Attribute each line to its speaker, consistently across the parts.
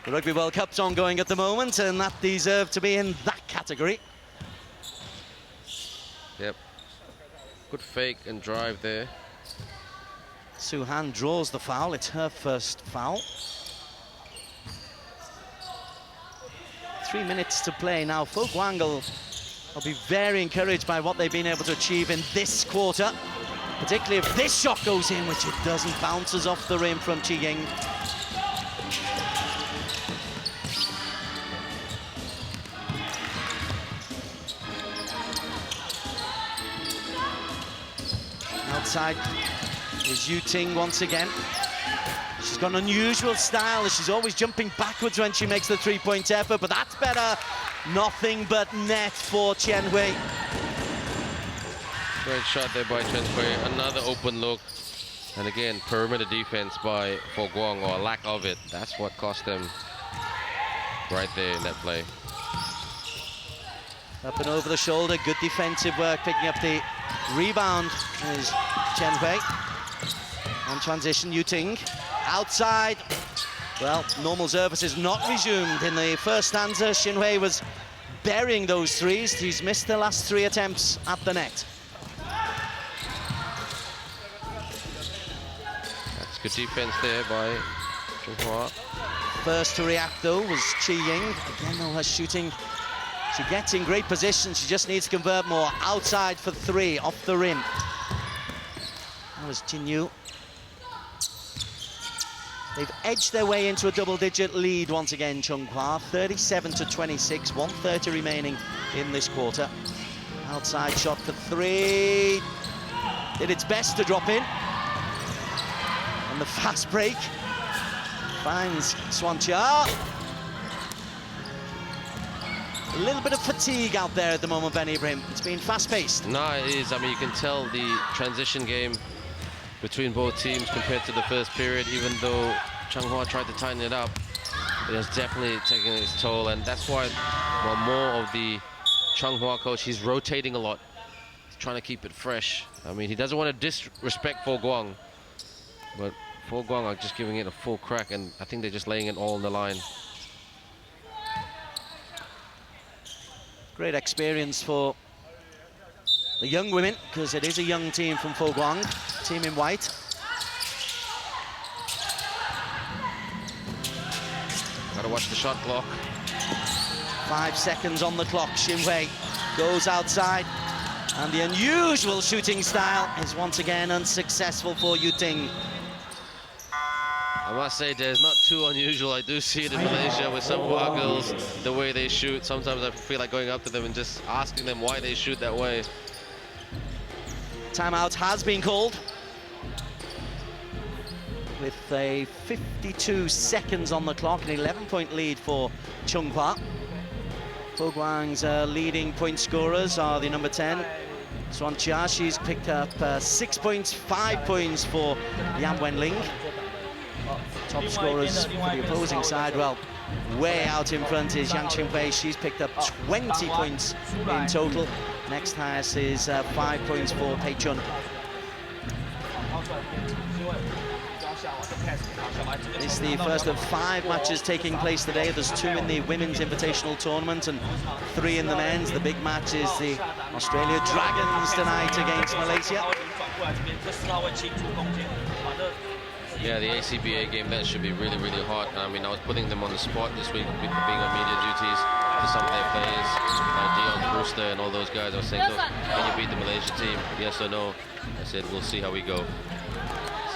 Speaker 1: The Rugby World Cup's ongoing at the moment, and that deserved to be in that category.
Speaker 2: Yep. Good fake and drive there.
Speaker 1: Suhan draws the foul. It's her first foul. 3 minutes to play now. Fo Guang will be very encouraged by what they've been able to achieve in this quarter, particularly if this shot goes in, which it doesn't. Bounces off the rim from Chi Ying. Outside is Yu Ting once again. She's got an unusual style. She's always jumping backwards when she makes the three-point effort, but that's better. Nothing but net for Chen Hui.
Speaker 2: Great shot there by Chen Hui. Another open look. And again, perimeter defense by Fo Guang, or lack of it. That's what cost them right there in that play.
Speaker 1: Up and over the shoulder, good defensive work, picking up the rebound is Chen Hui. On transition, Yu Ting. Outside. Well, normal service is not resumed. In the first stanza, Xin Hui was burying those threes. He's missed the last 3 attempts at the net.
Speaker 2: That's good defense there by Zhenghua.
Speaker 1: First to react, though, was Chi Ying. Again, though, her shooting, she gets in great position. She just needs to convert more. Outside for 3, off the rim. That was Jin Yu. They've edged their way into a double-digit lead once again, Chunghwa. 37-26, 1:30 remaining in this quarter. Outside shot for 3. Did its best to drop in. And the fast break finds Swancha. A little bit of fatigue out there at the moment, Ben Ibrahim. It's been fast-paced.
Speaker 2: No, it is. I mean, you can tell the transition game between both teams compared to the first period. Even though Changhua tried to tighten it up, it has definitely taken its toll, and that's why, well, more of the Changhua coach, he's rotating a lot. He's trying to keep it fresh. I mean, he doesn't want to disrespect Fo Guang, but Fo Guang are just giving it a full crack, and I think they're just laying it all on the line.
Speaker 1: Great experience for the young women, because it is a young team from Fo Guang, team in white.
Speaker 2: Gotta watch the shot clock.
Speaker 1: 5 seconds on the clock. Xin Hui goes outside, and the unusual shooting style is once again unsuccessful for Yu Ting.
Speaker 2: I must say, there's not too unusual. I do see it in Malaysia with some of our girls, the way they shoot. Sometimes I feel like going up to them and just asking them why they shoot that way.
Speaker 1: Timeout has been called, with a 52 seconds on the clock, an 11-point lead for Chunghua. Fo Guang's leading point scorers are the number 10, Suan Chia. She's picked up 6 points, 5 points for Yan Wenling. Top scorers for the opposing side, well, way out in front is Yang Qinghui. She's picked up 20 points in total. Next highest is 5 points for Pei Chun. It's the first of 5 matches taking place today. There's 2 in the Women's Invitational Tournament and 3 in the men's. The big match is the Australia Dragons tonight against Malaysia.
Speaker 2: Yeah, the ACBA game, that should be really, really hot. I mean, I was putting them on the spot this week, being on media duties to some of their players, Dion Brewster and all those guys. I was saying, look, can you beat the Malaysia team? Yes or no? I said, we'll see how we go.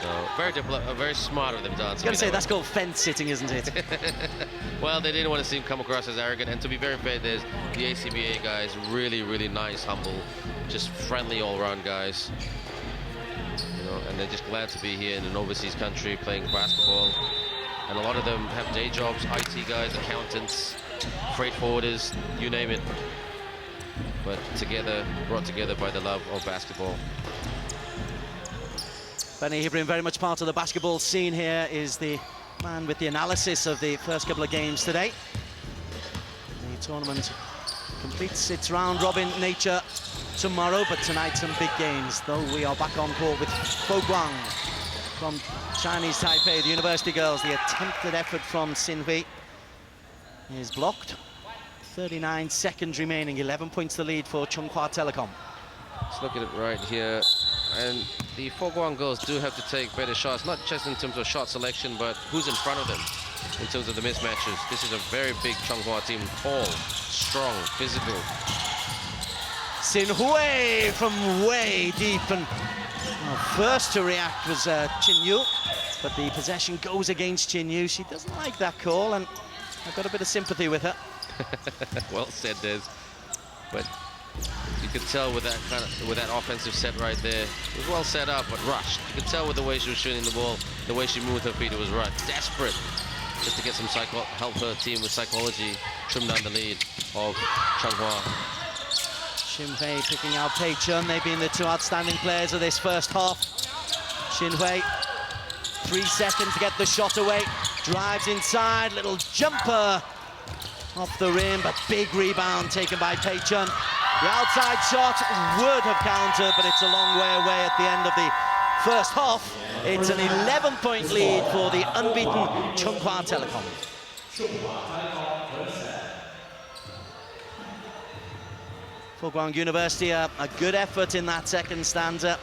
Speaker 2: So, very smart of them to answer.
Speaker 1: I was going to say, that's called fence sitting, isn't it?
Speaker 2: Well, they didn't want to seem come across as arrogant. And to be very fair, there's the ACBA guys, really, really nice, humble, just friendly all-round guys. And they're just glad to be here in an overseas country playing basketball. And a lot of them have day jobs, IT guys, accountants, freight forwarders, you name it. But together, brought together by the love of basketball.
Speaker 1: Benny Ibrahim, very much part of the basketball scene here, is the man with the analysis of the first couple of games today. The tournament completes its round-robin nature tomorrow, but tonight some big games, though we are back on court with Fo Guang from Chinese Taipei, the university girls. The attempted effort from Xin Hui is blocked. 39 seconds remaining, 11 points the lead for Chunghwa Telecom.
Speaker 2: Let's look at it right here. And the Foguang girls do have to take better shots, not just in terms of shot selection, but who's in front of them in terms of the mismatches. This is a very big Chunghwa team, tall, strong, physical.
Speaker 1: Xin Hui from way deep, and first to react was Chin Yu, but the possession goes against Chin Yu. She doesn't like that call, and I've got a bit of sympathy with her.
Speaker 2: Well said, Des. But you could tell with that offensive set right there, it was well set up but rushed. You could tell with the way she was shooting the ball, the way she moved her feet, it was right, desperate, just to get some help her team with psychology, trim down the lead of Chunghwa.
Speaker 1: Xin Hui picking out Pei Chun. They've been the two outstanding players of this first half. Xin Hui, 3 seconds to get the shot away. Drives inside, little jumper off the rim, but big rebound taken by Pei Chun. The outside shot would have countered, but it's a long way away at the end of the first half. It's an 11-point lead for the unbeaten Chunghwa Telecom. Foguang University, a good effort in that second stanza.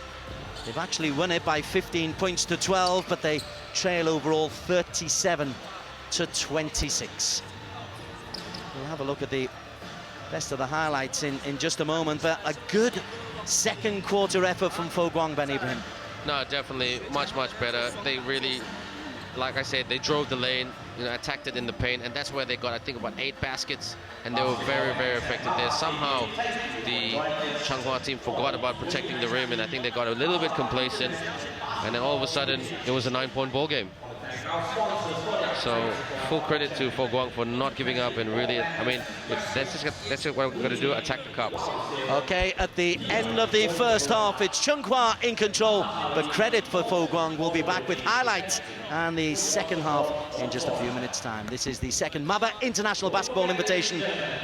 Speaker 1: They've actually won it by 15 points to 12, but they trail overall 37 to 26. We'll have a look at the best of the highlights in just a moment, but a good second quarter effort from Foguang, Ben Ibrahim.
Speaker 2: No, definitely much better. They really, like I said, they drove the lane, attacked it in the paint, and that's where they got, I think, about 8 baskets, and they were very effective there. Somehow the Chunghwa team forgot about protecting the rim, and I think they got a little bit complacent, and then all of a sudden it was a 9-point ball game. So full credit to Foguang for not giving up and really, I mean, that's what we're going to do, attack the cup.
Speaker 1: Okay, at the end of the first half, it's Chunghwa in control, but credit for Foguang. We'll be back with highlights and the second half in just a few minutes' time. This is the second MABA International Basketball Invitation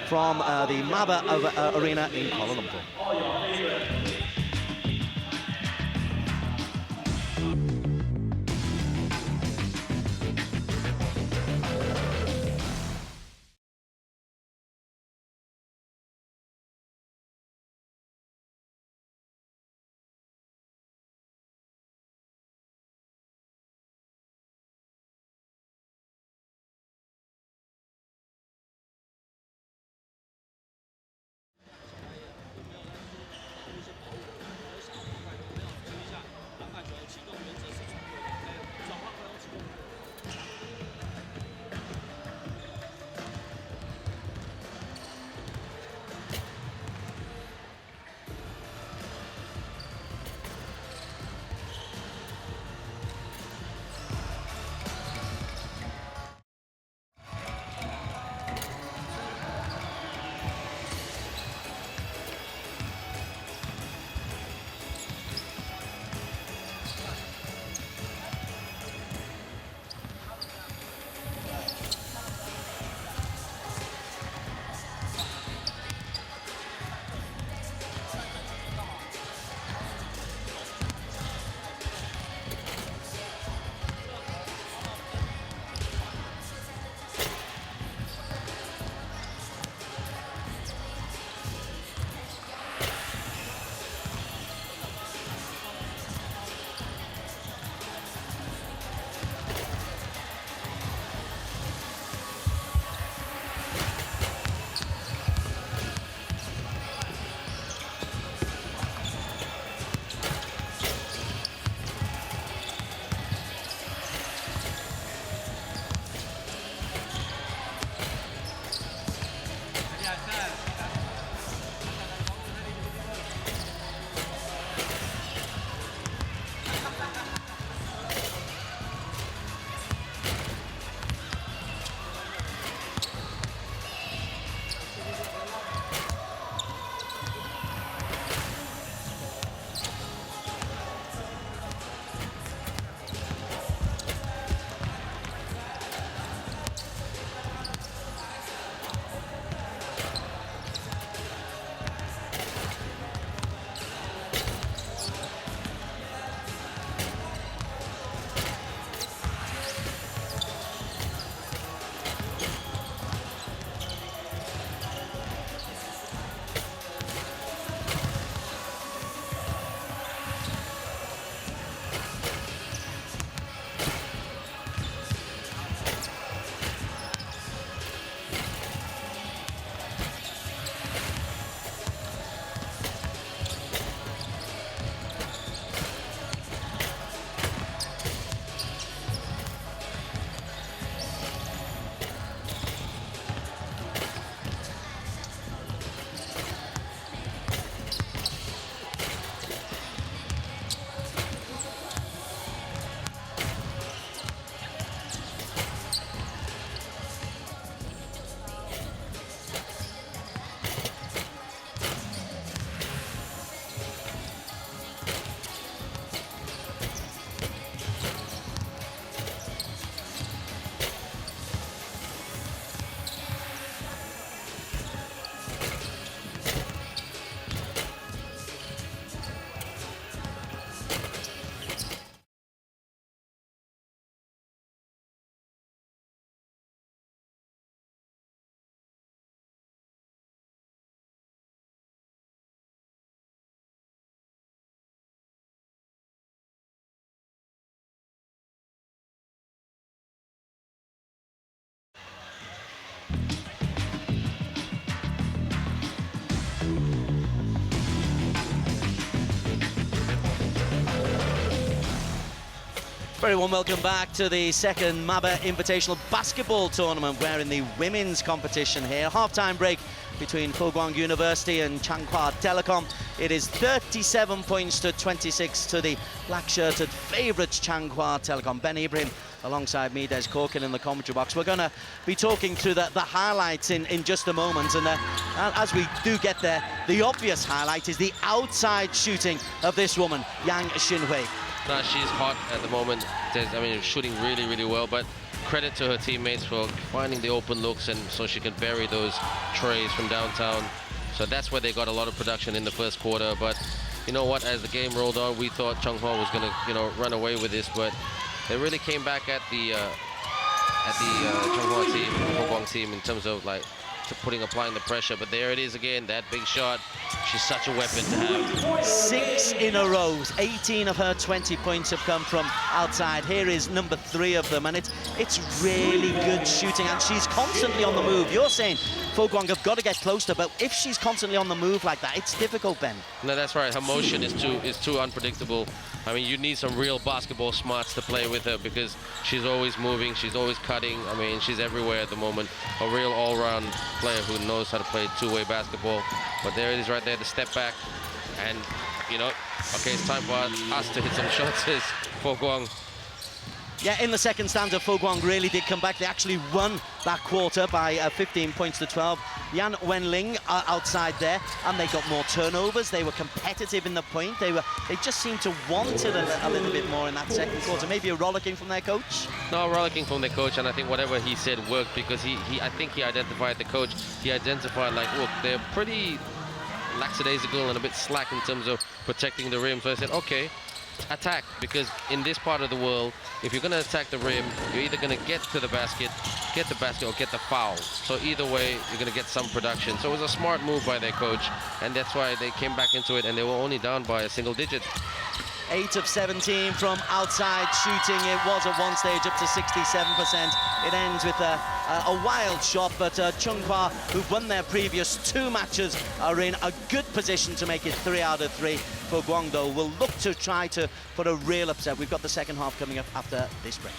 Speaker 1: from the MABA Arena in Kuala Lumpur. Very warm welcome back to the second MABA Invitational Basketball Tournament. We're in the women's competition here. Half-time break between Fo Guang University and Changhua Telecom. It is 37 points to 26 to the black-shirted favourites Changhua Telecom. Ben Ibrahim alongside me, Des Corkin in the commentary box. We're going to be talking through the highlights in just a moment. And as we do get there, the obvious highlight is the outside shooting of this woman, Yang Xinhui.
Speaker 2: No, she's hot at the moment. I mean, shooting really, really well, but credit to her teammates for finding the open looks and so she can bury those trays from downtown. So that's where they got a lot of production in the first quarter. But you know what, as the game rolled on, we thought Changhua was going to, run away with this, but they really came back at the Changhua team, Fo Guang team, in terms of applying the pressure. But there it is again, that big shot. She's such a weapon to have.
Speaker 1: 6 in a row. 18 of her 20 points have come from outside. Here is number 3 of them, and it's really good shooting, and she's constantly on the move. You're saying Fo Guang have got to get closer, but if she's constantly on the move like that, it's difficult, Ben.
Speaker 2: No, that's right. Her motion is too unpredictable. I mean, you need some real basketball smarts to play with her because she's always moving, she's always cutting. I mean, she's everywhere at the moment. A real all-round player who knows how to play two-way basketball. But there it is right there, the step back. And, okay, it's time for us to hit some shots as Fo Guang.
Speaker 1: Yeah, in the second stanza, Fo Guang really did come back. They actually won that quarter by 15 points to 12. Yan Wenling outside there, and they got more turnovers. They were competitive in the point. They just seemed to want it a little bit more in that second quarter. Maybe a rollicking from their coach?
Speaker 2: No, rollicking from their coach, and I think whatever he said worked because I think he identified the coach. He identified, look, they're pretty lackadaisical and a bit slack in terms of protecting the rim. So I said, okay, attack, because in this part of the world, if you're going to attack the rim, you're either going to get the basket, or get the foul. So either way, you're going to get some production. So it was a smart move by their coach, and that's why they came back into it, and they were only down by a single digit.
Speaker 1: 8 of 17 from outside shooting. It was at one stage up to 67%. It ends with a wild shot, but Changhua, who've won their previous 2 matches, are in a good position to make it 3 out of 3. For Guang, though, will look to try to put a real upset. We've got the second half coming up after this break.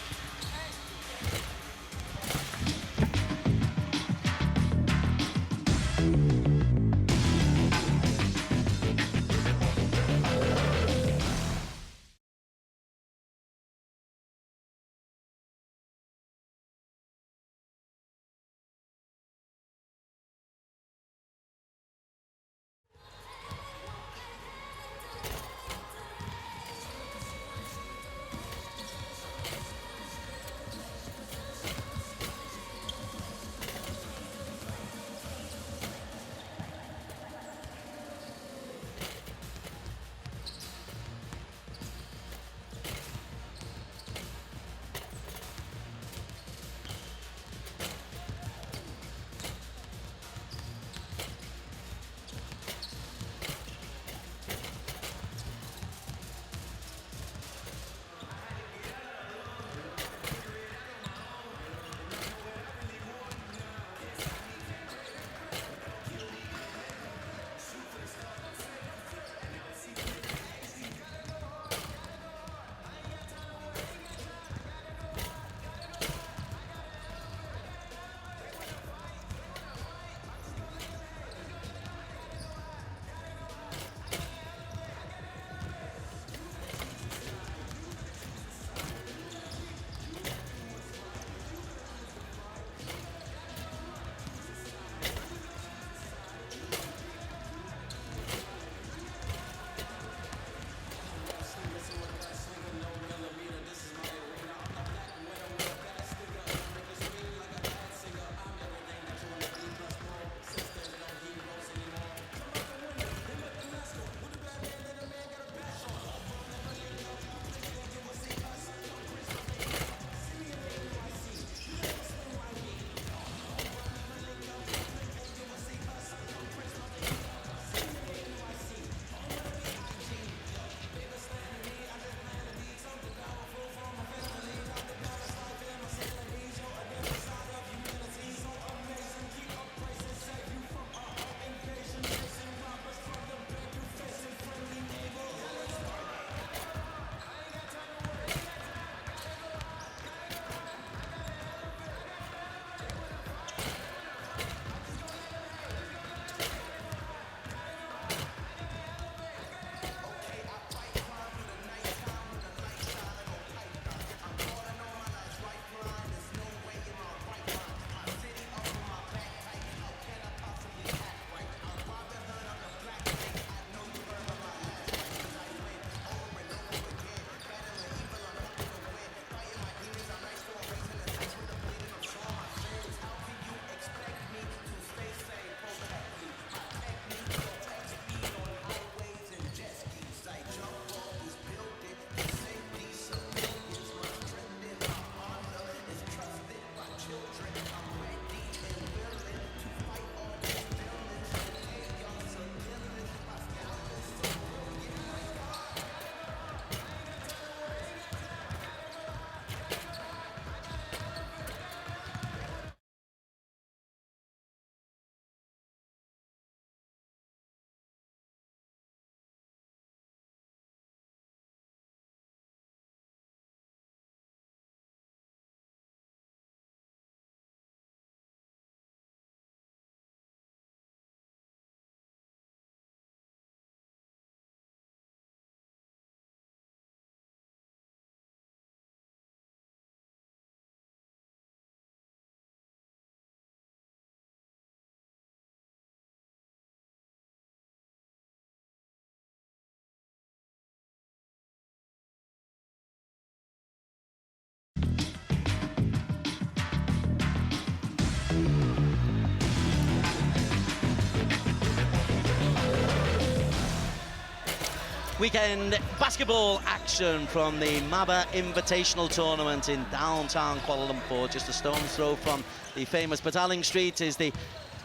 Speaker 1: Weekend basketball action from the Maba Invitational Tournament in downtown Kuala Lumpur. Just a stone's throw from the famous Petaling Street is the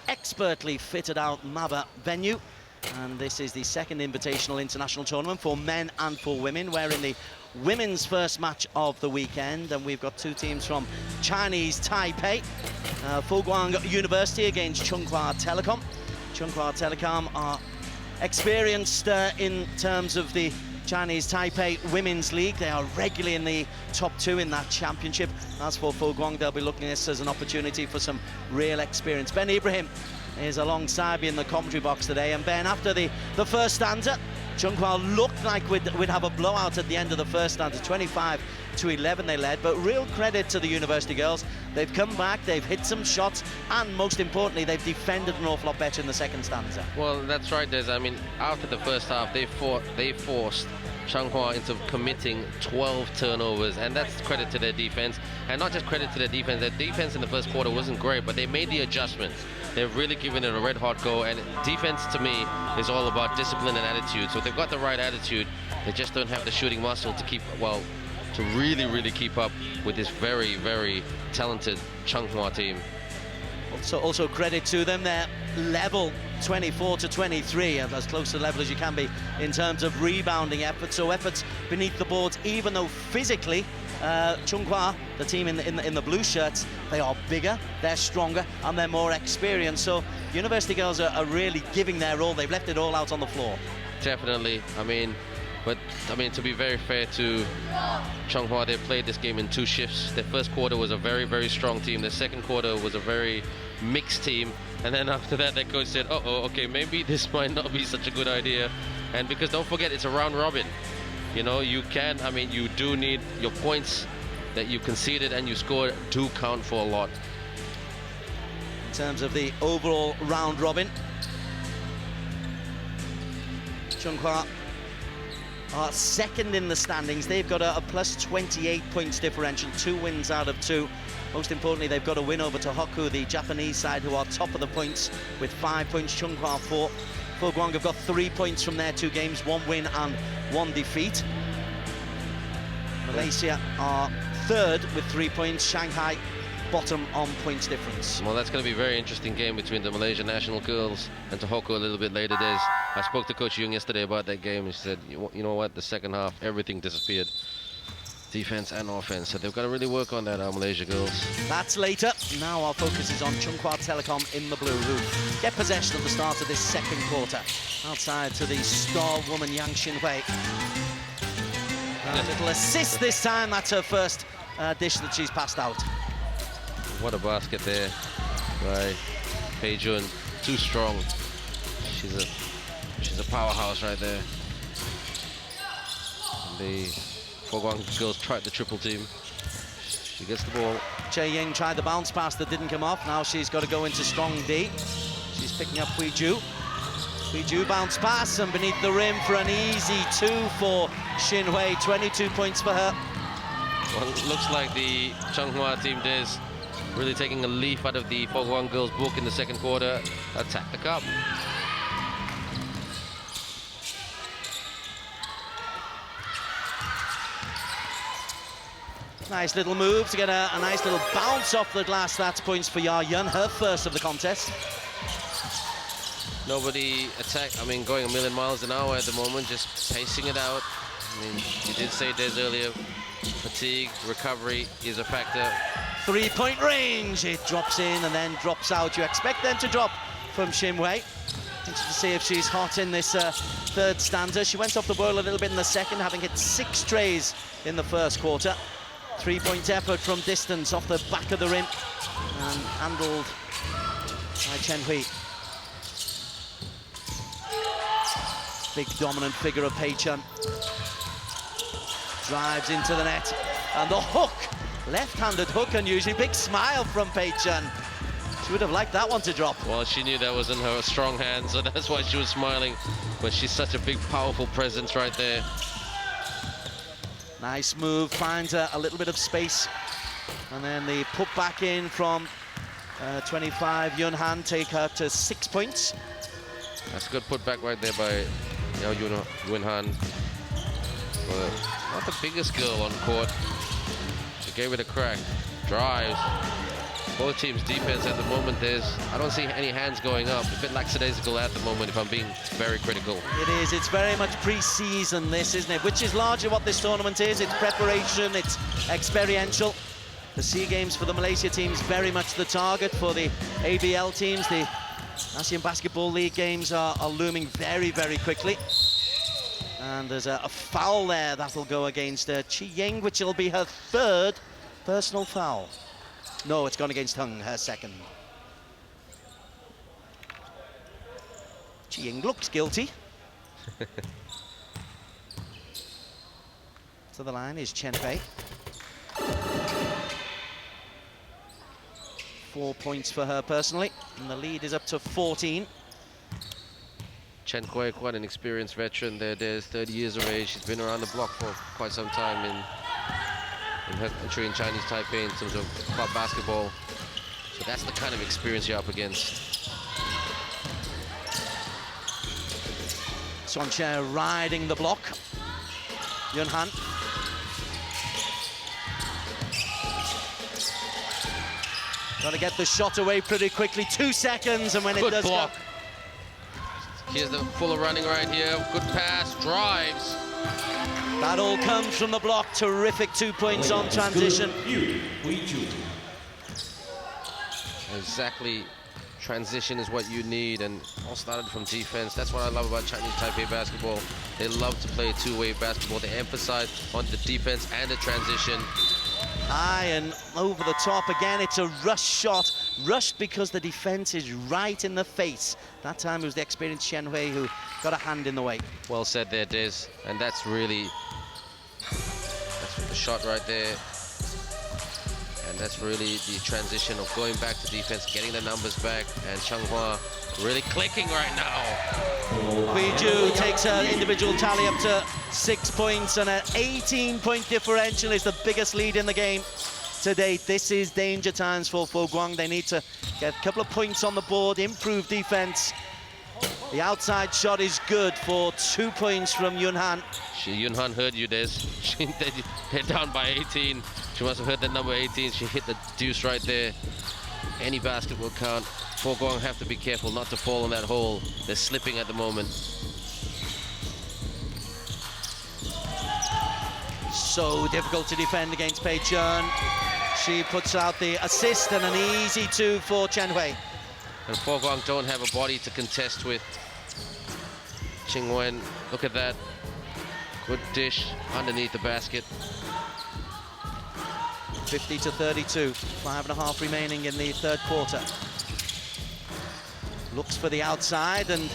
Speaker 1: expertly fitted out Maba venue. And this is the second invitational international tournament for men and for women. We're in the women's first match of the weekend, and we've got two teams from Chinese Taipei. Foguang University against Chunghwa Telecom. Chunghwa Telecom are experienced in terms of the Chinese Taipei Women's League. They are regularly in the top two in that championship. As for Foguang, they'll be looking at this as an opportunity for some real experience. Ben Ibrahim is alongside me in the commentary box today. And Ben, after the first stanza, Chunghwa looked like we'd have a blowout at the end of the first stanza. 25-11 they led, but real credit to the university girls. They've come back, they've hit some shots, and most importantly, they've defended an awful lot better in the second stanza.
Speaker 2: Well, that's right, Des. I mean, after the first half, they forced Chunghwa into committing 12 turnovers, and that's credit to their defense. And not just credit to their defense in the first quarter wasn't great, but they made the adjustments. They've really given it a red hot go, and defense to me is all about discipline and attitude. So if they've got the right attitude, they just don't have the shooting muscle to keep, well, to really keep up with this very, very talented Chunghwa team.
Speaker 1: Also credit to them, they're level 24-23, as close to level as you can be in terms of rebounding efforts. So efforts beneath the boards, even though physically Chunghwa, the team in the blue shirts, they are bigger, they're stronger, and they're more experienced. So university girls are really giving their all. They've left it all out on the floor.
Speaker 2: Definitely. I mean, to be very fair to Chunghwa, they played this game in two shifts. Their first quarter was a very, very strong team. Their second quarter was a very mixed team. And then after that, their coach said, okay, maybe this might not be such a good idea. And because don't forget, it's a round robin. You know, you do need your points that you conceded and you scored do count for a lot.
Speaker 1: In terms of the overall round robin, Chunghwa are second in the standings. They've got a plus 28 points differential, 2 wins out of 2. Most importantly, they've got a win over Tohoku, the Japanese side, who are top of the points with 5 points. Chunghwa 4. Foguang have got 3 points from their 2 games, 1 win and 1 defeat. Malaysia are third with 3 points. Shanghai bottom on points difference.
Speaker 2: Well, that's going to be a very interesting game between the Malaysian national girls and Tohoku a little bit later days. I spoke to Coach Yung yesterday about that game. He said, you know what, the second half, everything disappeared. Defense and offense, so they've got to really work on that, our Malaysia girls.
Speaker 1: That's later. Now our focus is on Chunghwa Telecom in the blue, who get possession at the start of this second quarter. Outside to the star woman, Yang Xinhui. A little assist this time. That's her first dish that she's passed out.
Speaker 2: What a basket there by Pei Jun. Too strong. She's a powerhouse right there. And the Foguang girls tried the triple team. She gets the ball.
Speaker 1: Che Ying tried the bounce pass that didn't come off. Now she's got to go into strong D. She's picking up Hui Ju. Hui Ju bounce pass, and beneath the rim for an easy 2 for Xinhui. 22 points for her.
Speaker 2: Well, it looks like the Chunghwa team is really taking a leaf out of the Foguang girls' book in the second quarter. Attack the cup.
Speaker 1: Nice little move to get a nice little bounce off the glass. That's points for Ya Yun, her first of the contest.
Speaker 2: Nobody going a million miles an hour at the moment, just pacing it out. I mean, you did say Des earlier, fatigue, recovery is a factor.
Speaker 1: 3-point range, it drops in and then drops out. You expect them to drop from Xinhui. Interested to see if she's hot in this third stanza. She went off the boil a little bit in the second, having hit 6 trays in the first quarter. 3-point effort from distance off the back of the rim and handled by Chen Hui. Big dominant figure of Pei Chun. Drives into the net, and the hook, left-handed hook, unusually. Big smile from Pei Chun. She would have liked that one to drop.
Speaker 2: Well, she knew that was in her strong hand, so that's why she was smiling. But she's such a big, powerful presence right there.
Speaker 1: Nice move, finds a little bit of space. And then the put back in from 25, Yun Han, take her to 6 points.
Speaker 2: That's a good putback right there by Yun Han. but not the biggest girl on court. She gave it a crack. Drives. Both teams' defense at the moment, I don't see any hands going up. A bit lackadaisical at the moment, if I'm being very critical.
Speaker 1: It is. It's very much pre-season, this, isn't it? Which is largely what this tournament is. It's preparation, it's experiential. The SEA Games for the Malaysia teams very much the target. For the ABL teams, the ASEAN Basketball League games are looming very, very quickly. And there's a foul there that'll go against Chi Ying, which will be her third personal foul. No, it's gone against Hung, her second. Chi Ying looks guilty. To the line is Chen Fei. 4 points for her personally, and the lead is up to 14.
Speaker 2: Chen Hui, quite an experienced veteran there. There's 30 years of age. She's been around the block for quite some time in her country in Chinese Taipei in terms of club basketball. So that's the kind of experience you're up against.
Speaker 1: Swan Chair riding the block. Yun Han. Got to get the shot away pretty quickly. 2 seconds, and when
Speaker 2: Good
Speaker 1: it does
Speaker 2: block.
Speaker 1: go.
Speaker 2: Here's the Fuller running right here. Good pass, drives.
Speaker 1: That all comes from the block. Terrific 2 points on transition.
Speaker 2: Exactly. Transition is what you need, and all started from defense. That's what I love about Chinese Taipei basketball. They love to play two-way basketball. They emphasize on the defense and the transition.
Speaker 1: High and over the top again. It's a rush shot. Rushed because the defense is right in the face. That time it was the experienced Chen Hui who got a hand in the way.
Speaker 2: Well said there, Des. And that's the shot right there. And that's really the transition of going back to defense, getting the numbers back, and Changhua really clicking right now.
Speaker 1: Hui Ju takes her individual tally up to 6 points, and an 18-point differential is the biggest lead in the game to date. This is danger times for Fo Guang. They need to get a couple of points on the board, improve defense. The outside shot is good for 2 points from Yun Han.
Speaker 2: Yun Han heard you, Des. They're down by 18. She must have heard the number 18. She hit the deuce right there. Any basket will count. Fo Guang have to be careful not to fall in that hole. They're slipping at the moment.
Speaker 1: So difficult to defend against Pei Chun. She puts out the assist and an easy 2 for Chen Hui.
Speaker 2: And Fo Guang don't have a body to contest with. Ching Wen, look at that. Good dish underneath the basket.
Speaker 1: 50-32, 5.5 remaining in the third quarter. Looks for the outside and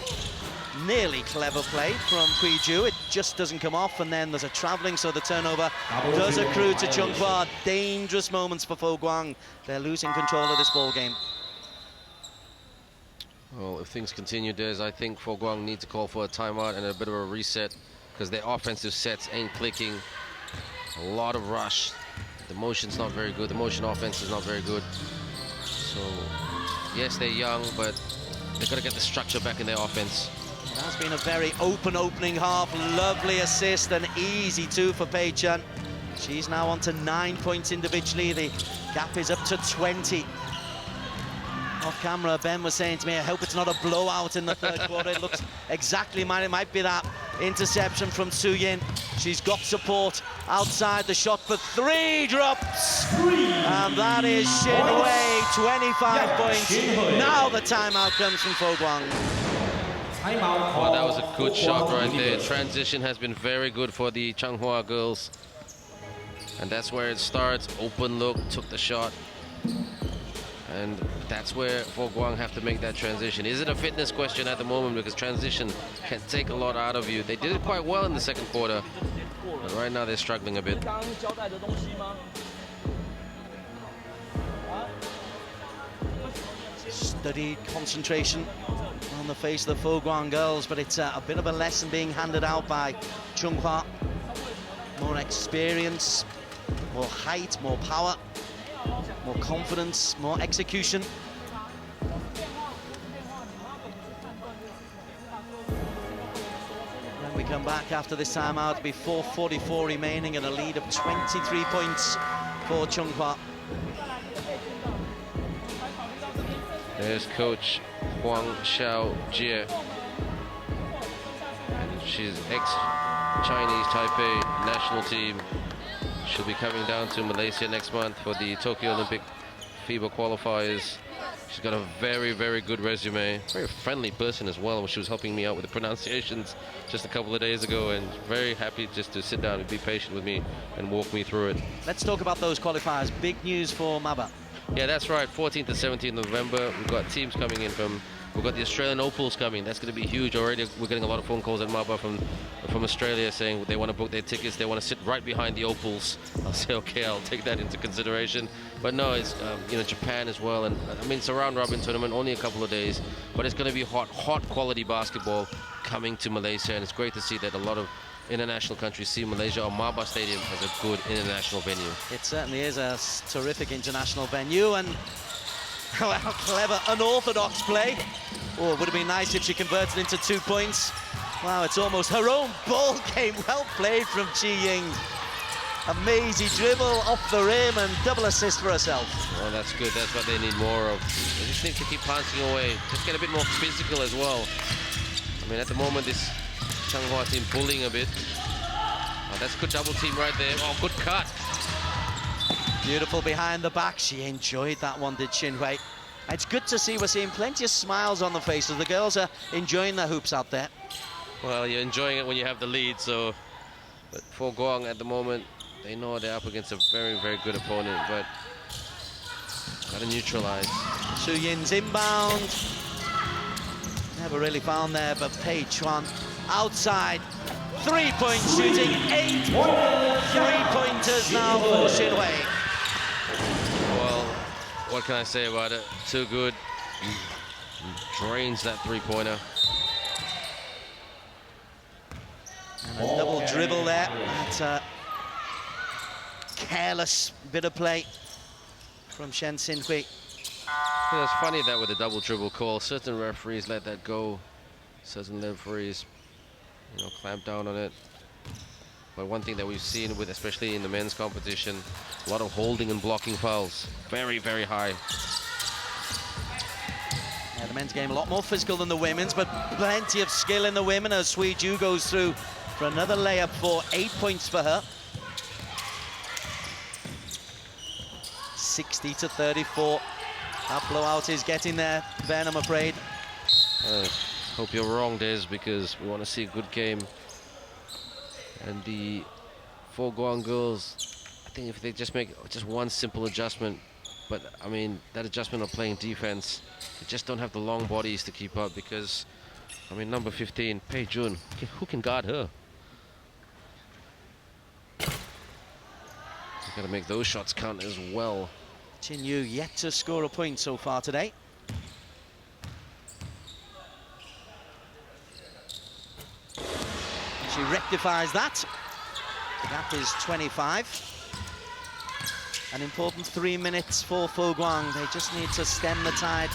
Speaker 1: nearly clever play from Hui Ju. It just doesn't come off, and then there's a traveling, so the turnover does accrue to Changhua. Dangerous moments for Fo Guang. They're losing control of this ball game.
Speaker 2: Well, if things continue, Des, I think Fo Guang need to call for a timeout and a bit of a reset, because their offensive sets ain't clicking. A lot of rush. The motion's not very good. The motion offense is not very good. So, yes, they're young, but they've got to get the structure back in their offense.
Speaker 1: It has been a very open opening half. Lovely assist, and easy 2 for Pei Chun. She's now on to 9 points individually. The gap is up to 20. Off camera, Ben was saying to me, I hope it's not a blowout in the third quarter. It looks exactly, it might be that interception from Su Yin. She's got support outside the shot for 3, drops. And that is Xin Hui, 25 points. Now the timeout comes from Fo Guang.
Speaker 2: Well, that was a good shot right there. Transition has been very good for the Changhua girls. And that's where it starts. Open look, took the shot. And that's where Fo Guang have to make that transition. Is it a fitness question at the moment? Because transition can take a lot out of you. They did it quite well in the second quarter, but right now they're struggling a bit.
Speaker 1: Studied concentration on the face of the Fo Guang girls, but it's a bit of a lesson being handed out by Changhua. More experience, more height, more power, more confidence, more execution. When we come back after this timeout. It'll be 4:44 remaining and a lead of 23 points for Chunghwa.
Speaker 2: There's coach Huang Xiaojie. And she's ex-Chinese Taipei national team. She'll be coming down to Malaysia next month for the Tokyo Olympic FIBA qualifiers. She's got a very, very good resume. Very friendly person as well. She was helping me out with the pronunciations just a couple of days ago, and very happy just to sit down and be patient with me and walk me through it.
Speaker 1: Let's talk about those qualifiers. Big news for Maba.
Speaker 2: Yeah, that's right. 14th to 17th November. We've got teams coming in from. We've got the Australian Opals coming. That's going to be huge already. We're getting a lot of phone calls at Maba from Australia saying they want to book their tickets. They want to sit right behind the Opals. I'll say, okay, I'll take that into consideration. But no, it's Japan as well. And I mean, it's a round-robin tournament, only a couple of days. But it's going to be hot quality basketball coming to Malaysia. And it's great to see that a lot of international countries see Malaysia or Maba Stadium as a good international venue.
Speaker 1: It certainly is a terrific international venue, and how clever, unorthodox play. Oh, it would have been nice if she converted into 2 points. Wow, it's almost her own ball game. Well played from Chi Ying. Amazing dribble off the rim and double assist for herself.
Speaker 2: Well, that's good. That's what they need more of. They just need to keep pouncing away. Just get a bit more physical as well. I mean, at the moment, this Changhua team bullying a bit. Oh, that's a good double team right there. Oh, good cut.
Speaker 1: Beautiful behind the back. She enjoyed that one, did Xinhui. It's good to see. We're seeing plenty of smiles on the faces. The girls are enjoying their hoops out there.
Speaker 2: Well, you're enjoying it when you have the lead, so... But for Guang at the moment, they know they're up against a very, very good opponent, but... Gotta neutralize.
Speaker 1: Su Yin's inbound. Never really found there, but Pei Chuan outside. 3-point shooting, 8 3-pointers now for Xinhui.
Speaker 2: Well, what can I say about it? Too good. Drains that 3-pointer.
Speaker 1: And a double dribble there. That's a careless bit of play from Shen Xinhui.
Speaker 2: You know, it's funny that with the double dribble call, certain referees let that go. Certain referees, you know, clamp down on it. But one thing that we've seen with, especially in the men's competition, a lot of holding and blocking fouls. Very, very high.
Speaker 1: Yeah, the men's game a lot more physical than the women's, but plenty of skill in the women as Sui Ju goes through for another layup for 8 points for her. 60 to 34. That blowout is getting there, Ben, I'm afraid.
Speaker 2: Hope you're wrong, Des, because we want to see a good game. And the four Guang girls, I think if they just make just one simple adjustment, but I mean, that adjustment of playing defense, they just don't have the long bodies to keep up because, I mean, number 15, Pei Jun, who can guard her? You've got to make those shots count as well.
Speaker 1: Chin Yu yet to score a point so far today. She rectifies that. The gap is 25. An important 3 minutes for Fo Guang. They just need to stem the tide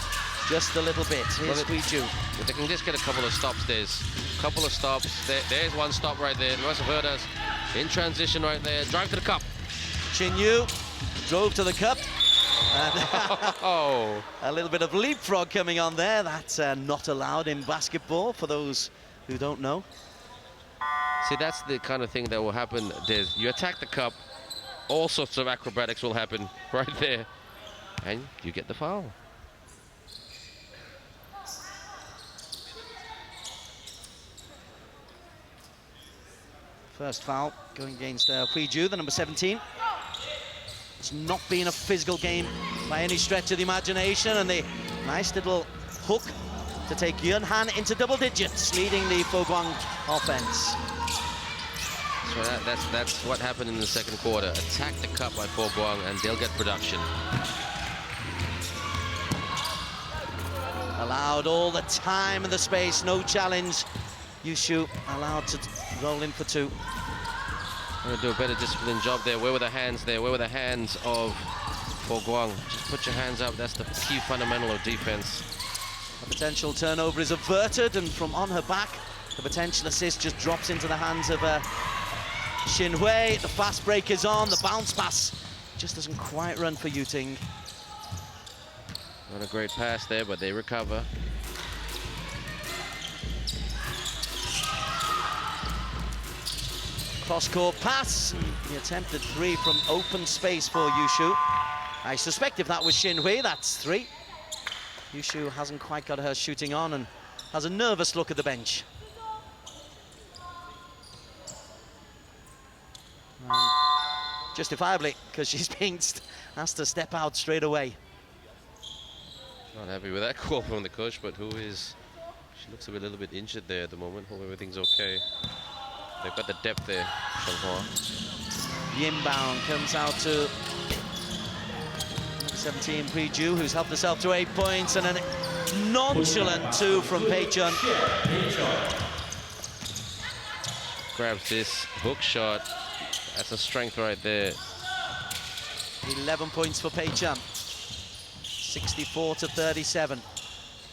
Speaker 1: just a little bit. Here's Hui Ju.
Speaker 2: If they can just get a couple of stops, there's a couple of stops. There's one stop right there. You must have heard us. In transition right there. Drive to the cup.
Speaker 1: Chin Yu drove to the cup.
Speaker 2: Oh.
Speaker 1: A little bit of leapfrog coming on there. That's not allowed in basketball, for those who don't know.
Speaker 2: See, that's the kind of thing that will happen, Des. You attack the cup, all sorts of acrobatics will happen right there, and you get the foul.
Speaker 1: First foul going against Hui Ju, the number 17. It's not been a physical game by any stretch of the imagination, and the nice little hook to take Yun Han into double digits, leading the Fo Guang offense.
Speaker 2: So that's what happened in the second quarter. Attack the cup by Fo Guang, and they'll get production.
Speaker 1: Allowed all the time and the space, no challenge. Yushu allowed to roll in for two.
Speaker 2: Gonna do a better disciplined job there. Where were the hands there? Where were the hands of Fo Guang? Just put your hands up. That's the key fundamental of defense.
Speaker 1: A potential turnover is averted, and from on her back, The potential assist just drops into the hands of Xin Hui. The fast break is on. The bounce pass just doesn't quite run for Yuting.
Speaker 2: Not a great pass there, but they recover.
Speaker 1: Cross-court pass, and the attempted three from open space for Yushu. I suspect if that was Xin Hui, that's three. Yushu hasn't quite got her shooting on and has a nervous look at the bench. Justifiably, because she's being asked to step out straight away.
Speaker 2: Not happy with that call from the coach, but who is... She looks a little bit injured there at the moment. Hope everything's okay. They've got the depth there, Changhua.
Speaker 1: Yinbound comes out to 17 Priju, who's helped herself to 8 points, and a nonchalant 2 from Pei Chun.
Speaker 2: Grabs this hook shot. That's a strength right there.
Speaker 1: 11 points for Pei Chun. 64-37.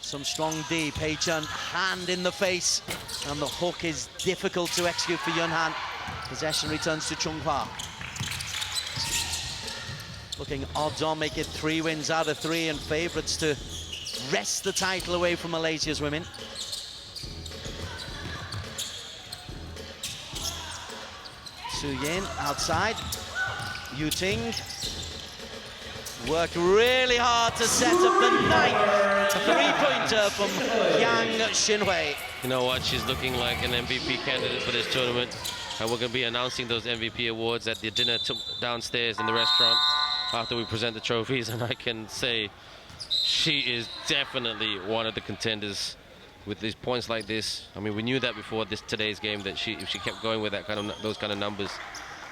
Speaker 1: Some strong D. Pei Chun, hand in the face, and the hook is difficult to execute for Yunhan. Possession returns to Changhua. Looking odds on, make it 3 wins out of 3, and favourites to wrest the title away from Malaysia's women. Su Yin outside. Yuting worked really hard to set up the 9th three-pointer from Yang Xinhui.
Speaker 2: You know what? She's looking like an MVP candidate for this tournament. And we're going to be announcing those MVP awards at the dinner downstairs in the restaurant after we present the trophies. And I can say she is definitely one of the contenders with these points like this. I mean, we knew that before today's game, that if she kept going with those kind of numbers,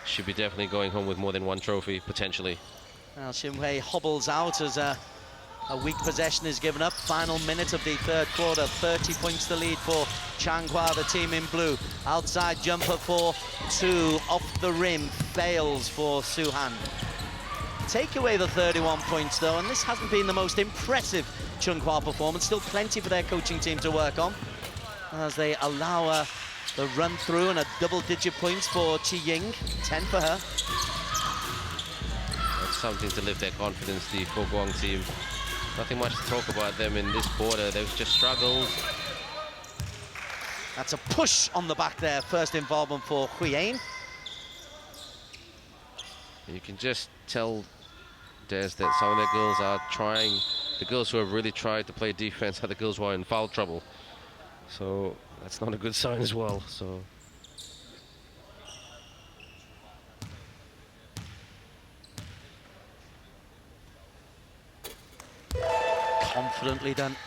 Speaker 2: she'd be definitely going home with more than 1 trophy, potentially.
Speaker 1: Well, Xinhui hobbles out as a weak possession is given up. Final minute of the 3rd quarter, 30 points to lead for Changhua, the team in blue. Outside jumper for 2, off the rim, fails for Suhan. Take away the 31 points though, and this hasn't been the most impressive Changhua performance. Still plenty for their coaching team to work on, as they allow the run through and a double-digit points for Chi Ying, 10 for her.
Speaker 2: Something to lift their confidence, the Foguang team. Nothing much to talk about them in this quarter. They've just struggled.
Speaker 1: That's a push on the back there. First involvement for Huyen.
Speaker 2: You can just tell, Des, that some of their girls are trying. The girls who have really tried to play defense are the girls who are in foul trouble. So that's not a good sign as well. So.
Speaker 1: Confidently done.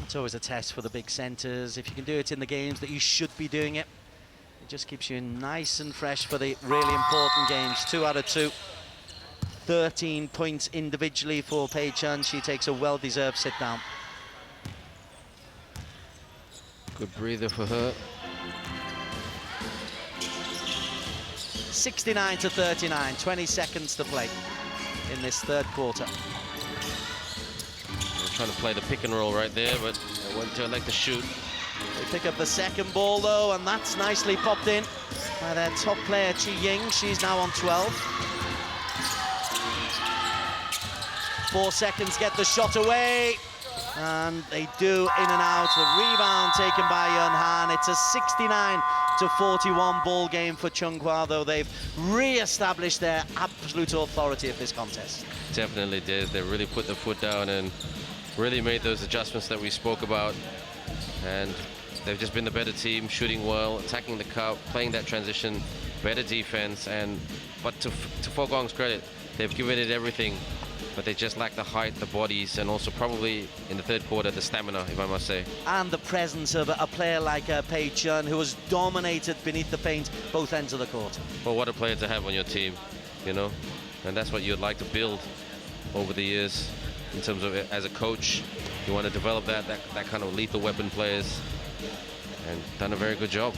Speaker 1: It's always a test for the big centres. If you can do it in the games that you should be doing it, it just keeps you nice and fresh for the really important games. 2 out of 2. 13 points individually for Pei Chun. She takes a well-deserved sit down.
Speaker 2: Good breather for her.
Speaker 1: 69-39, 20 seconds to play in this 3rd quarter.
Speaker 2: They're trying to play the pick and roll right there, but they went to elect to shoot.
Speaker 1: They pick up the 2nd ball though, and that's nicely popped in by their top player, Chi Ying. She's now on 12. 4 seconds, get the shot away. And they do in and out. The rebound taken by Yunhan. It's a 69-41 ball game for Changhua, though they've re-established their absolute authority of this contest.
Speaker 2: Definitely did. They really put the foot down and really made those adjustments that we spoke about. And they've just been the better team, shooting well, attacking the cup, playing that transition, better defense. But to Foguang's credit, they've given it everything. But they just lack the height, the bodies, and also probably in the 3rd quarter, the stamina, if I must say.
Speaker 1: And the presence of a player like Pei Chun, who has dominated beneath the paint both ends of the court.
Speaker 2: Well, what a player to have on your team, you know? And that's what you'd like to build over the years in terms of as a coach. You want to develop that kind of lethal weapon players, and done a very good job.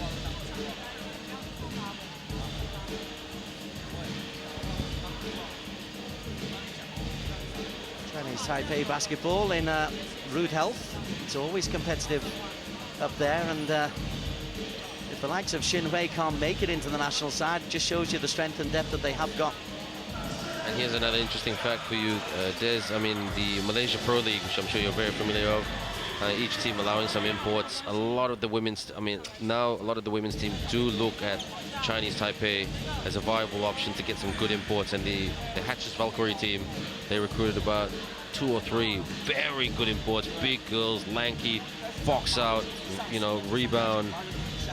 Speaker 1: Chinese Taipei basketball in rude health. It's always competitive up there, and if the likes of Xin Hui can't make it into the national side, it just shows you the strength and depth that they have got.
Speaker 2: And here's another interesting fact for you, Des. I mean, the Malaysia Pro League, which I'm sure you're very familiar with, each team allowing some imports. A lot of the women's, now a lot of the women's team do look at Chinese Taipei as a viable option to get some good imports. And the Hatches Valkyrie team, they recruited about 2 or 3 very good imports, big girls, lanky, box out, you know, rebound,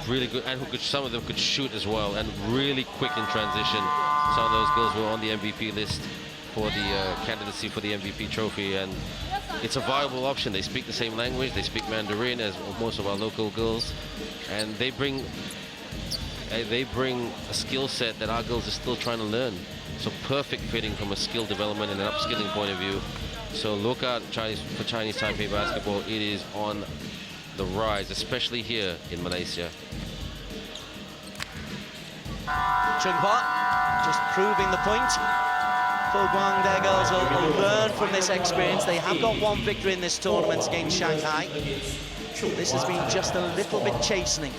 Speaker 2: really good, and some of them could shoot as well, and really quick in transition. Some of those girls were on the MVP list for the candidacy for the MVP trophy, and it's a viable option. They speak the same language, they speak Mandarin as most of our local girls, and they bring a skill set that our girls are still trying to learn. So perfect fitting from a skill development and an upskilling point of view. So look out for Chinese Taipei basketball. It is on the rise, especially here in Malaysia.
Speaker 1: Chunghwa just proving the point. Fo Guang, their girls will learn from this experience. They have got 1 victory in this tournament against Shanghai. This has been just a little bit chastening.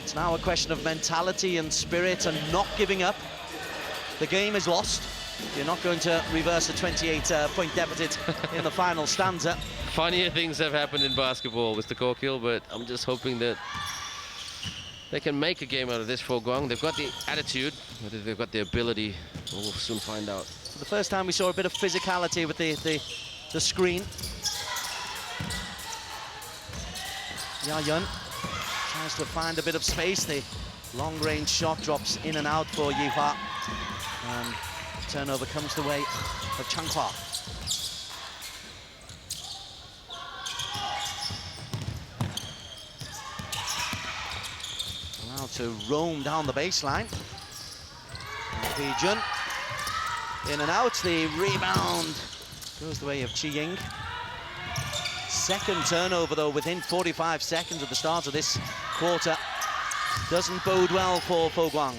Speaker 1: It's now a question of mentality and spirit and not giving up. The game is lost. You're not going to reverse a 28-point deficit in the final stanza.
Speaker 2: Funnier things have happened in basketball, Mr. Corkill, but I'm just hoping that they can make a game out of this for Guang. They've got the attitude, but if they've got the ability, we'll soon find out.
Speaker 1: For the first time we saw a bit of physicality with the screen. Ya-Yun tries to find a bit of space. The long-range shot drops in and out for Yihua. And turnover comes the way of Changhua. Allowed to roam down the baseline. Hui Jun in and out. The rebound goes the way of Chi Ying. Second turnover, though, within 45 seconds of the start of this quarter. Doesn't bode well for Fo Guang.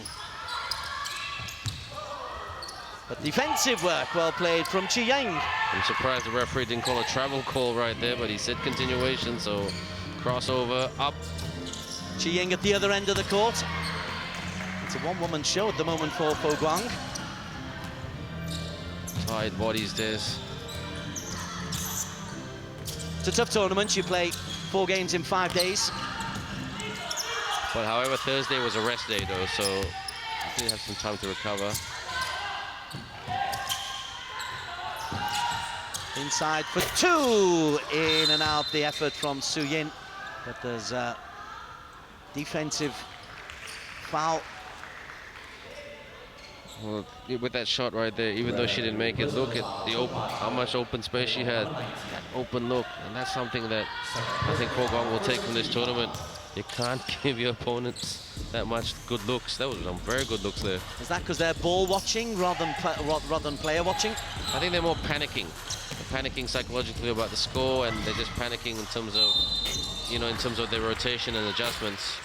Speaker 1: But defensive work, well played from Chi Ying.
Speaker 2: I'm surprised the referee didn't call a travel call right there, but he said continuation, so crossover, up.
Speaker 1: Chi Ying at the other end of the court. It's a one-woman show at the moment for Fo Guang.
Speaker 2: Tied bodies, Des.
Speaker 1: It's a tough tournament. You play 4 games in 5 days.
Speaker 2: But however, Thursday was a rest day, though, so I did have some time to recover.
Speaker 1: Inside for 2. In and out the effort from Su Yin. But there's a defensive foul.
Speaker 2: Well, with that shot right there, even though she didn't make it, look at the how much open space she had. That open look, and that's something that I think Fo Guang will take from this tournament. You can't give your opponents that much good looks. That was some very good looks there.
Speaker 1: Is that because they're ball watching rather than player watching?
Speaker 2: I think they're more panicking. They're panicking psychologically about the score, and they're just panicking in terms of, you know, in terms of their rotation and adjustments.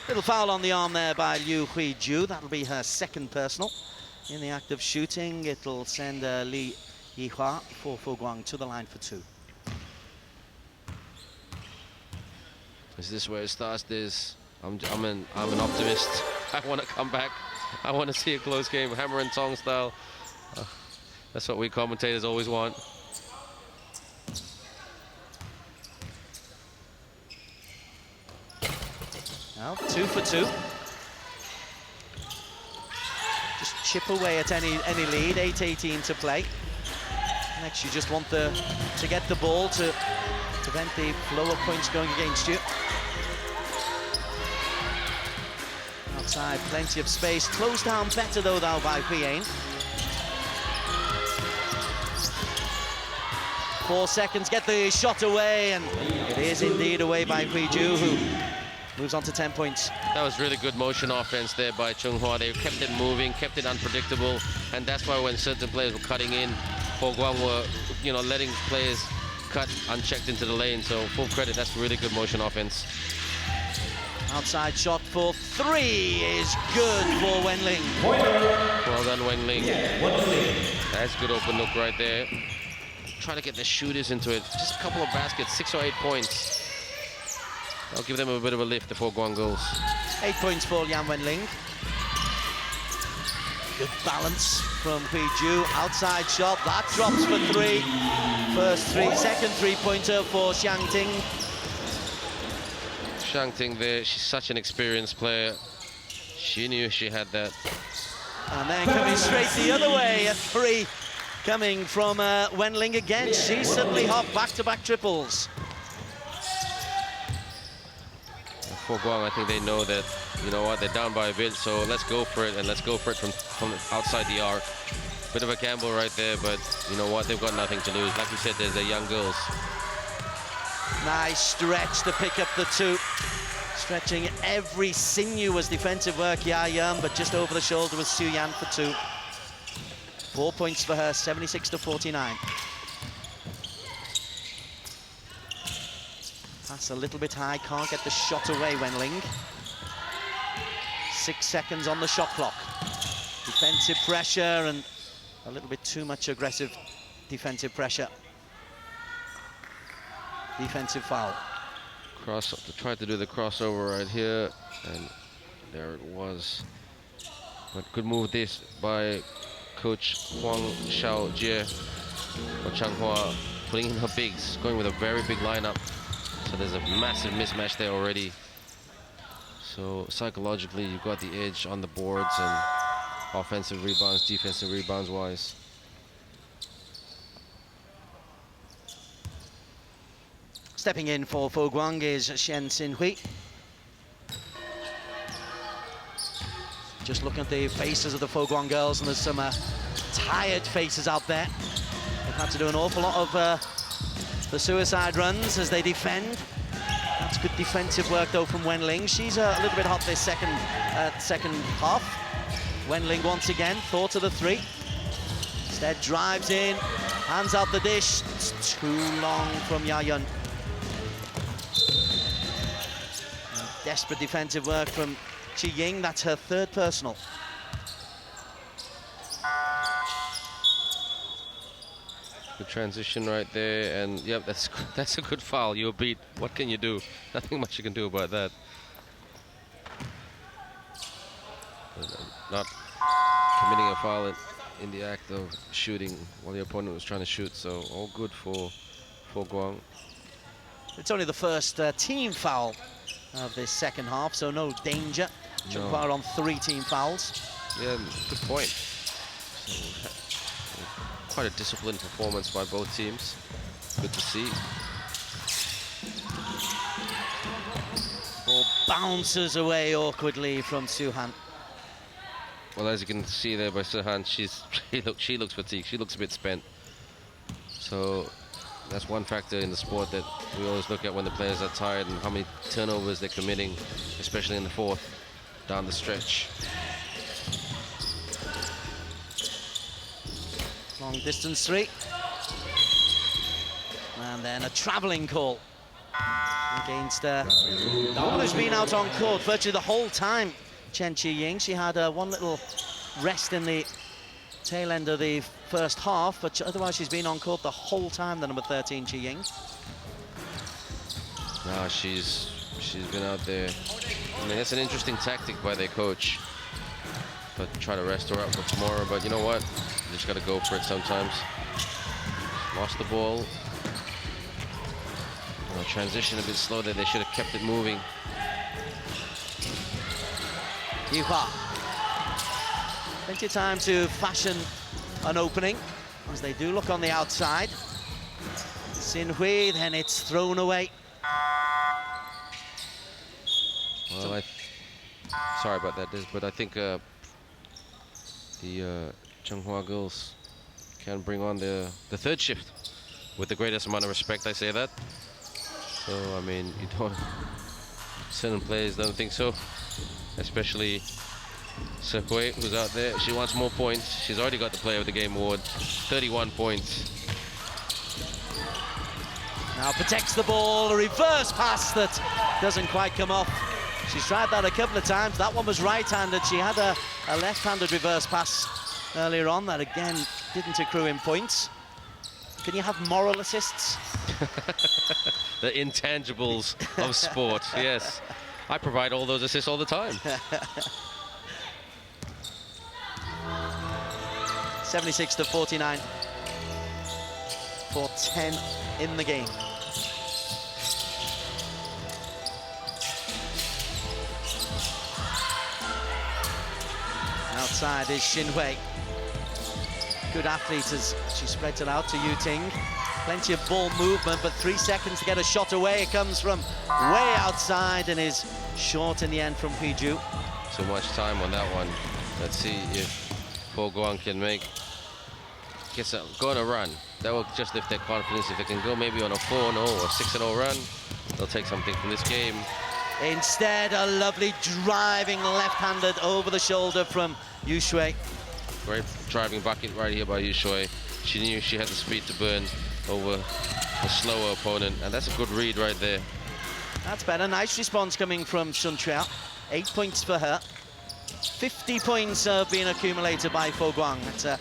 Speaker 1: Little foul on the arm there by Liu Huiju. That'll be her second personal. In the act of shooting, it'll send Li Yihua for Fo Guang to the line for 2.
Speaker 2: Is this where it starts? I'm an optimist. I want to come back. I want to see a close game, hammer and tong style. That's what we commentators always want.
Speaker 1: Well, 2 for 2. Just chip away at any lead. 8:18 to play. Next, you just want to get the ball to prevent the flow of points going against you. Outside, plenty of space. Closed down better though now by Huiying. 4 seconds, get the shot away, and it is indeed away by Huiju, who moves on to 10 points.
Speaker 2: That was really good motion offense there by Chunghwa. They kept it moving, kept it unpredictable, and that's why when certain players were cutting in, Fo Guang were, you know, letting players cut unchecked into the lane. So full credit, that's really good motion offense.
Speaker 1: Outside shot for three is good for Wenling.
Speaker 2: Well done, Wenling. That's good open look right there. Try to get the shooters into it. Just a couple of baskets, 6 or 8 points. I'll give them a bit of a lift, the Fo Guang girls.
Speaker 1: 8 points for Yan Wenling. Good balance from Hui Ju. Outside shot, that drops for three. Second three-pointer for Xiang Ting.
Speaker 2: Xiang Ting there, she's such an experienced player. She knew she had that.
Speaker 1: And then coming straight the other way, a three coming from Wenling again. She's suddenly hopped back-to-back triples.
Speaker 2: For Guang, I think they know that, you know what, they're down by a bit, so let's go for it, and let's go for it from outside the arc. Bit of a gamble right there, but you know what, they've got nothing to lose. Like you said, there's the young girls.
Speaker 1: Nice stretch to pick up the two. Stretching every sinuous defensive work, Ya Yun, but just over the shoulder with Su Yan for two. 4 points for her, 76-49. Pass a little bit high, can't get the shot away, Wenling. 6 seconds on the shot clock. Defensive pressure and a little bit too much aggressive defensive pressure. Defensive foul.
Speaker 2: Tried to do the crossover right here, and there it was. But good move this by Coach Huang Xiaojie for Changhua, putting in her bigs, going with a very big lineup. So there's a massive mismatch there already. So psychologically, you've got the edge on the boards and offensive rebounds, defensive rebounds wise.
Speaker 1: Stepping in for Fo Guang is Shen Xin-hui. Just looking at the faces of the Fo Guang girls, and there's some tired faces out there. They've had to do an awful lot of the suicide runs as they defend. That's good defensive work though from Wenling. She's a little bit hot this second half. Wenling once again, thought of the three. Instead drives in, hands out the dish. It's too long from Ya Yun. Desperate defensive work from Chi Ying. That's her third personal.
Speaker 2: Good transition right there, and yep, that's a good foul. You're beat. What can you do? Nothing much you can do about that. Not committing a foul in the act of shooting while the opponent was trying to shoot. So all good for Guang.
Speaker 1: It's only the first team foul of this second half, so no danger. Changhua on 3 team fouls.
Speaker 2: Yeah, good point. So, quite a disciplined performance by both teams. Good to see.
Speaker 1: Ball bounces away awkwardly from Suhan.
Speaker 2: Well, as you can see there by Suhan, she looks fatigued. She looks a bit spent. So that's one factor in the sport that we always look at when the players are tired, and how many turnovers they're committing, especially in the fourth, down the stretch.
Speaker 1: Long distance three. And then a travelling call against the woman who's been out on court virtually the whole time, Chen Chi-ying. She had one little rest in the tail end of the first half, but otherwise she's been on court the whole time, the number 13 Chi-ying.
Speaker 2: No, she's been out there. I mean, that's an interesting tactic by their coach, but try to rest her up for tomorrow. But you know what? You just got to go for it sometimes. Lost the ball. Transition a bit slow there. They should have kept it moving.
Speaker 1: Yuhua. Plenty of time to fashion an opening, as they do look on the outside. Xin-hui, then it's thrown away.
Speaker 2: Well, sorry about that, but I think the Changhua girls can bring on the third shift with the greatest amount of respect. I say that. So I mean, you don't. Certain players don't think so, especially Sekui, who's out there. She wants more points. She's already got the Player of the Game award, 31 points.
Speaker 1: Now protects the ball, a reverse pass that doesn't quite come off. She's tried that a couple of times. That one was right-handed. She had a left-handed reverse pass earlier on that, again, didn't accrue in points. Can you have moral assists?
Speaker 2: The intangibles of sport, yes. I provide all those assists all the time.
Speaker 1: 76-49 for 10 in the game. Outside is Xin Hui. Good athlete as she spreads it out to Yu Ting. Plenty of ball movement, but 3 seconds to get a shot away. It comes from way outside and is short in the end from Hui Ju.
Speaker 2: So much time on that one. Let's see if Po Guang can go on a run. That will just lift their confidence. If they can go maybe on a 4-0 or 6-0 run, they'll take something from this game.
Speaker 1: Instead, a lovely driving left-handed over the shoulder from Yu Shui.
Speaker 2: Great driving bucket right here by Yu Shui. She knew she had the speed to burn over a slower opponent, and that's a good read right there.
Speaker 1: That's better. Nice response coming from Sun Chia. 8 points for her. 50 points have been accumulated by Po Guang. That's I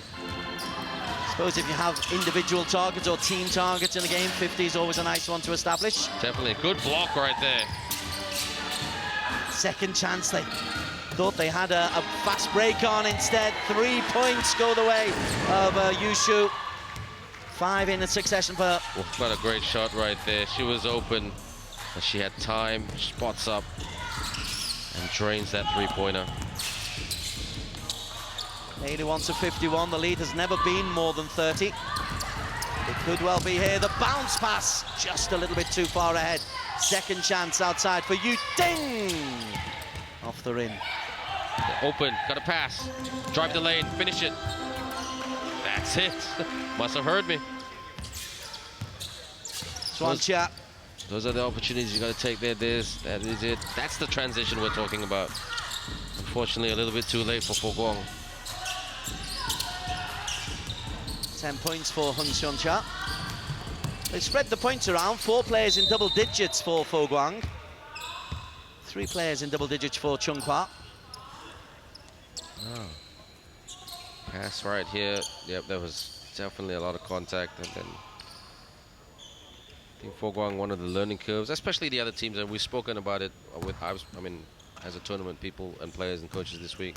Speaker 1: suppose if you have individual targets or team targets in a game, 50 is always a nice one to establish.
Speaker 2: Definitely a good block right there.
Speaker 1: Second chance, they thought they had a fast break on. Instead, 3 points go the way of Yu Shu. 5 in a succession for her.
Speaker 2: Well, what a great shot right there. She was open, but she had time, spots up, and drains that three-pointer.
Speaker 1: 81-51, the lead has never been more than 30. It could well be here. The bounce pass, just a little bit too far ahead. Second chance outside for Yu Ting. Off the rim.
Speaker 2: Open, got a pass. Drive the lane, finish it. That's it. Must have heard me.
Speaker 1: Swan Chia.
Speaker 2: Those are the opportunities you got to take there. That is it. That's the transition we're talking about. Unfortunately, a little bit too late for Po Guang.
Speaker 1: 10 points for Hung Seon Cha. They spread the points around. 4 players in double digits for Po Guang. 3 players in double digits for Chung Hwa.
Speaker 2: Oh. Pass right here. Yep, there was definitely a lot of contact, and then I think Po Guang, one of the learning curves, especially the other teams, and we've spoken about it with, as a tournament, people and players and coaches this week,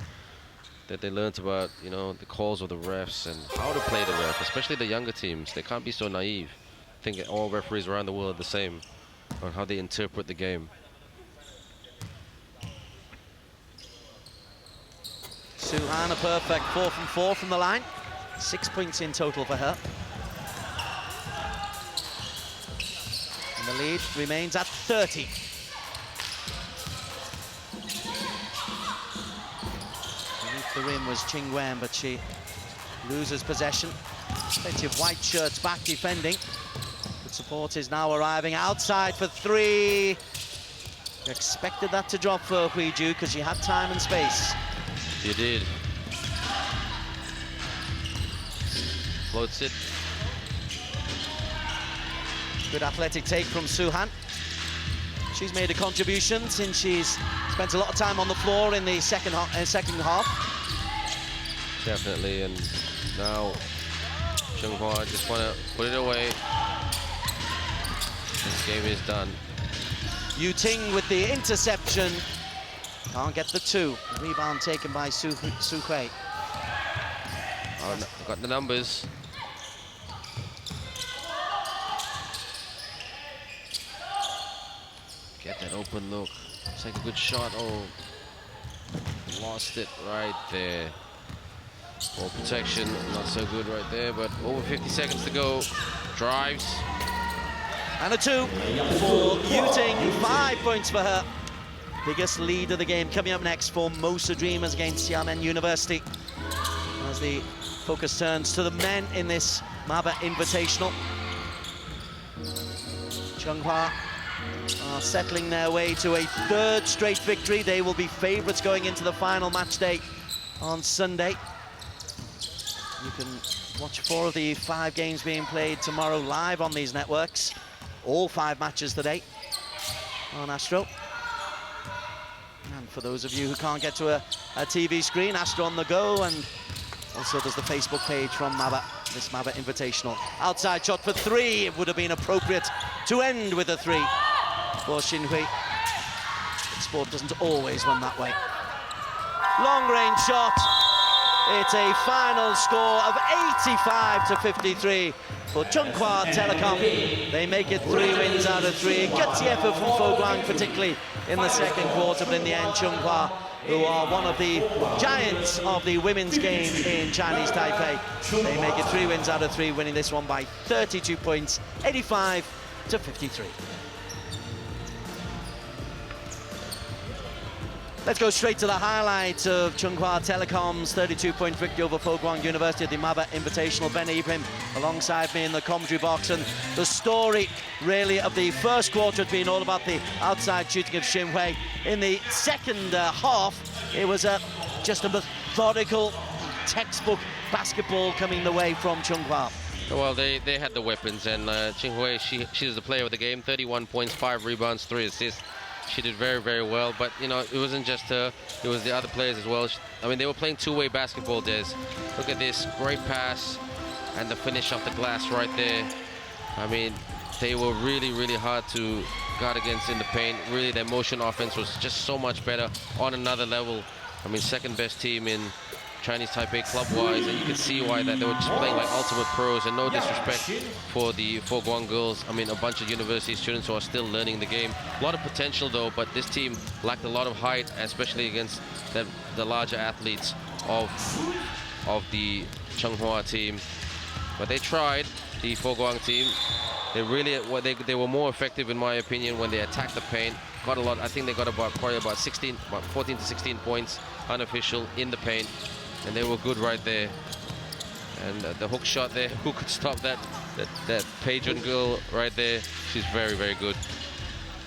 Speaker 2: that they learned about, you know, the calls of the refs and how to play the ref, especially the younger teams. They can't be so naive. I think all referees around the world are the same on how they interpret the game.
Speaker 1: Suhan, a perfect 4 from 4 from the line. 6 points in total for her. And the lead remains at 30. Beneath the rim was Ching Wen, but she loses possession. Plenty of white shirts back defending. Good support is now arriving outside for 3. You expected that to drop for Hui Ju because she had time and space.
Speaker 2: You did. Floats it.
Speaker 1: Good athletic take from Suhan. She's made a contribution since she's spent a lot of time on the floor in the second half.
Speaker 2: Definitely, and now Chung Hwa just want to put it away. This game is done.
Speaker 1: Yu Ting with the interception. Can't get the 2. Rebound taken by Su Hui.
Speaker 2: Oh, no, got the numbers. Get that open look. Take a good shot. Oh, lost it right there. Ball protection, not so good right there, but over 50 seconds to go. Drives.
Speaker 1: And a 2 for Yu Ting. 5 points for her. Biggest lead of the game coming up next for Mosa Dreamers against Xiamen University. As the focus turns to the men in this MABA Invitational. Chung Hwa are settling their way to a 3rd straight victory. They will be favourites going into the final match day on Sunday. You can watch 4 of the 5 games being played tomorrow live on these networks. All 5 matches today on Astro. for those of you who can't get to a TV screen, Astra on the go, and also there's the Facebook page from Maba, this Maba Invitational. Outside shot for 3. It would have been appropriate to end with a 3 for Xinhui. But sport doesn't always run that way. Long-range shot. It's a final score of 85-53 for Chunghwa Telecom. They make it 3 wins out of 3. Gutsy effort from Fo Guang, particularly in the second quarter, but in the end, Chunghwa, who are one of the giants of the women's game in Chinese Taipei, they make it 3 wins out of 3, winning this one by 32 points, 85-53. Let's go straight to the highlights of Chunghwa Telecom's 32-point victory over Fo Guang University at the Maba Invitational. Ben Ibrahim alongside me in the commentary box, and the story really of the first quarter had been all about the outside shooting of Xinhui. In the second half, it was just a methodical textbook basketball coming the way from Chunghwa.
Speaker 2: Well, they had the weapons, and Xinhui, she was the player of the game. 31 points, 5 rebounds, 3 assists. She did very, very well, but you know, it wasn't just her, it was the other players as well. I mean, they were playing two-way basketball, Des. Look at this, great pass, and the finish off the glass right there. I mean, they were really, really hard to guard against in the paint. Really, their motion offense was just so much better, on another level. I mean, second best team in Chinese Taipei club-wise, and you can see why that they were just playing like ultimate pros. And no disrespect for the Fo Guang girls. I mean, a bunch of university students who are still learning the game. A lot of potential though, but this team lacked a lot of height, especially against the larger athletes of the Chunghwa team. But they tried, the Fo Guang team. They really, they were more effective in my opinion when they attacked the paint. Got a lot. I think they got probably about 14 to 16 points unofficial in the paint. And they were good right there. And the hook shot there, who could stop that Peijuan girl right there? She's very, very good.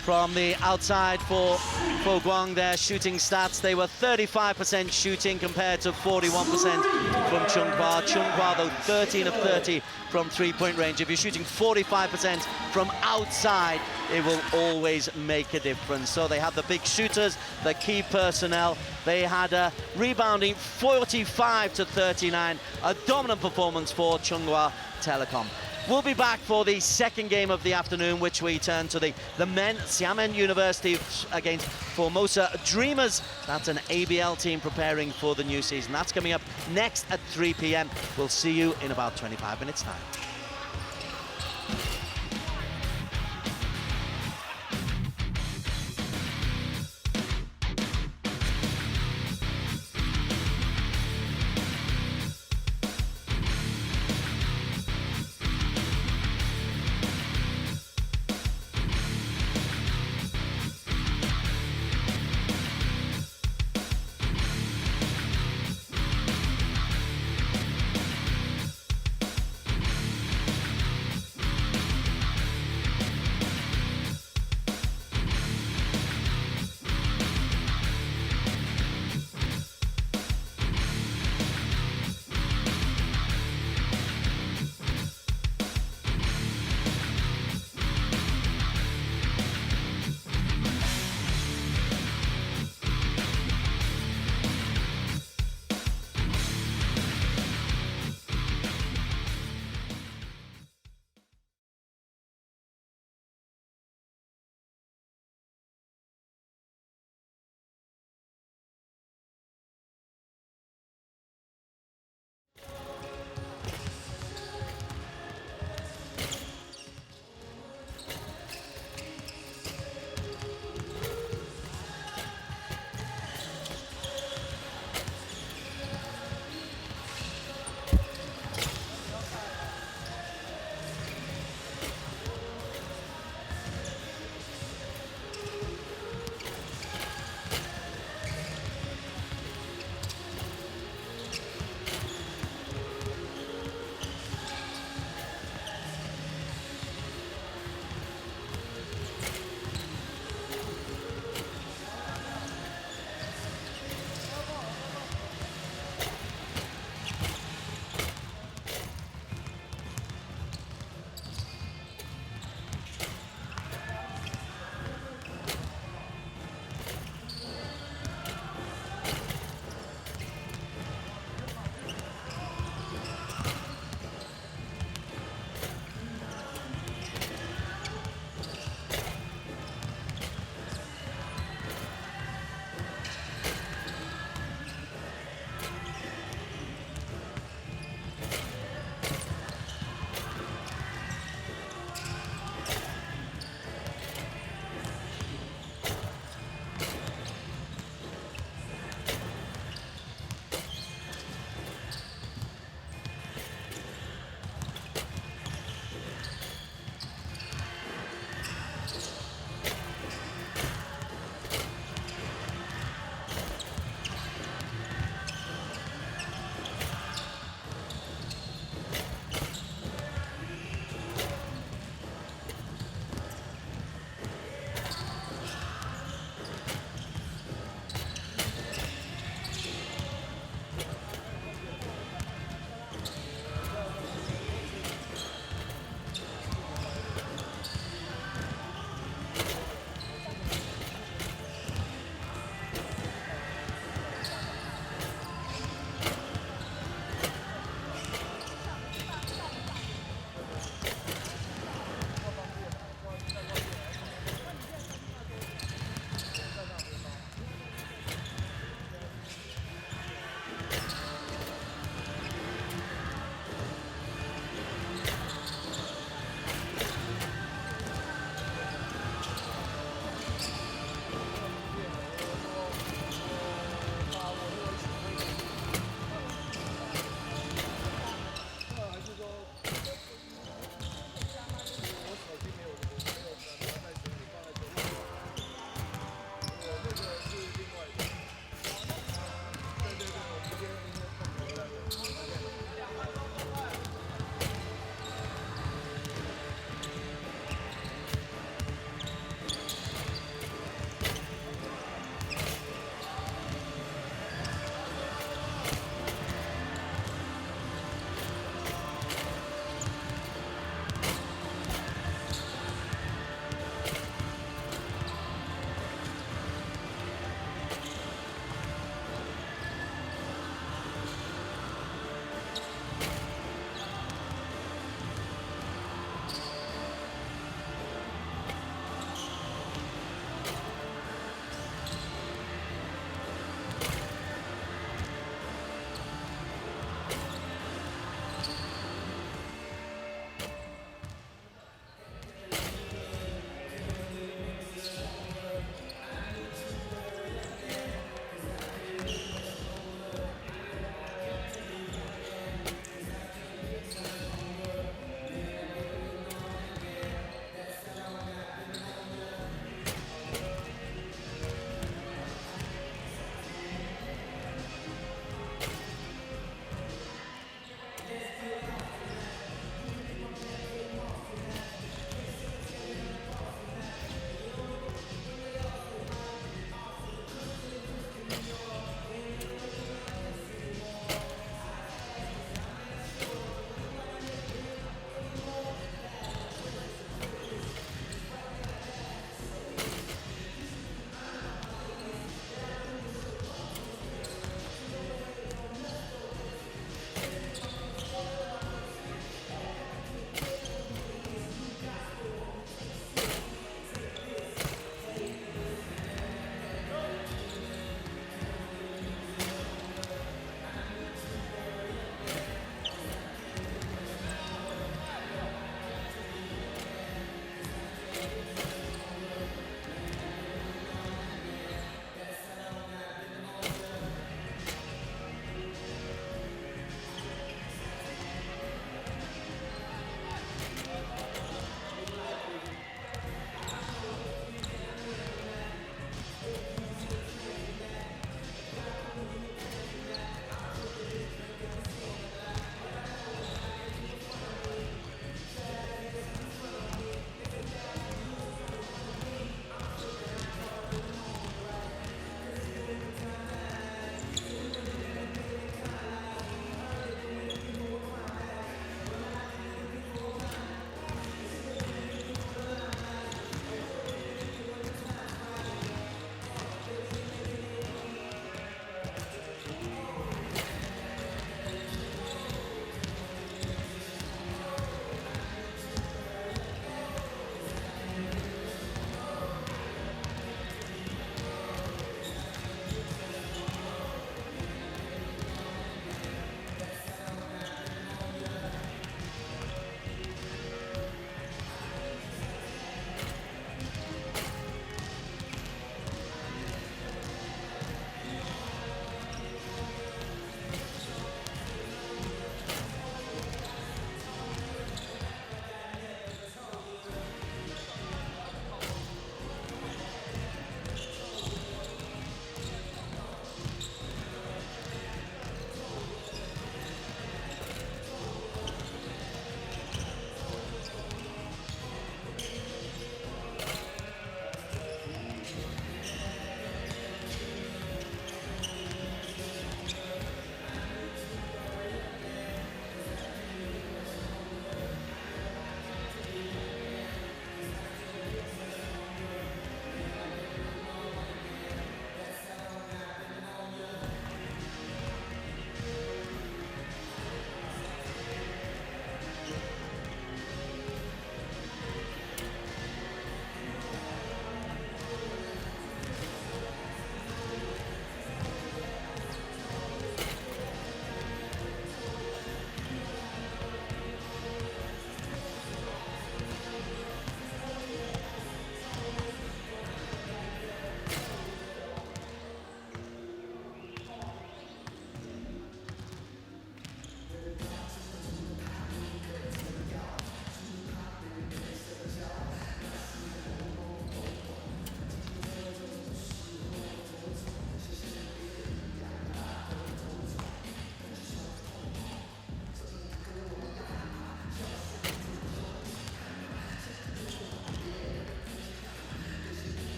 Speaker 1: From the outside for Fo Guang, their shooting stats, they were 35% shooting compared to 41% from Chunghwa. Chunghwa, though, 13 of 30 from three-point range. If you're shooting 45% from outside, it will always make a difference. So they had the big shooters, the key personnel. They had rebounding 45 to 39, a dominant performance for Chunghwa Telecom. We'll be back for the second game of the afternoon, which we turn to the men. Xiamen University against Formosa Dreamers. That's an ABL team preparing for the new season. That's coming up next at 3 p.m. We'll see you in about 25 minutes time.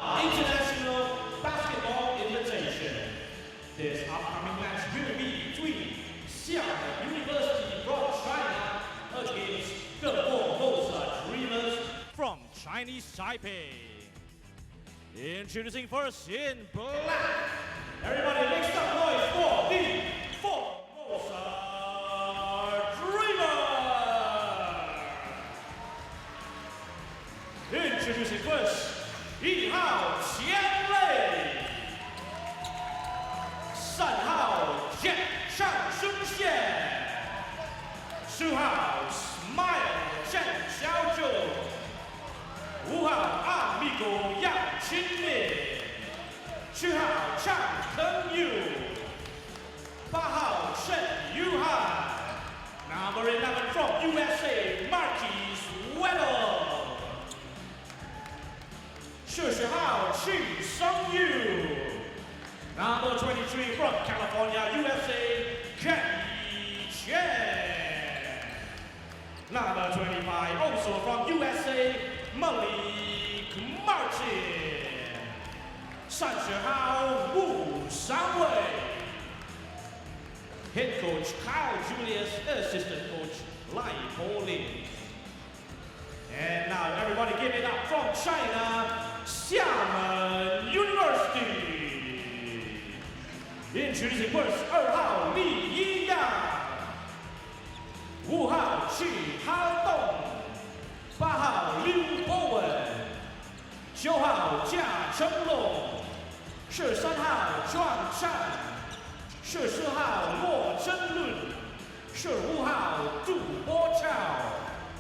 Speaker 3: International Basketball Invitation. This upcoming match will be between Xiamen University from China against the Formosa Dreamers from Chinese Taipei. Introducing first in black. Everybody make some noise for the Formosa Dreamers. Introducing first, 1号钱磊，3号剑上升线，10号 Smile 郑小九，5号阿米狗杨清烈，7号张腾佑，8号沈友翰，Number 11 from USA Marquis Weddle。40号许生佑 ，Number 23 from California, USA, Kenny Chen. Number 25 also from USA, Malik Martin. 30号吴尚伟 ，Head Coach Kyle Julius, Assistant Coach Lai Polin. And now everybody give it up from China, Xiamen University. Introducing first 2号李一阳，5号许浩东，8号刘博文，9号贾成龙，13号庄灿，14号罗真伦，15号杜波超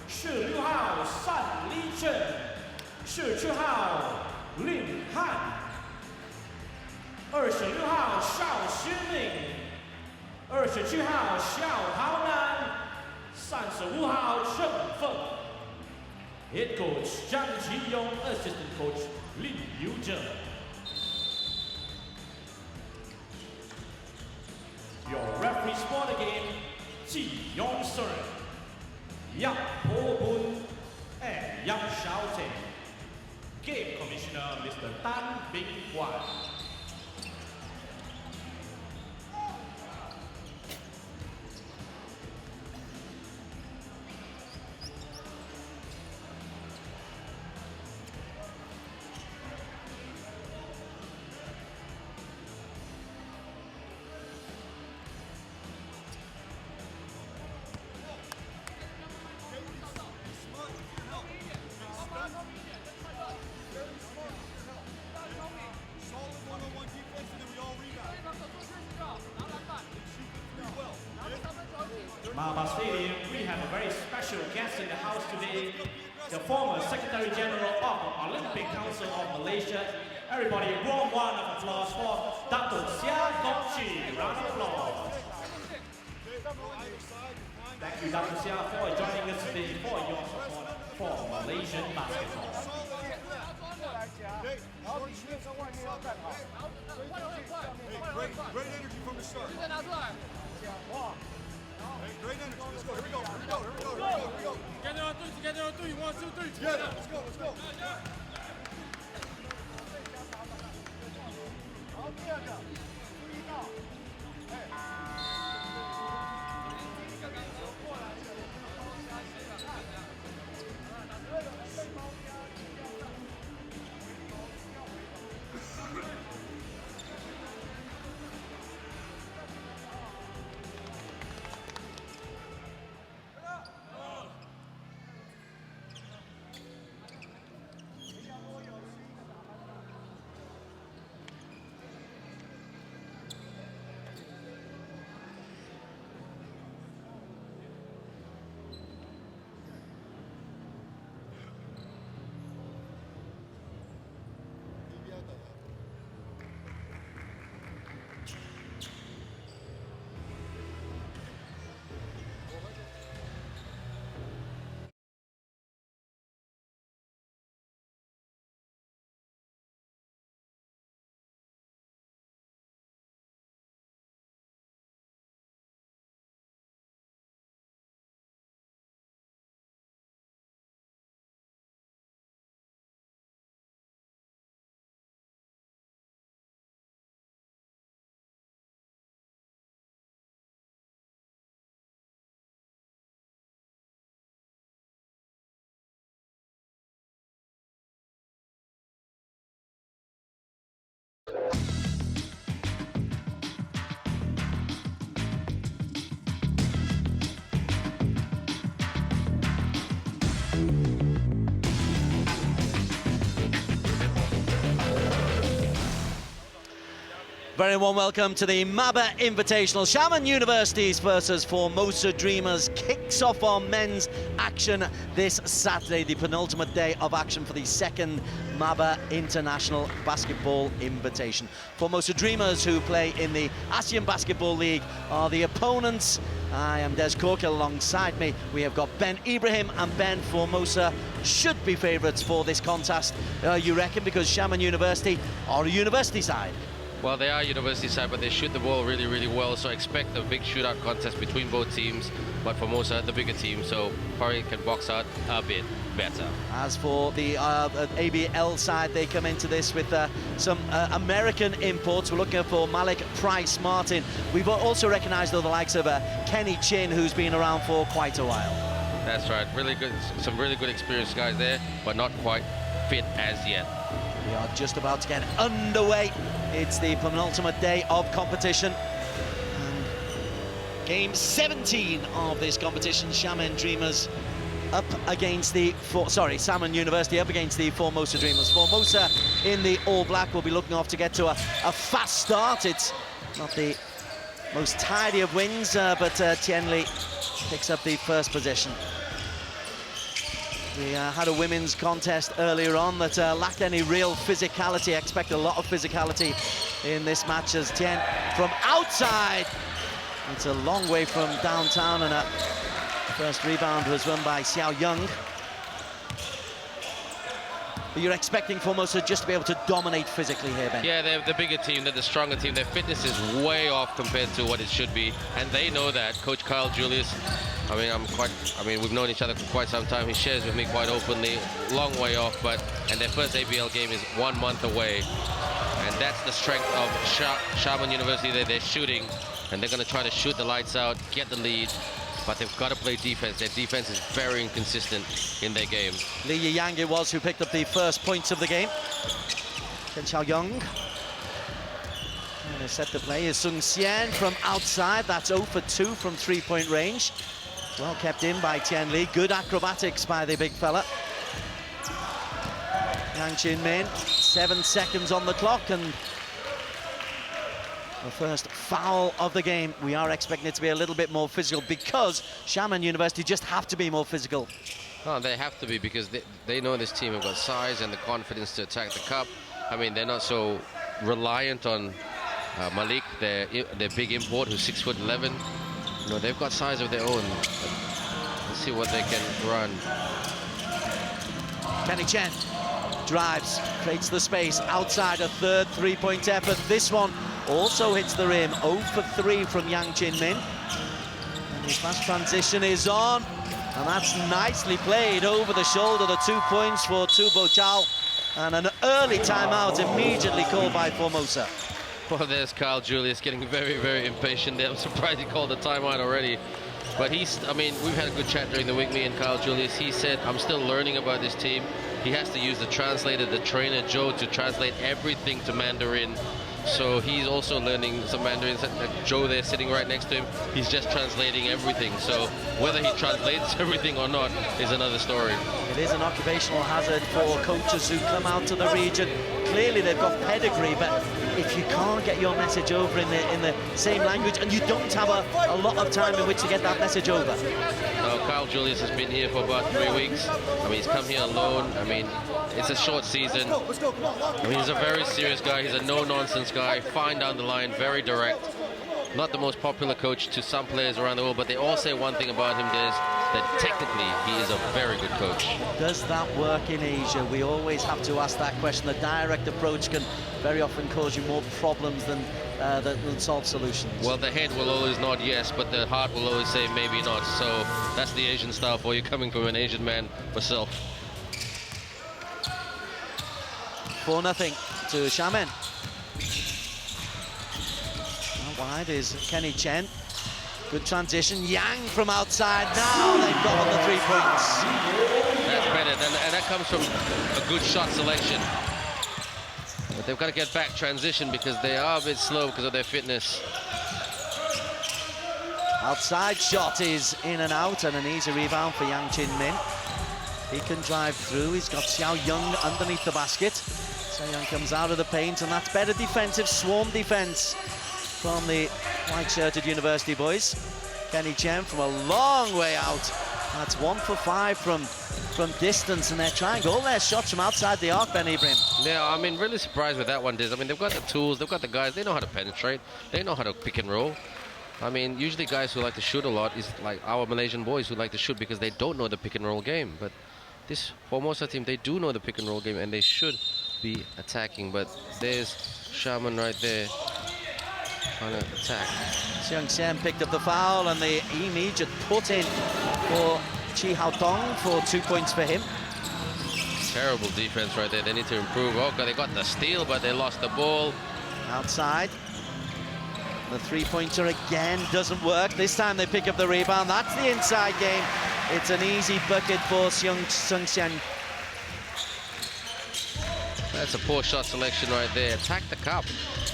Speaker 3: ，16号单立正，17号林汉，26号邵新明，27号肖浩南，35号郑凤。Head Coach 张其勇 ，Assistant Coach 林佑正。Your referees for the game, Ji Yong-sun, Yang Po-bun, and Yang Xiaoteng. Game Commissioner Mr. Tan Bing-wan. Maba Stadium, we have a very special guest in the house today, the former Secretary General of the Olympic Council of Malaysia. Everybody, warm round of applause for Dr. Sia Gokchi. Round of applause. Thank you, Dr. Sia, for joining us today for your support for Malaysian basketball.
Speaker 4: Great energy from the start. Hey, great energy. Let's go. Here we go. Here we go. Here we go. Here we go. Here we go.
Speaker 5: Together on three. Together on three. 1, 2, 3.
Speaker 4: Together. Let's go. Let's go.
Speaker 1: Very warm welcome to the Maba Invitational. Xiamen University's versus Formosa Dreamers kicks off our men's action this Saturday, the penultimate day of action for the second Maba International Basketball Invitation. Formosa Dreamers, who play in the ASEAN Basketball League, are the opponents. I am Des Corkill. Alongside me we have got Ben Ibrahim and Ben. Formosa should be favourites for this contest, you reckon, because Xiamen University are a university side?
Speaker 2: Well, they are university side, but they shoot the ball really, really well, so expect a big shootout contest between both teams, but Formosa, the bigger team, so probably can box out a bit better.
Speaker 1: As for the ABL side, they come into this with some American imports. We're looking for Malik Price Martin. We've also recognised the likes of Kenny Chin, who's been around for quite a while.
Speaker 2: That's right, really good, some really good experienced guys there, but not quite fit as yet.
Speaker 1: We are just about to get underway. It's the penultimate day of competition. And game 17 of this competition, Xiamen Dreamers up against the, Xiamen University up against the Formosa Dreamers. Formosa in the all-black will be looking off to get to a fast start. It's not the most tidy of wins, but Tien Li picks up the first position. We had a women's contest earlier on that lacked any real physicality. I expect a lot of physicality in this match as Tien from outside. It's a long way from downtown, and first rebound was won by Xiao Young. But you're expecting Formosa just to be able to dominate physically here, Ben?
Speaker 2: Yeah, they're the bigger team, they're the stronger team. Their fitness is way off compared to what it should be, and they know that. Coach Kyle Julius, we've known each other for quite some time. He shares with me quite openly, long way off, and their first ABL game is 1 month away. And that's the strength of Xiamen University. They're shooting, and they're going to try to shoot the lights out, get the lead, but they've got to play defense. Their defense is very inconsistent in their game.
Speaker 1: Li Yang it was who picked up the first points of the game. Chen Xiaoyong. And they set the play is Sung Xian from outside. That's 0 for 2 from three-point range. Well kept in by Tien Li. Good acrobatics by the big fella. Yang Chin Min, 7 seconds on the clock, and the first foul of the game. We are expecting it to be a little bit more physical because Xiamen University just have to be more physical.
Speaker 2: Oh, they have to be, because they know this team have got size and the confidence to attack the cup. I mean, they're not so reliant on Malik, their big import, who's 6'11". You know, they've got size of their own. Let's see what they can run.
Speaker 1: Kenny Chen drives, creates the space outside, a third three-point effort. This one also hits the rim. 0 for 3 from Yang Chin Min. And his fast transition is on, and that's nicely played over the shoulder. The 2 points for Tu Bo Chao, and an early timeout immediately called by Formosa.
Speaker 2: Well, there's Kyle Julius getting very, very impatient there. I'm surprised he called a timeout already. But we've had a good chat during the week, me and Kyle Julius. He said, I'm still learning about this team. He has to use the translator, the trainer, Joe, to translate everything to Mandarin. So he's also learning some Mandarin. Joe there sitting right next to him, he's just translating everything. So whether he translates everything or not is another story.
Speaker 1: It is an occupational hazard for coaches who come out to the region. Clearly they've got pedigree, but if you can't get your message over in the same language, and you don't have a lot of time in which to get that message over.
Speaker 2: Now, Kyle Julius has been here for about 3 weeks. He's come here alone. It's a short season. He's a very serious guy. He's a no-nonsense guy, fine down the line, very direct. Not the most popular coach to some players around the world, but they all say one thing about him, Des, that technically he is a very good coach.
Speaker 1: Does that work in Asia? We always have to ask that question. The direct approach can very often cause you more problems than solve solutions.
Speaker 2: Well, the head will always nod yes, but the heart will always say maybe not. So that's the Asian style for you, coming from an Asian man myself.
Speaker 1: 4-0 to Xiamen. Out wide is Kenny Chen. Good transition. Yang from outside. Now they've got on the 3 points.
Speaker 2: That's better, and that comes from a good shot selection. But they've got to get back transition because they are a bit slow because of their fitness.
Speaker 1: Outside shot is in and out, and an easy rebound for Yang Chin Min. He can drive through. He's got Xiao Young underneath the basket. Young comes out of the paint, and that's better defensive swarm defense from the white-shirted University boys. Kenny Chen from a long way out. That's 1 for 5 from distance, and they're trying all their shots from outside the arc, Ben Ibrahim.
Speaker 2: Yeah, I mean, really surprised with that one, Diz. I mean, they've got the tools, they've got the guys, they know how to penetrate, they know how to pick and roll. I mean, usually guys who like to shoot a lot is like our Malaysian boys who like to shoot because they don't know the pick and roll game. But this Formosa team, they do know the pick and roll game, and they should be attacking. But there's Shaman right there trying to attack.
Speaker 1: Seung Xian picked up the foul, and the immediate put in for Chi Hao Tong for 2 points for him.
Speaker 2: Terrible defense right there. They need to improve. Oh, God, they got the steal, but they lost the ball.
Speaker 1: Outside. The three-pointer again doesn't work. This time they pick up the rebound. That's the inside game. It's an easy bucket for Seung Xian.
Speaker 2: That's a poor shot selection right there. Attack the cup.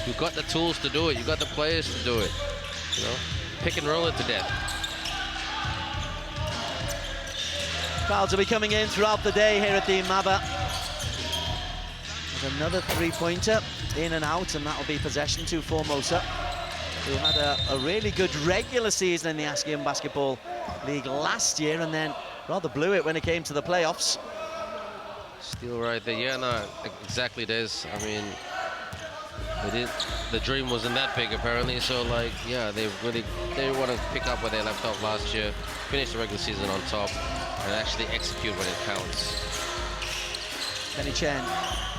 Speaker 2: You've got the tools to do it. You've got the players to do it. You know, pick and roll it to death.
Speaker 1: Fouls will be coming in throughout the day here at the Maba. There's another three-pointer in and out, and that'll be possession to Formosa, who had a really good regular season in the ASEAN Basketball League last year, and then rather blew it when it came to the playoffs.
Speaker 2: Steal right there. Yeah, no, exactly. There's, I mean, the dream wasn't that big apparently. So like, yeah, they want to pick up where they left off last year, finish the regular season on top, and actually execute when it counts.
Speaker 1: Kenny Chen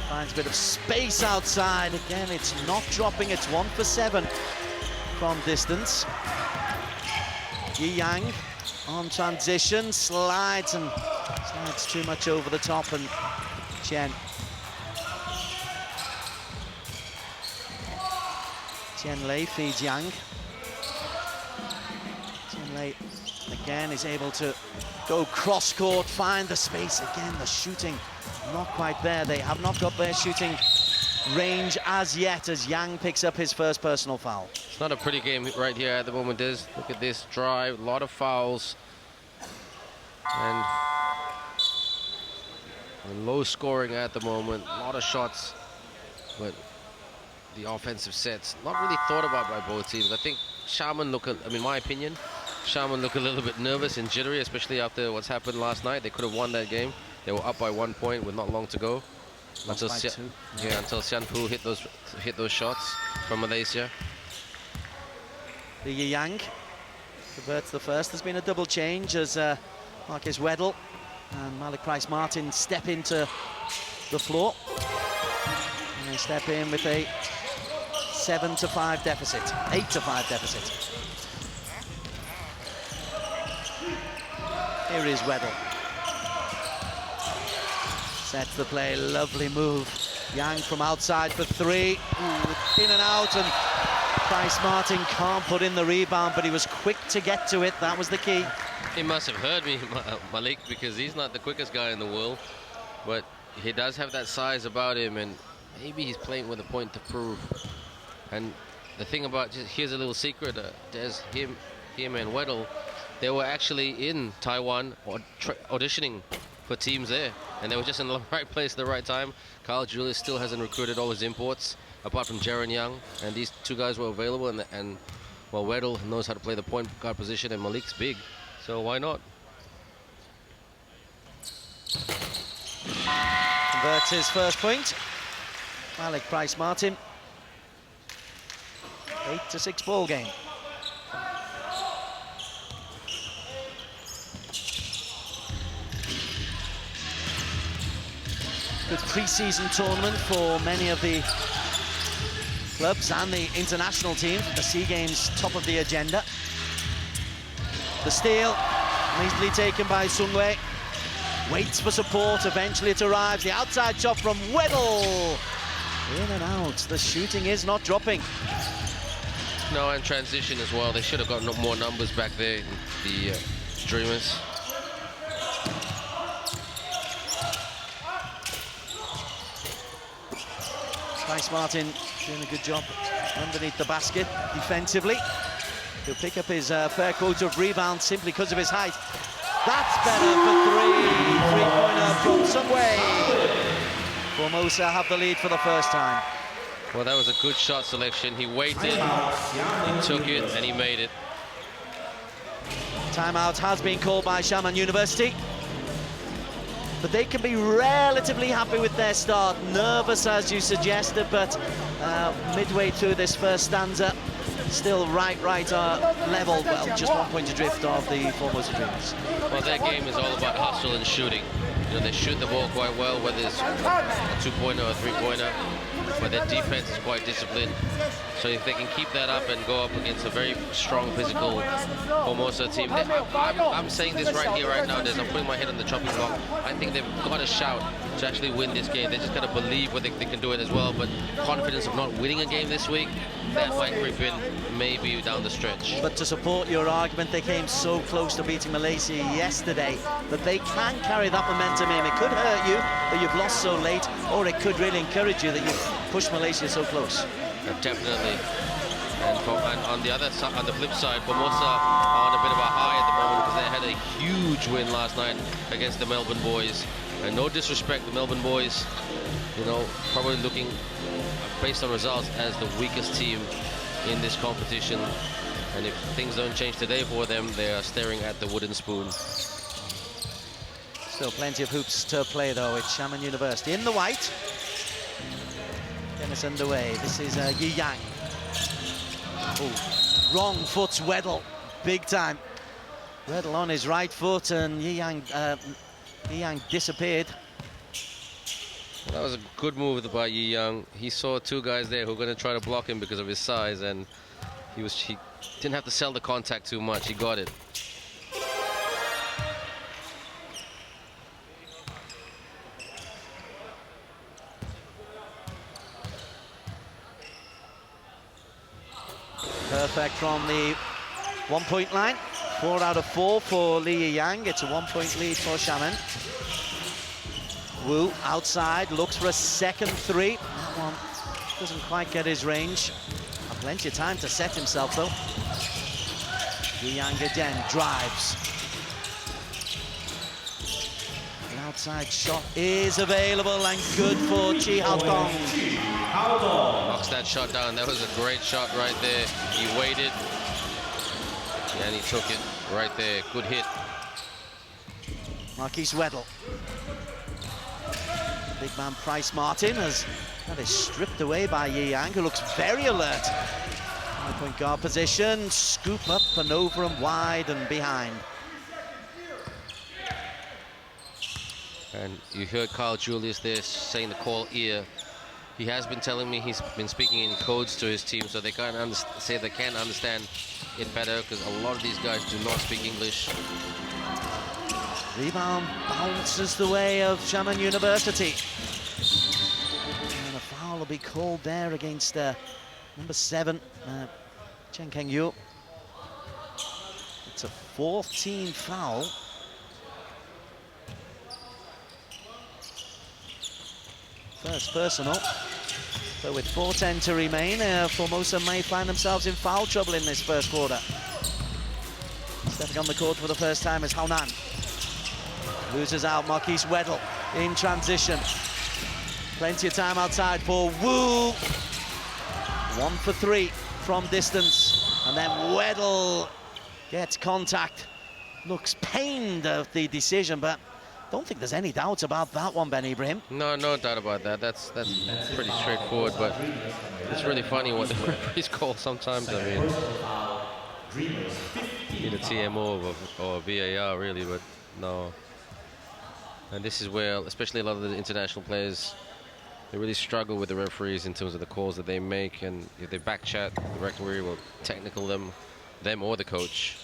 Speaker 1: finds a bit of space outside. Again, it's not dropping. It's 1 for 7 from distance. Yi Yang on transition, slides too much over the top, and Chen Lei feeds Yang. Chen Lei again is able to go cross court, find the space. Again, the shooting not quite there. They have not got their shooting range as yet, as Yang picks up his first personal foul.
Speaker 2: It's not a pretty game right here at the moment. Look at this drive, a lot of fouls, and low scoring at the moment. A lot of shots, but the offensive sets not really thought about by both teams. I think Shaman my opinion, Shaman look a little bit nervous and jittery, especially after what's happened last night. They could have won that game. They were up by 1 point with not long to go. Until Xianpu hit those shots from Malaysia.
Speaker 1: The Yi Yang converts the first. There's been a double change as Marcus Weddle and Malik Price-Martin step into the floor. And they step in with a 7-5 deficit, 8-5 deficit. Here is Weddle. Sets the play, lovely move. Yang from outside for 3. Ooh, in and out, and Price-Martin can't put in the rebound, but he was quick to get to it. That was the key.
Speaker 2: He must have heard me, Malik, because he's not the quickest guy in the world, but he does have that size about him, and maybe he's playing with a point to prove. And the thing about, here's a little secret, there's him and Weddle, they were actually in Taiwan auditioning for teams there, and they were just in the right place at the right time. Carl Julius still hasn't recruited all his imports, apart from Jaren Young, and these two guys were available, and well, Weddle knows how to play the point guard position, and Malik's big, so why not?
Speaker 1: Converts his first point. Malik Price-Martin. 8-6 ball game. Good pre-season tournament for many of the clubs and the international teams. The SEA Games top of the agenda. The steal, easily taken by Sung Wei. Waits for support, eventually it arrives. The outside shot from Weddle. In and out, the shooting is not dropping.
Speaker 2: No, and transition as well. They should have got more numbers back there, the Dreamers.
Speaker 1: Price-Martin doing a good job underneath the basket defensively. He'll pick up his fair quota of rebounds simply because of his height. That's better for 3. Three-pointer from Sung Wei. Formosa have the lead for the first time.
Speaker 2: Well, that was a good shot selection. He waited, he took it, and he made it.
Speaker 1: Timeout has been called by Xiamen University. But they can be relatively happy with their start. Nervous, as you suggested, but midway through this first stanza, still right level. Well, just 1 point adrift of the Formosa Dreamers.
Speaker 2: Well, their game is all about hustle and shooting. You know, they shoot the ball quite well, whether it's a two-pointer or a three-pointer, but their defense is quite disciplined. So if they can keep that up and go up against a very strong physical Formosa team, I'm saying this right here, right now, I'm putting my head on the chopping block. I think they've got a shout to actually win this game. They just got to believe they can do it as well, but confidence of not winning a game this week, that might creep in maybe down the stretch.
Speaker 1: But to support your argument, they came so close to beating Malaysia yesterday that they can carry that momentum in. It could hurt you that you've lost so late, or it could really encourage you that you've pushed Malaysia so close.
Speaker 2: Definitely. And on the other side, on the flip side, Formosa are on a bit of a high at the moment because they had a huge win last night against the Melbourne boys. And no disrespect, the Melbourne boys, you know, probably looking, based on results, as the weakest team in this competition. And if things don't change today for them, they are staring at the wooden spoon.
Speaker 1: Still plenty of hoops to play, though. It's Xiamen University in the white. Tennis underway. This is Yi Yang. Oh, wrong foot's Weddle, big time. Weddle on his right foot, and Yi Yang disappeared.
Speaker 2: Well, that was a good move by Yi Yang. He saw two guys there who were going to try to block him because of his size, and he didn't have to sell the contact too much. He got it.
Speaker 1: Perfect from the 1 point line. 4 out of 4 for Li Yang. It's a 1 point lead for Xiamen. Wu outside, looks for a second three. That one doesn't quite get his range. Plenty of time to set himself, though. Li Yang again drives. The outside shot is available and good for Chi Hao Dong.
Speaker 2: Knocks that shot down. That was a great shot right there. He waited, and he took it right there. Good hit.
Speaker 1: Marquise Weddle. Big man Price Martin that is stripped away by Yi Yang, who looks very alert. High point guard position, scoop up and over and wide and behind.
Speaker 2: And you heard Carl Julius there saying the call ear. He has been telling me he's been speaking in codes to his team, so they can't say they can understand it better, because a lot of these guys do not speak English.
Speaker 1: Rebound bounces the way of Xiamen University. And a foul will be called there against number 7, Chen Keng-yu. It's a 14 foul. First personal. So with 4:10 to remain, Formosa may find themselves in foul trouble in this first quarter. Stepping on the court for the first time is Haonan. Loses out Marquise Weddle in transition. Plenty of time outside for Wu. 1 for 3 from distance. And then Weddle gets contact. Looks pained of the decision, but don't think there's any doubt about that one, Ben Ibrahim.
Speaker 2: No doubt about that. That's pretty straightforward, but it's really funny what the referees call sometimes. I mean, need a TMO or VAR really, but no. And this is where, especially a lot of the international players, they really struggle with the referees in terms of the calls that they make, and if they backchat, the referee will technical them or the coach.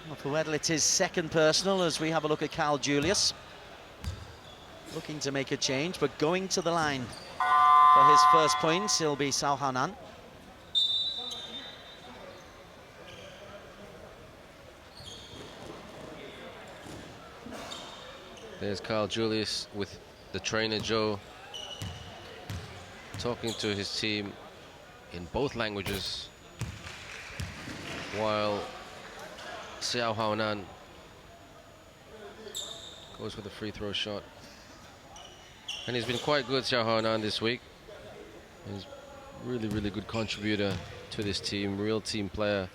Speaker 1: Well, for Weddle, it's his second personal as we have a look at Carl Julius. Looking to make a change, but going to the line for his first points, he'll be Sao Hanan.
Speaker 2: There's Carl Julius with the trainer Joe, talking to his team in both languages, while Xiao Haonan goes for the free throw shot. And he's been quite good, Xiao Haonan, this week. He's really, really good contributor to this team, real team player.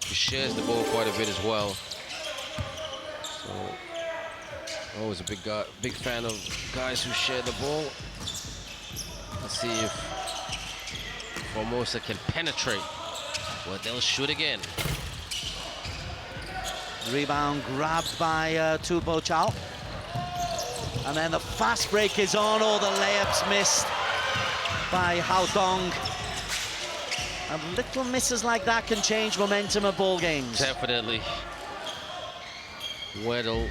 Speaker 2: He shares the ball quite a bit as well. So, always a big fan of guys who share the ball. Let's see if Formosa can penetrate. Well, they'll shoot again.
Speaker 1: Rebound grabbed by Tu Bo Chao. And then the fast break is on. All the layups missed by Hao Dong. And little misses like that can change momentum of ball games.
Speaker 2: Definitely. Weddle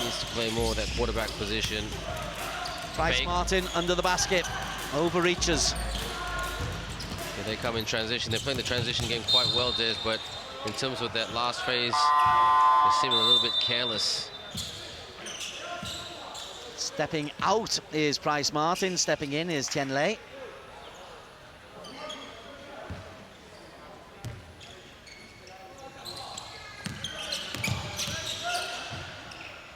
Speaker 2: needs to play more of that quarterback position.
Speaker 1: Bryce Martin under the basket. Overreaches.
Speaker 2: Yeah, they come in transition. They're playing the transition game quite well, Des, but in terms of that last phase, they seem a little bit careless.
Speaker 1: Stepping out is Bryce Martin. Stepping in is Tian Lei.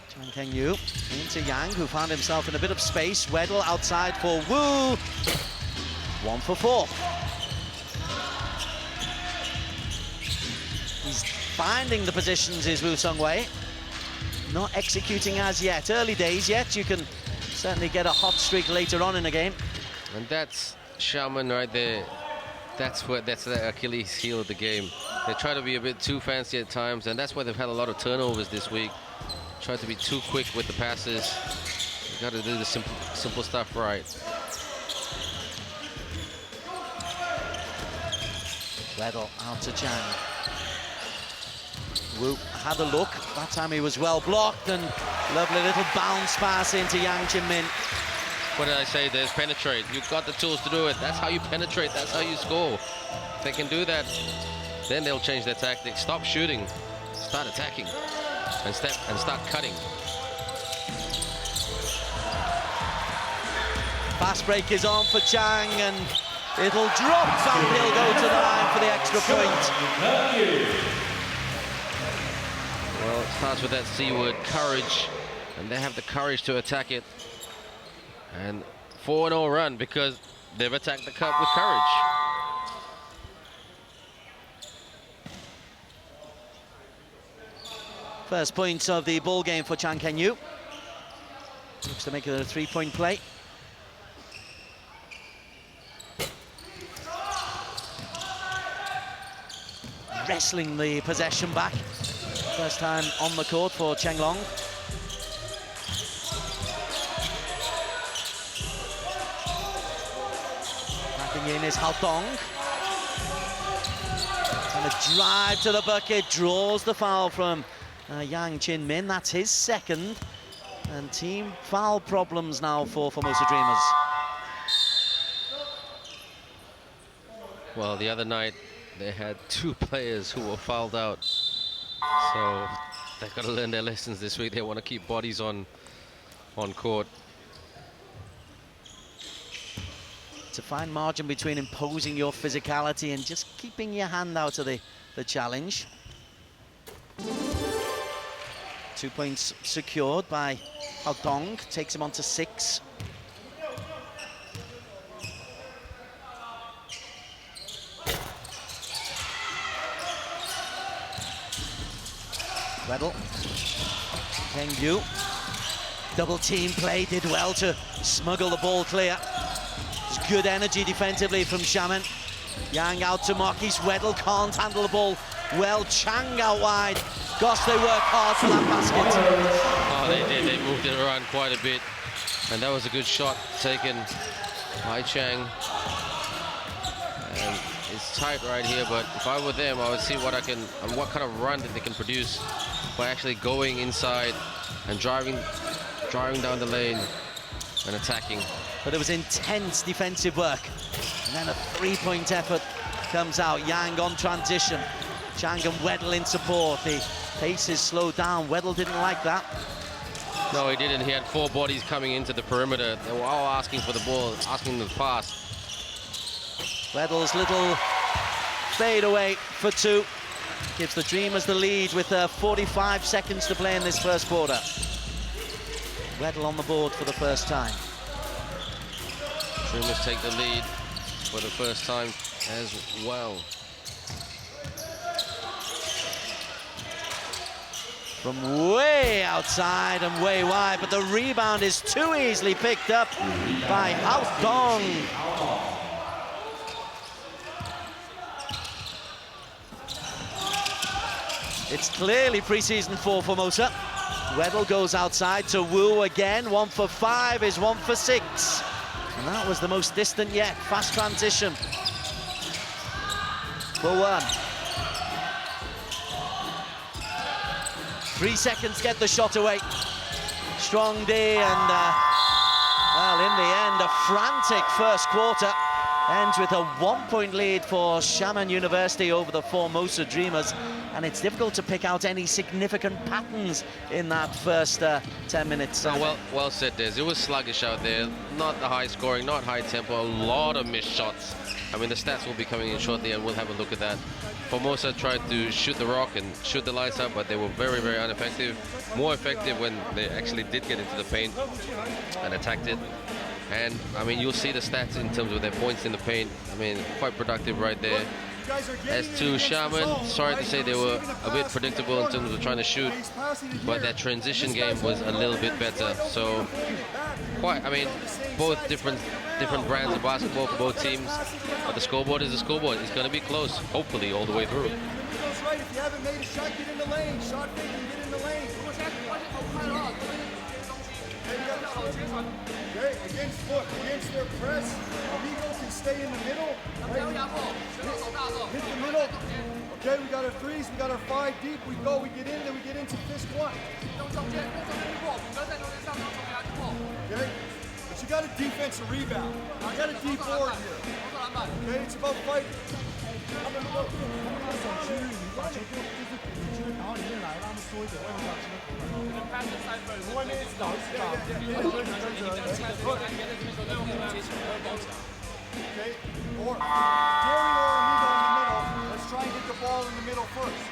Speaker 1: Chang Keng-yu into Yang, who found himself in a bit of space. Weddle outside for Wu. 1 for 4. He's finding the positions, is Wu Sung-wei. Not executing as yet. Early days yet. You can certainly get a hot streak later on in a game.
Speaker 2: And that's Xiamen right there. That's the Achilles heel of the game. They try to be a bit too fancy at times, and that's why they've had a lot of turnovers this week. Try to be too quick with the passes. You got to do the simple stuff right.
Speaker 1: Weddle out to Chang. Wu had a look. That time he was well blocked, and lovely little bounce pass into Yang Chin-min.
Speaker 2: What did I say? There's penetrate. You've got the tools to do it. That's how you penetrate. That's how you score. If they can do that, then they'll change their tactics. Stop shooting, start attacking, and start cutting.
Speaker 1: Fast break is on for Chang, and it'll drop, and he'll go to the line for the extra point.
Speaker 2: Well, it starts with that C word, courage, and they have the courage to attack it. And 4-0 run because they've attacked the cup with courage.
Speaker 1: First point of the ball game for Chang Keng-yu. Looks to make it a 3-point play. Wrestling the possession back. First time on the court for Cheng Long. Backing in is Hao Dong. And a drive to the bucket, draws the foul from Yang Chin-min. That's his second. And team foul problems now for Formosa Dreamers.
Speaker 2: Well, the other night they had 2 players who were fouled out. So they've got to learn their lessons this week. They want to keep bodies on court.
Speaker 1: It's a fine margin between imposing your physicality and just keeping your hand out of the challenge. 2 points secured by Hao Dong, takes him on to 6. Weddle, Keng-yu, double team play, did well to smuggle the ball clear. There's good energy defensively from Xiamen. Yang out to Marquis, Weddle can't handle the ball well. Chang out wide. Gosh, they work hard for that basket.
Speaker 2: Oh, they did. They moved it around quite a bit. And that was a good shot taken by Chang. And it's tight right here, but if I were them, I would see what kind of run that they can produce by actually going inside and driving down the lane and attacking.
Speaker 1: But it was intense defensive work. And then a 3-point effort comes out. Yang on transition. Chang and Weddle in support. The pace is slowed down. Weddle didn't like that.
Speaker 2: No, he didn't. He had 4 bodies coming into the perimeter. They were all asking for the ball, asking them to pass.
Speaker 1: Weddle's little fade away for 2. Gives the Dreamers the lead with 45 seconds to play in this first quarter. Weddle on the board for the first time.
Speaker 2: Dreamers take the lead for the first time as well.
Speaker 1: From way outside and way wide, but the rebound is too easily picked up by Hao Dong. It's clearly pre-season for Formosa. Weddle goes outside to Wu again. 1 for 5 is 1 for 6. And that was the most distant yet. Fast transition. For 1. 3 seconds to get the shot away. Strong D and, well, in the end, a frantic first quarter. Ends with a 1-point lead for Xiamen University over the Formosa Dreamers. And it's difficult to pick out any significant patterns in that first 10 minutes.
Speaker 2: Oh, well said, Des. It was sluggish out there. Not the high scoring, not high tempo, a lot of missed shots. I mean, the stats will be coming in shortly, and we'll have a look at that. Formosa tried to shoot the rock and shoot the lights up, but they were very, very ineffective. More effective when they actually did get into the paint and attacked it. And, I mean, you'll see the stats in terms of their points in the paint. I mean, quite productive right there. As to Xiamen, sorry to say they were a bit predictable in terms of trying to shoot, but that transition game was a little bit better. So, quite, I mean, both different brands of basketball for both teams. But the scoreboard is the scoreboard. It's going to be close, hopefully, all the way through.
Speaker 4: Right. If you haven't made a shot, get in the lane. Shot fake and get in the lane. Okay, against their press, Amigo can stay in the middle. Right? Hit the middle. Okay, we got our threes, we got our 5 deep. We go, we get in, then we get into fist 1. Okay, but you got a defensive rebound. I got a deep board here. Okay, it's about fighting. Okay, or Gary or Amigo in the middle. Let's try and get the ball in the middle first.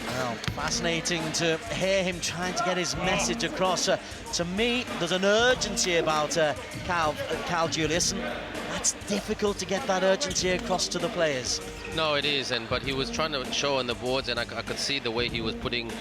Speaker 1: Well, fascinating to hear him trying to get his message across. To me, there's an urgency about Cal Julius, and that's difficult to get that urgency across to the players.
Speaker 2: No, it is, but he was trying to show on the boards, and I could see the way he was putting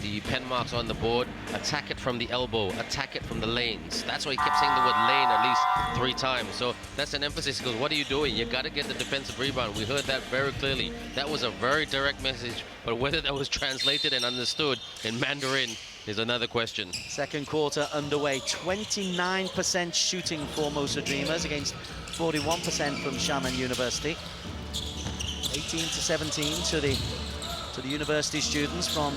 Speaker 2: the pen marks on the board. Attack it from the elbow, attack it from the lanes. That's why he kept saying the word lane at least 3 times. So that's an emphasis. He goes, what are you doing? You got to get the defensive rebound. We heard that very clearly. That was a very direct message, but whether that was translated and understood in Mandarin is another question.
Speaker 1: Second quarter underway. 29% shooting for Formosa Dreamers against 41% from Xiamen University. 18-17 to the university students from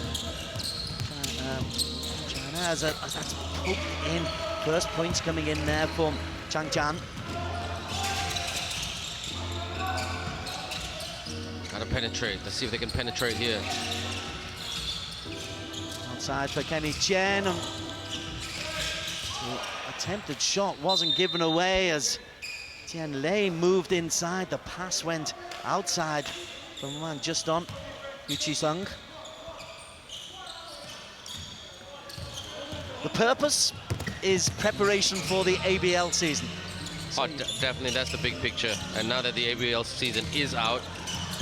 Speaker 1: China, as that's poked in. First points coming in there from Chang Chan.
Speaker 2: Gotta penetrate. Let's see if they can penetrate here.
Speaker 1: Outside for Kenny Chen. Attempted shot wasn't given away as Tian Lei moved inside. The pass went outside from man just on Yu Chi Sung. The purpose is preparation for the ABL season.
Speaker 2: Oh, definitely, that's the big picture. And now that the ABL season is out,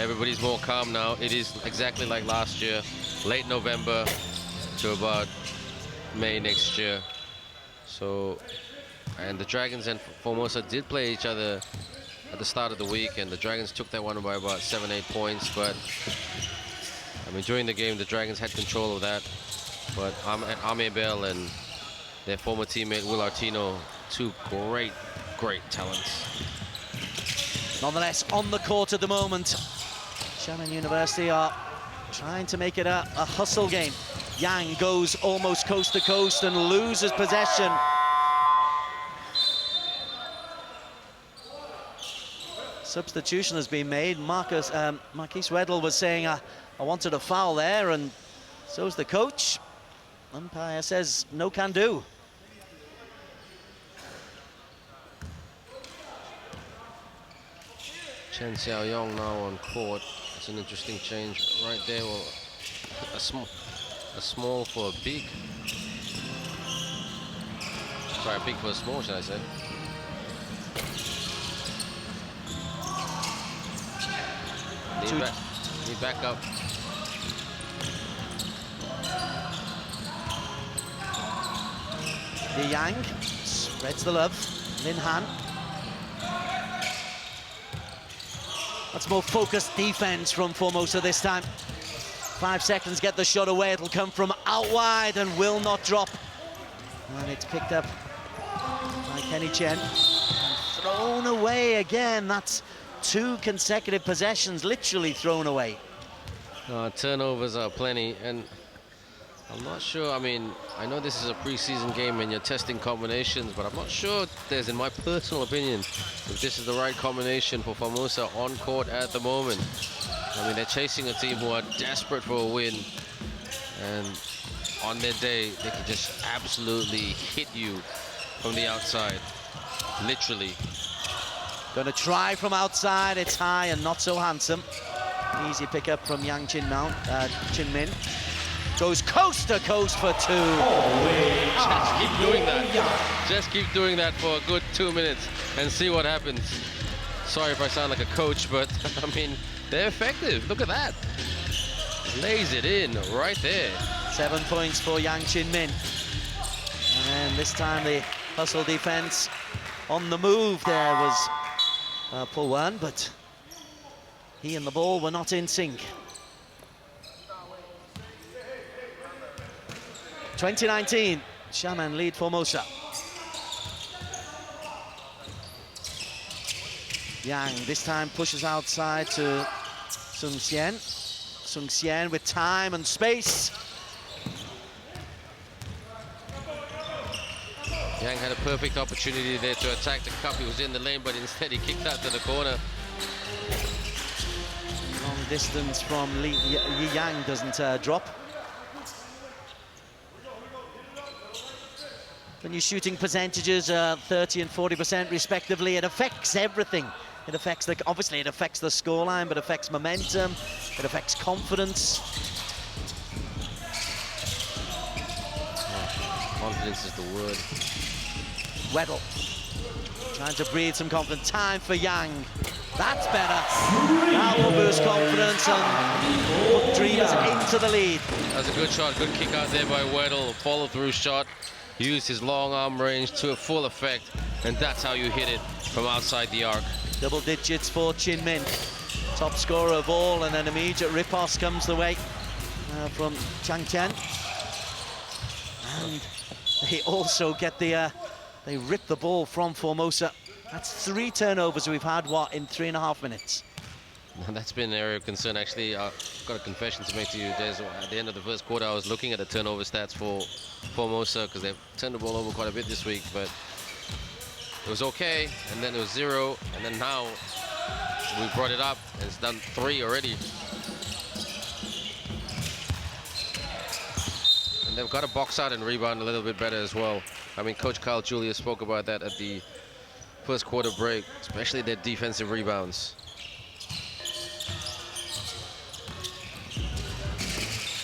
Speaker 2: everybody's more calm now. It is exactly like last year, late November to about May next year. So, and the Dragons and Formosa did play each other at the start of the week, and the Dragons took that one by about 7-8 points. But I mean, during the game, the Dragons had control of that. But Amir Bell and their former teammate Will Artino, 2 great talents.
Speaker 1: Nonetheless, on the court at the moment, Xiamen University are trying to make it a hustle game. Yang goes almost coast to coast and loses possession. Substitution has been made. Marquise Weddle was saying, I wanted a foul there, and so's the coach. Umpire says, no can do.
Speaker 2: Chen Xiaoyong now on court. It's an interesting change right there. Well, a small for a big. Sorry, a big for a small, should I say? Need back up.
Speaker 1: Li Yang spreads the love. Lin Han. That's more focused defense from Formosa this time. 5 seconds, get the shot away. It'll come from out wide and will not drop. And it's picked up by Kenny Chen. And thrown away again. That's 2 consecutive possessions literally thrown away.
Speaker 2: Turnovers are plenty, and I'm not sure. I mean, I know this is a preseason game and you're testing combinations, but I'm not sure there's, in my personal opinion, if this is the right combination for Formosa on court at the moment. I mean, they're chasing a team who are desperate for a win, and on their day, they can just absolutely hit you from the outside, literally.
Speaker 1: Going to try from outside. It's high and not so handsome. Easy pick up from Yang Chin Min. Goes coast to coast for 2.
Speaker 2: Just keep doing that. Just keep doing that for a good 2 minutes and see what happens. Sorry if I sound like a coach, but I mean, they're effective. Look at that. Lays it in right there.
Speaker 1: 7 points for Yang Chin Min. And then this time the hustle defense on the move there was Po Wan, but he and the ball were not in sync. 2019, Xiamen lead Formosa. Yang this time pushes outside to Sung Xian. Sung Xian with time and space.
Speaker 2: Yang had a perfect opportunity there to attack the cup. He was in the lane, but instead he kicked out to the corner.
Speaker 1: Long distance from Yi Yang doesn't drop. When you're shooting percentages, 30 and 40% respectively, it affects everything. It affects obviously it affects the scoreline, but affects momentum, it affects confidence.
Speaker 2: Confidence is the word.
Speaker 1: Weddle trying to breathe some confidence. Time for Yang. That's better. That will boost confidence and put Dreams into the lead.
Speaker 2: That was a good shot, good kick out there by Weddle. Follow-through shot. Used his long arm range to a full effect, and that's how you hit it from outside the arc.
Speaker 1: Double digits for Chin Min. Top scorer of all, and an immediate riposte comes the way from Chang Chen. And they also get the, they rip the ball from Formosa. That's 3 turnovers we've had, what, in 3.5 minutes?
Speaker 2: That's been an area of concern, actually. I've got a confession to make to you, Des. At the end of the first quarter, I was looking at the turnover stats for Formosa, because they've turned the ball over quite a bit this week, but it was okay, and then it was 0, and then now we brought it up, and it's done 3 already. And they've got to box out and rebound a little bit better as well. I mean, Coach Carl Julius spoke about that at the first quarter break, especially their defensive rebounds.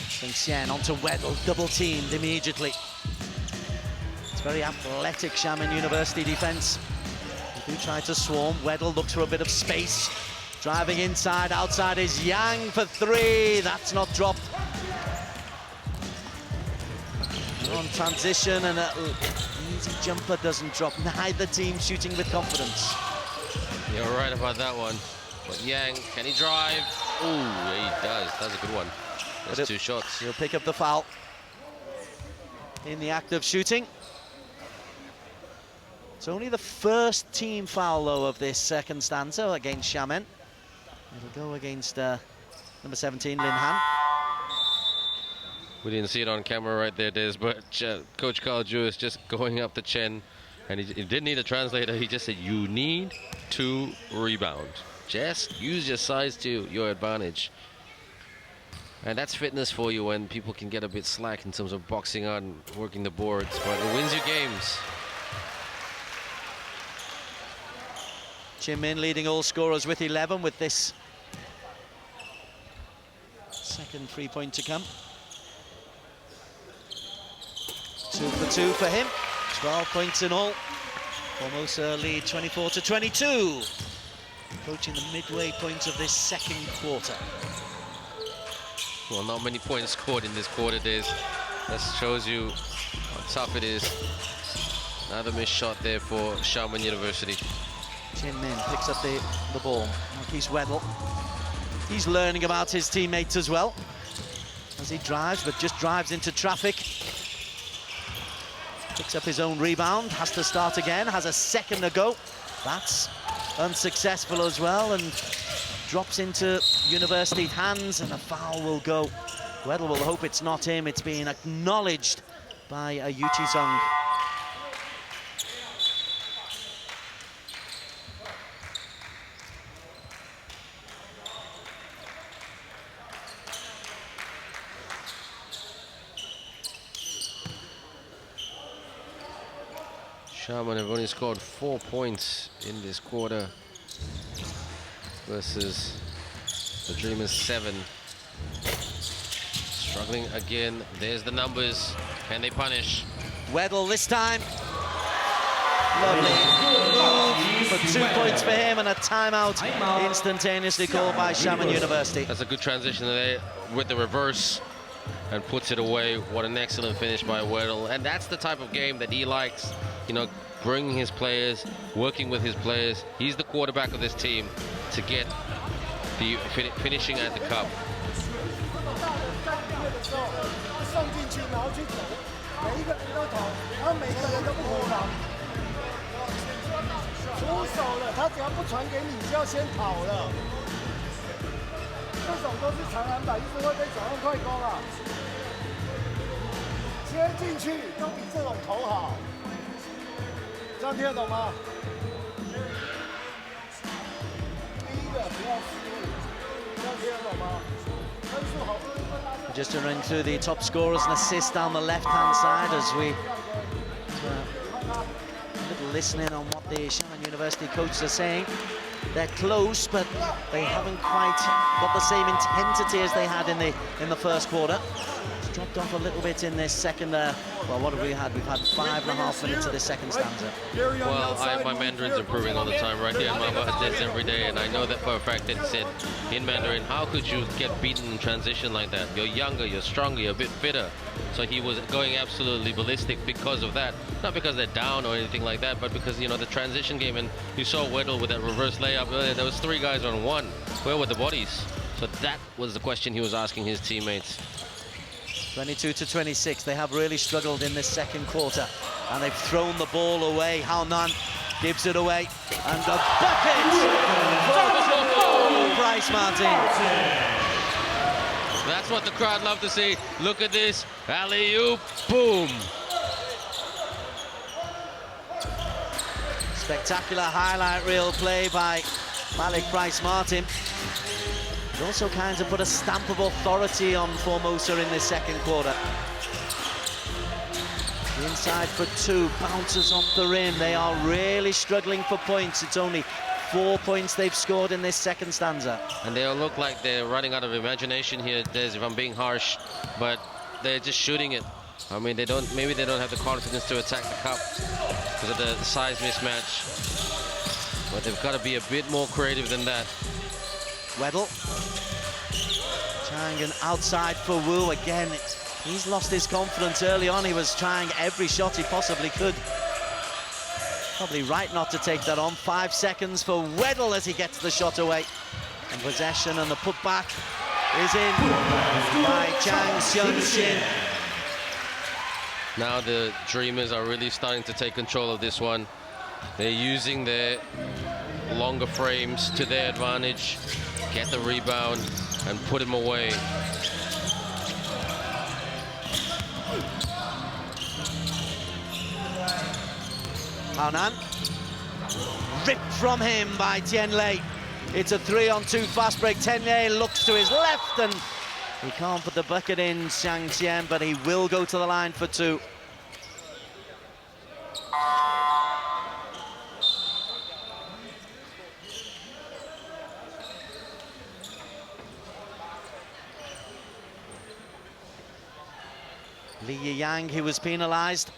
Speaker 1: Sung Xian onto Weddle, double teamed immediately. It's very athletic Xiamen University defense. They do try to swarm. Weddle looks for a bit of space. Driving inside, outside is Yang for 3. That's not dropped. On transition, and an easy jumper doesn't drop. Neither team shooting with confidence.
Speaker 2: You're right about that one. But Yang, can he drive? Ooh, he does. That's a good one. That's 2 shots.
Speaker 1: He'll pick up the foul in the act of shooting. It's only the first team foul, though, of this second stanza against Xiamen. It'll go against number 17, Lin Han.
Speaker 2: We didn't see it on camera right there, Des, but Coach Carl Julius just going up to Chen, and he didn't need a translator. He just said, you need to rebound. Just use your size to your advantage. And that's fitness for you when people can get a bit slack in terms of boxing out and working the boards, but it wins you games.
Speaker 1: Chin Min leading all scorers with 11 with this second 3-point to come. 2 for 2 for him. 12 points in all. Formosa lead 24-22. Approaching the midway point of this second quarter.
Speaker 2: Well, not many points scored in this quarter, Des. That shows you how tough it is. Another missed shot there for Xiamen University.
Speaker 1: Chin Min picks up the ball. Marquise Weddle. He's learning about his teammates as well as he drives, but just drives into traffic. Picks up his own rebound, has to start again, has a second to go. That's unsuccessful as well, and drops into University's hands, and a foul will go. Weddle will hope it's not him. It's being acknowledged by Yuchi Sung.
Speaker 2: Xiamen have only scored 4 points in this quarter versus the Dreamers 7. Struggling again. There's the numbers. Can they punish?
Speaker 1: Weddle this time. Lovely move for 2 points for him, and a timeout instantaneously called by Xiamen University.
Speaker 2: That's a good transition there with the reverse and puts it away. What an excellent finish by Weddle. And that's the type of game that he likes. You know, bringing his players, working with his players. He's the quarterback of this team to get the finishing at the cup.
Speaker 4: 这样听得懂吗？第一个不要失误，这样听得懂吗？分数好。
Speaker 1: Just to run through the top scorers and assists down the left-hand side as we a little listening on what the Xiamen University coaches are saying. They're close, but they haven't quite got the same intensity as they had in the first quarter. It's dropped off a little bit in this second. Well, what have we had? We've had 5.5 minutes of the second stanza.
Speaker 2: Well, my Mandarin's improving all the time right here. Mama attends every day, and I know that for a fact that it said in Mandarin, how could you get beaten in transition like that? You're younger, you're stronger, you're a bit fitter. So he was going absolutely ballistic because of that. Not because they're down or anything like that, but because, you know, the transition game, and you saw Weddle with that reverse layup earlier, there was 3 guys on 1. Where were the bodies? So that was the question he was asking his teammates.
Speaker 1: 22-26, they have really struggled in this second quarter, and they've thrown the ball away. Hao Nan gives it away, and a bucket for Bryce Martin.
Speaker 2: That's what the crowd love to see. Look at this, alley-oop, boom.
Speaker 1: Spectacular highlight reel play by Malik Bryce Martin. He also kind of put a stamp of authority on Formosa in this second quarter. The inside for 2, bounces off the rim. They are really struggling for points. It's only 4 points they've scored in this second stanza.
Speaker 2: And they all look like they're running out of imagination here, Des, if I'm being harsh, but they're just shooting it. I mean, maybe they don't have the confidence to attack the cup because of the size mismatch, but they've got to be a bit more creative than that.
Speaker 1: Weddle. Trying an outside for Wu again. He's lost his confidence early on. He was trying every shot he possibly could. Probably right not to take that on. 5 seconds for Weddle as he gets the shot away. And possession, and the putback is in by Chang Seung-shin.
Speaker 2: Now the Dreamers are really starting to take control of this one. They're using their longer frames to their advantage, get the rebound, and put him away.
Speaker 1: Hao Nan. Ripped from him by Tian Lei. It's a 3-on-2 fast break. Tian Lei looks to his left, and he can't put the bucket in, Xiang Tian, but he will go to the line for 2. Li Yang, who was penalised.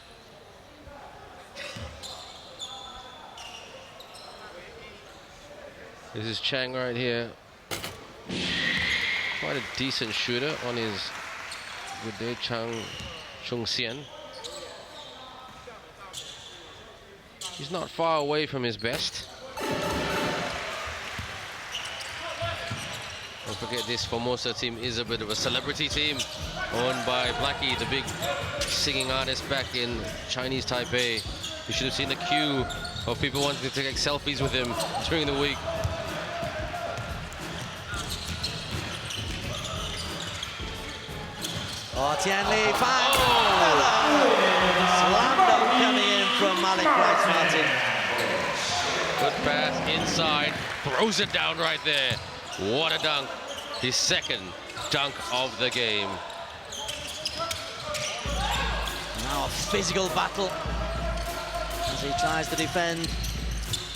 Speaker 2: This is Chang right here. Quite a decent shooter on his good day, Chung Xian. He's not far away from his best. Don't forget, this Formosa team is a bit of a celebrity team, owned by Blackie, the big singing artist back in Chinese Taipei. You should have seen the queue of people wanting to take selfies with him during the week.
Speaker 1: Oh, Tian Li, fine. Slam dunk coming in from Malik Price-Martin.
Speaker 2: Good pass inside, throws it down right there. What a dunk. His second dunk of the game.
Speaker 1: Now a physical battle as he tries to defend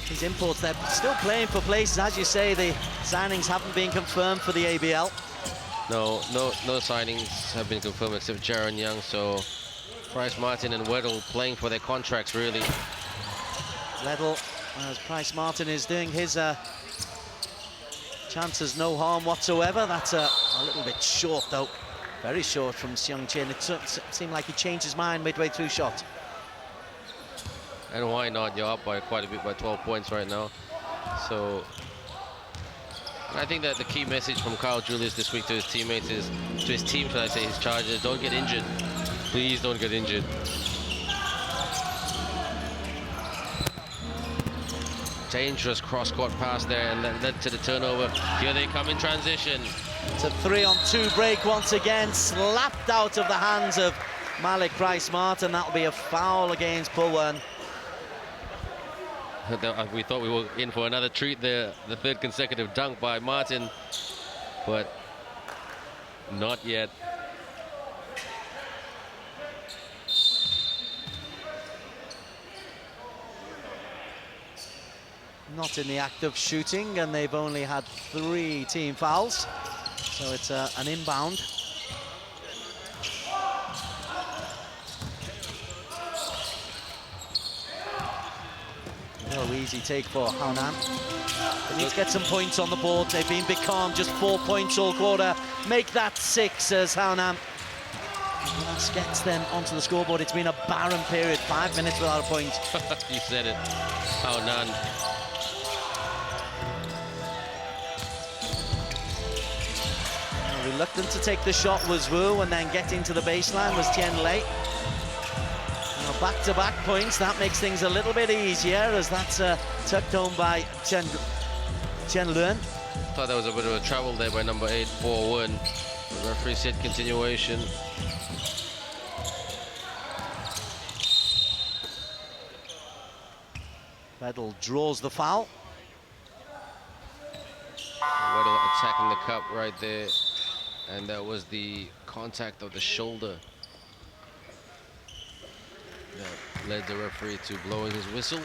Speaker 1: his imports. They're still playing for places. As you say, the signings haven't been confirmed for the ABL.
Speaker 2: No signings have been confirmed except Jaron Young, so Price-Martin and Weddle playing for their contracts, really.
Speaker 1: Weddle, as Price-Martin is doing his chances no harm whatsoever. That's a little bit short, though. Very short from Seung Chin. It seemed like he changed his mind midway through shot.
Speaker 2: And why not? You're up by quite a bit, by 12 points right now. So I think that the key message from Kyle Julius this week to his teammates is, to his team, should I say, his Chargers, don't get injured. Please don't get injured. Dangerous cross-court pass there, and that led to the turnover. Here they come in transition.
Speaker 1: It's a 3-on-2 break once again, slapped out of the hands of Malik Price-Martin. That'll be a foul against Pulwern.
Speaker 2: We thought we were in for another treat there, the third consecutive dunk by Martin, but not yet.
Speaker 1: Not in the act of shooting, and they've only had 3 team fouls, so it's an inbound. No easy take for Haonan. They need to get some points on the board. They've been becalm, just 4 points all quarter. Make that 6 as Haonan gets them onto the scoreboard. It's been a barren period, 5 minutes without a point.
Speaker 2: You said it, Haonan.
Speaker 1: Reluctant to take the shot was Wu, and then getting to the baseline was Tian Lei. Back-to-back points, that makes things a little bit easier as that's tucked home by Chen Luen.
Speaker 2: Thought that was a bit of a travel there by number 8, 4-1. The referee said continuation.
Speaker 1: Weddle draws the foul.
Speaker 2: Weddle attacking the cup right there, and that was the contact of the shoulder that led the referee to blowing his whistle.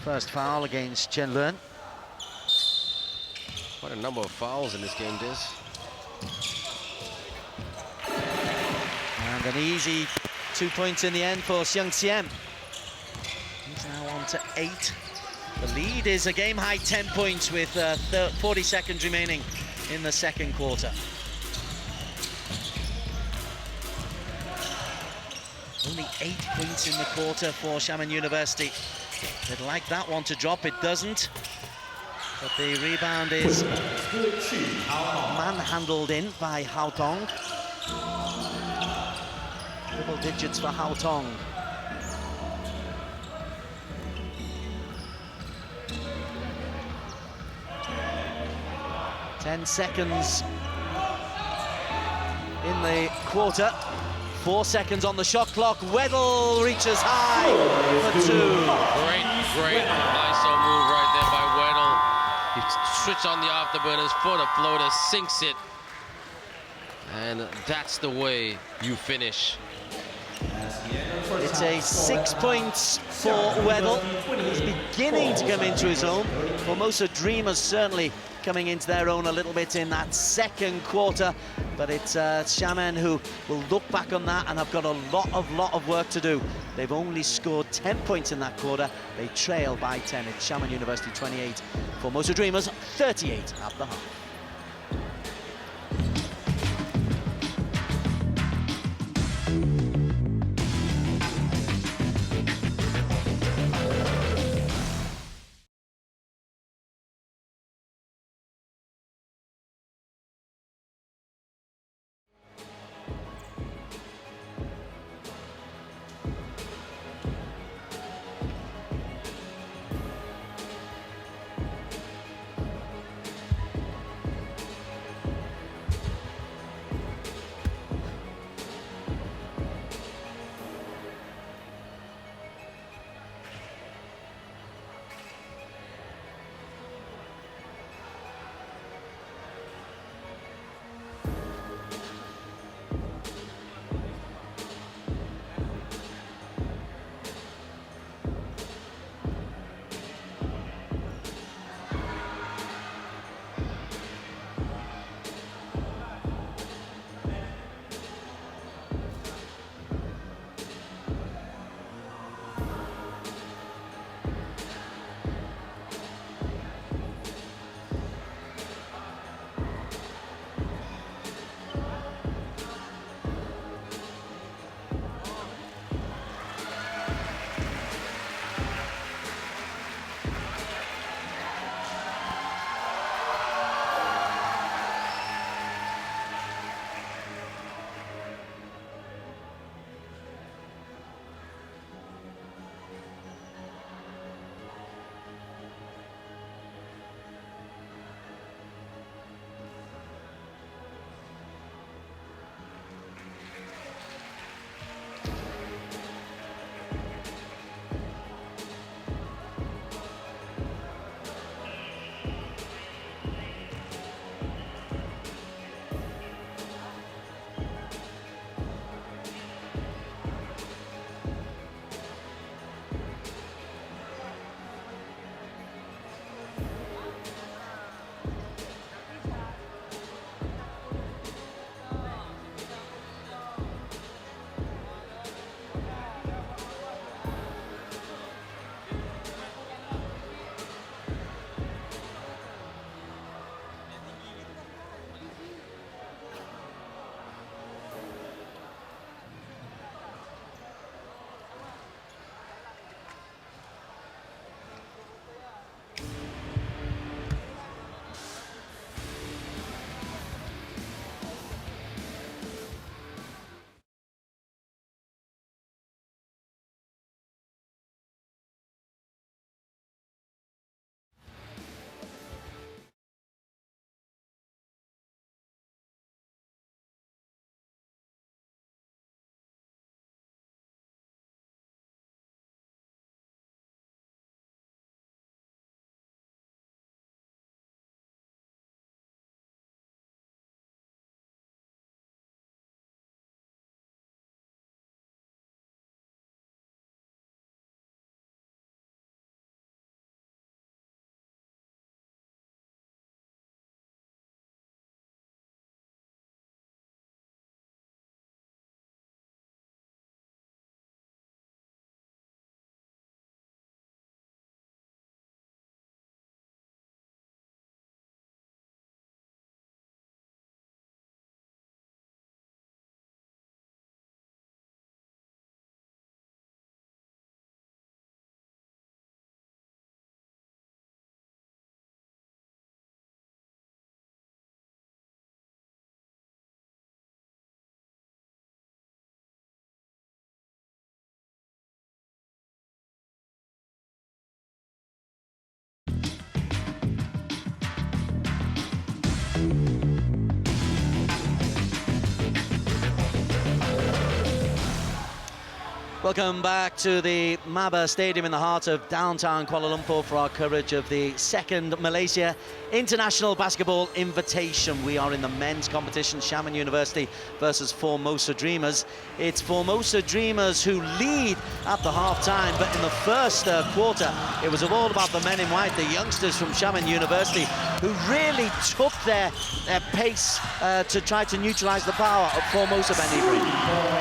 Speaker 1: First foul against Chen Luen.
Speaker 2: Quite a number of fouls in this game, Diz.
Speaker 1: And an easy 2 points in the end for Seung Xian. He's now on to 8. The lead is a game-high 10 points with 40 seconds remaining in the second quarter. Only 8 points in the quarter for Xiamen University. They'd like that one to drop, it doesn't. But the rebound is manhandled in by Hao Tong. Double digits for Hao Tong. Ten seconds in the quarter. 4 seconds on the shot clock. Weddle reaches high for 2.
Speaker 2: Great ISO move right there by Weddle. He switched on the afterburners for the floater, sinks it. And that's the way you finish.
Speaker 1: It's a 6 points for Weddle. He's beginning to come into his own. Formosa Dreamers certainly coming into their own a little bit in that second quarter, but it's Xiamen who will look back on that and have got a lot of work to do. They've only scored 10 points in that quarter. They trail by 10. It's Xiamen University 28, Formosa Dreamers 38 at the half. Welcome back to the Maba Stadium in the heart of downtown Kuala Lumpur for our coverage of the second Malaysia International Basketball Invitation. We are in the men's competition, Xiamen University versus Formosa Dreamers. It's Formosa Dreamers who lead at the half-time, but in the first quarter, it was all about the men in white, the youngsters from Xiamen University, who really took their pace to try to neutralize the power of Formosa, Ben Ibrahim.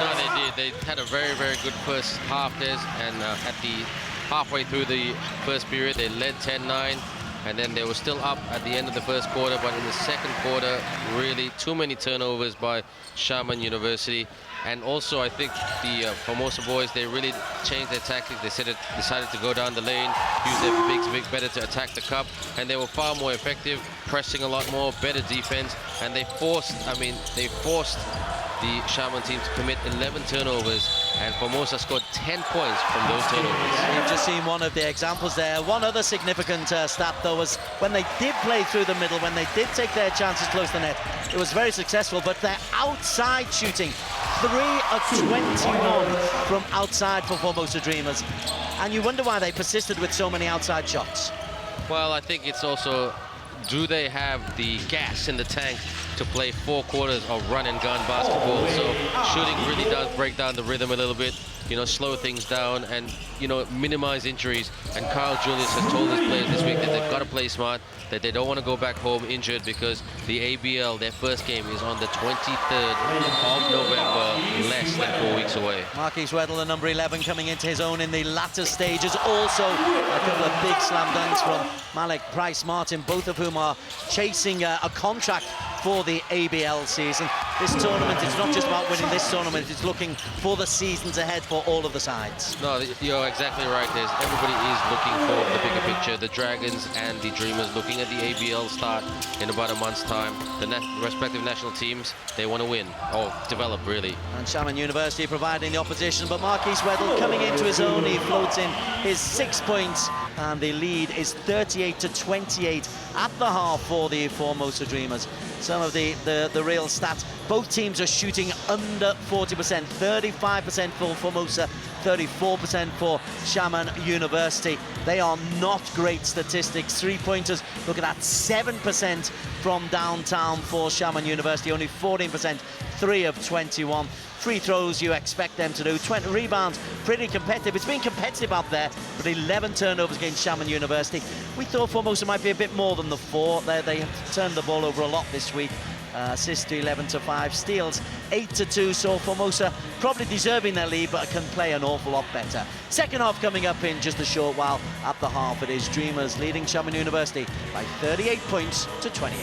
Speaker 2: No, they did. They had a very, very good first half there, and at the halfway through the first period, they led 10-9, and then they were still up at the end of the first quarter, but in the second quarter, really too many turnovers by Xiamen University. And also, I think the Formosa boys, they really changed their tactics. They decided to go down the lane, use their bigs better to attack the cup, and they were far more effective, pressing a lot more, better defense, and they forced the Xiamen team to commit 11 turnovers, and Formosa scored 10 points from those turnovers.
Speaker 1: You've just seen one of the examples there. One other significant stat, though, was when they did play through the middle, when they did take their chances close to the net, it was very successful, but their outside shooting, 3 of 21 from outside for Formosa Dreamers. And you wonder why they persisted with so many outside shots.
Speaker 2: Well, I think it's also, do they have the gas in the tank to play 4 quarters of run-and-gun basketball? So shooting really does break down the rhythm a little bit, you know, slow things down and, you know, minimize injuries. And Kyle Julius has told his players this week that they've got to play smart, that they don't want to go back home injured, because the ABL, their first game, is on the 23rd of November, less than 4 weeks away.
Speaker 1: Marquise Weddle, the number 11, coming into his own in the latter stages. Also, a couple of big slam dunks from Malik Price-Martin, both of whom are chasing a contract for the ABL season. This tournament, it's not just about winning this tournament, it's looking for the seasons ahead for all of the sides.
Speaker 2: No, you're exactly right. Everybody is looking for the bigger picture. The Dragons and the Dreamers looking at the ABL start in about a month's time. The respective national teams, they want to win, or develop, really.
Speaker 1: And Xiamen University providing the opposition, but Marquise Weddle coming into his own. He floats in his 6 points, and the lead is 38-28 at the half for the Formosa Dreamers. Some of the real stats, both teams are shooting under 40%, 35% for Formosa, 34% for Xiamen University. They are not great statistics. 3-pointers, look at that, 7% from downtown for Xiamen University, only 14%, 3 of 21. Free throws, you expect them to do. 20 rebounds, pretty competitive. It's been competitive out there, but 11 turnovers against Xiamen University. We thought Formosa might be a bit more than the 4. They have turned the ball over a lot this week. Assists to 11-5, steals 8-2, so Formosa probably deserving their lead, but can play an awful lot better. Second half coming up in just a short while. At the half, it is Dreamers leading Xiamen University by 38 points to 28.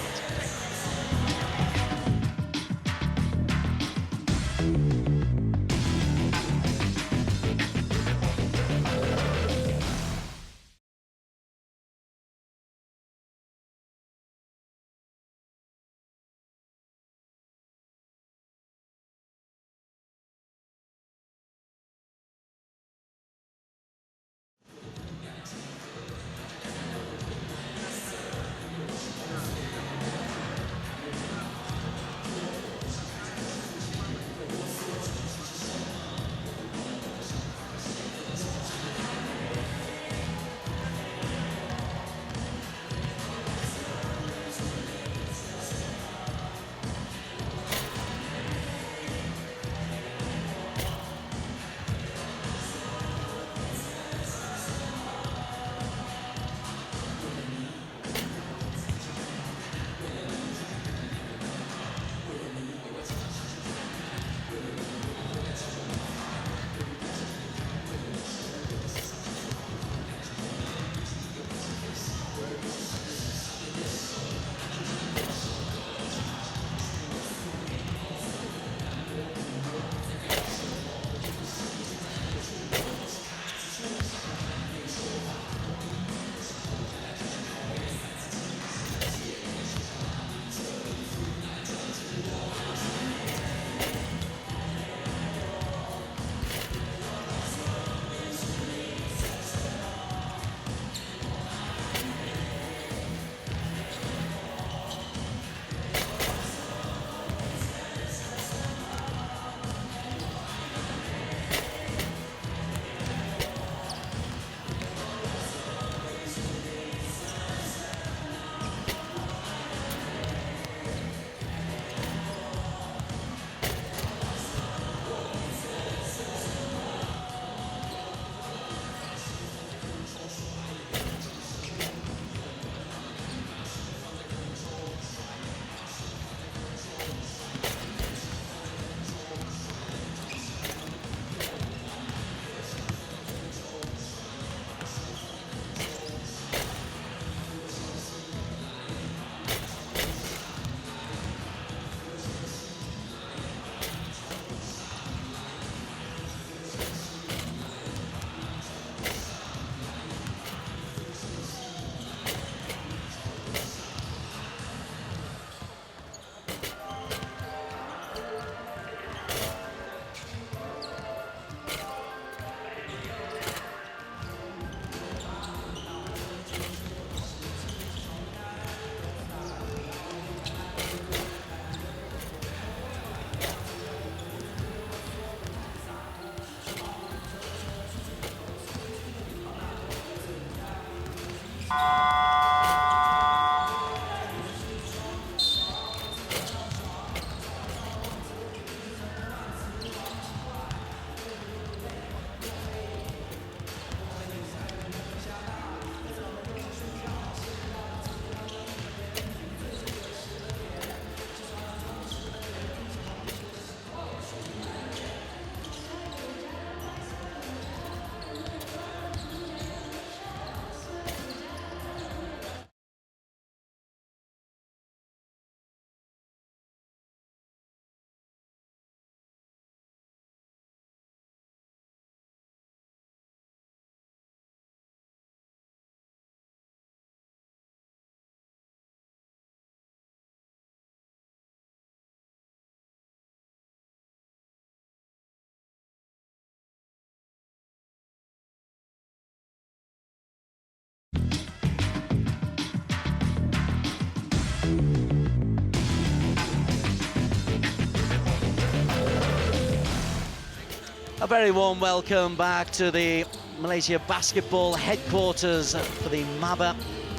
Speaker 1: A very warm welcome back to the Malaysia basketball headquarters for the MABA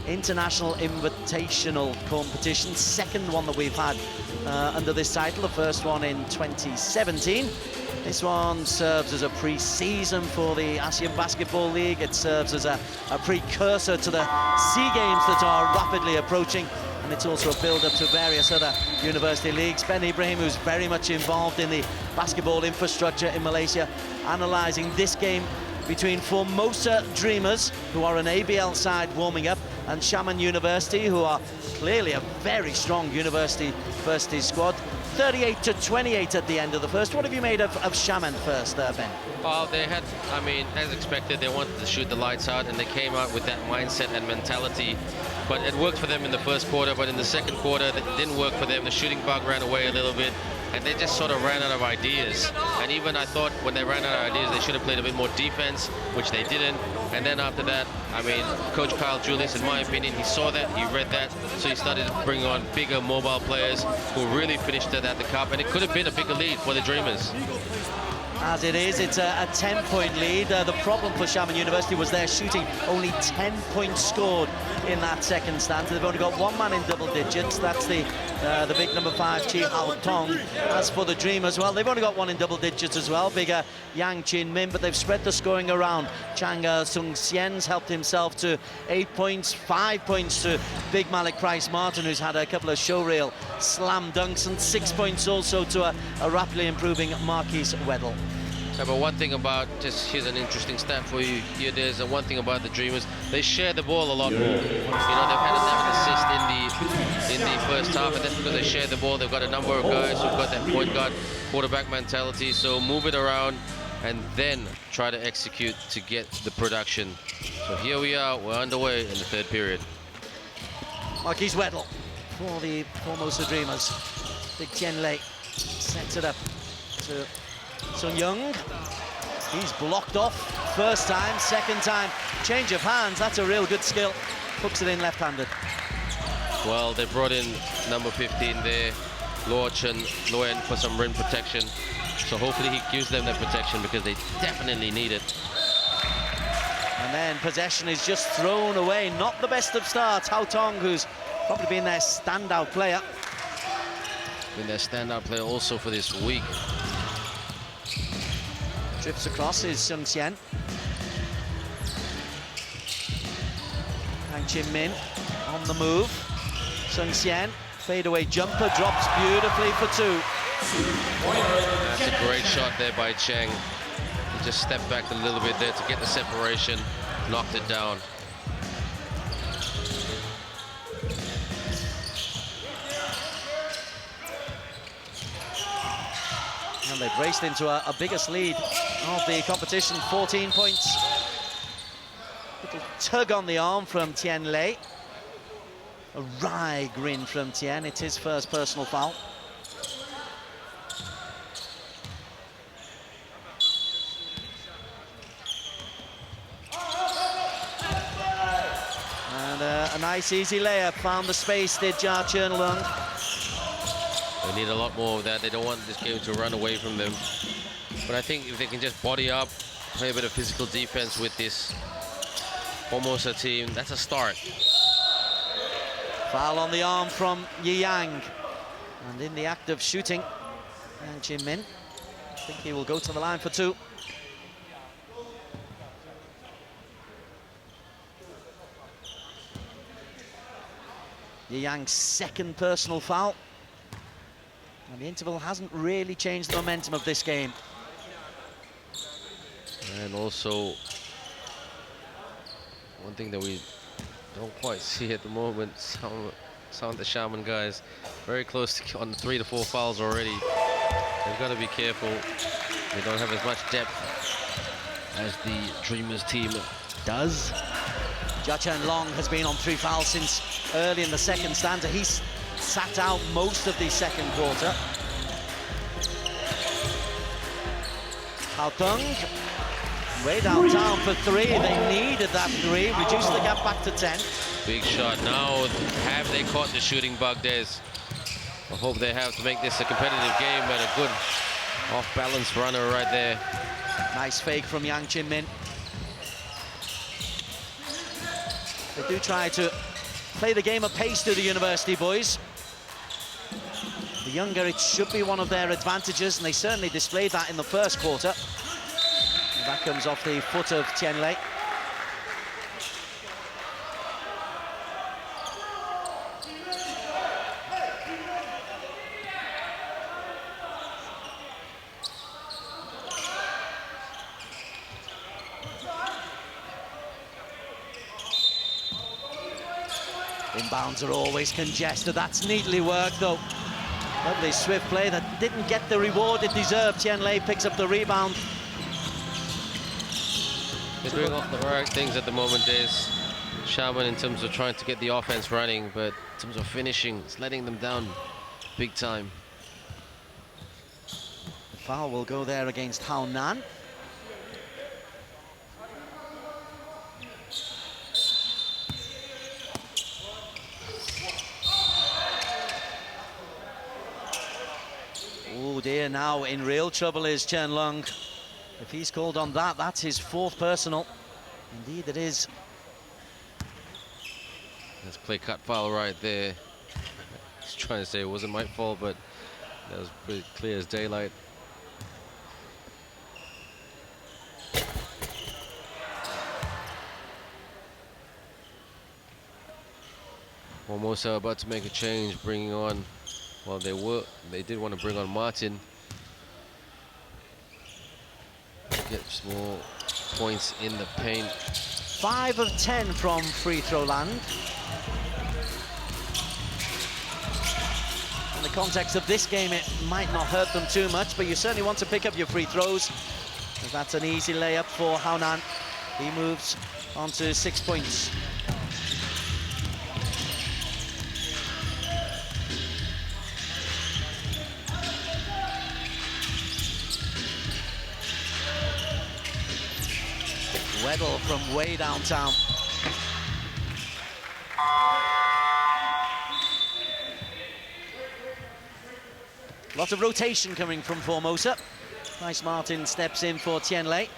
Speaker 1: International Invitational Competition. Second one that we've had under this title, the first one in 2017. This one serves as a pre-season for the ASEAN Basketball League. It serves as a precursor to the SEA Games that are rapidly approaching. And it's also a build-up to various other university leagues. Ben Ibrahim, who's very much involved in the basketball infrastructure in Malaysia, analysing this game between Formosa Dreamers, who are an ABL side warming up, and Xiamen University, who are clearly a very strong university squad. 38-28 at the end of the first. What have you made of Xiamen first, Ben?
Speaker 2: Well, they had, I mean, as expected, they wanted to shoot the lights out, and they came out with that mindset and mentality. But it worked for them in the first quarter, but in the second quarter, it didn't work for them. The shooting bug ran away a little bit, and they just sort of ran out of ideas. And even I thought when they ran out of ideas, they should have played a bit more defense, which they didn't. And then after that, I mean, Coach Kyle Julius, in my opinion, he saw that, he read that, so he started to bring on bigger mobile players who really finished it at the cup, and it could have been a bigger lead for the Dreamers.
Speaker 1: As it is, it's a 10-point lead. The problem for Xiamen University was their shooting. Only 10 points scored in that second stanza. They've only got one man in double digits. That's the big number 5, Chi Hao Tong. As for the Dreamers, well, they've only got one in double digits as well, bigger Yang Chin Min, but they've spread the scoring around. Chang Sung Sien's helped himself to 8 points, 5 points to big Malik Price Martin, who's had a couple of showreel slam dunks, and 6 points also to a rapidly improving Marquise Weddle.
Speaker 2: Yeah, but one thing about, here's an interesting stat for you. Here, there's one thing about the Dreamers. They share the ball a lot more. You know, they've had 11 assists in the first half, and that's because they share the ball. They've got a number of guys who've got that point guard, quarterback mentality. So move it around and then try to execute to get the production. So here we are, we're underway in the third period.
Speaker 1: Marquise Weddle for the Formosa Dreamers. Big Tian Lei sets it up to Sun Young. He's blocked off first time, second time, change of hands. That's a real good skill. Hooks it in left-handed.
Speaker 2: Well, they brought in number 15 there, Luo Chen Luen, for some rim protection. So hopefully he gives them that protection because they definitely need it.
Speaker 1: And then possession is just thrown away. Not the best of starts. Hao Tong, who's probably been their standout player.
Speaker 2: Been their standout player also for this week.
Speaker 1: Drifts across is Sung Sien. Yang Chin Min on the move. Sung Sien, fadeaway jumper, drops beautifully for 2.
Speaker 2: That's a great shot there by Cheng. He just stepped back a little bit there to get the separation, knocked it down.
Speaker 1: And they've raced into a biggest lead of the competition, 14 points. Little tug on the arm from Tian Lei. A wry grin from Tian. It's his first personal foul. And a nice easy layup. Found the space, did Jia Chernlung.
Speaker 2: They need a lot more of that. They don't want this game to run away from them. But I think if they can just body up, play a bit of physical defense with this Formosa team. That's a start.
Speaker 1: Foul on the arm from Yi Yang. And in the act of shooting, Yang Chin Min, I think he will go to the line for two. Yi Yang's second personal foul. And the interval hasn't really changed the momentum of this game.
Speaker 2: And also, one thing that we don't quite see at the moment, some of the Shaman guys very close to on 3 to 4 fouls already. They've got to be careful. They don't have as much depth as the Dreamers team does.
Speaker 1: Jia Chen Long has been on 3 fouls since early in the second stanza. He's sat out most of the second quarter. Hao Tung, way downtown for 3. They needed that 3, reduced the gap back to 10.
Speaker 2: Big shot. Now, have they caught the shooting bug, Des? I hope they have to make this a competitive game, but a good off-balance runner right there.
Speaker 1: Nice fake from Yang Chin Min. They do try to play the game of pace to the university boys. The younger, it should be one of their advantages, and they certainly displayed that in the first quarter. And that comes off the foot of Tian Lei. Inbounds are always congested. That's neatly worked, though. Lovely swift play that didn't get the reward it deserved. Tian Lei picks up the rebound.
Speaker 2: They're doing all the right things at the moment, Des. Shaman in terms of trying to get the offense running, but in terms of finishing, it's letting them down big time.
Speaker 1: The foul will go there against Hao Nan. Oh dear, now in real trouble is Chen Long. If he's called on that, that's his 4th personal. Indeed it is.
Speaker 2: That's clear-cut foul right there. I was trying to say it wasn't my fault, but that was pretty clear as daylight. Formosa about to make a change, bringing on, well, they did want to bring on Martin. Get some more points in the paint.
Speaker 1: 5 of 10 from free throw land. In the context of this game, it might not hurt them too much, but you certainly want to pick up your free throws, as that's an easy layup for Hao Nan. He moves on to 6 points. Weddle from way downtown. Lots of rotation coming from Formosa. Nice Martin steps in for Tian Lei.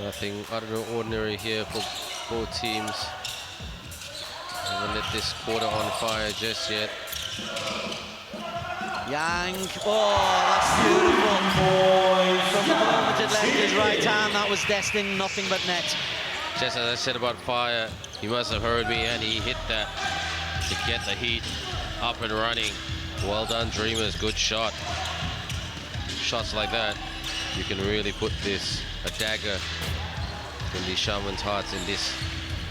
Speaker 2: Nothing out of the ordinary here for both teams. Haven't lit this quarter on fire just yet.
Speaker 1: Yang, oh, that's beautiful. From the moment it left his right hand, that was destined nothing but net.
Speaker 2: Just as I said about fire, he must have heard me, and he hit that to get the heat up and running. Well done, Dreamers, good shot. Shots like that, you can really put a dagger in the Shaman's hearts in this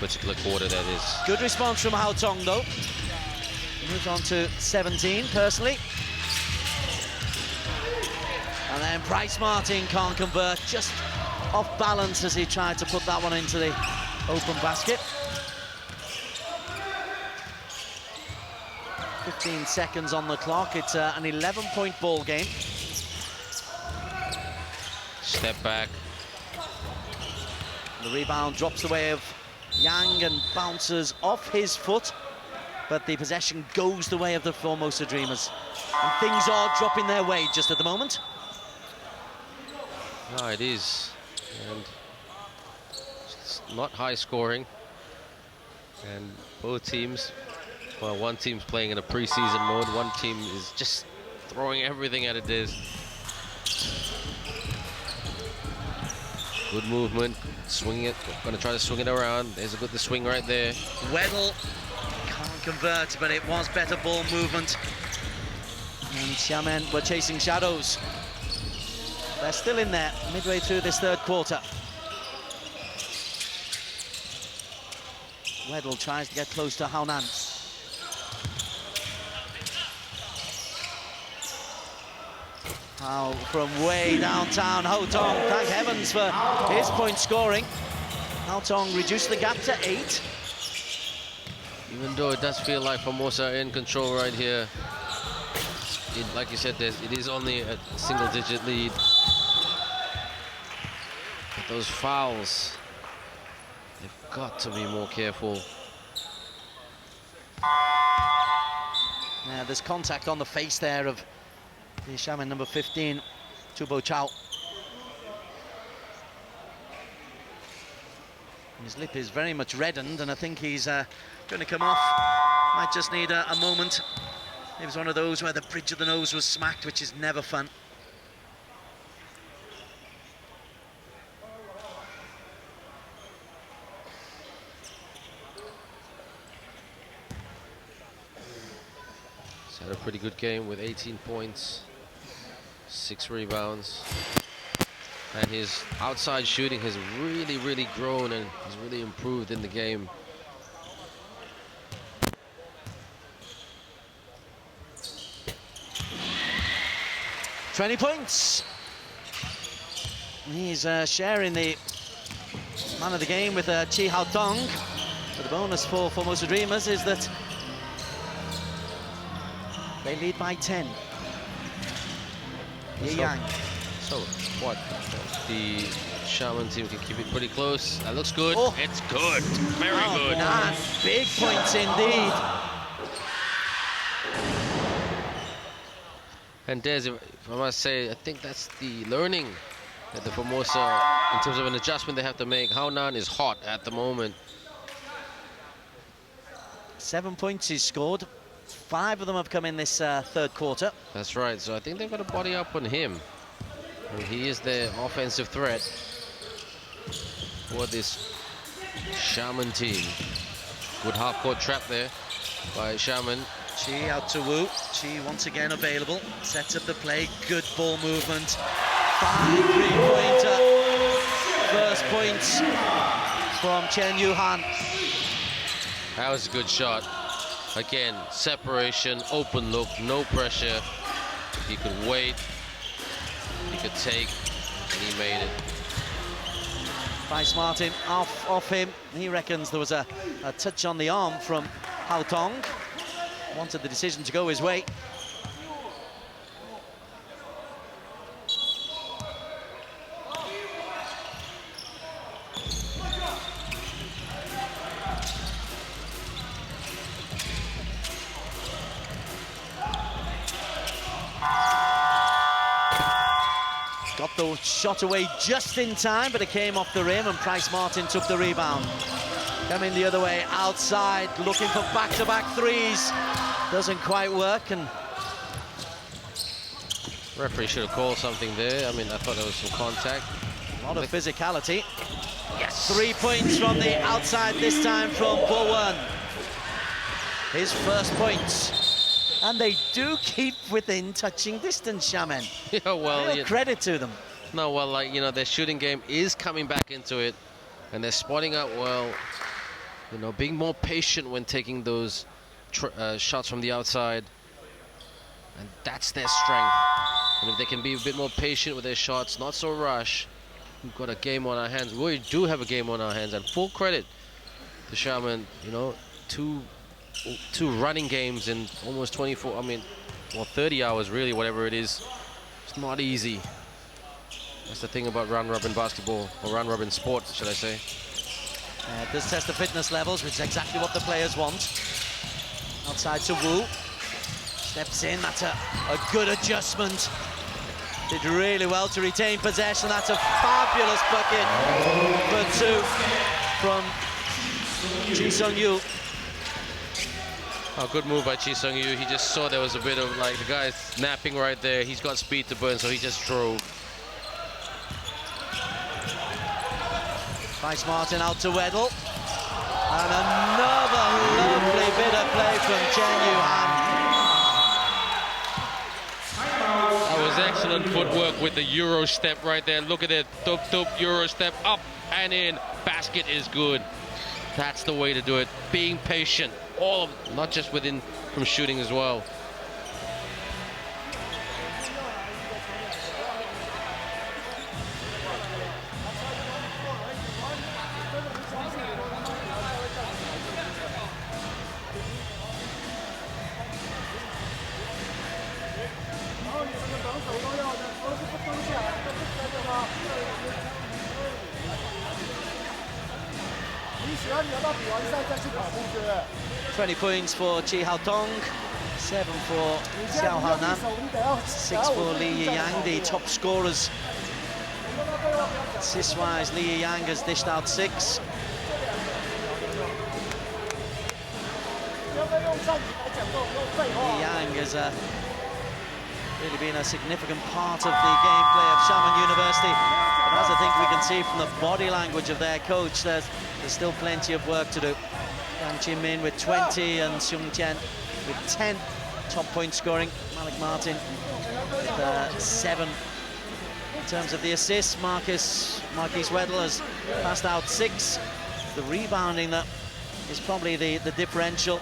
Speaker 2: particular quarter, that is.
Speaker 1: Good response from Hao Tung, though. He moves on to 17, personally. And then Bryce Martin can't convert, just off balance as he tried to put that one into the open basket. 15 seconds on the clock. It's an 11-point ball game.
Speaker 2: Step back.
Speaker 1: The rebound drops the way of Yang and bounces off his foot, but the possession goes the way of the Formosa Dreamers. And things are dropping their way just at the moment.
Speaker 2: No, it is. And it's not high scoring. And both teams, well, one team's playing in a preseason mode, one team is just throwing everything at it is. Good movement, swinging it, gonna try to swing it around. There's a good swing right there.
Speaker 1: Weddle can't convert, but it was better ball movement. And Xiamen were chasing shadows. They're still in there midway through this third quarter. Weddle tries to get close to Haonan. How from way downtown, Ho Tong, thank heavens for his point scoring. Ho Tong reduced the gap to 8.
Speaker 2: Even though it does feel like Formosa are in control right here, like you said, it is only a single-digit lead. But those fouls, they've got to be more careful.
Speaker 1: Yeah, there's contact on the face there of the Xiamen number 15, Tubo Chao. His lip is very much reddened, and I think he's going to come off. Might just need a moment. It was one of those where the bridge of the nose was smacked, which is never fun.
Speaker 2: He's had a pretty good game with 18 points, 6 rebounds. And his outside shooting has really, really grown and has really improved in the game.
Speaker 1: "20 points. He's sharing the man of the game with Chi Hao Tong. But the bonus for Formosa Dreamers is that they lead by 10. Ye Yang.
Speaker 2: So what? The Xiamen team can keep it pretty close. That looks good.
Speaker 1: Oh.
Speaker 2: It's good. Very good.
Speaker 1: Man, big points indeed.
Speaker 2: And Des, if I must say, I think that's the learning that the Formosa, in terms of an adjustment they have to make. Haonan is hot at the moment.
Speaker 1: 7 points he's scored. 5 of them have come in this third quarter.
Speaker 2: That's right. So I think they've got to body up on him. I mean, he is their offensive threat for this Xiamen team. Good half-court trap there by Xiamen.
Speaker 1: Chi out to Wu. Chi once again available. Sets up the play. Good ball movement. 5 3-pointer. First points from Chen Yuhan.
Speaker 2: That was a good shot. Again, separation, open look, no pressure. He could wait, he could take, and he made it.
Speaker 1: Bryce Martin off him. He reckons there was a touch on the arm from Hao Tong. Wanted the decision to go his way. Got the shot away just in time, but it came off the rim, and Bryce Martin took the rebound. Coming the other way, outside, looking for back-to-back threes. Doesn't quite work, and
Speaker 2: Referee should have called something there. I mean, I thought there was some contact.
Speaker 1: a lot of physicality.
Speaker 2: Yes!
Speaker 1: 3 points from the outside, this time from Bo Wen. His first points. And they do keep within touching distance, Xiamen.
Speaker 2: Yeah, well,
Speaker 1: Real credit to them.
Speaker 2: no, well, like, you know, their shooting game is coming back into it, and they're spotting up well. You know, being more patient when taking those shots from the outside, and that's their strength. And if they can be a bit more patient with their shots, not so rush, we've got a game on our hands. We do have a game on our hands, and full credit to Xiamen. You know, two running games in almost 24. I mean, well, 30 hours really, whatever it is. It's not easy. That's the thing about round-robin basketball, or round-robin sport, should I say.
Speaker 1: Does test the fitness levels, which is exactly what the players want. Outside to Wu. Steps in, that's a good adjustment. Did really well to retain possession. That's a fabulous bucket for two from Chi Sung-yu.
Speaker 2: Oh, good move by Chi Sung-yu. He just saw there was a bit of, like, the guy's napping right there. He's got speed to burn, so he just drove.
Speaker 1: Bryce Martin out to Weddle. And another lovely bit of play from Chen Yuhan.
Speaker 2: That was excellent footwork with the Euro step right there. Look at it. Tup, tup, Euro step, up and in. Basket is good. That's the way to do it. Being patient. All of, not just from shooting as well.
Speaker 4: Yeah.
Speaker 1: 20 points for Chi Haotong, 7 for Xiao Hanan, 6 for Li Yiyang, the top scorers. Assist-wise, Li Yiyang has dished out 6. Li Yang has really been a significant part of the gameplay of Xiamen University. But as I think we can see from the body language of their coach, there's still plenty of work to do. Yang Chin-min with 20 and Seung Tian with 10 top point scoring. Malik Martin with 7. In terms of the assists, Marquise Weddle has passed out 6. The rebounding that is probably the differential.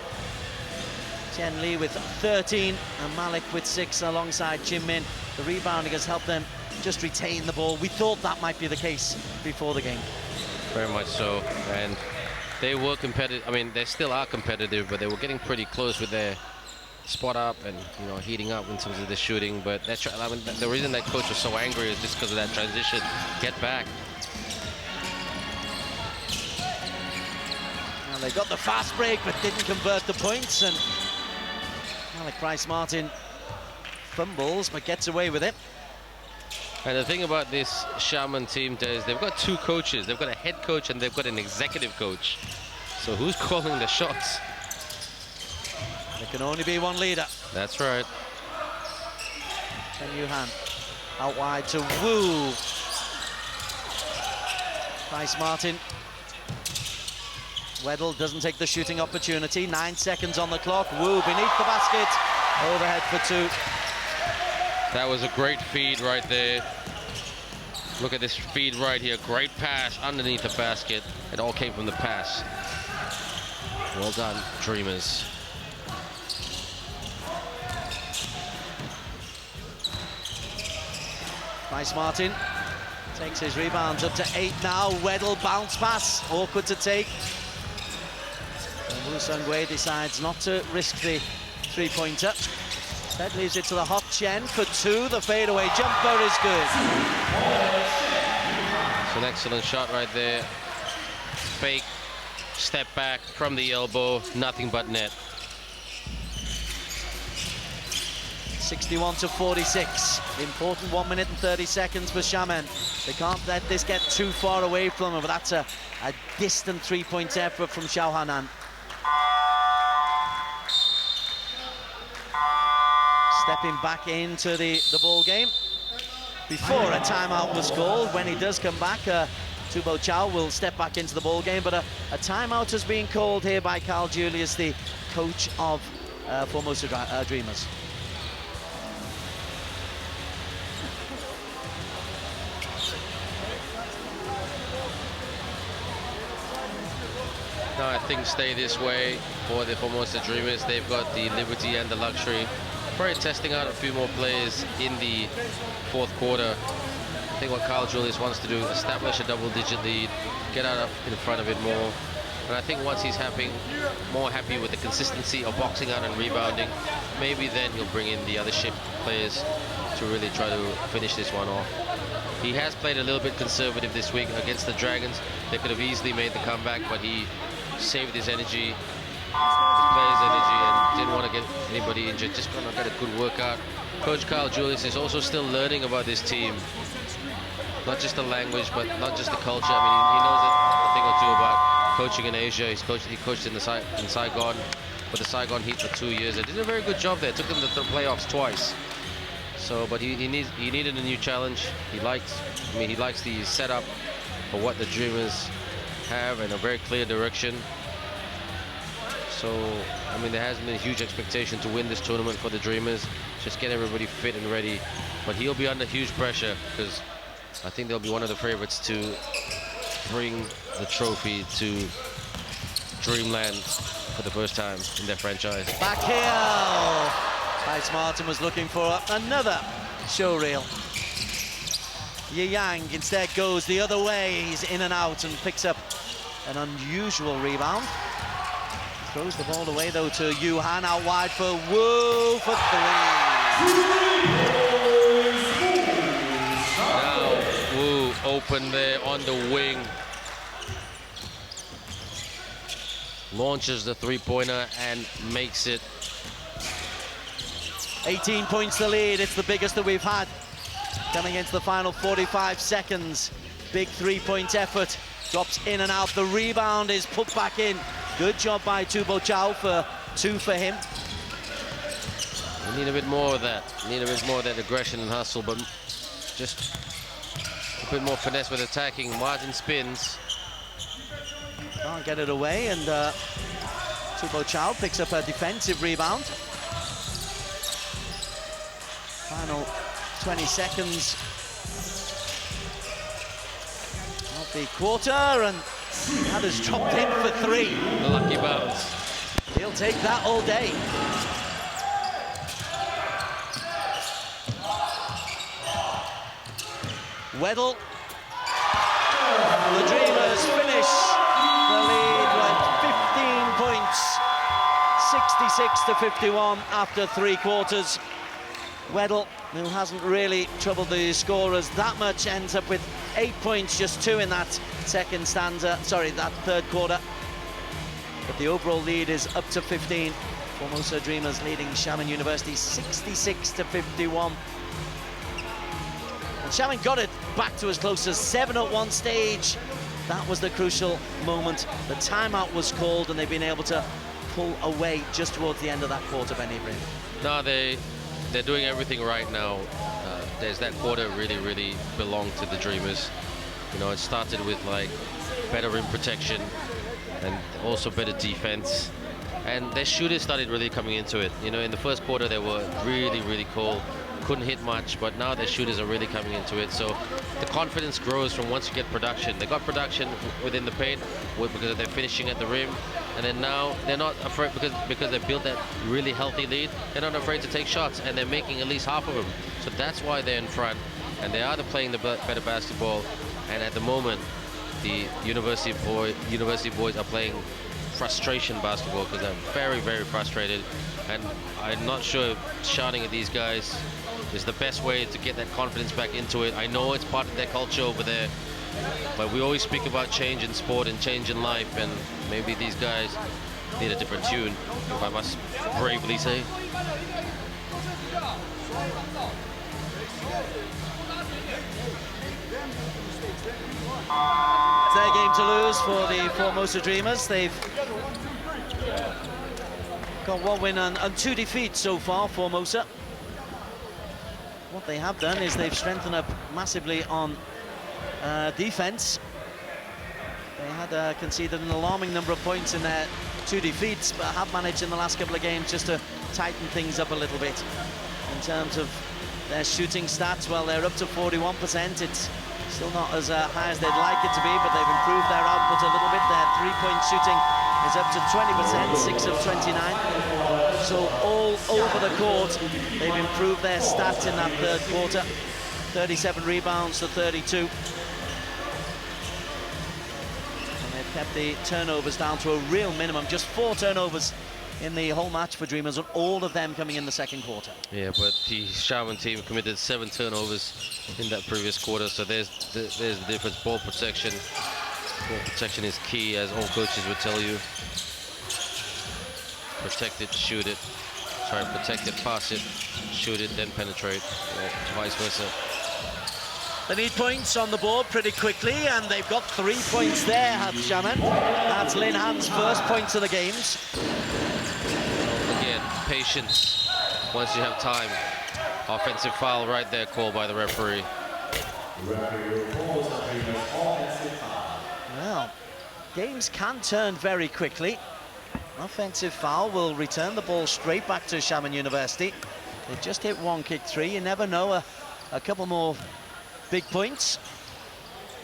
Speaker 1: Chen Li with 13 and Malik with 6 alongside Chin-min. The rebounding has helped them just retain the ball. We thought that might be the case before the game.
Speaker 2: Very much so, and they were competitive. I mean, they still are competitive, but they were getting pretty close with their spot up and, you know, heating up in terms of the shooting. But that's, I mean, the reason that coach was so angry is just because of that transition. Get back.
Speaker 1: Well, they got the fast break, but didn't convert the points. And Malik Bryce Martin fumbles, but gets away with it.
Speaker 2: And the thing about this Xiamen team is they've got 2 coaches. They've got a head coach and they've got an executive coach. So who's calling the shots?
Speaker 1: There can only be one leader.
Speaker 2: That's right.
Speaker 1: Chen Yuhan out wide to Wu. Bryce Martin. Weddle doesn't take the shooting opportunity. 9 seconds on the clock. Wu beneath the basket. Overhead for 2.
Speaker 2: That was a great feed right there. Look at this feed right here. Great pass underneath the basket. It all came from the pass. Well done, Dreamers.
Speaker 1: Bryce Martin takes his rebounds up to 8 now. Weddle bounce pass. Awkward to take. And Wu Sung-wei decides not to risk the 3-pointer. That leaves it to the hot Chen for 2. The fadeaway jumper is good.
Speaker 2: It's an excellent shot right there. Fake, step back from the elbow, nothing but net.
Speaker 1: 61 to 46. Important 1 minute and 30 seconds for Xiamen. They can't let this get too far away from them, but that's a distant 3-point effort from Xiao Hanan. Stepping back into the ball game before a timeout was called. When he does come back, Tubo Chow will step back into the ball game, but a timeout has been called here by Carl Julius, the coach of Formosa Dreamers.
Speaker 2: No, I think stay this way for the Formosa Dreamers. They've got the liberty and the luxury. Probably testing out a few more players in the 4th quarter. I think what Carl Julius wants to do, establish a double-digit lead, get out up in front of it more. And I think once he's more happy with the consistency of boxing out and rebounding, maybe then he'll bring in the other shift players to really try to finish this one off. He has played a little bit conservative this week against the Dragons. They could have easily made the comeback, but he saved his energy, his players' energy, and didn't want to get anybody injured. Just want to get a good workout. Coach Kyle Julius is also still learning about this team. Not just the language, but not just the culture. I mean, he knows a thing or two about coaching in Asia. He coached in Saigon, with the Saigon Heat for 2 years. They did a very good job there. Took them to the playoffs twice. So, but he needed a new challenge. He likes the setup for what the Dreamers have and a very clear direction. So, I mean, there hasn't been a huge expectation to win this tournament for the Dreamers. Just get everybody fit and ready. But he'll be under huge pressure because I think they'll be one of the favorites to bring the trophy to Dreamland for the first time in their franchise.
Speaker 1: Back heel! Tice Martin was looking for another showreel. Ye Yang instead goes the other way. He's in and out and picks up an unusual rebound. Throws the ball away though to Yu Han, out wide for Wu for three.
Speaker 2: Now Wu open there on the wing. Launches the three-pointer and makes it.
Speaker 1: 18 points the lead. It's the biggest that we've had. Coming into the final 45 seconds. Big three-point effort. Drops in and out. The rebound is put back in. Good job by Tubo Chow for 2 for him.
Speaker 2: We need a bit more of that. Need a bit more of that aggression and hustle, but just a bit more finesse with attacking. Martin spins.
Speaker 1: Can't get it away, and Tubo Chow picks up a defensive rebound. Final 20 seconds of the quarter, and that has dropped in for 3.
Speaker 2: The lucky bounce.
Speaker 1: He'll take that all day. Weddle. The Dreamers finish the lead with 15 points. 66-51 after 3 quarters. Weddle, who hasn't really troubled the scorers that much, ends up with 8 points, just 2 in that that third quarter. But the overall lead is up to 15. Formosa Dreamers leading Xiamen University 66-51. And Xiamen got it back to as close as 7 at one stage. That was the crucial moment. The timeout was called, and they've been able to pull away just towards the end of that quarter, Benny Brin.
Speaker 2: No, they're doing everything right now. There's that quarter really belonged to the Dreamers. You know, it started with like better rim protection and also better defense. And their shooters started really coming into it. You know, in the first quarter they were really cold. Couldn't hit much, but now their shooters are really coming into it. So the confidence grows from once you get production. They got production within the paint because they're finishing at the rim. And then now they're not afraid because they built that really healthy lead. They're not afraid to take shots, and they're making at least half of them. So that's why they're in front, and they are playing the better basketball. And at the moment, the university boys are playing frustration basketball because they're very frustrated. And I'm not sure if shouting at these guys is the best way to get that confidence back into it. I know it's part of their culture over there, but we always speak about change in sport and change in life, and maybe these guys need a different tune, if I must bravely say.
Speaker 1: It's their game to lose for the Formosa Dreamers. They've got 1 win and 2 defeats so far, Formosa. What they have done is they've strengthened up massively on defense. They had conceded an alarming number of points in their 2 defeats, but have managed in the last couple of games just to tighten things up a little bit. In terms of their shooting stats, well, they're up to 41%. It's still not as high as they'd like it to be, but they've improved their output a little bit. Their 3-point shooting is up to 20%, 6 of 29. So all over the court, they've improved their stats in that third quarter. 37 rebounds to 32. And they've kept the turnovers down to a real minimum, just 4 turnovers in the whole match for Dreamers, and all of them coming in the second quarter.
Speaker 2: Yeah, but the Xiamen team committed 7 turnovers in that previous quarter, so there's the difference. Ball protection is key, as all coaches would tell you. Protect it, shoot it. Sorry, protect it, pass it, shoot it, then penetrate, or vice versa.
Speaker 1: They need points on the board pretty quickly, and they've got 3 points there, have Xiamen. That's Lin Han's first points of the games.
Speaker 2: Again, patience once you have time. Offensive foul right there, called by the referee.
Speaker 1: Well, games can turn very quickly. Offensive foul will return the ball straight back to Xiamen University. They've just hit one kick three. You never know, a couple more big points.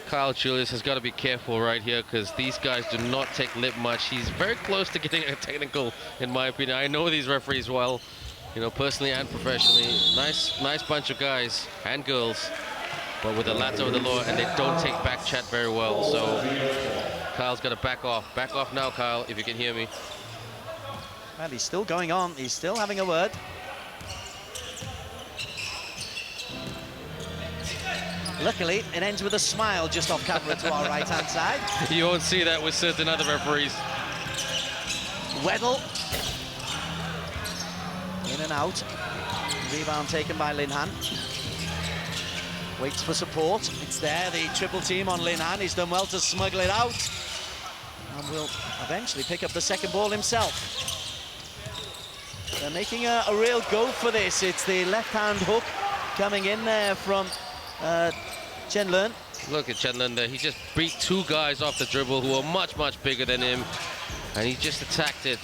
Speaker 2: Kyle Julius has got to be careful right here, because these guys do not take lip much. He's very close to getting a technical, in my opinion. I know these referees well, you know, personally and professionally. Nice bunch of guys and girls, but with the latter of the law, and they don't take back chat very well. So Kyle's got to back off. Back off now, Kyle, if you can hear me.
Speaker 1: Well, he's still going on. He's still having a word. Luckily, it ends with a smile just off camera to our right-hand side.
Speaker 2: You won't see that with certain other referees.
Speaker 1: Weddle. In and out. Rebound taken by Lin Han. Waits for support. It's there, the triple team on Lin Han. He's done well to smuggle it out. And will eventually pick up the second ball himself. They're making a real go for this. It's the left-hand hook coming in there from Chen Lun.
Speaker 2: Look at Chen Lun there. He just beat 2 guys off the dribble who are much bigger than him, and he just attacked it.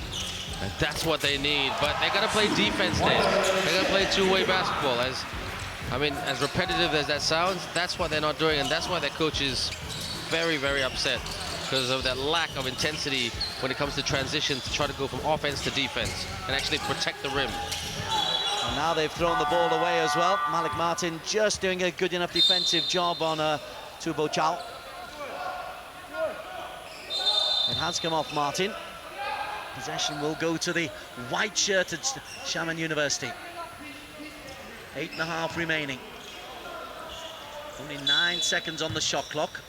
Speaker 2: And that's what they need. But they got to play defense there. They got to play two-way basketball. As repetitive as that sounds, that's what they're not doing, and that's why their coach is very upset, because of that lack of intensity when it comes to transition, to try to go from offense to defense and actually protect the rim.
Speaker 1: And now they've thrown the ball away as well. Malik Martin just doing a good enough defensive job on Tubo Chao. It has come off Martin. Possession will go to the white-shirted Xiamen University. 8.5 remaining. Only 9 seconds on the shot clock.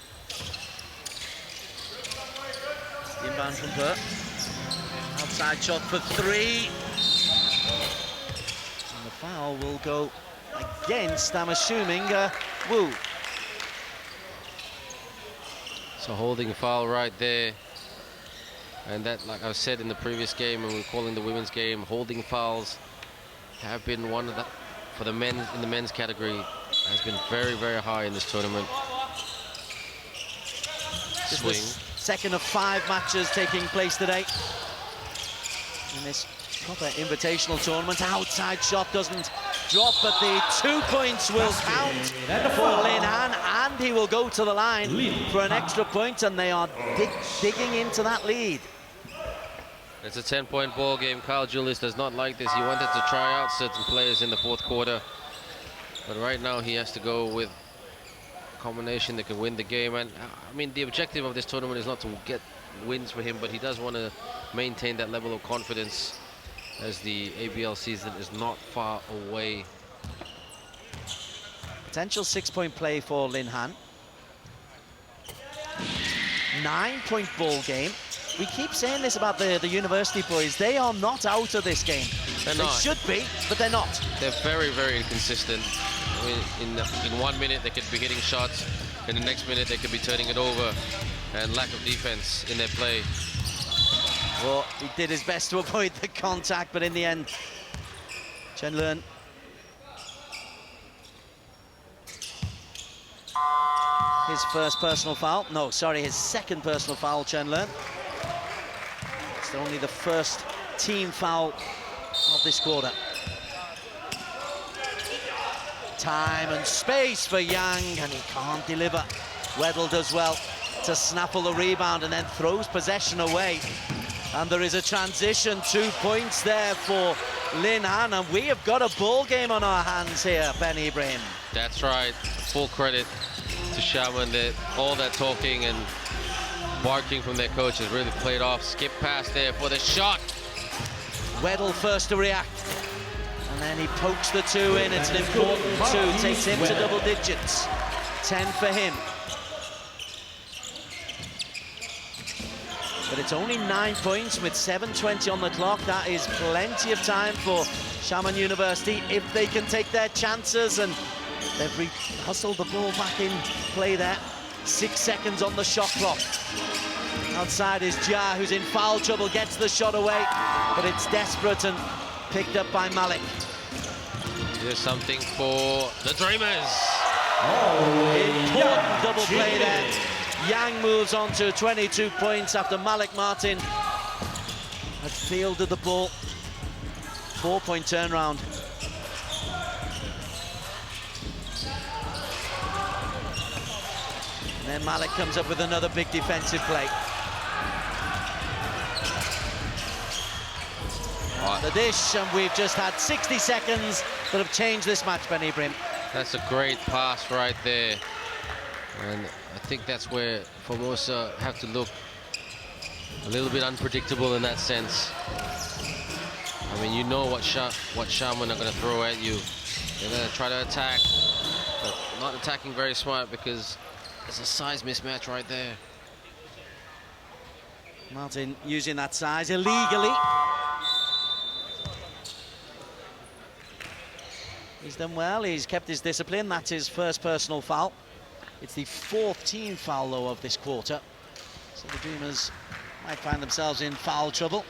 Speaker 1: Inbound from Pe. Outside shot for 3. And the foul will go against, I'm assuming, Wu.
Speaker 2: So holding foul right there. And that, like I said in the previous game, when we were calling the women's game, holding fouls have been one of the, for the men in the men's category, has been very high in this tournament. Swing.
Speaker 1: Second of 5 matches taking place today in this proper invitational tournament. Outside shot doesn't drop, but the 2 points will count for Lin Han, and he will go to the line for an extra point, and they are digging into that lead.
Speaker 2: It's a 10-point ball game. Kyle Julius does not like this. He wanted to try out certain players in the 4th quarter, but right now he has to go with a combination that can win the game. And I mean, the objective of this tournament is not to get wins for him, but he does want to maintain that level of confidence, as the ABL season is not far away.
Speaker 1: Potential 6-point play for Lin Han. 9-point ball game. We keep saying this about the university boys. They are not out of this game.
Speaker 2: They're
Speaker 1: they
Speaker 2: not.
Speaker 1: should be, but they're not.
Speaker 2: They're very inconsistent. I mean, in 1 minute they could be hitting shots, in the next minute they could be turning it over, and lack of defense in their play.
Speaker 1: Well, he did his best to avoid the contact, but in the end, Chen Lun his first personal foul. No, sorry, his second personal foul, Chen Lun. It's only the first team foul of this quarter. Time and space for Yang, and he can't deliver. Weddle does well to snaffle the rebound and then throws possession away. And there is a transition, 2 points there for Lin Han, and we have got a ball game on our hands here, Ben Ibrahim.
Speaker 2: That's right. Full credit to Xiamen. All that talking and barking from their coach has really played off. Skip pass there for the shot.
Speaker 1: Weddle first to react. And then he pokes the 2 in. It's an important 2. Takes him to double digits. 10 for him. But it's only 9 points with 7:20 on the clock. That is plenty of time for Xiamen University if they can take their chances, and they've hustled the ball back in play there. 6 seconds on the shot clock. Outside is Jia, who's in foul trouble, gets the shot away, but it's desperate and picked up by Malik.
Speaker 2: Here's something for the Dreamers.
Speaker 1: Important double play there. Yang moves on to 22 points after Malik Martin had fielded the ball. 4-point turnaround. And then Malik comes up with another big defensive play. The dish, and we've just had 60 seconds that have changed this match, Ben Ibrahim.
Speaker 2: That's a great pass right there. And I think that's where Formosa have to look a little bit unpredictable in that sense. I mean, you know what Xiamen are going to throw at you. They're going to try to attack, but not attacking very smart because there's a size mismatch right there.
Speaker 1: Martin using that size illegally. He's done well, he's kept his discipline. That's his first personal foul. It's the 4th team foul, though, of this quarter. So the Dreamers might find themselves in foul trouble.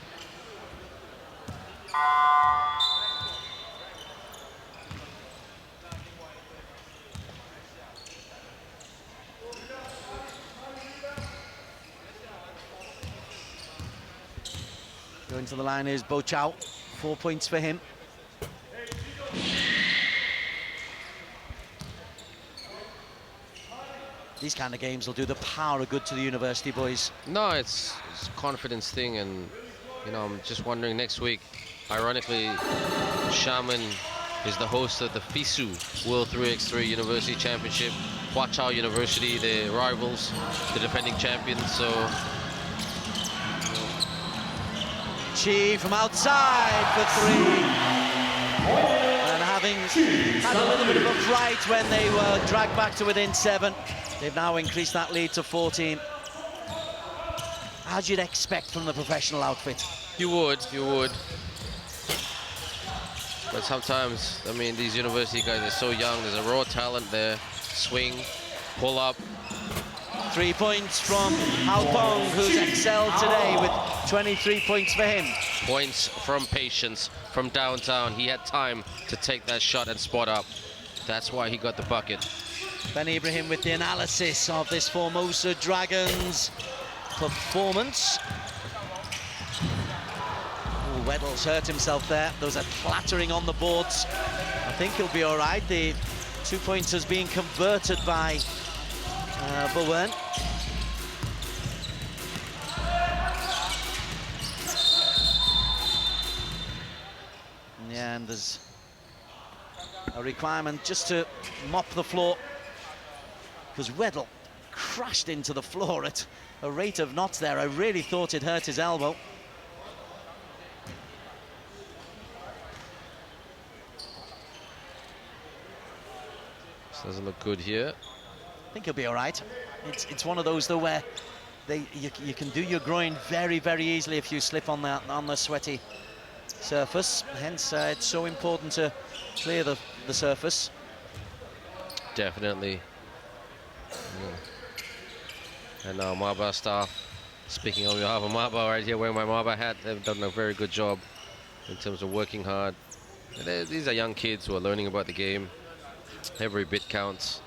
Speaker 1: Going to the line is Bo Chow. 4 points for him. These kind of games will do the power of good to the university boys.
Speaker 2: No, it's a confidence thing, and you know, I'm just wondering next week, ironically, Xiamen is the host of the FISU World 3x3 University Championship. Hua Chao University, their rivals, the defending champions, so...
Speaker 1: Chi from outside for 3. And having had a little bit of a fright when they were dragged back to within 7, they've now increased that lead to 14. As you'd expect from the professional outfit.
Speaker 2: You would. But sometimes, I mean, these university guys are so young. There's a raw talent there. Swing, pull up.
Speaker 1: 3 points from Hao Pong, who's excelled today with 23 points for him.
Speaker 2: Points from Patience from downtown. He had time to take that shot and spot up. That's why he got the bucket.
Speaker 1: Ben Ibrahim with the analysis of this Formosa Dragons performance. Ooh, Weddle's hurt himself there. There was a clattering on the boards. I think he'll be all right. The 2-pointers being converted by Bowen. Yeah, and there's a requirement just to mop the floor, because Weddle crashed into the floor at a rate of knots there. I really thought it hurt his elbow.
Speaker 2: This doesn't look good here.
Speaker 1: I think he'll be all right. It's one of those though where you can do your groin very, very easily if you slip on the sweaty surface. Hence, it's so important to clear the surface.
Speaker 2: Definitely. Yeah. And our Maba staff, speaking on behalf of Maba right here, wearing my Maba hat, they've done a very good job in terms of working hard. These are young kids who are learning about the game. Every bit counts.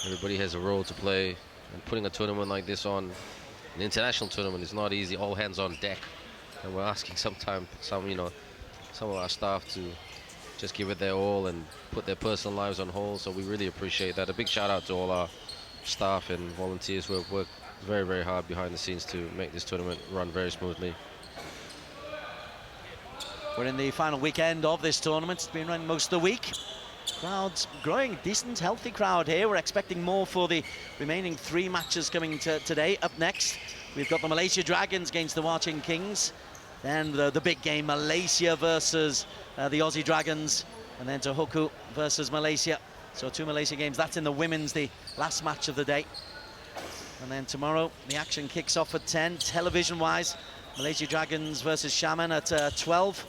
Speaker 2: Everybody has a role to play, and putting a tournament like this on, an international tournament, is not easy. All hands on deck, and we're asking some of our staff to just give it their all and put their personal lives on hold. So we really appreciate that. A big shout out to all our staff and volunteers who have worked very, very hard behind the scenes to make this tournament run very smoothly.
Speaker 1: We're in the final weekend of this tournament. It's been running most of the week. Crowds growing, decent, healthy crowd here. We're expecting more for the remaining 3 matches coming today. Up next, we've got the Malaysia Dragons against the Watching Kings. Then the big game, Malaysia versus the Aussie Dragons, and then Tohoku versus Malaysia. So 2 Malaysia games. That's in the women's, the last match of the day. And then tomorrow, the action kicks off at 10. Television-wise, Malaysia Dragons versus Xiamen at 12.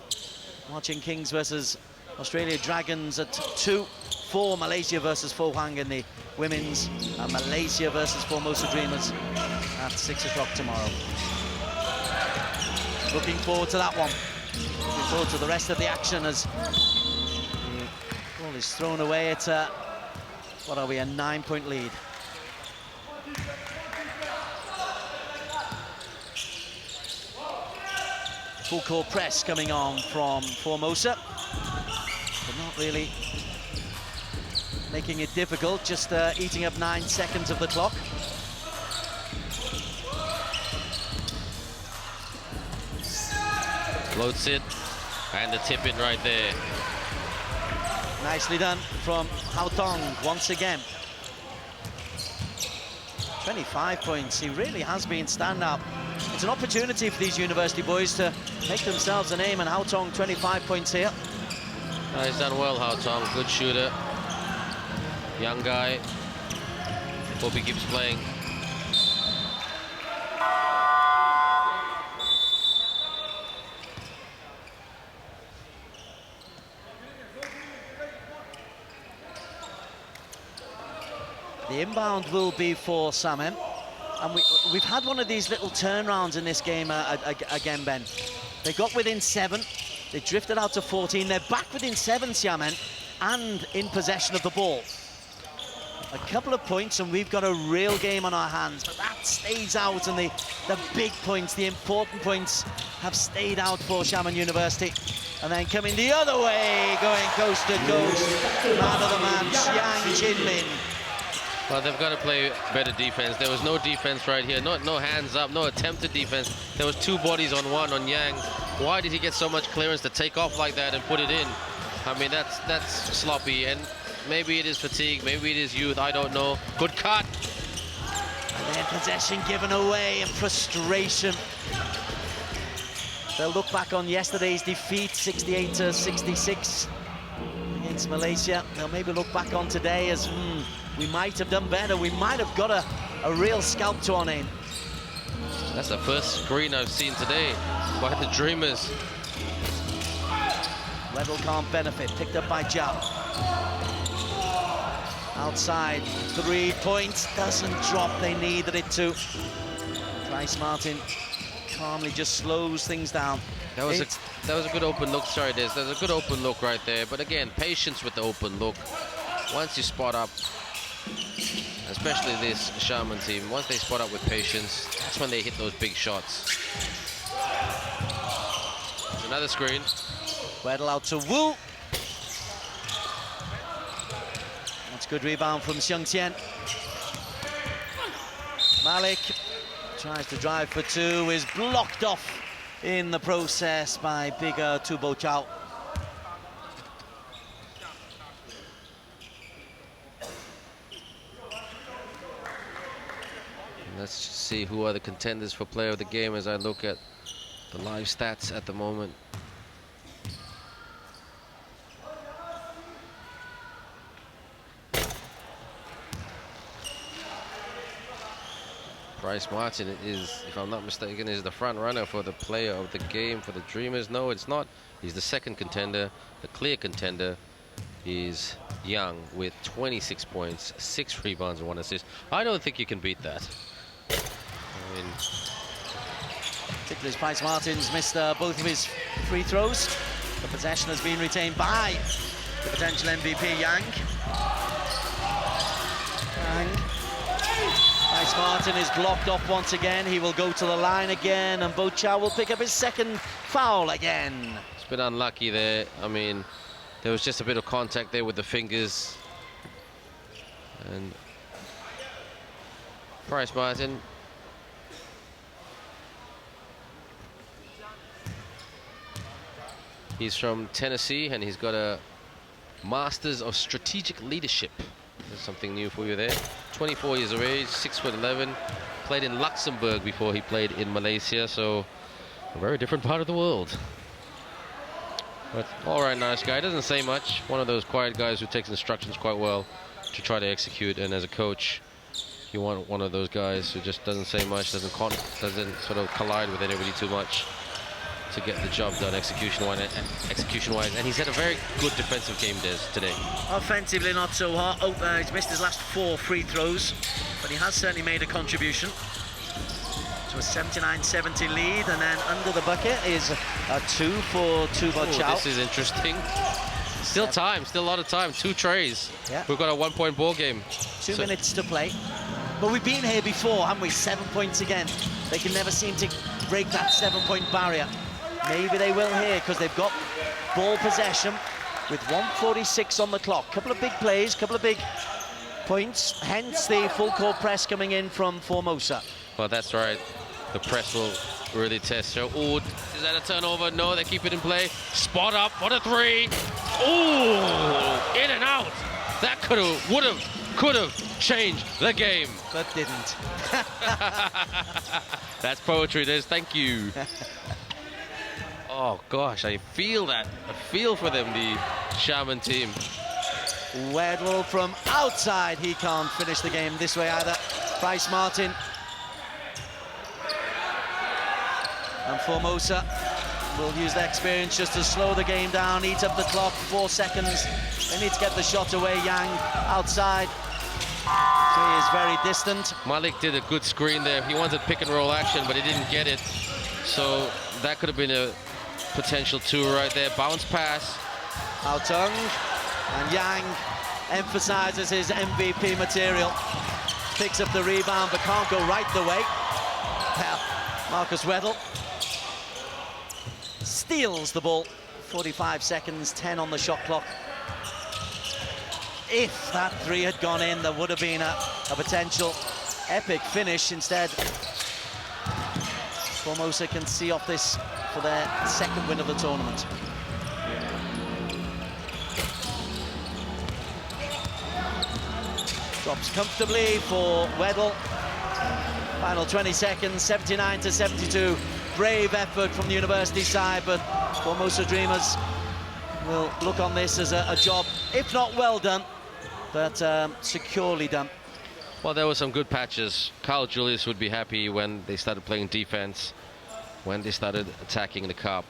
Speaker 1: Watching Kings versus Australia Dragons at 2. 4 Malaysia versus Pohang in the women's, and Malaysia versus Formosa Dreamers at 6 o'clock tomorrow. Looking forward to that one. Looking forward to the rest of the action as the ball is thrown away at, what are we, a 9-point lead. Full court press coming on from Formosa, but not really making it difficult, just eating up 9 seconds of the clock.
Speaker 2: Floats it, and the tip in right there.
Speaker 1: Nicely done from Haotong once again. 25 points, he really has been standout. It's an opportunity for these university boys to make themselves a name, and Haotong 25 points here.
Speaker 2: He's done well, Haotong, good shooter. Young guy, hope he keeps playing.
Speaker 1: The inbound will be for Salmon, and we've had one of these little turnarounds in this game again, Ben. They got within 7, they drifted out to 14, they're back within 7, Xiamen, and in possession of the ball. A couple of points and we've got a real game on our hands, but that stays out, and the big points, the important points, have stayed out for Xiamen University. And then coming the other way, going coast to coast, man of the match, Yang Jinmin.
Speaker 2: Well, they've got to play better defense. There was no defense right here, no hands up, no attempted defense. There was 2 bodies on one on Yang. Why did he get so much clearance to take off like that and put it in? I mean, that's sloppy, and maybe it is fatigue, maybe it is youth, I don't know. Good cut.
Speaker 1: And then possession given away and frustration. They'll look back on yesterday's defeat, 68-66 against Malaysia. They'll maybe look back on today as, we might have done better. We might have got a real scalp to our name.
Speaker 2: That's the first screen I've seen today by the Dreamers.
Speaker 1: Level can't benefit, picked up by Jao. Outside, 3 points, doesn't drop, they needed it to. Price Martin calmly just slows things down.
Speaker 2: That was a good open look, sorry Des, there's a good open look right there, but again, patience with the open look. Once you spot up, especially this Xiamen team, once they spot up with patience, that's when they hit those big shots. Another screen.
Speaker 1: Weddle out to Wu. That's good rebound from Xiang Tian. Malik tries to drive for 2, is blocked off in the process by bigger Tubo Chao.
Speaker 2: Let's see who are the contenders for player of the game as I look at the live stats at the moment. Bryce Martin is, if I'm not mistaken, is the front runner for the player of the game for the Dreamers. No, it's not. He's the second contender. The clear contender is Young with 26 points, 6 rebounds and 1 assist. I don't think you can beat that. I mean,
Speaker 1: particularly as Price Martin's missed both of his free throws. The possession has been retained by the potential MVP, Yang. Price Martin is blocked off once again. He will go to the line again, and Bo Chow will pick up his second foul again.
Speaker 2: It's been unlucky there. I mean, there was just a bit of contact there with the fingers. And Price Martin. He's from Tennessee, and he's got a Masters of Strategic Leadership. There's something new for you there. 24 years of age, 6'11", played in Luxembourg before he played in Malaysia, so A very different part of the world. But all right, nice guy. Doesn't say much. One of those quiet guys who takes instructions quite well to try to execute. And as a coach, you want one of those guys who just doesn't say much, doesn't sort of collide with anybody too much to get the job done execution-wise. And he's had a very good defensive game today.
Speaker 1: Offensively, not so hot. Oh, he's missed his last 4 free throws, but he has certainly made a contribution. To a 79-70 lead, and then under the bucket is a 2 for Tuvo Chow.
Speaker 2: This is interesting. Still time, still a lot of time. 2 trays.
Speaker 1: Yeah.
Speaker 2: We've got a 1-point ball game.
Speaker 1: 2 minutes to play. But we've been here before, haven't we? 7 points again. They can never seem to break that 7-point barrier. Maybe they will here because they've got ball possession with 1:46 on the clock. Couple of big plays, couple of big points. Hence the full court press coming in from Formosa.
Speaker 2: Well, that's right. The press will really test. So, ooh, is that a turnover? No, they keep it in play. Spot up for the 3. Ooh, in and out. That could have changed the game.
Speaker 1: But didn't.
Speaker 2: That's poetry, Des. Thank you. Oh, gosh, I feel that. I feel for them, the Shaman team.
Speaker 1: Weddle from outside. He can't finish the game this way either. Bryce Martin. And Formosa will use their experience just to slow the game down, eat up the clock, 4 seconds. They need to get the shot away. Yang outside. So he is very distant.
Speaker 2: Malik did a good screen there. He wanted pick and roll action, but he didn't get it. So that could have been a potential 2 right there. Bounce pass.
Speaker 1: Aotung, and Yang emphasizes his MVP material. Picks up the rebound, but can't go right the way. Marcus Weddle steals the ball. 45 seconds, 10 on the shot clock. If that 3 had gone in, there would have been a potential epic finish. Instead, Formosa can see off this for their 2nd win of the tournament. Drops comfortably for Weddle. Final 20 seconds, 79-72. Brave effort from the university side, but Formosa Dreamers will look on this as a job, if not well done, but securely done.
Speaker 2: Well, there were some good patches. Carl Julius would be happy when they started playing defense, when they started attacking the cup.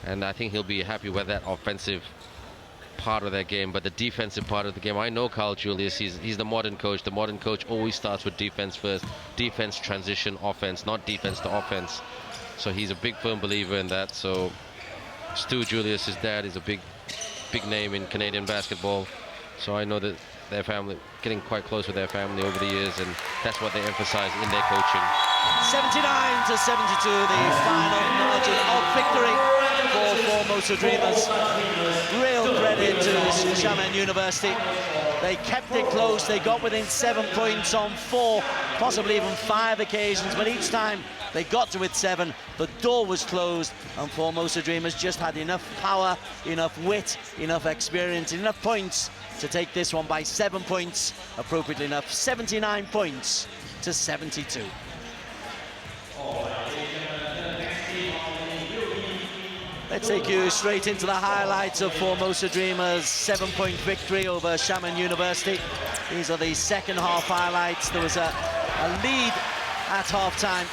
Speaker 2: And I think he'll be happy with that offensive part of their game, but the defensive part of the game, I know Carl Julius, he's the modern coach. The modern coach always starts with defense first. Defense, transition, offense, not defense to offense. So he's a big firm believer in that. So Stu Julius, his dad, is a big name in Canadian basketball. So I know that their family, getting quite close with their family over the years, and that's what they emphasize in their coaching.
Speaker 1: 79-72, the final margin of victory for Formosa Dreamers. Real credit to Xiamen University. They kept it close. They got within 7 points on 4, possibly even 5 occasions, but each time they got to it 7, the door was closed, and Formosa Dreamers just had enough power, enough wit, enough experience, enough points to take this one by 7 points, appropriately enough, 79 points to 72. Let's take you straight into the highlights of Formosa Dreamers' 7-point victory over Xiamen University. These are the second half highlights. There was a lead at halftime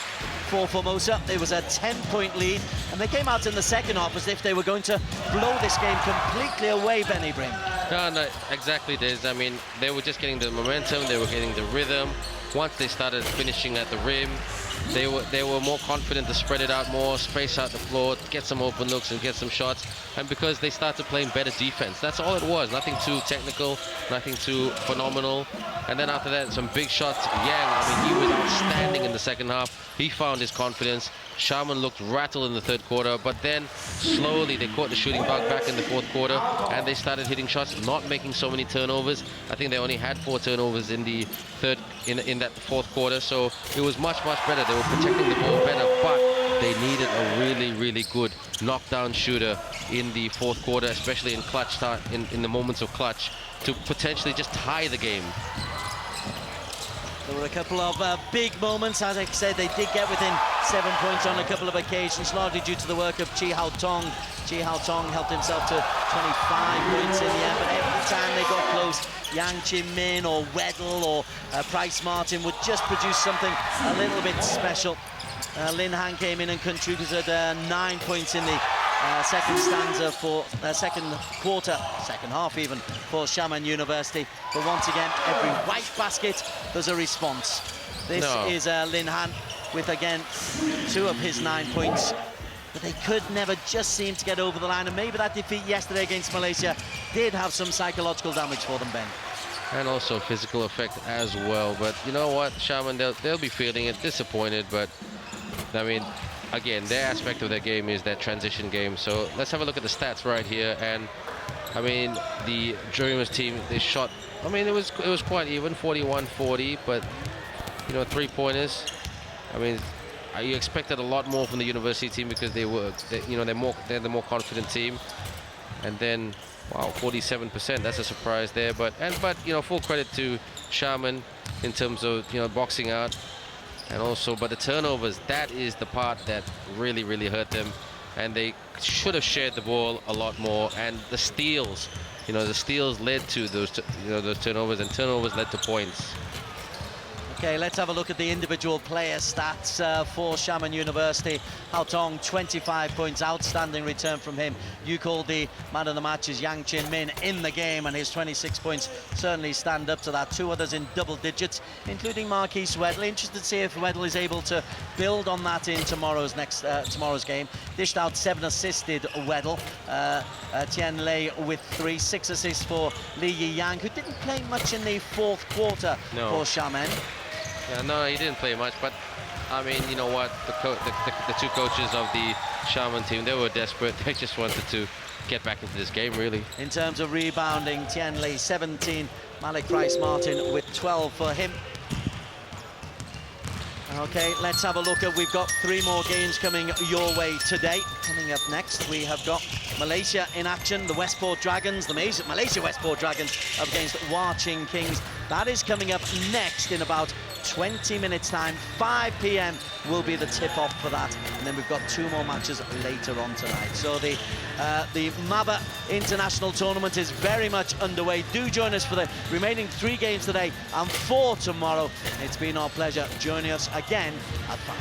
Speaker 1: for Formosa. It was a 10-point lead, and they came out in the second half as if they were going to blow this game completely away, Benny Brim.
Speaker 2: No, exactly, Des. I mean, they were just getting the momentum, they were getting the rhythm. Once they started finishing at the rim, they were more confident to spread it out more, space out the floor, get some open looks and get some shots. And because they started playing better defense, that's all it was. Nothing too technical, nothing too phenomenal. And then after that, some big shots. Yang, I mean, he was outstanding in the second half. He found his confidence. Xiamen looked rattled in the third quarter, but then slowly they caught the shooting bug back in the fourth quarter, and they started hitting shots, not making so many turnovers. I think they only had 4 turnovers in the in that fourth quarter, so it was much better. They were protecting the ball better, but they needed a really good knockdown shooter in the fourth quarter, especially in clutch time, in the moments of clutch, to potentially just tie the game.
Speaker 1: There were a couple of big moments. As I said, they did get within 7 points on a couple of occasions, largely due to the work of Chi Hao Tong. Chi Hao Tong helped himself to 25 points in the end, but every time they got close, Yang Chin Min or Weddle or Price Martin would just produce something a little bit special. Lin Han came in and contributed 9 points in the second stanza for second half even, for Xiamen University. But once again, every white basket, there's a response. This is Lin Han with, again, 2 of his 9 points. But they could never just seem to get over the line, and maybe that defeat yesterday against Malaysia did have some psychological damage for them, Ben.
Speaker 2: And also physical effect as well. But you know what, Xiamen, they'll be feeling it, disappointed, but I mean, again, their aspect of their game is that transition game. So let's have a look at the stats right here. And I mean, the Dreamers team, they shot, I mean, it was quite even, 41-40, but you know, 3-pointers. I mean, you expected a lot more from the University team because they're the more confident team. And then, wow, 47%, that's a surprise there. But you know, full credit to Xiamen in terms of, you know, boxing out. And also, but the turnovers, that is the part that really, really hurt them. And they should have shared the ball a lot more. And the steals, you know, the steals led to those turnovers, and turnovers led to points.
Speaker 1: Okay, let's have a look at the individual player stats for Xiamen University. Hao Tong, 25 points, outstanding return from him. You called the man of the match is Yang Chin Min in the game, and his 26 points certainly stand up to that. 2 others in double digits, including Marquise Weddle. Interested to see if Weddle is able to build on that in tomorrow's game. Dished out 7 assisted Weddle. Tian Lei with 3, 6 assists for Li Yiyang, who didn't play much in the 4th quarter for Xiamen.
Speaker 2: Yeah, no, he didn't play much, but I mean, you know what? The 2 coaches of the Xiamen team, they were desperate. They just wanted to get back into this game, really.
Speaker 1: In terms of rebounding, Tian Lei 17, Malik Price Martin with 12 for him. Okay, let's have a look at, we've got 3 more games coming your way today. Coming up next, we have got Malaysia in action, the Westport Dragons, the Malaysia Westport Dragons up against Hua Qing Kings. That is coming up next in about 20 minutes time. 5 p.m. will be the tip-off for that, and then we've got 2 more matches later on tonight. So the MABA International Tournament is very much underway. Do join us for the remaining 3 games today and 4 tomorrow. It's been our pleasure joining us again at 5.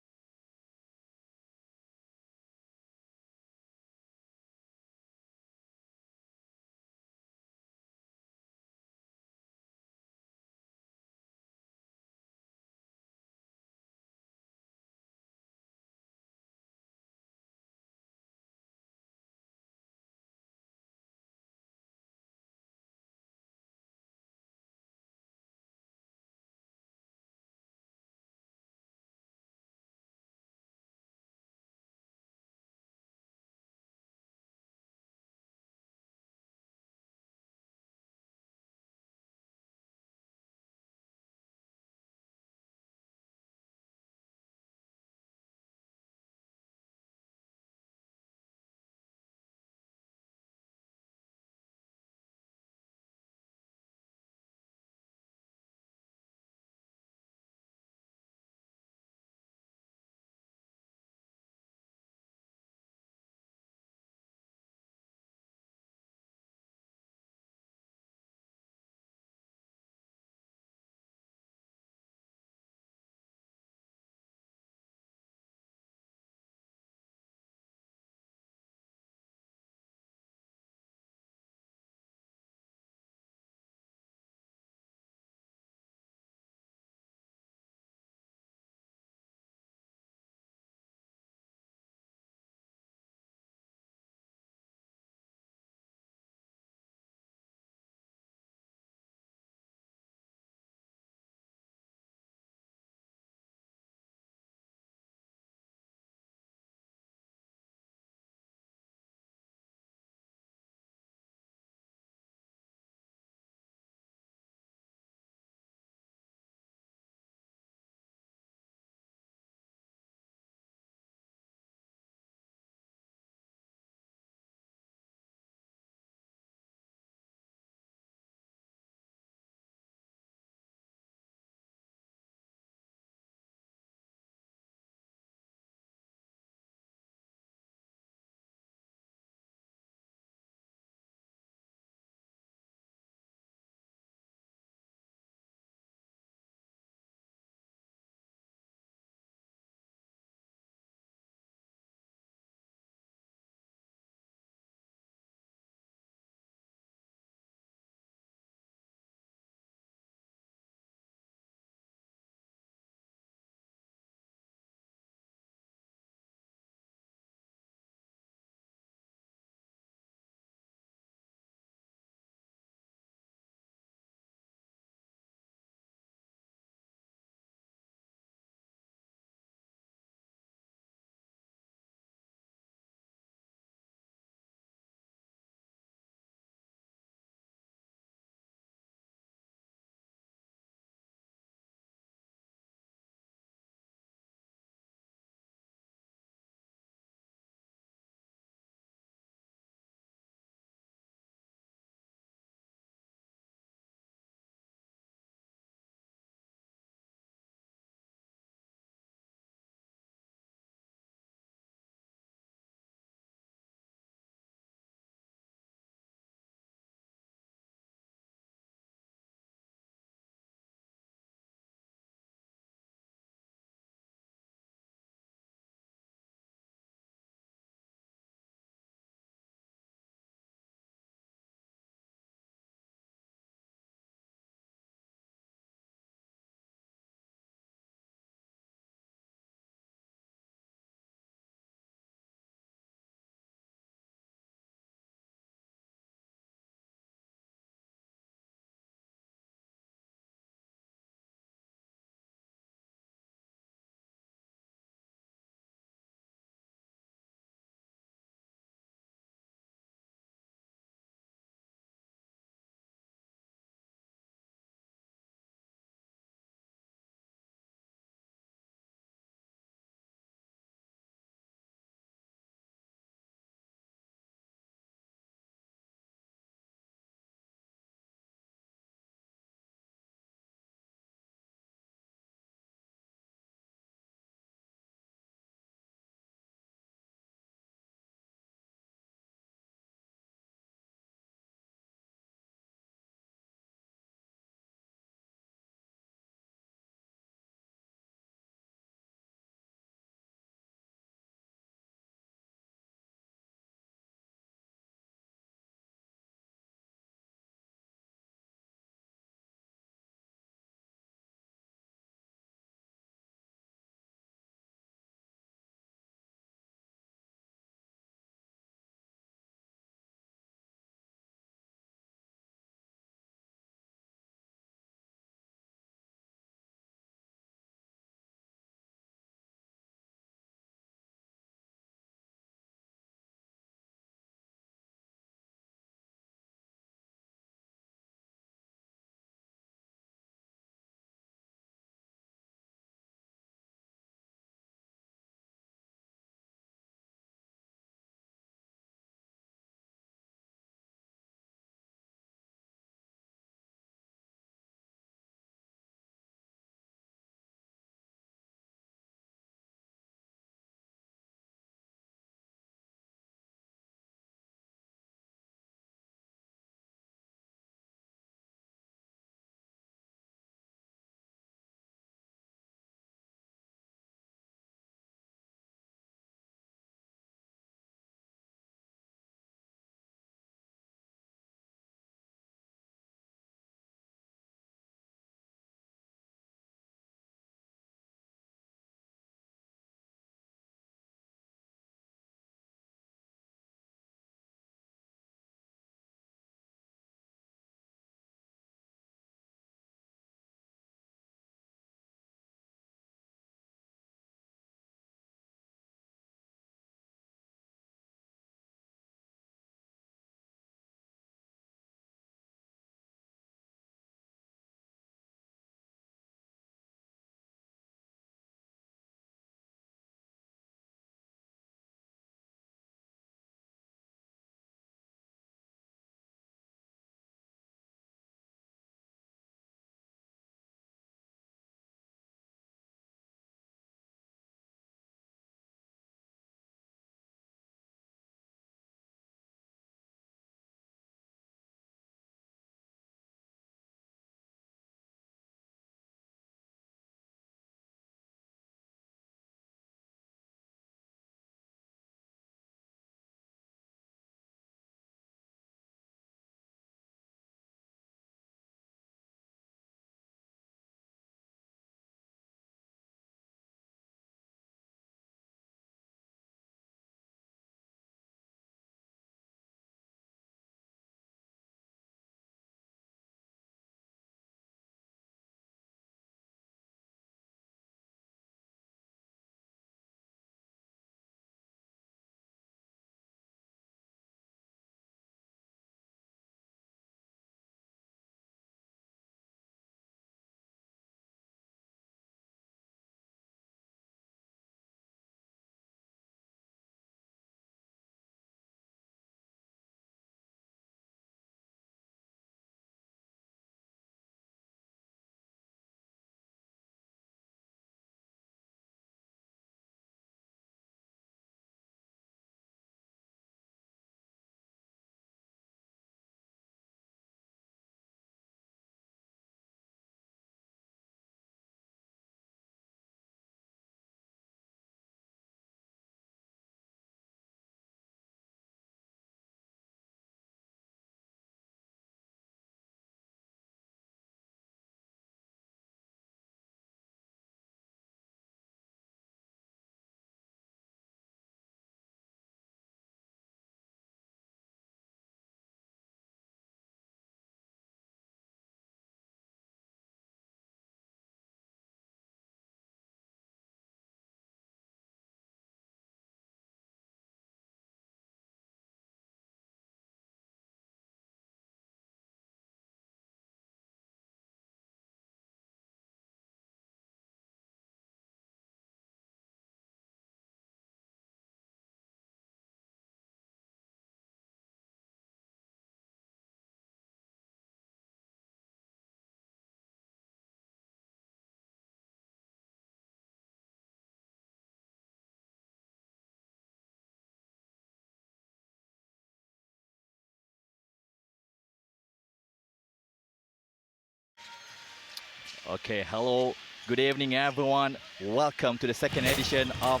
Speaker 6: Okay, hello, good evening everyone. Welcome to the second edition of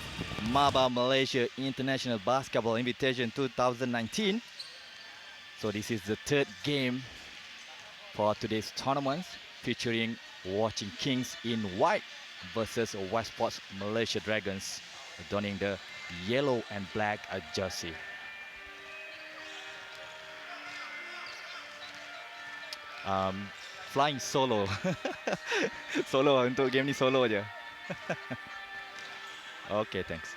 Speaker 6: MABA Malaysia International Basketball Invitation 2019. So this is the third game for today's tournament, featuring Watching Kings in white versus Westport's Malaysia Dragons, donning the yellow and black jersey. Flying solo. Solo untuk game ni solo aja. Okay, thanks.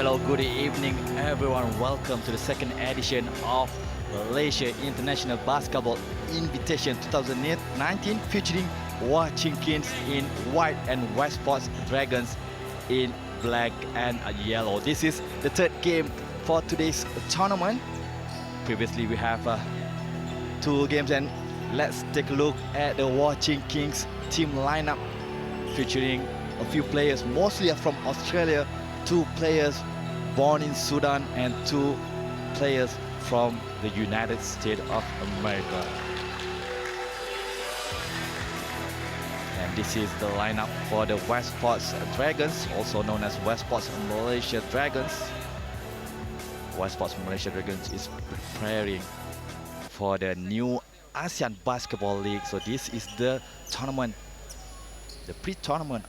Speaker 6: Hello, good evening everyone. Welcome to the second edition of Malaysia International Basketball Invitation 2019 featuring Watching Kings in white and West Sports Dragons in black and yellow. This is the third game for today's tournament. Previously we have 2 games, and let's take a look at the Watching Kings team lineup featuring a few players mostly are from Australia, 2 players born in Sudan and 2 players from the United States of America. And this is the lineup for the West Sports Dragons, also known as West Sports Malaysia Dragons. West Sports Malaysia Dragons is preparing for the new ASEAN Basketball League. So this is the tournament, the pre-tournament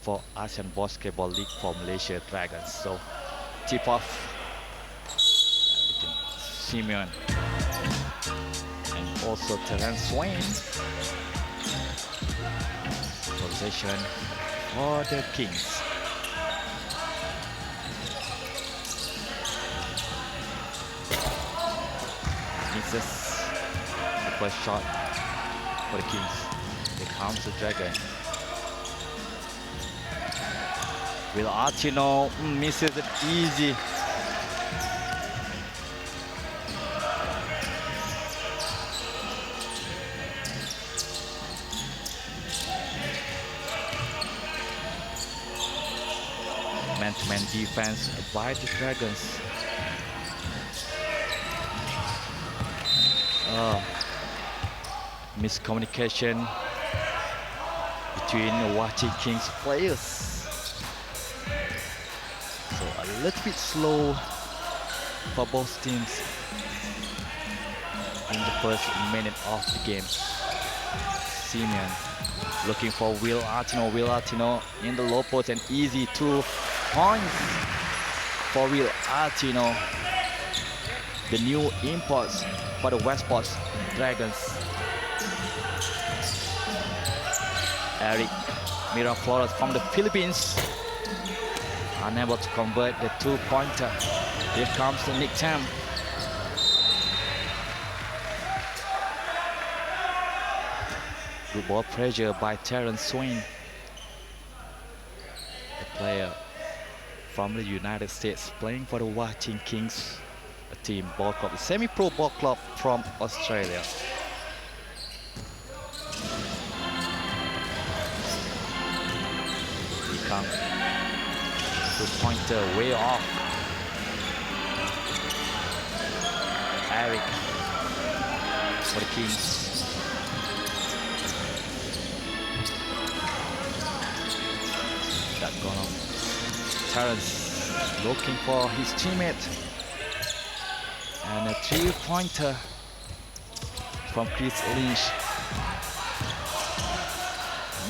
Speaker 6: for ASEAN Basketball League for Malaysia Dragons. So tip off between Simeon and also Terence Swain. Possession for the Kings. Misses the first shot for the Kings. Here comes the Dragon. Will Artino misses it easy. Man-to-man defense by the Dragons. Miscommunication between the Watching Kings players. So a little bit slow for both teams in the first minute of the game. Simeon looking for Will Artino. Will Artino in the low post, and easy 2 points for Will Artino, the new imports for the West Sports Dragons. Eric Miraflores from the Philippines, unable to convert the 2-pointer. Here comes the Nick Tam. Good ball pressure by Terence Swain, the player from the United States playing for the Watching Kings, a team ball club, a semi-pro ball club from Australia. Here comes 2-pointer way off. Eric for the Kings. That gone on. Terence looking for his teammate. And a 3-pointer from Chris Lynch.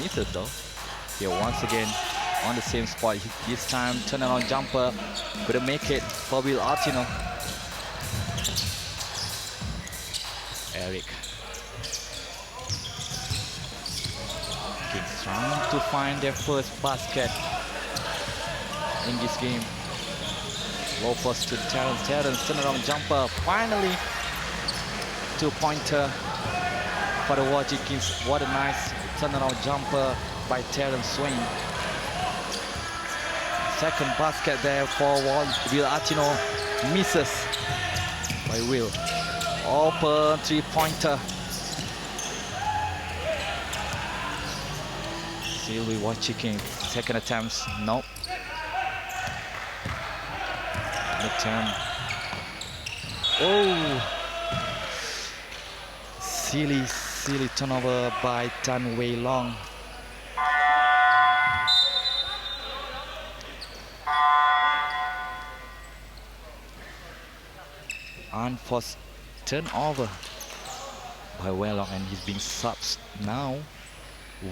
Speaker 6: Misses though. Here once again on the same spot. This time turnaround jumper. Couldn't make it for Will Artino. Eric. Kings trying to find their first basket in this game. Low post to Terence. Terence turnaround jumper. Finally, 2-pointer for the Watching Kings. What a nice turnaround jumper by Terence Swain. Second basket there for Will Artino. Misses by Will. Open 3-pointer. Still we Watching Kings. Second attempts. Nope. Midterm. Oh! silly turnover by Tan Wei Long. Unforced turnover by Wei Long, and he's being subbed now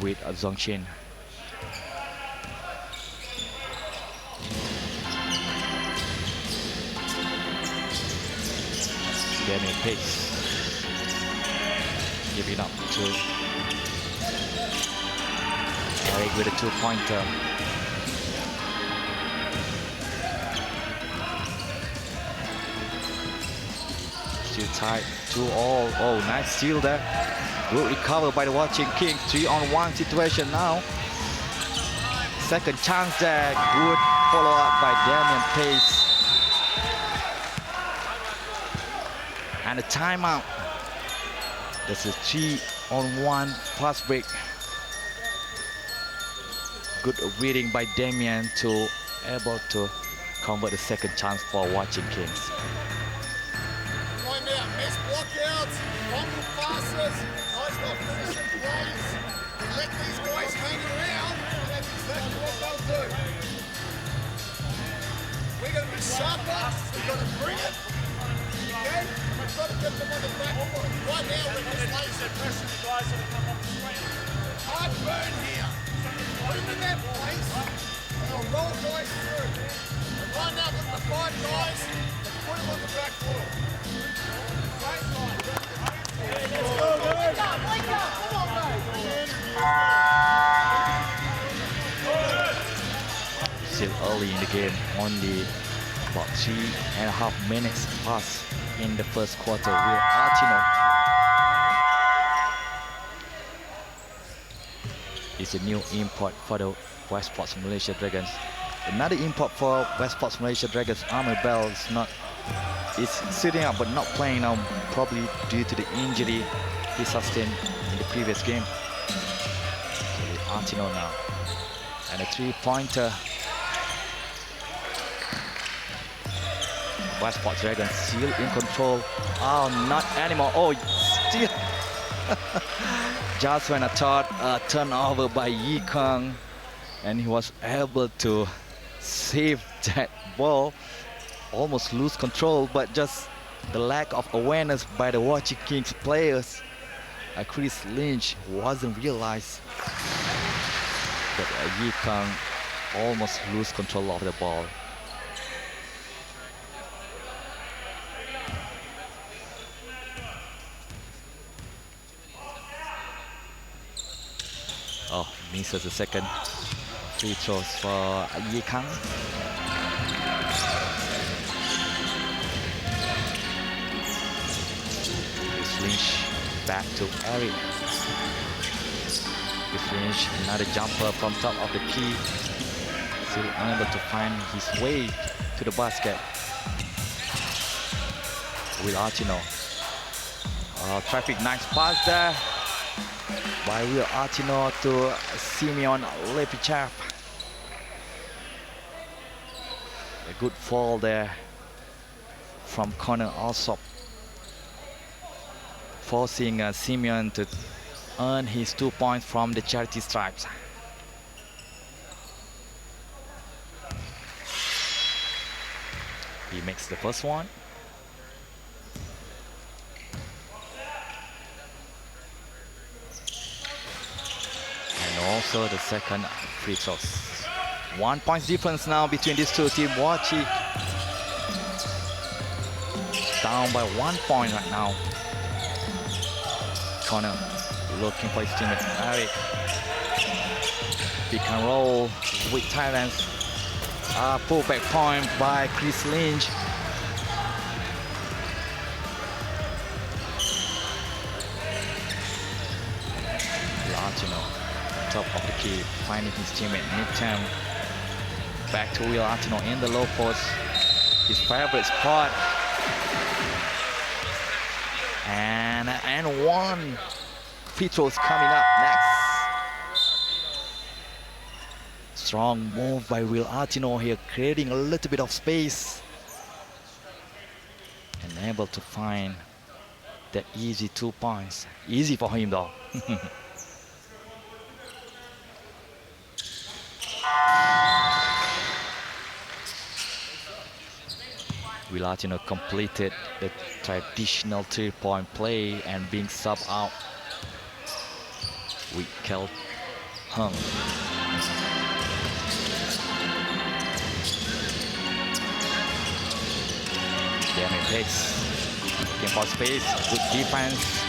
Speaker 6: with Zhong Chen. Damien Pace giving up to Eric with a 2-pointer. Still tied 2-all. Oh, nice steal there. Good recover by the Watching Kings. 3-on-1 situation now. Second chance there. Good follow up by Damien Pace. And a timeout. That's a 3-on-1 fast break. Good reading by Damien to able to convert the second chance for Watching Kings.
Speaker 4: Point out, missed blockouts, fumble passes, nice not finishing plays. Let these guys hang around, and that's exactly what they'll do. We're going to be sharper, we've got to bring it. Okay? We've got to get them on the back foot. Right now, we're just lazy. Hard burn here. Put them in that place, and they'll roll guys through. And right now, look at the 5 guys, and put them on the back foot.
Speaker 6: Still early in the game, only about 3.5 minutes passed in the first quarter. Will Artino is a new import for the West Sports Malaysia Dragons. Another import for West Sports Malaysia Dragons, Amir Bell, is sitting up but not playing now, probably due to the injury he sustained in the previous game. So Artino now. And a 3-pointer. West Sports Dragons still in control. Oh, not anymore. Oh, still. Just when I thought a turnover by Yi Kang, and he was able to save that ball. Almost lose control, but just the lack of awareness by the Watching Kings players. Chris Lynch wasn't realized that Yi Kang almost lose control of the ball. Oh, misses the second free throws for Yi Kang. Lynch back to Eric. Lynch, another jumper from top of the key. Still unable to find his way to the basket. Will Artino. Traffic, nice pass there by Will Artino to Simeon Lepichav. A good fall there from Connor Alsop, forcing Simeon to earn his 2 points from the charity stripes. He makes the first one. And also the second free throws. 1 point difference now between these two teams. Wachi down by 1 point right now. Connor looking for his teammate Eric. Pick and roll with Thailand's pullback point by Chris Lynch. Artino, top of the key, finding his teammate mid-term. Back to Will Artino in the low post, his favorite spot. And one free throws coming up next. Strong move by Will Artino here, creating a little bit of space. And able to find that easy 2 points. Easy for him though. Vilatino completed the traditional 3-point play and being subbed out with Kel Hung. Damien Pace looking for space, good defense.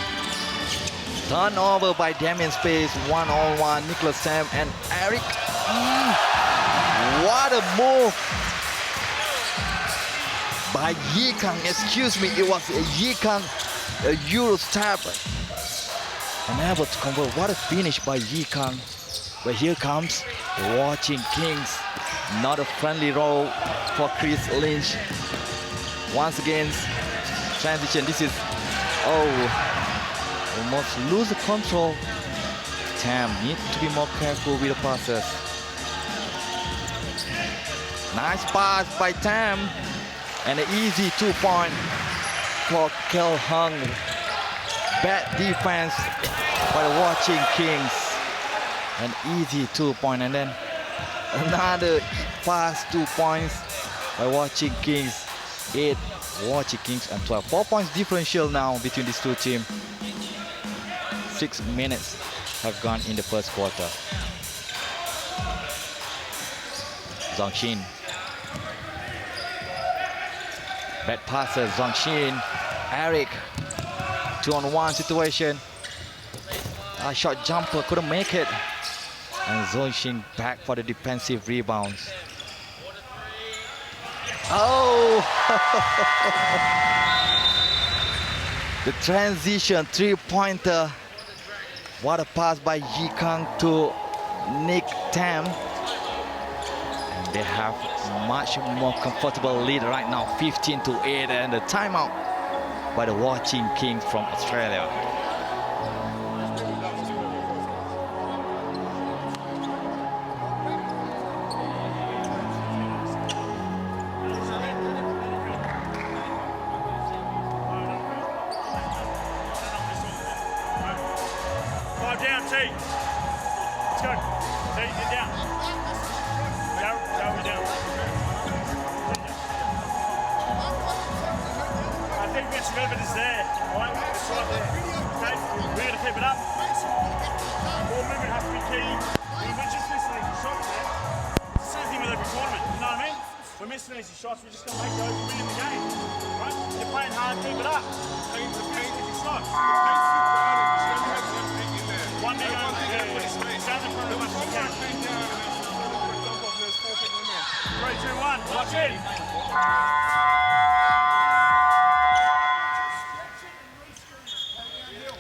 Speaker 6: Turnover by Damien Space, 1-on-1, Nicholas Sam and Eric. What a move by Yi Kang, excuse me, it was Yi Kang, a Euro stab. Unable to convert, what a finish by Yi Kang. But here comes Watching Kings, not a friendly role for Chris Lynch. Once again, transition, this is, almost lose the control. Tam need to be more careful with the passes. Nice pass by Tam. And an easy 2-point for Kel Hung. Bad defense by the Watching Kings. An easy 2-point, and then another fast 2 points by Watching Kings. 8 Watching Kings and 12. 4 points differential now between these two teams. 6 minutes have gone in the first quarter. Zongshin. Bad passer, Zongshin. Eric. 2-on-1 situation. A short jumper couldn't make it. And Zongshin back for the defensive rebounds. Oh! The transition 3-pointer. What a pass by Yi Kang to Nick Tam. And they have much more comfortable lead right now, 15-8, and the timeout by the Watching Kings from Australia.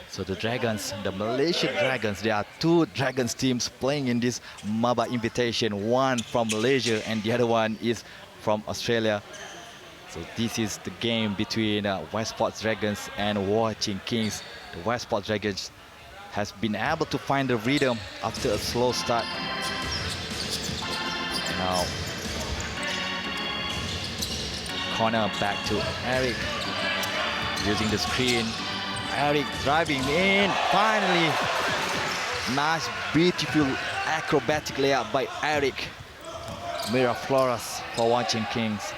Speaker 6: So the Dragons, the Malaysian Dragons, there are 2 Dragons teams playing in this MABA invitation. One from Malaysia and the other one is from Australia. So this is the game between Westport Dragons and Watching Kings. The Westport Dragons has been able to find the rhythm after a slow start. Now, corner back to Eric, using the screen. Eric driving in, finally. Nice, beautiful, acrobatic layup by Eric. Miraflores for Watching Kings.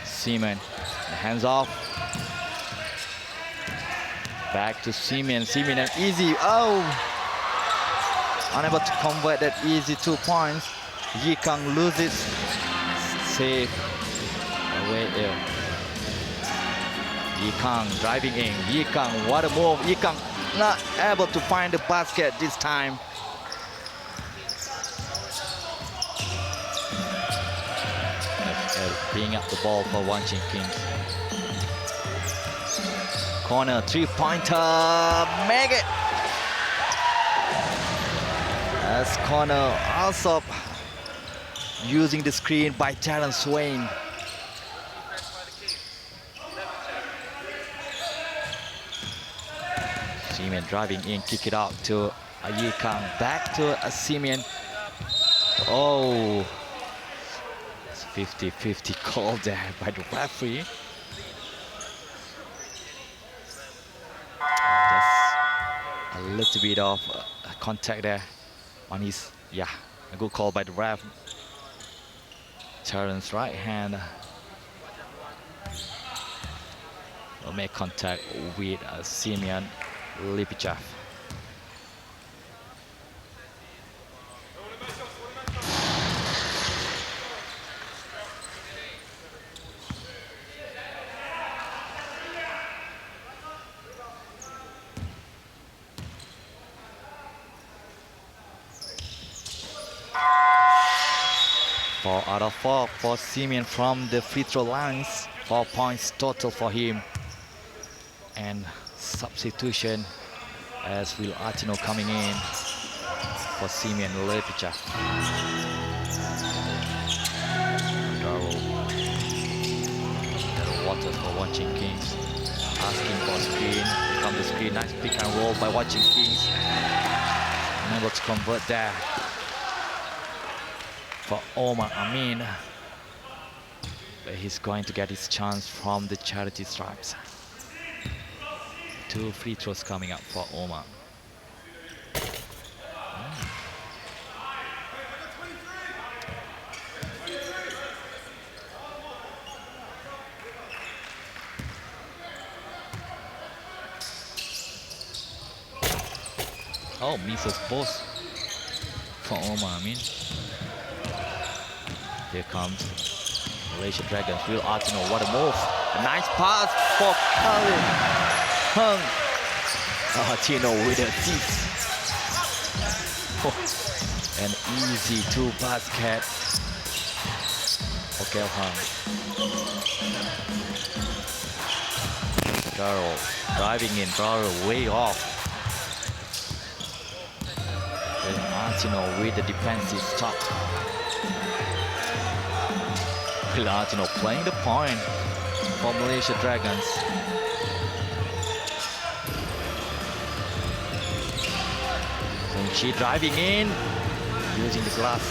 Speaker 6: Seaman, hands off. Back to Seaman, Seaman and easy, unable to convert that easy 2 points. Yi Kang loses, save, away there. Yi Kang driving in, Yi Kang, what a move. Yi Kang not able to find the basket this time. Bring up the ball for Watching Kings. Corner 3-pointer, make it. As corner also using the screen by Terrence Swain. Seaman driving in, kick it out to Yi Kang, back to Seaman. Oh, it's 50-50 call there by the referee. little bit of contact there on his, yeah, a good call by the ref. Terence right hand will make contact with Simeon Lipichev. Four out of 4 for Simeon from the free throw lines. 4 points total for him. And substitution as Will Artino coming in for Simeon Lepicha. Darryl Waters for Watching Kings. Asking for a screen. Here comes the screen. Nice pick and roll by Watching Kings. Unable to convert there for Omar Amin. But he's going to get his chance from the charity stripes. 2 free throws coming up for Omar. Oh, misses both for Omar Amin. Here comes Malaysia Dragons. Will Artino, what a move. A nice pass for Khalid Hung. Artino with a assist. An easy 2 basket. Okay, Hung. Darryl driving in, Darryl way off. Then Artino with the defensive stop. Will Artino playing the point for Malaysia Dragons. She driving in, using the glass.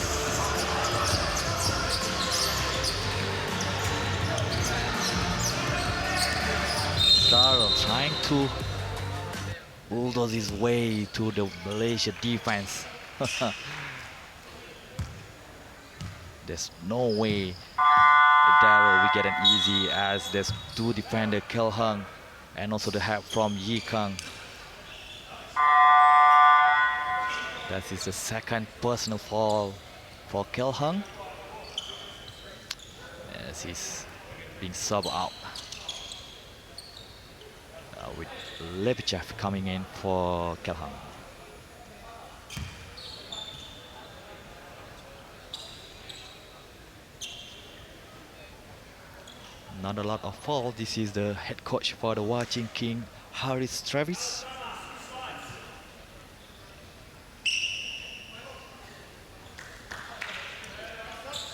Speaker 6: Darryl trying to bulldoze his way to the Malaysia defense. There's no way Darryl will get an easy, as there's 2 defender, Kel Hung and also the help from Yi Kang. That is the 2nd personal foul for Kel Hung, as he's being subbed out. With Lepichev coming in for Kel Hung. Not a lot of foul. This is the head coach for the Watching King, Harris Travis.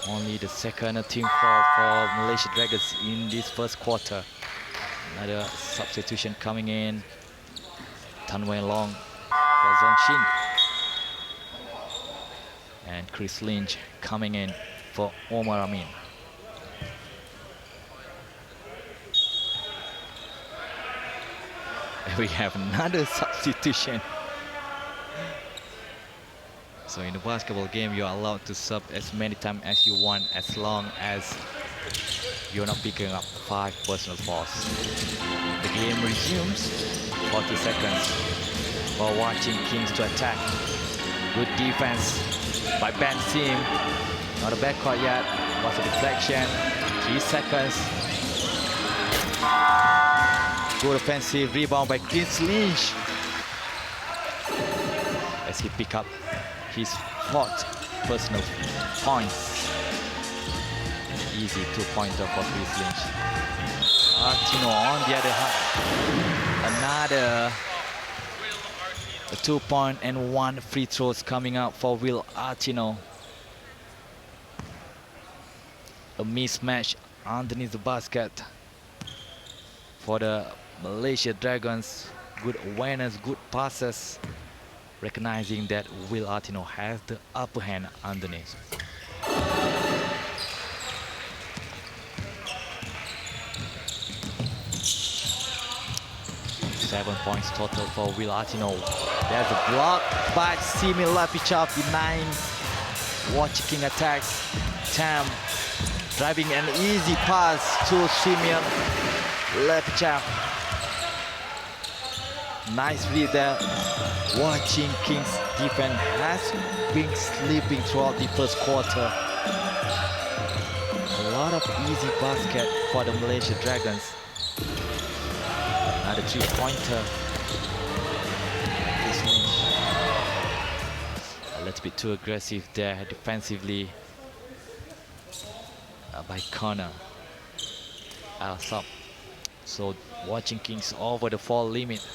Speaker 6: Only the 2nd team foul for Malaysia Dragons in this first quarter. Another substitution coming in. Tan Wei Long for Zhong Xin. And Chris Lynch coming in for Omar Amin. We have another substitution. So in the basketball game, you are allowed to sub as many times as you want, as long as you're not picking up 5 personal fouls. The game resumes. 40 seconds for Watching Kings to attack. Good defense by Ben Sim. Not a backcourt yet. Was a deflection. 3 seconds. Good offensive rebound by Chris Lynch, as he pick up his 4th personal points. Easy 2-pointer for Chris Lynch. Artino on the other hand. Another 2-point and 1 free throws coming out for Will Artino. A mismatch underneath the basket for the Malaysia Dragons. Good awareness, good passes, recognizing that Will Artino has the upper hand underneath. 7 points total for Will Artino. There's a block by Simeon Lapichov, denying Watch King attacks. Tam driving an easy pass to Simeon Lapichov. Nice read there. Watching Kings defense has been sleeping throughout the first quarter. A lot of easy basket for the Malaysia Dragons. Another 3-pointer. A little bit too aggressive there defensively by Connor. Alsop. So Watching Kings over the foul limit.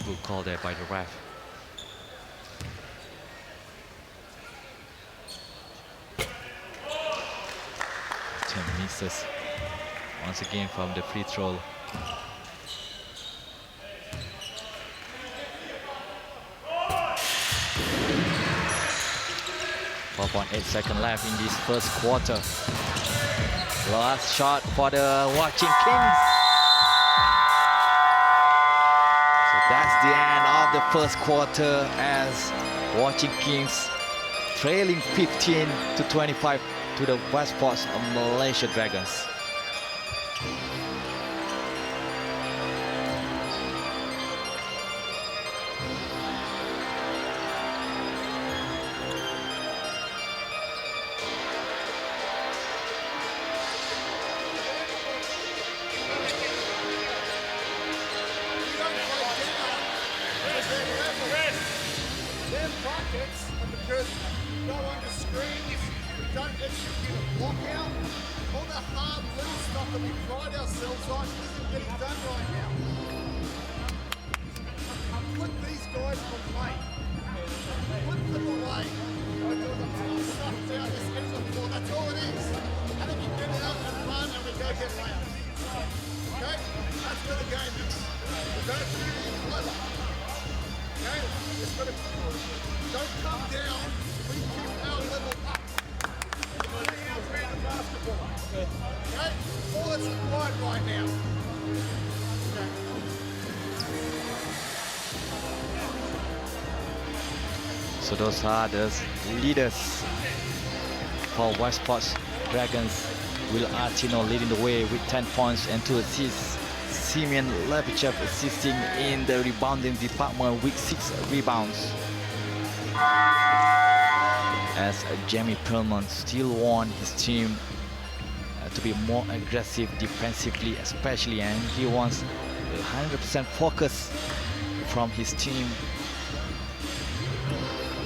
Speaker 6: Good call there by the ref. Tim misses once again from the free throw. .8 left in this first quarter. Last shot for the Watching Kings. So that's the end of the first quarter as Watching Kings trailing 15-25 to the West Ports of Malaysia Dragons.
Speaker 4: Their pockets are because we go under screens, we don't execute a block out. All the hard little stuff that we pride ourselves on isn't getting done right now. Put these guys away. Put them away. We're doing the tough stuff down this end of the floor. That's all it is. And then we get it up and run and we go get layups. Okay? That's where the game is. We've got to do it clever. Okay? Just got to don't come down. We keep our level up. We're playing our brand of basketball. Okay? All that's required right now. Okay.
Speaker 6: So those are the leaders for West Ports Dragons. Will Artino leading the way with 10 points and 2 assists. Simeon Lepichev assisting in the rebounding department with 6 rebounds. As Jamie Perlman still want his team to be more aggressive defensively especially, and he wants 100% focus from his team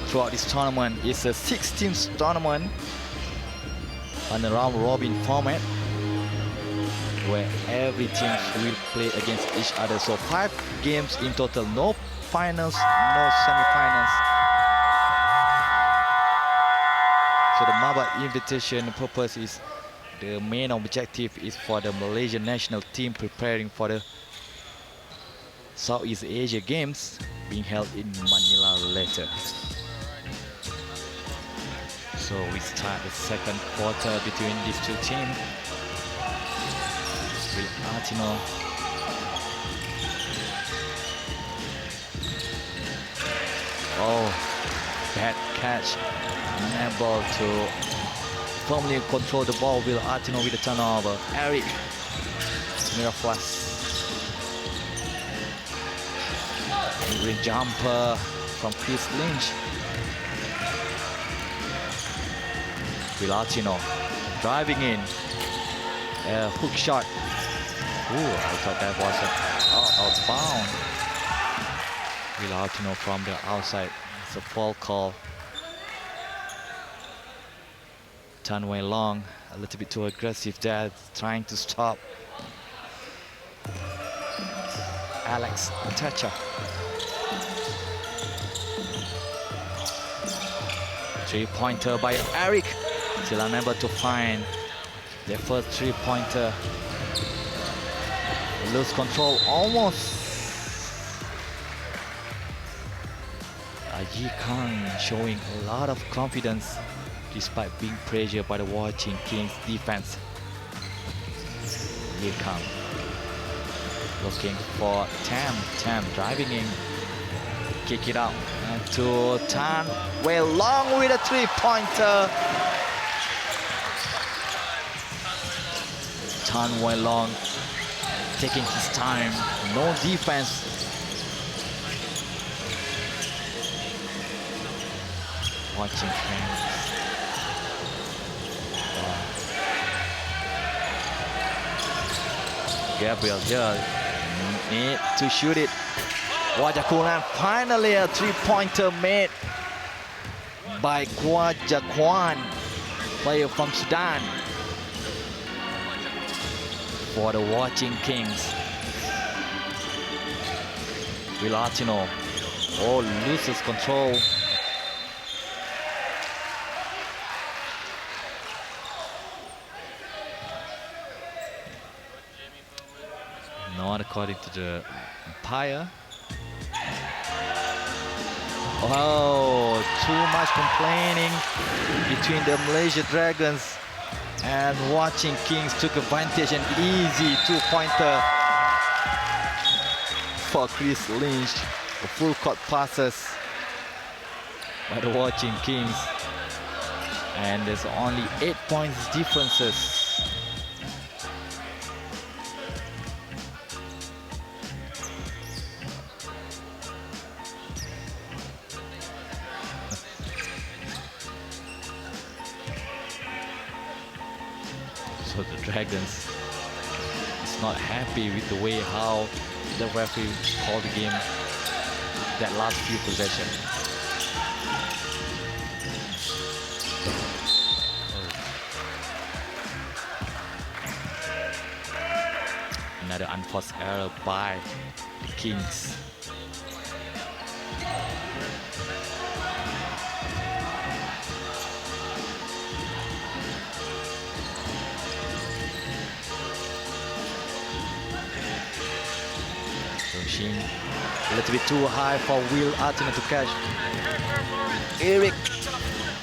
Speaker 6: throughout this tournament. It's a 6-team tournament on a round-robin format where every team will play against each other. So 5 games in total, no finals, no semi-finals. So the MABA invitation purpose is, the main objective is for the Malaysian national team preparing for the Southeast Asia Games being held in Manila later. So we start the second quarter between these two teams. Will Artino bad catch, unable to firmly control the ball. Will Artino with the turnover. Eric Miraflas. Green jumper from Chris Lynch. Will Artino driving in. Hook shot. Ooh, I thought that was outbound. Will Artino from the outside. It's a foul call. Tanway Long, a little bit too aggressive there, trying to stop Alex Thatcher. Three-pointer by Eric. Still unable to find their first three-pointer. Lose control almost. Yi Kang showing a lot of confidence despite being pressured by the Watching Kings defense. Here come. Looking for Tam. Tam driving in. Kick it out. And to Tan. Well, long with a three-pointer. Tan went long. Taking his time. No defense. Watching Kings. Gabriel here need to shoot it. Wajakunan, finally a three-pointer made by Wajakwan, player from Sudan, for the Watching Kings. Villatino, loses control. Not according to the umpire. Too much complaining between the Malaysia Dragons and Watching Kings. Took advantage, an easy two-pointer for Chris Lynch. The full court passes by the Watching Kings. And there's only 8 points differences. So the Dragons is not happy with the way how the referee called the game that last few possessions. Another unforced error by the Kings. A little bit too high for Will Artina to catch. Eric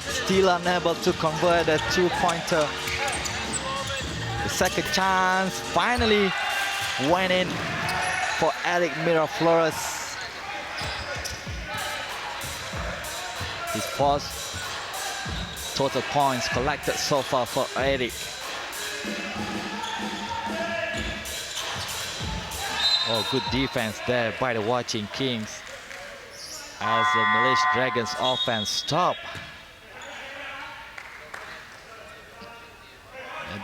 Speaker 6: still unable to convert a two-pointer. The second chance finally went in for Eric Miraflores. His first total points collected so far for Eric. Good defense there by the Watching Kings as the Malaysia Dragons offense stop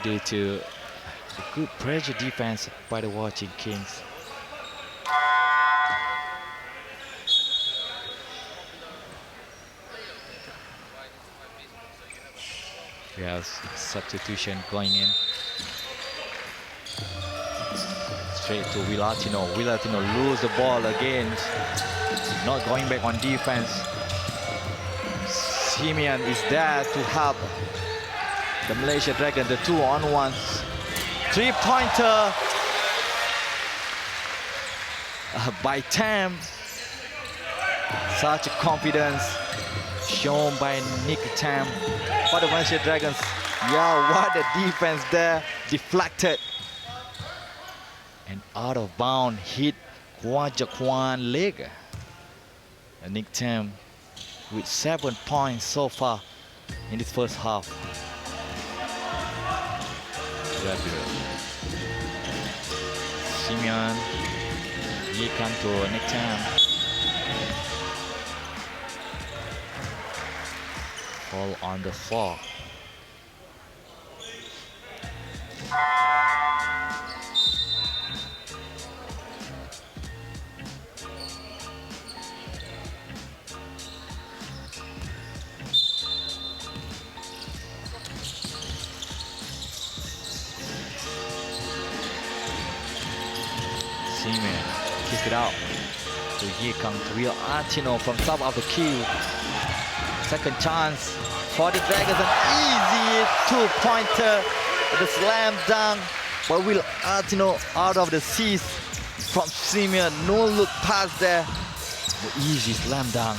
Speaker 6: due to the good pressure defense by the Watching Kings. We have substitution going in. Straight to Villatino. Villatino lose the ball again. Not going back on defense. Simeon is there to help the Malaysia Dragon. The 2-on-1s. Three-pointer by Tam. Such a confidence shown by Nick Tam for the Malaysia Dragons. Yeah, what a defense there. Deflected. And out of bound hit Wajakwan leg. And Nick Tam with 7 points so far in this first half. Simeon, he come to Nick Tam. Fall on the floor. Simeon, kick it out. So here comes Will Artino from top of the key. Second chance for the Dragons, an easy two-pointer, the slam dunk. But Will Artino out of the seas from Simeon. No look pass there. The easy slam dunk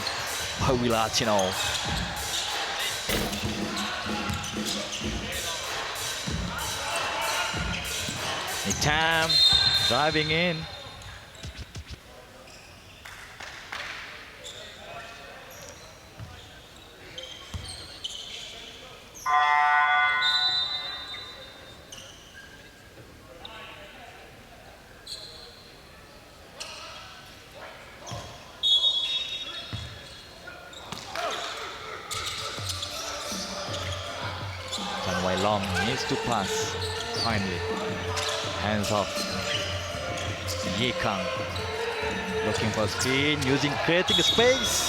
Speaker 6: by Will Artino. Nick Tam driving in. Long needs to pass finally. Hands off. Ye Kang looking for screen, creating a space.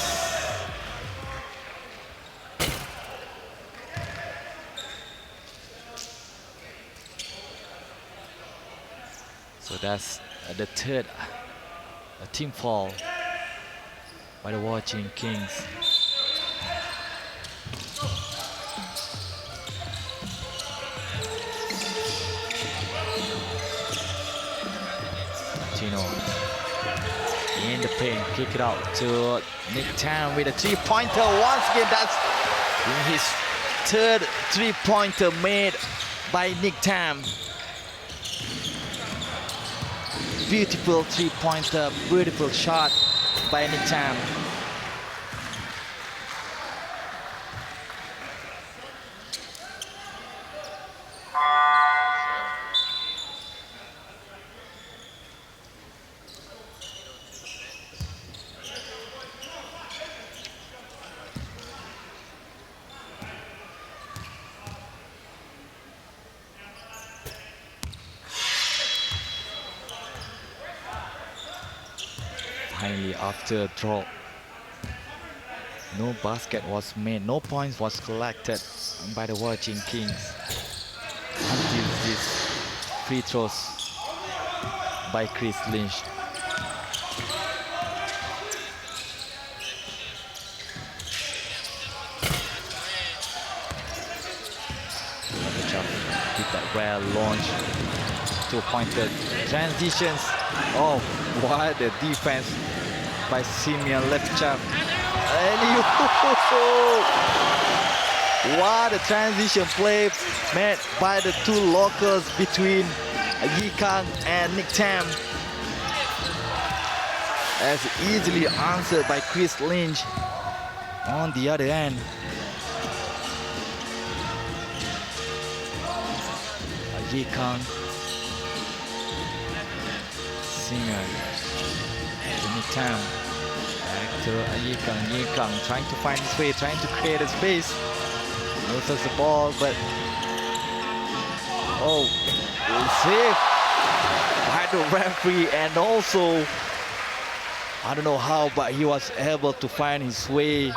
Speaker 6: So that's the third team foul by the Watching Kings. In the paint, kick it out to Nick Tam with a three-pointer. Once again, that's his third three-pointer made by Nick Tam. Beautiful three-pointer, beautiful shot by Nick Tam. Finally, after a draw, no basket was made, no points was collected by the Watching Kings until these free throws by Chris Lynch. With that rare launch, two-pointer transitions. Oh, what a defense by Simeon Lefchap. And what a transition play made by the two locals between Yi Kang and Nick Tam. As easily answered by Chris Lynch on the other end. Yi Kang, Singer, to Nick Tam, back to Yi Kang trying to find his way, trying to create a space. Loses the ball, but saved by the referee, and also I don't know how, but he was able to find his way.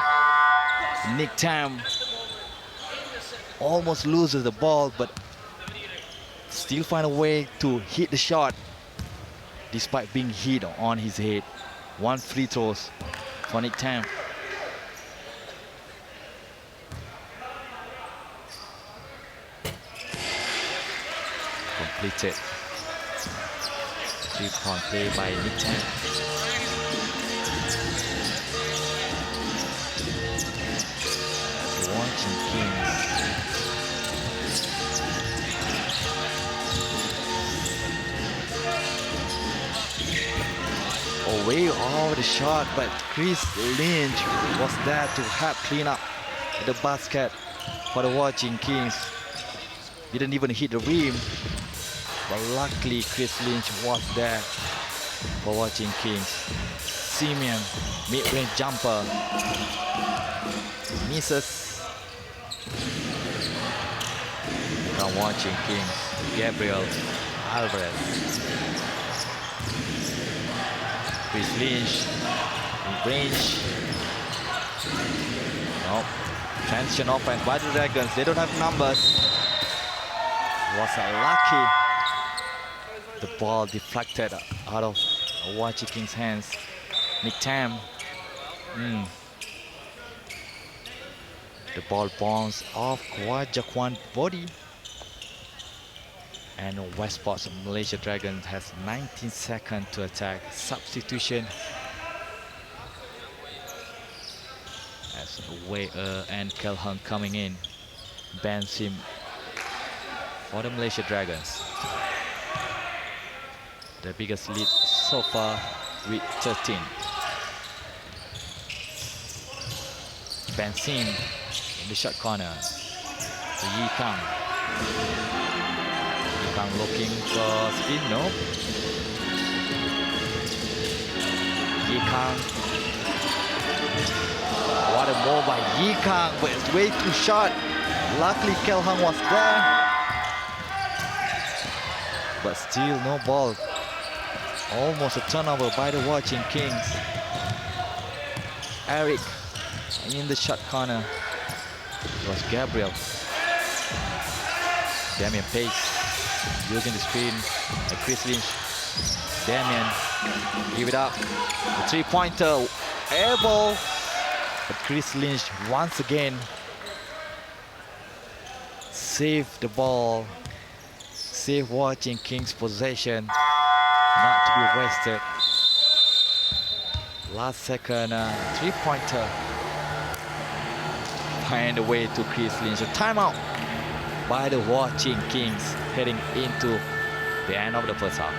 Speaker 6: Nick Tam almost loses the ball, but still find a way to hit the shot despite being hit on his head. One free throws for Nick Tam. Completed. Three-point play by Nick Tam. Watching Kings. Way over the shot, but Chris Lynch was there to help clean up the basket for the Watching Kings. Didn't even hit the rim, but luckily Chris Lynch was there for Watching Kings. Simeon, mid-range jumper, misses. From Watching Kings, Gabriel Alvarez. Chris Lynch, range. No. Transition offense by the Dragons. They don't have numbers. Was lucky. The ball deflected out of Watching Kings' hands. Nick Tam. The ball bounced off Kwai Jaquan's body. And Westport's Malaysia Dragons has 19 seconds to attack. Substitution as Wei and Kelhung coming in. Ben Sim for the Malaysia Dragons. the biggest lead so far with 13. Bensin in the short corner to Yi Kang. Yi Kang looking for spin, no. Yi Kang. What a move by Yi Kang, but it's way too short. Luckily, Kel Hung was there. But still no ball. Almost a turnover by the Watching Kings. Eric in the short corner. It was Gabriel. Damien Pace using the screen. Chris Lynch. Damien, give it up. The three-pointer, air ball. But Chris Lynch once again saved the ball. Save Watching Kings possession. Not to be wasted. Last second three-pointer. Find a way to Chris Lynch. A timeout by the Watching Kings heading into the end of the first half.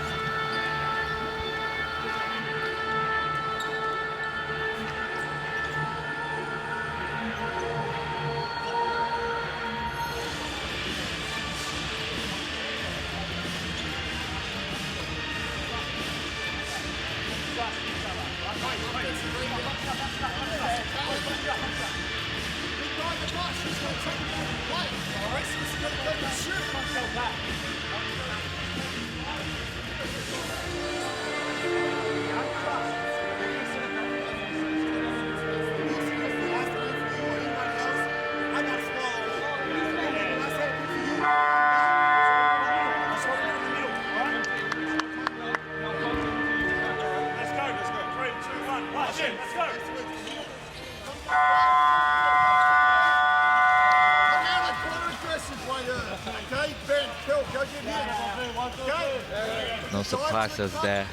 Speaker 6: No surprises there.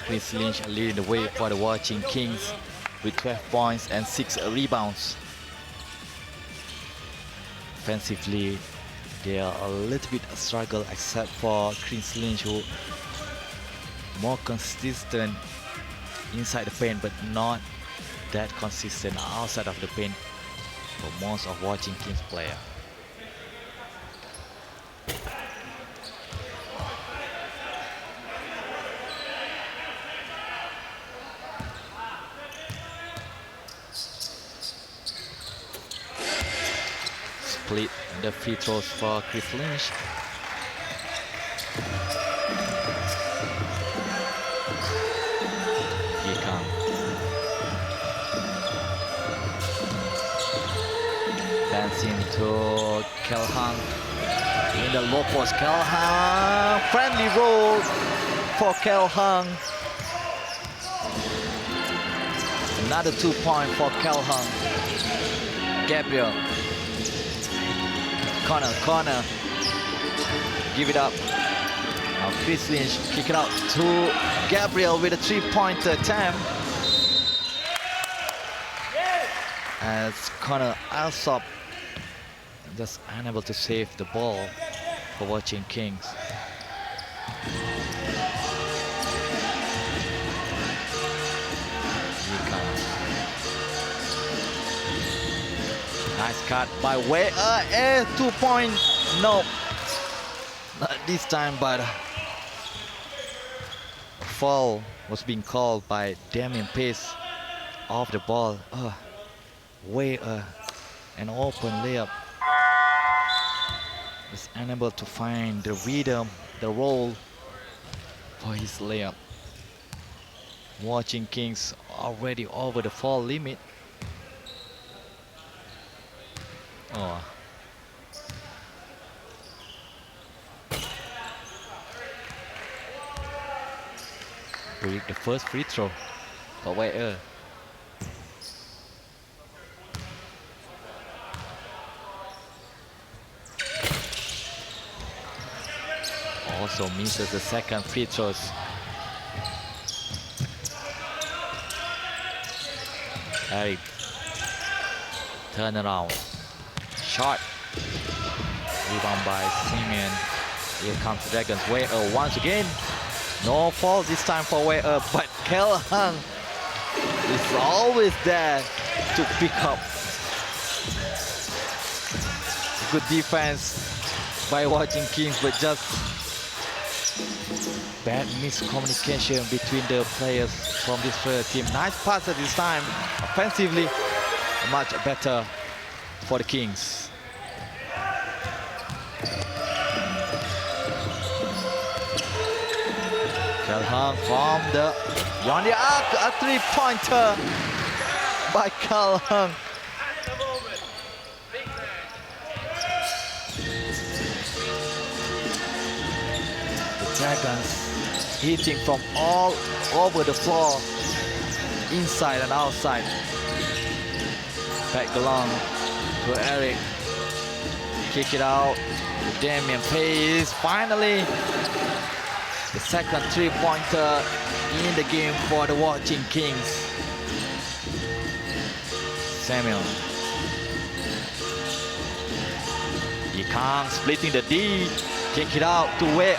Speaker 6: Chris Lynch leading the way for the Watching Kings with 12 points and 6 rebounds. Offensively, they are a little bit struggle except for Chris Lynch, who more consistent inside the paint but not that consistent outside of the paint for most of Watching Kings players. Split the free throws for Chris Lynch. Yi Kang. Dancing to Kel Hung. In the low post, Kel Hung. Friendly roll for Kel Hung. Another 2 points for Kel Hung. Gabriel. Corner. Give it up. Now Chris Lynch kick it out to Gabriel with a three-pointer attempt. As Connor Alsop just unable to save the ball for Watching Kings. Nice cut by Wei. 2 point. No, not this time, but a foul was being called by Damien Pace off the ball. Wei, an open layup. Was unable to find the rhythm, the roll for his layup. Watching Kings already over the foul limit. Break the first free throw for Wei. Also misses the second free throws. Eric, turn around. Shot. Rebound by Simeon. Here comes Dragons. Wei once again. No fault this time for way up, but Kelhang is always there to pick up. Good defense by Watching Kings, but just bad miscommunication between the players from this first team. Nice pass at this time. Offensively, much better for the Kings. Kelhang from the beyond the arc, a three-pointer by Kelhang. The Dragons hitting from all over the floor, inside and outside. Back along to Eric. Kick it out to Damien Pace. Finally, the second three-pointer in the game for the Watching Kings. Samuel. Yikang splitting the D. Kick it out to Wei.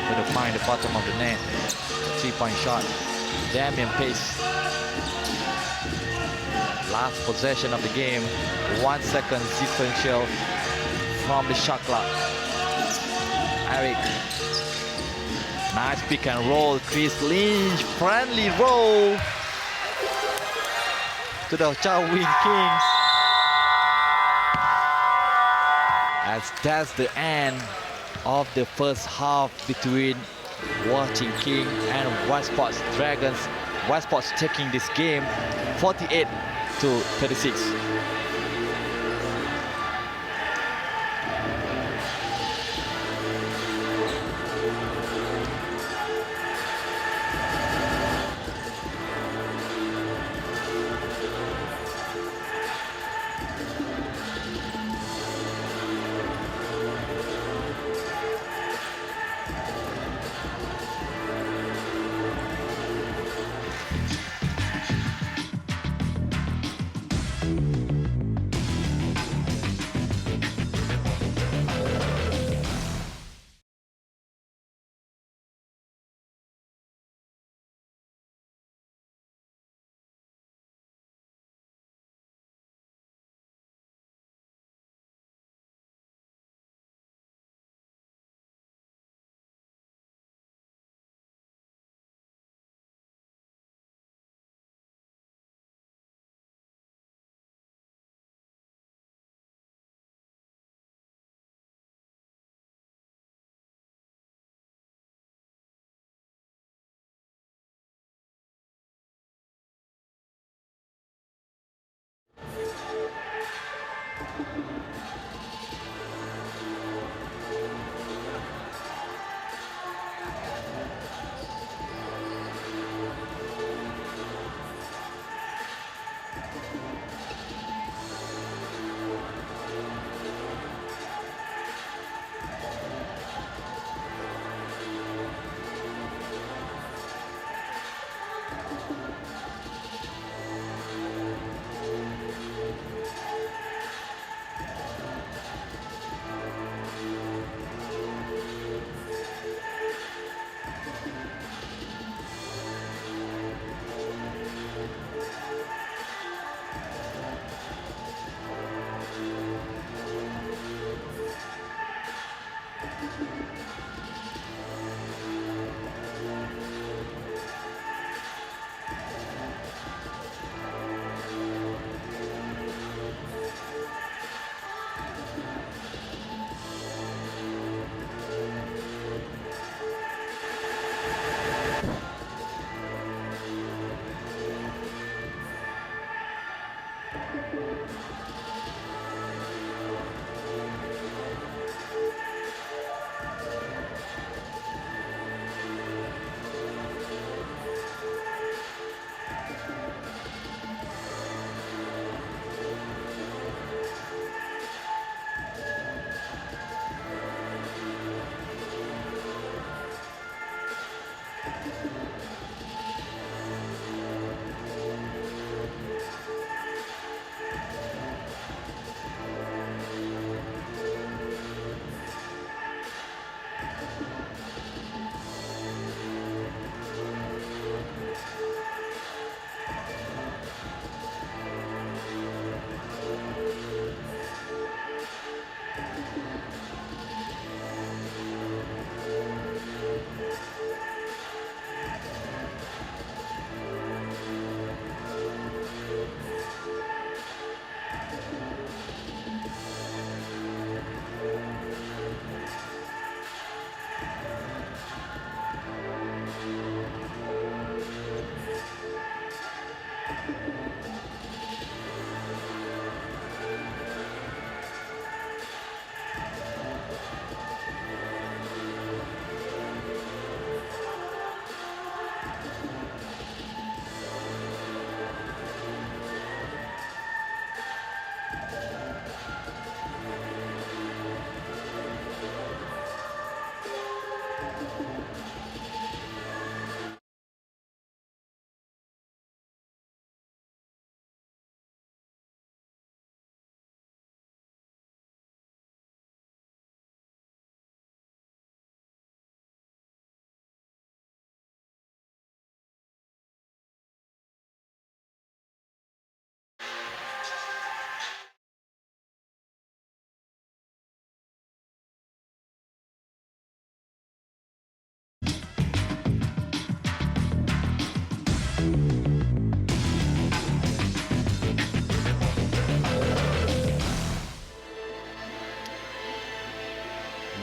Speaker 6: Going to find the bottom of the net. Three-point shot. Damien Pace. Last possession of the game. 1 second differential from the shot clock. Eric. Nice pick and roll. Chris Lynch. Friendly roll to the Chao Wing Kings. As that's the end of the first half between Watching King and Westport's Dragons. Westport's taking this game 48-36.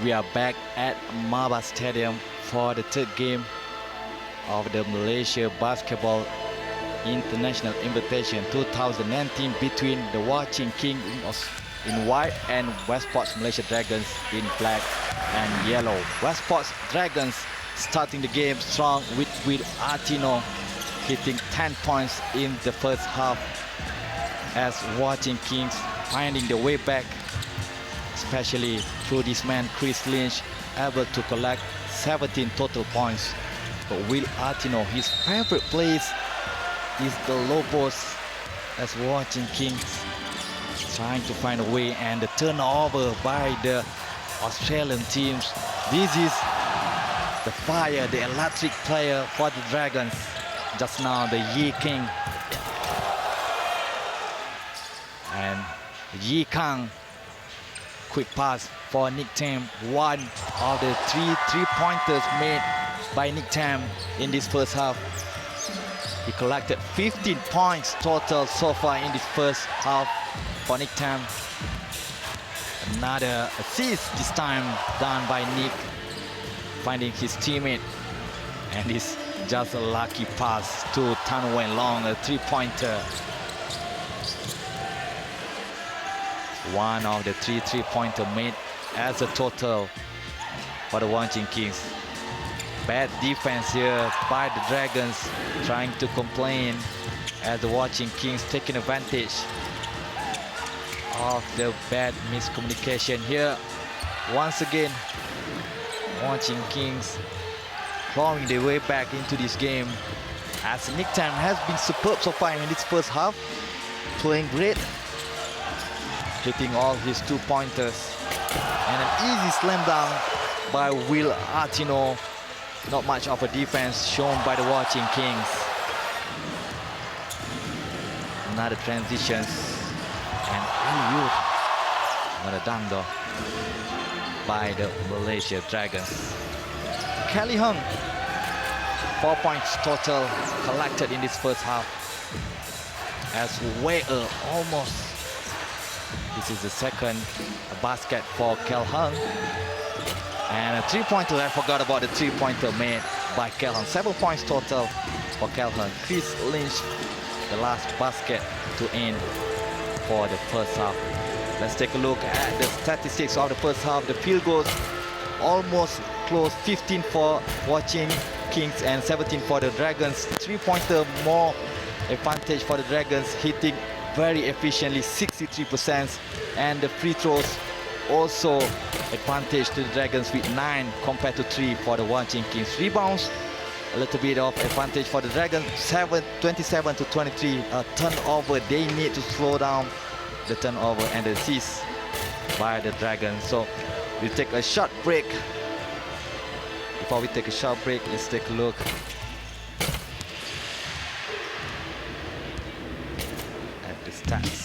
Speaker 6: We are back at Maba Stadium for the third game of the Malaysia Basketball International Invitation 2019 between the Watching King in white and Westport's Malaysia Dragons in black and yellow. Westport's Dragons starting the game strong with Artino hitting 10 points in the first half, as Watching Kings finding the way back, especially through this man Chris Lynch, able to collect 17 total points. But Will Artino, his favorite place is the low post, as Watching Kings trying to find a way, and the turnover by the Australian teams. This is the fire, the electric player for the Dragons. Just now the Yi King and Yi Kang. Quick pass for Nick Tam. One of the three-pointers made by Nick Tam in this first half. He collected 15 points total so far in this first half for Nick Tam. Another assist, this time done by Nick, finding his teammate, and it's just a lucky pass to Tan Wen Long, a three-pointer. One of the three-pointer made as a total for the Watching Kings. Bad defense here by the Dragons, trying to complain, as the Watching Kings taking advantage of the bad miscommunication here. Once again, Watching Kings clawing their way back into this game, as Nick Tam has been superb so far in this first half, playing great, hitting all his two-pointers, and an easy slam dunk by Will Artino. Not much of a defense shown by the Watching Kings. Another transitions, and alley-oop, another dunk though by the Malaysia Dragons. Kelly Hung, 4 points total collected in this first half, as Weir almost. This is the second basket for Kel Hung. And a three-pointer, I forgot about the three-pointer made by Kel Hung. 7 points total for Kel Hung. Chris Lynch, the last basket to end for the first half. Let's take a look at the statistics of the first half. The field goals almost close, 15 for Watching Kings and 17 for the Dragons. Three-pointer more advantage for the Dragons, hitting very efficiently, 63%, and the free throws also advantage to the Dragons with 9 compared to 3 for the Watching Kings. Rebounds, a little bit of advantage for the Dragons, 27 to 23. A turnover, they need to slow down the turnover and the assists by the Dragons. So we take a short break. Before we take a short break, let's take a look at the stats.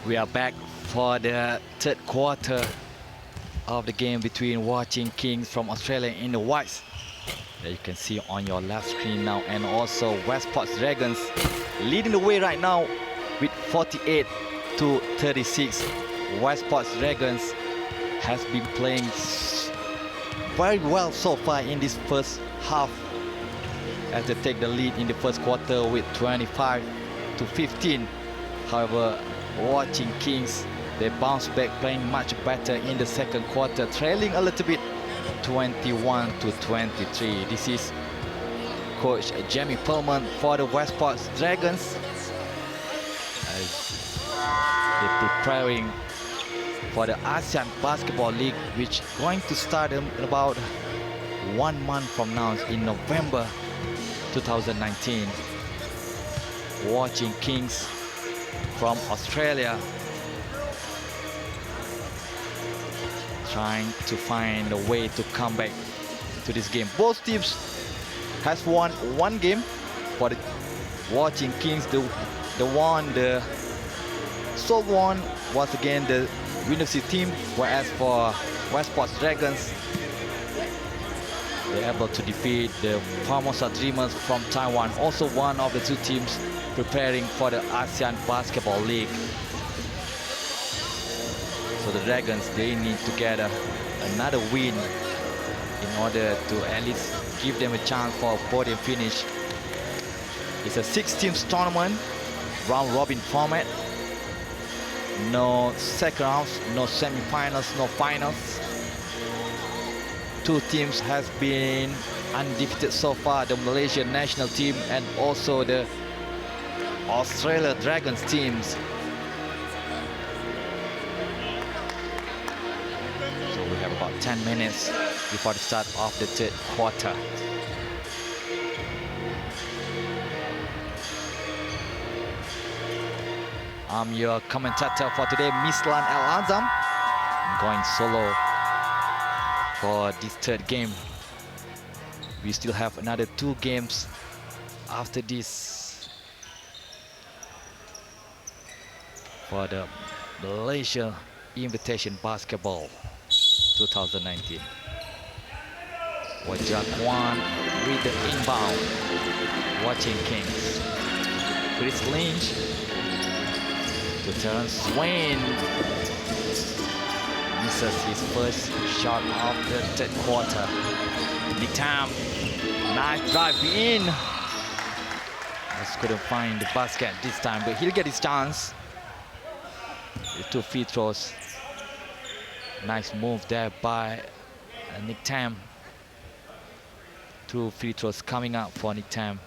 Speaker 6: We are back for the third quarter of the game between Watching Kings from Australia in the whites. That you can see on your left screen now, and also Westport Dragons leading the way right now with 48-36. Westport Dragons has been playing very well so far in this first half, as they take the lead in the first quarter with 25-15. However, Watching Kings, they bounce back, playing much better in the second quarter, trailing a little bit, 21-23. This is Coach Jamie Perlman for the Westport Dragons, as they're preparing for the ASEAN Basketball League, which is going to start in about 1 month from now, in November 2019. Watching Kings from Australia trying to find a way to come back to this game. Both teams has won one game. For the Watching Kings, the sole one was again the University team, whereas for Westport Dragons, they're able to defeat the Formosa Dreamers from Taiwan, also one of the two teams preparing for the ASEAN Basketball League. So the Dragons, they need to get another win in order to at least give them a chance for a podium finish. It's a 6-team tournament, round robin format. No second rounds, no semi-finals, no finals. Two teams has been undefeated so far, the Malaysian national team and also the Australia Dragons teams. So we have about 10 minutes before the start of the third quarter. I'm your commentator for today, Mislan Al Azam. I'm going solo for this third game. We still have another 2 games after this for the Malaysia Invitation Basketball 2019. Wajakuan with the inbound. Watching Kings. Chris Lynch to Terrence Swain. Misses his first shot of the third quarter. Nick Tam, nice drive in. Just couldn't find the basket this time, but he'll get his chance. The 2 free throws. Nice move there by Nick Tam. 2 free throws coming up for Nick Tam.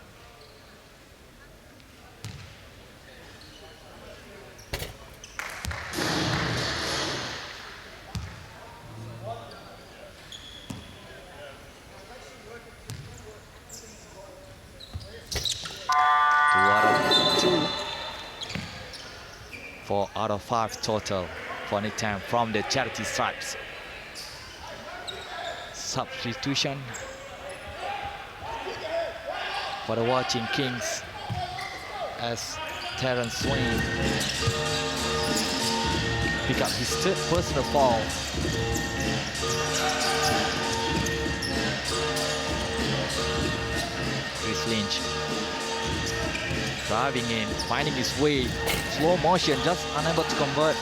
Speaker 6: Out of 5 total for Nick Tam from the charity stripes. Substitution for the Watching Kings as Terrence Swain pick up his 3rd personal foul. Chris Lynch driving in, finding his way, slow motion, just unable to convert.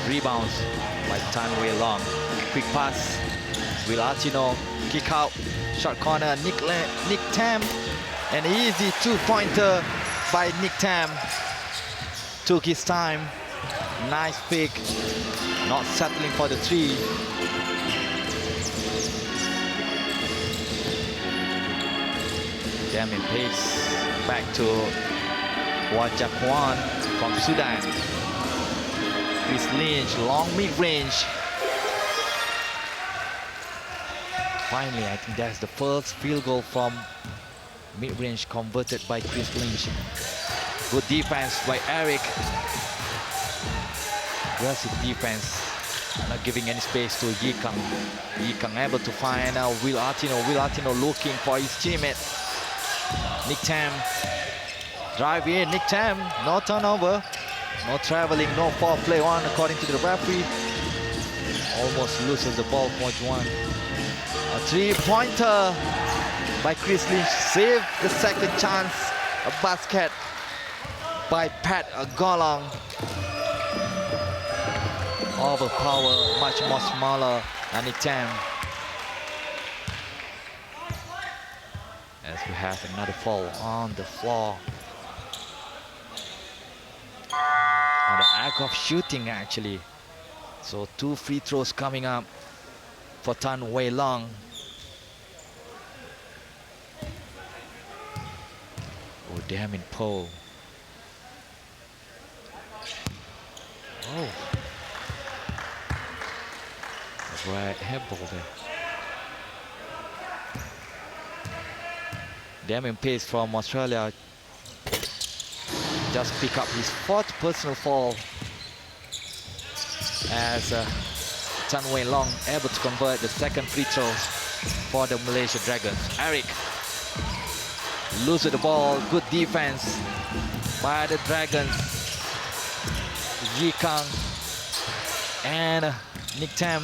Speaker 6: Rebounds by Tanway Long. Quick pass, Will Artino, kick out, short corner, Nick Tam. An easy 2-pointer by Nick Tam. Took his time, nice pick, not settling for the 3. Damien Pace back to Wajakuan from Sudan. Chris Lynch, long mid-range. Finally, I think that's the first field goal from mid-range converted by Chris Lynch. Good defense by Eric. Aggressive defense, not giving any space to Yikang. Yikang able to find Will Artino. Will Artino looking for his teammate. Nick Tam, drive in, Nick Tam, no turnover. No traveling, no foul play on according to the referee. Almost loses the ball, point one. A three-pointer by Chris Lynch. Save the second chance. A basket by Pat Golong. Overpower, much more smaller than Nick Tam. As we have another foul on the floor. On the act of shooting, actually. So 2 free throws coming up for Tan Wei Long. Oh, damn in pole. Oh. Right handball there. Damien Pace from Australia just pick up his 4th personal foul as Tan Wei Long able to convert the second free throws for the Malaysia Dragons. Eric loses the ball. Good defense by the Dragons. Yi Kang and Nick Tam,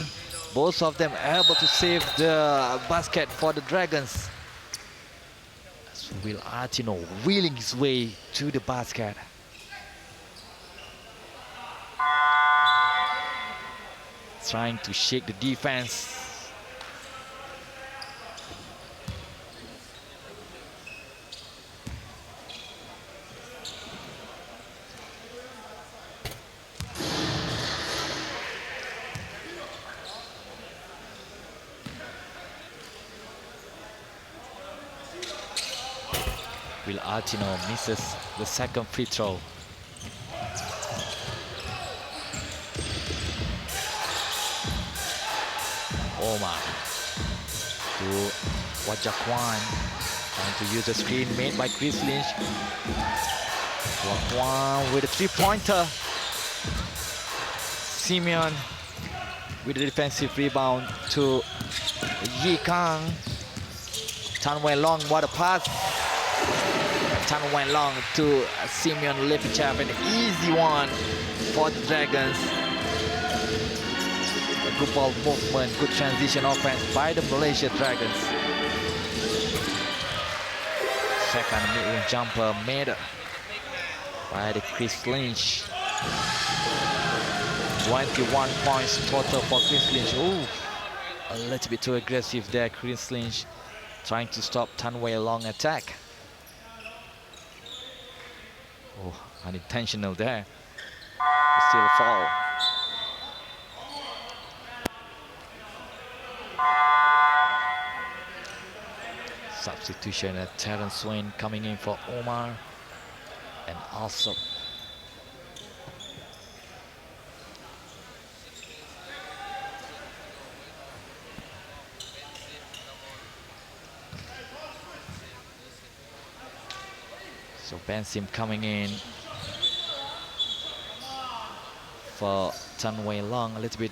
Speaker 6: both of them able to save the basket for the Dragons. So Will Artino wheeling his way to the basket. Trying to shake the defense. Will Artino misses the second free throw. Omar to Wajakwan, trying to use the screen made by Chris Lynch. Wajakwan with a 3-pointer. Simeon with the defensive rebound to Yi Kang. Tan Wei Long, what a pass. Tan Wei Long to Simeon Lepichap, an easy one for the Dragons. A good ball movement, good transition offense by the Malaysia Dragons. Second mid-range jumper made by the Chris Lynch. 21 points total for Chris Lynch. Ooh, a little bit too aggressive there, Chris Lynch, trying to stop Tan Wei Long attack. Oh, unintentional there. Still a foul. Substitution at Terrence Swain coming in for Omar and also so Ben Sim coming in for Tan Wei Long. A little bit,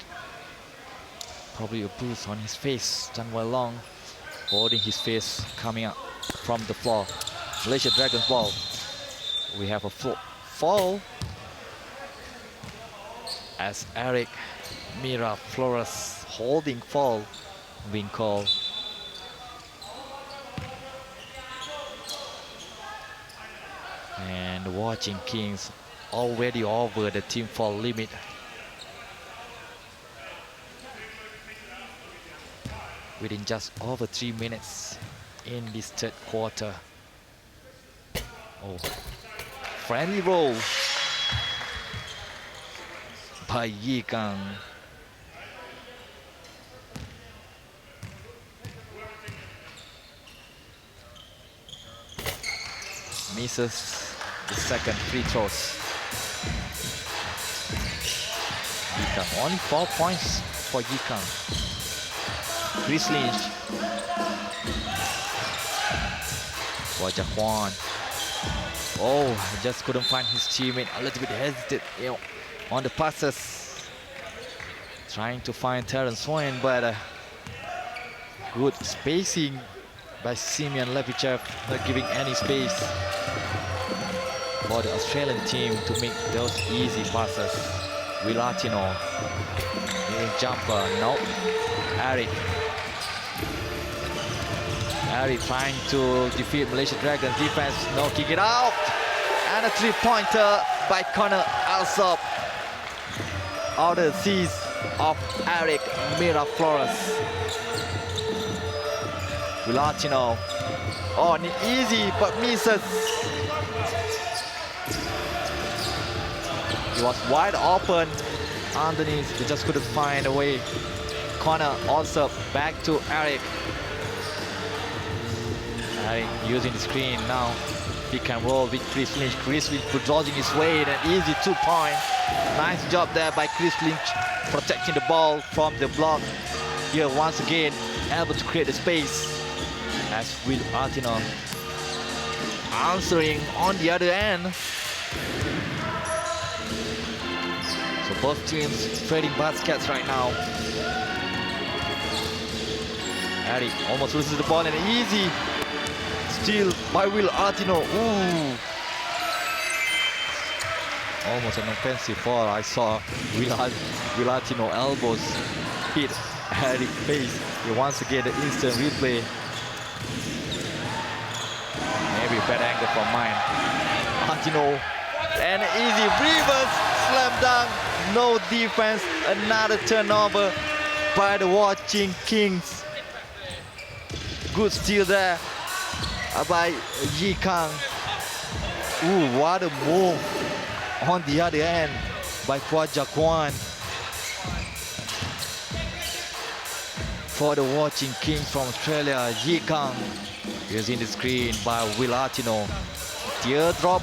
Speaker 6: probably a bruise on his face. Tan Wei Long holding his face, coming up from the floor. Malaysia Dragons ball. We have a foul as Eric Mira Flores holding foul being called. And watching Kings already over the team foul limit. Within just over 3 minutes in this third quarter. Oh, friendly roll by Yi Kang. Misses the second free throws. Yi Kang, only 4 points for Yi Kang. Chris Lynch. Wajakwan. Oh, just couldn't find his teammate. A little bit hesitant, you know, on the passes. Trying to find Terrence Swain, but good spacing by Simeon Lepichev, not giving any space for the Australian team to make those easy passes. Villatino, jumper, no. Eric trying to defeat Malaysia Dragons defense, no, kick it out. And a three-pointer by Connor Alsop. Out of the seas of Eric Miraflores. Villatino, oh, easy but misses. He was wide open underneath, they just couldn't find a way. Connor also back to Eric. Eric using the screen now. Pick and roll with Chris Lynch. Chris Lynch withdrawing his weight, an easy 2-point. Nice job there by Chris Lynch, protecting the ball from the block. Here once again, able to create the space as Will Artino answering on the other end. So both teams trading baskets right now. Eric almost loses the ball and an easy steal by Will Artino. Ooh. Almost an offensive foul. I saw Will Artino elbows hit Eric's face. Once again, the instant replay. Maybe a bad angle from mine. Artino, and an easy reverse slam dunk. No defense. Another turnover by the Watching Kings. Good steal there by Yi Kang. Ooh, what a move on the other end by Kwa Jakwan. For the Watching Kings from Australia, Yi Kang using the screen by Will Artino. Teardrop,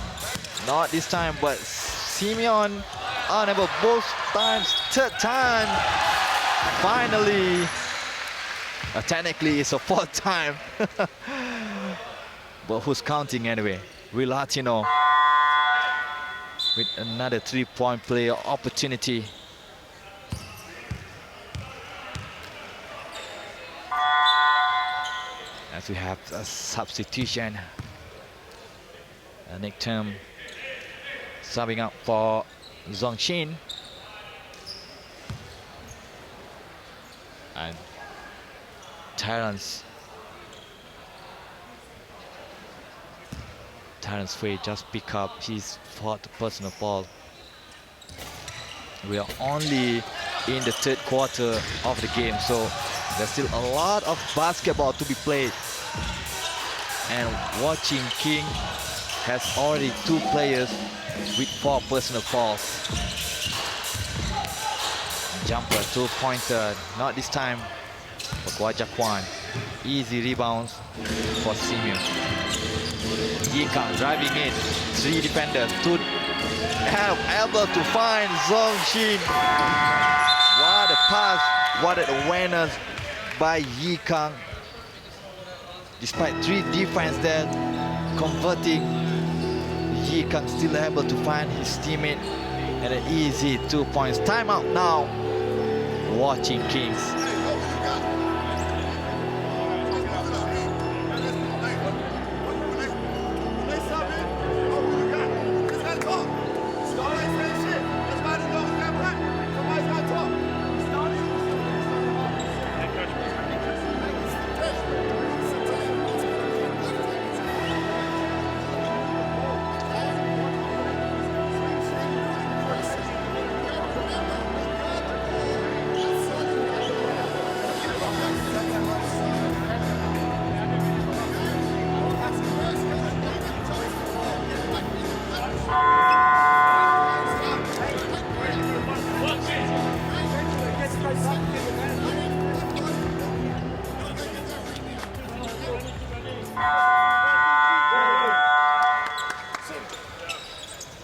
Speaker 6: not this time, but Simeon unable both times, third time. Finally, technically it's a fourth time. But who's counting anyway? Will Artino with another three-point play opportunity. As we have a substitution. Nick Term subbing up for Zhong Xin. And Terence Frey just pick up his fourth personal foul. We are only in the third quarter of the game, so there's still a lot of basketball to be played. And Watching King has already 2 players with 4 personal fouls. Jumper, 2-pointer, not this time for Kwa Jakwan. Easy rebounds for Simeon. Yi Kang driving in, 3 defenders, 2 have able to find Zhong Xin. What a pass, what an awareness by Yi Kang. Despite 3 defense there, converting, Yi Kang still able to find his teammate and an easy 2 points. Timeout now. Watching Kings.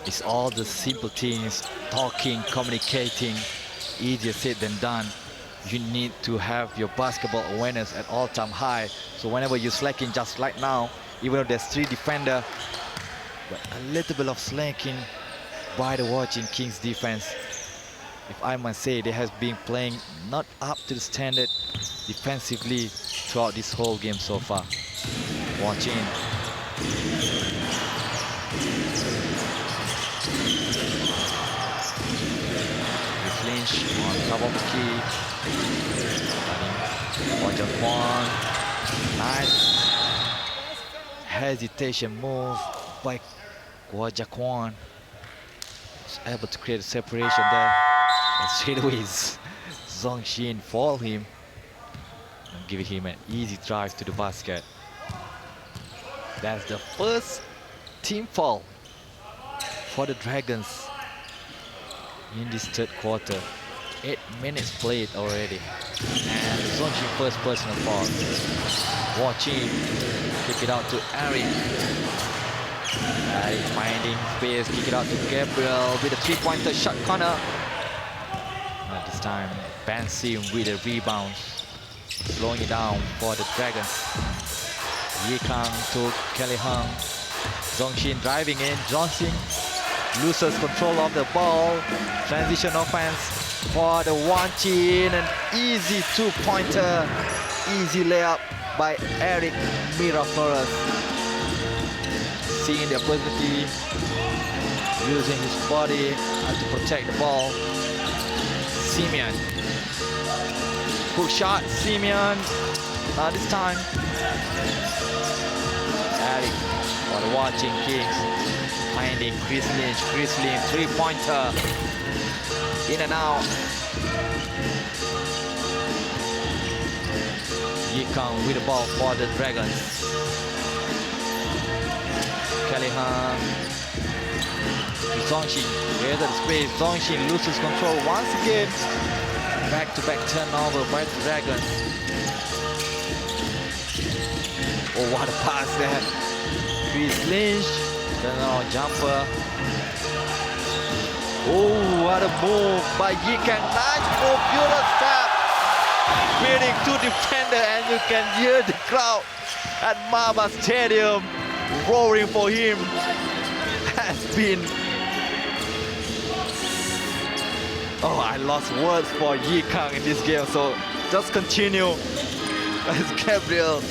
Speaker 6: It's all the simple things, talking, communicating, easier said than done. You need to have your basketball awareness at all-time high. So whenever you're slacking, just like now, even though there's 3 defenders, but a little bit of slacking by the Watching Kings defense. If I must say, they have been playing not up to the standard defensively throughout this whole game so far. Watching. on top of the key. Kwan. Nice hesitation move by Kwan. Was able to create a separation there. And straight away, Zongshin fouled him and giving him an easy drive to the basket. That's the first team foul for the Dragons in this third quarter. 8 minutes played already. And Zongshin first personal foul. Watching, kick it out to Eric. Eric finding space, kick it out to Gabriel with a three-pointer shot corner. At this time, Bansim with a rebound, slowing it down for the Dragons. Yikang to Kelly Hung. Zongshin driving in. Johnson loses control of the ball. Transition offense for the Wanchin. An easy two-pointer. Easy layup by Eric Miraflores. Seeing the opportunity, using his body to protect the ball. Simeon. Hook shot, Simeon. This time. Eric for the watching Kings. Finding Chris Lynch. Chris Lynch, three-pointer. In and out. Yikang with the ball for the Dragons. Kelly Han. Zongshin, there's the space. Zongshin loses control once again. Back-to-back turnover by the Dragons. Oh, what a pass there. Chris Lynch, turnaround jumper. Oh, what a move by Yikang. Nice move, beautiful step. Beating two defenders, and you can hear the crowd at Maba Stadium roaring for him. Has been... Oh, I lost words for Yikang in this game, so just continue as Gabriel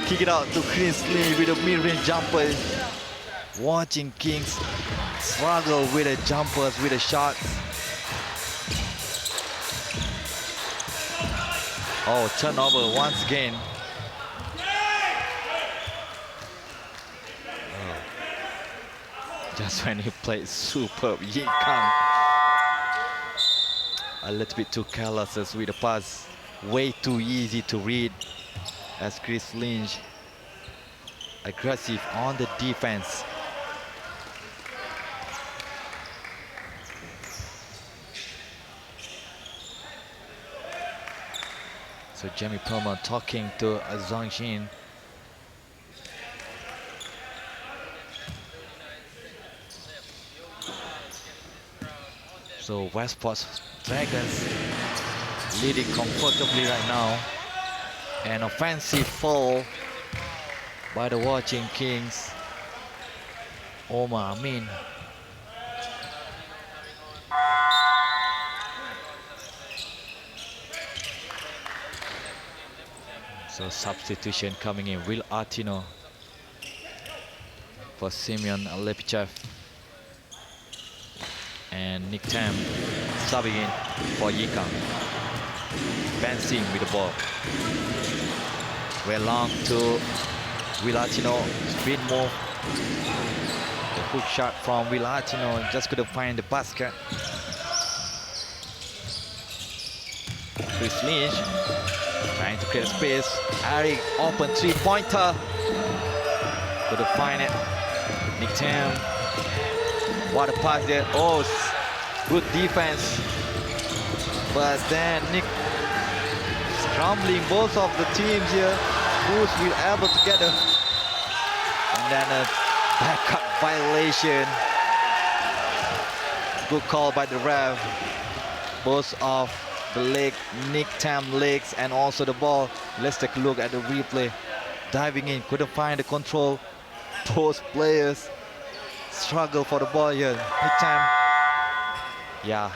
Speaker 6: kick it out to Chris Lee with a mid-range jumper. Watching Kings struggle with the jumpers, with the shots. Oh, turnover once again. Oh. Just when he played superb, Yikang. A little bit too careless with the pass. Way too easy to read as Chris Lynch aggressive on the defense. So Jamie Perlman talking to Zongshin. So Westport Dragons leading comfortably right now. An offensive foul by the watching Kings. Omar Amin. So substitution coming in. Will Artino for Simeon Lepichev. And Nick Tam subbing in for Yikang. Fencing with the ball. Well long to Will Artino. Spin move. The hook shot from Will Artino. Just couldn't find the basket. Chris Lynch trying to create a space. Eric open three-pointer. Couldn't find it. Nick Tam. What a pass there. Oh, good defense. But then Nick scrambling both of the teams here. Who's will able to get a... And then a backup violation. Good call by the ref. Both of the leg, Nick Tam legs, and also the ball. Let's take a look at the replay. Diving in, couldn't find the control. Both players struggle for the ball here. Nick Tam, yeah,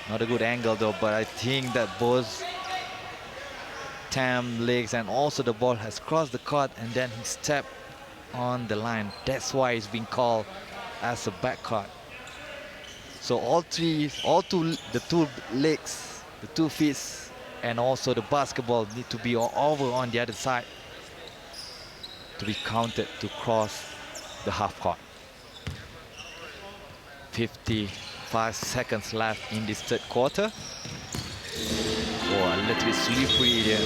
Speaker 6: not a good angle though, but I think that both Tam legs and also the ball has crossed the court and then he stepped on the line. That's why it's being called as a backcourt. So the two legs, the 2 feet, and also the basketball need to be over on the other side to be counted to cross the half court. 55 seconds left in this third quarter. Oh, a little bit slippery there.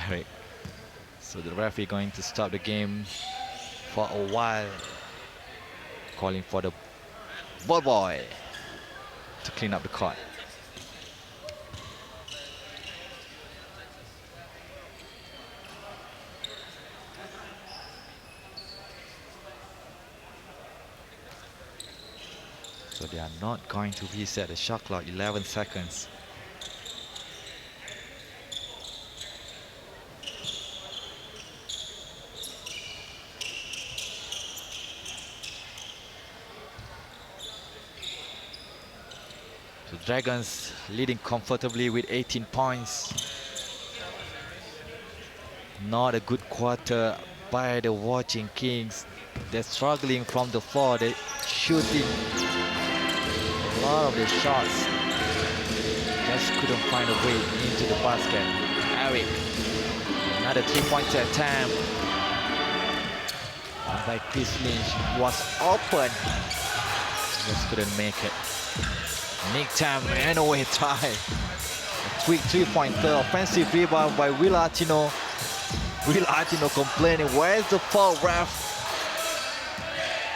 Speaker 6: Eric. So the referee going to stop the game for a while, calling for the ball boy to clean up the court. So they are not going to reset the shot clock. 11 seconds. So Dragons leading comfortably with 18 points. Not a good quarter by the Watching Kings. They're struggling from the floor. They're shooting a lot of the shots. Just couldn't find a way into the basket. Eric, another 3-pointer attempt by Chris Lynch. Was open, just couldn't make it. Nick Tam ran away tie. A quick 3-pointer, offensive rebound by Will Artino. Will Artino complaining, where's the foul, ref?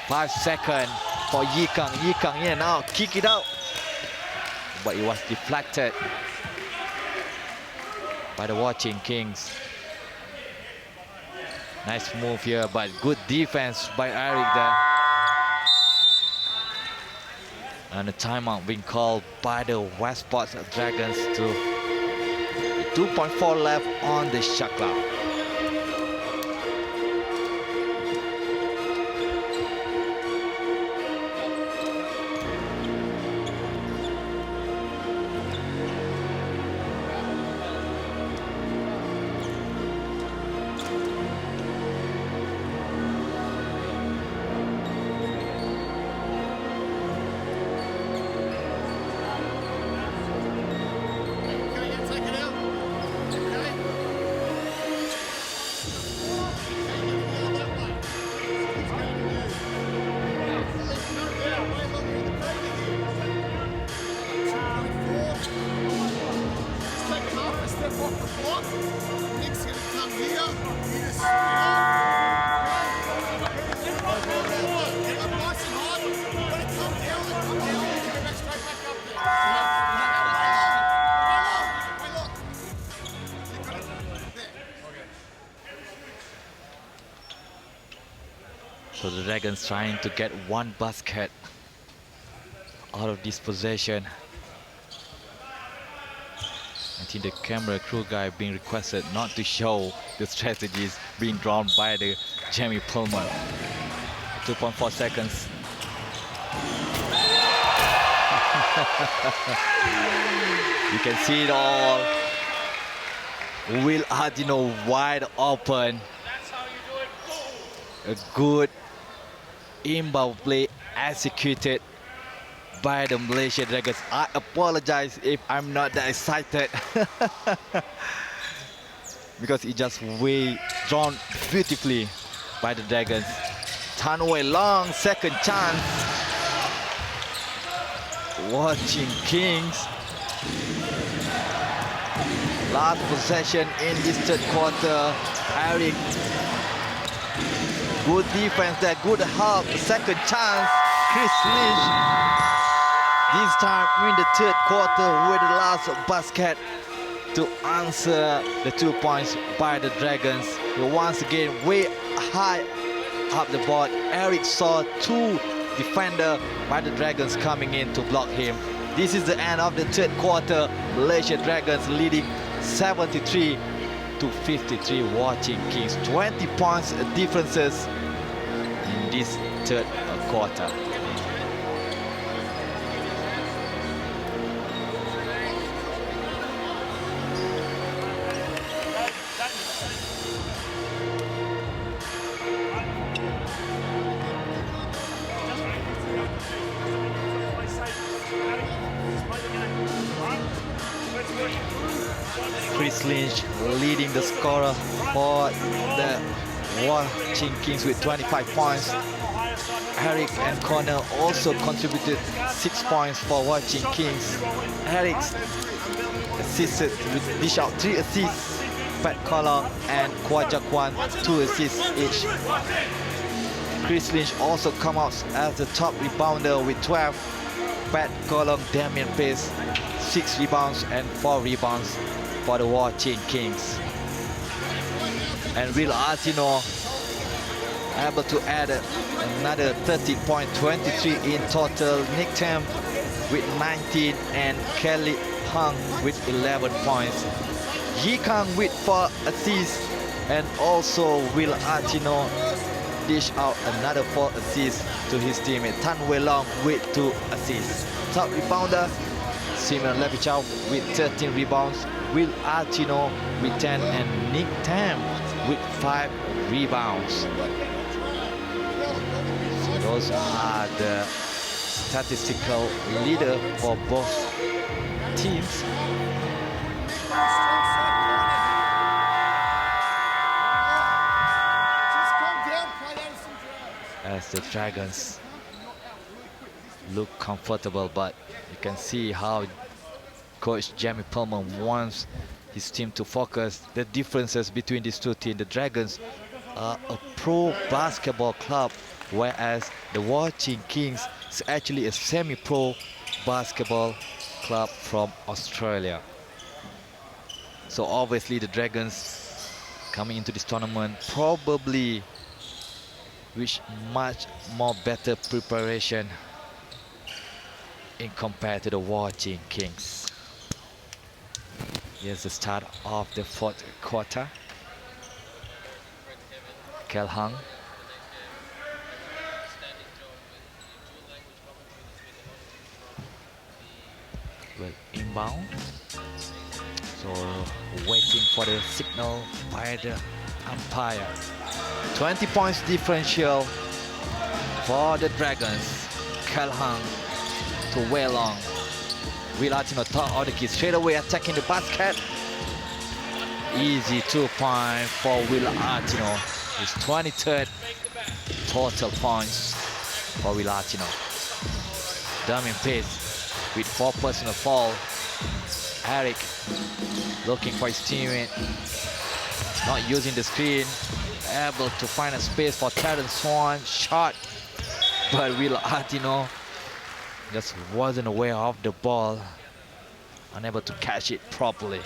Speaker 6: 5 seconds for Yi Kang. Yi Kang in and out, kick it out. But it was deflected by the Watching Kings. Nice move here, but good defense by Eric there. And a timeout being called by the Westport Dragons to 2.4 left on the shot clock. So the Dragons trying to get one basket out of this possession. I think the camera crew guy being requested not to show the strategies being drawn by the Jamie Pullman. 2.4 seconds. You can see it all. Will Artino wide open. A good inbound play executed by the Malaysia Dragons. I apologize if I'm not that excited because it just way drawn beautifully by the Dragons. Tanway long second chance. Watching Kings. Last possession in this third quarter. Eric. Good defense there, good help, second chance, Chris Lynch. This time in the third quarter with the last basket to answer the 2 points by the Dragons. Once again, way high up the board. Eric saw 2 defenders by the Dragons coming in to block him. This is the end of the third quarter. Malaysia Dragons leading 73 to 53. Watching Kings. 20 points differences in this third quarter. Chris Lynch leading the scorer for the Watching Kings with 25 points. Eric and Connor also contributed 6 points for Watching Kings. Eric assisted with dish out 3 assists. Pat Kolong and Kwa Jakwan 2 assists each. Chris Lynch also come out as the top rebounder with 12. Pat Kolong, Damien Pace 6 rebounds and 4 rebounds for the Watching Kings. And Will Artino able to add another 30.23 in total. Nick Tam with 19 and Kelly Hung with 11 points. Yi Kang with 4 assists, and also Will Artino dish out another 4 assists to his teammate Tan Wei Long with 2 assists. Top rebounder Simon Levichow with 13 rebounds, Will Artino with 10, and Nick Tam with 5 rebounds. So those are the statistical leader for both teams. As the Dragons look comfortable, but you can see how Coach Jamie Palmer wants his team to focus. The differences between these two teams: the Dragons are a pro basketball club, whereas the Watching Kings is actually a semi-pro basketball club from Australia. So obviously the Dragons coming into this tournament probably with much more better preparation in compared to the Watching Kings. Here's the start of the 4th quarter. Kel Hung will inbound. So waiting for the signal by the umpire. 20 points differential for the Dragons. Kel Hung to Wei Long. Will Artino top of the key, straight away attacking the basket. Easy 2-point for Will Artino. His 23rd total points for Will Artino. Damien Pace with 4 personal foul. Eric looking for his teammate, not using the screen, able to find a space for Terrence Swan. Shot, but Will Artino just wasn't aware of the ball, unable to catch it properly.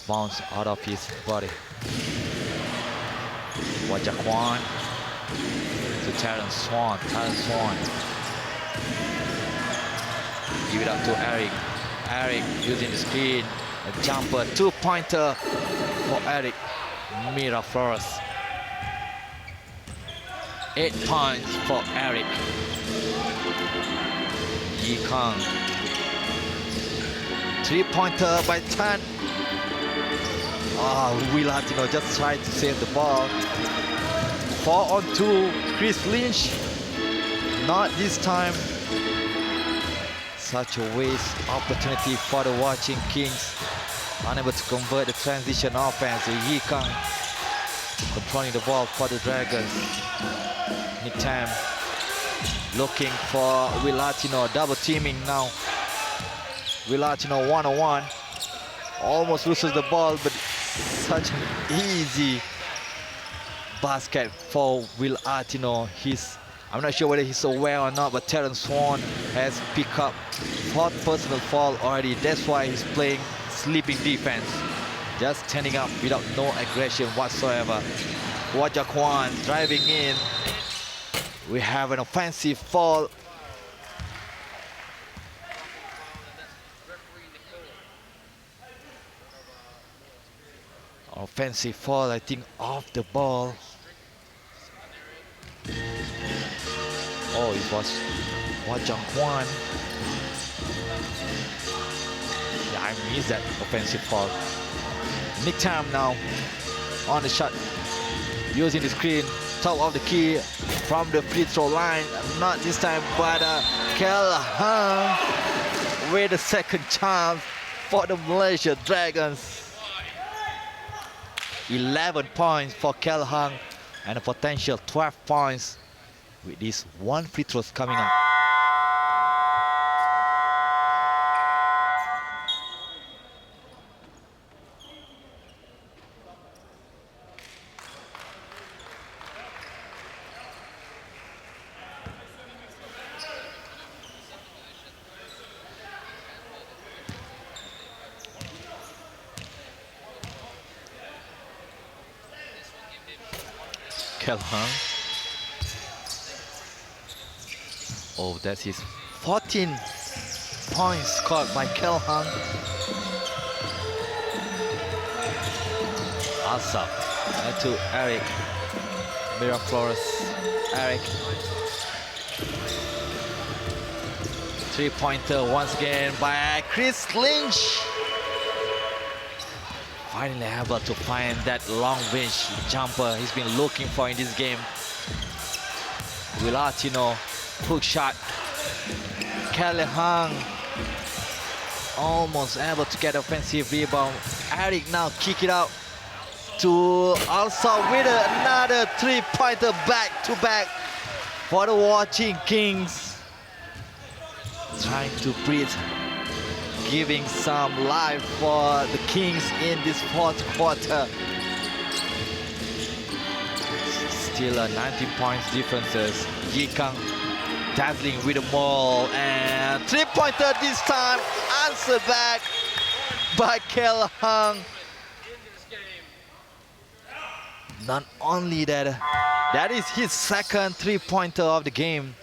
Speaker 6: Bounce out of his body. Wajakwan to Terrence Swan. Terrence Swan. Give it up to Eric. Eric using the screen. A jumper, 2-pointer for Eric Miraflores. 8 points for Eric. Yi Kang. 3-pointer by Tan. Will Artino just tried to save the ball. 4-on-2, Chris Lynch. Not this time. Such a waste opportunity for the Watching Kings. Unable to convert the transition offense. Yi Kang controlling the ball for the Dragons. Nick Tam looking for Will Artino, double teaming now. Will Artino 1-on-1. Almost loses the ball, but such an easy basket for Will Artino. I'm not sure whether he's aware or not, but Terrence Swan has picked up 4th personal foul already. That's why he's playing sleeping defense. Just standing up without no aggression whatsoever. Wajakwan driving in. We have an offensive foul. Offensive foul, I think, off the ball. Oh, it was Wajakwan. Yeah, I missed that offensive foul. Nick Tam now on the shot, using the screen, top of the key from the free throw line. Not this time, but Kel Hung with a second chance for the Malaysia Dragons. 11 points for Kel Hang and a potential 12 points with this one free throw coming up. Kel Hang. Oh, that's his 14 points scored by Kel Hang. Asap to Eric. Miraflores. Eric. Three-pointer once again by Chris Lynch. Finally able to find that long-range jumper he's been looking for in this game. Willatino, hook shot. Kelly Hang almost able to get offensive rebound. Eric now kick it out to also with another three-pointer back-to-back for the Watching Kings. Trying to breathe, giving some life for the Kings in this fourth quarter. Still a 19 points differences. Yikang dazzling with the ball and three-pointer this time answered back by Kel Hang. Not only that, that is his second three-pointer of the game.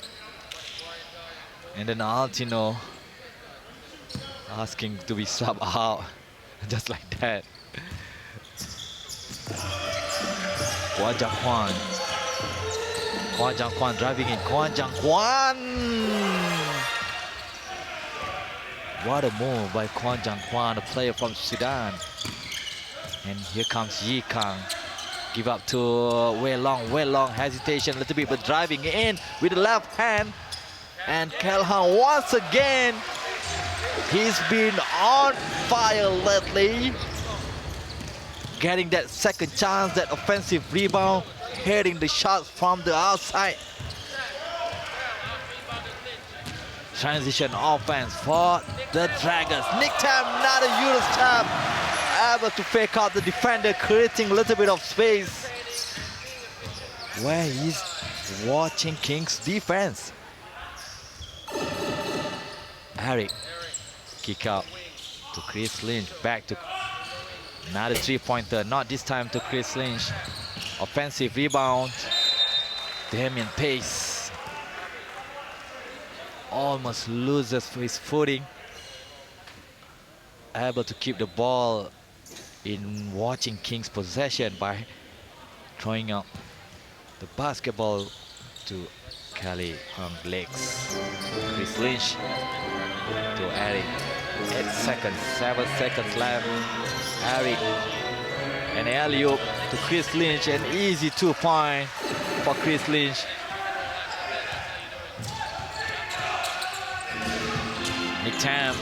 Speaker 6: And then Altino asking to be subbed out, just like that. Kwon Jang Kwan. Kwon Jang Kwan driving in. Kwon Jang Kwan. What a move by Kwon Jang Kwan, the player from Sudan. And here comes Yi Kang. Give up to Wei Long hesitation a little bit, but driving in with the left hand. And Kel Hang once again. He's been on fire lately. Getting that second chance, that offensive rebound, hitting the shots from the outside. Transition offense for the Dragons. Nick Tam, not a Euro step. Able to fake out the defender, creating a little bit of space. Where he's watching Kings defense. Eric, kick out to Chris Lynch, back to another three-pointer, not this time to Chris Lynch. Offensive rebound, Damian Pace almost loses his footing. Able to keep the ball in Watching Kings possession by throwing out the basketball to Kelly Hang's legs. Chris Lynch to Eric. 8 seconds, 7 seconds left. Eric and alley-oop to Chris Lynch. An easy 2-point for Chris Lynch. Nick Tam.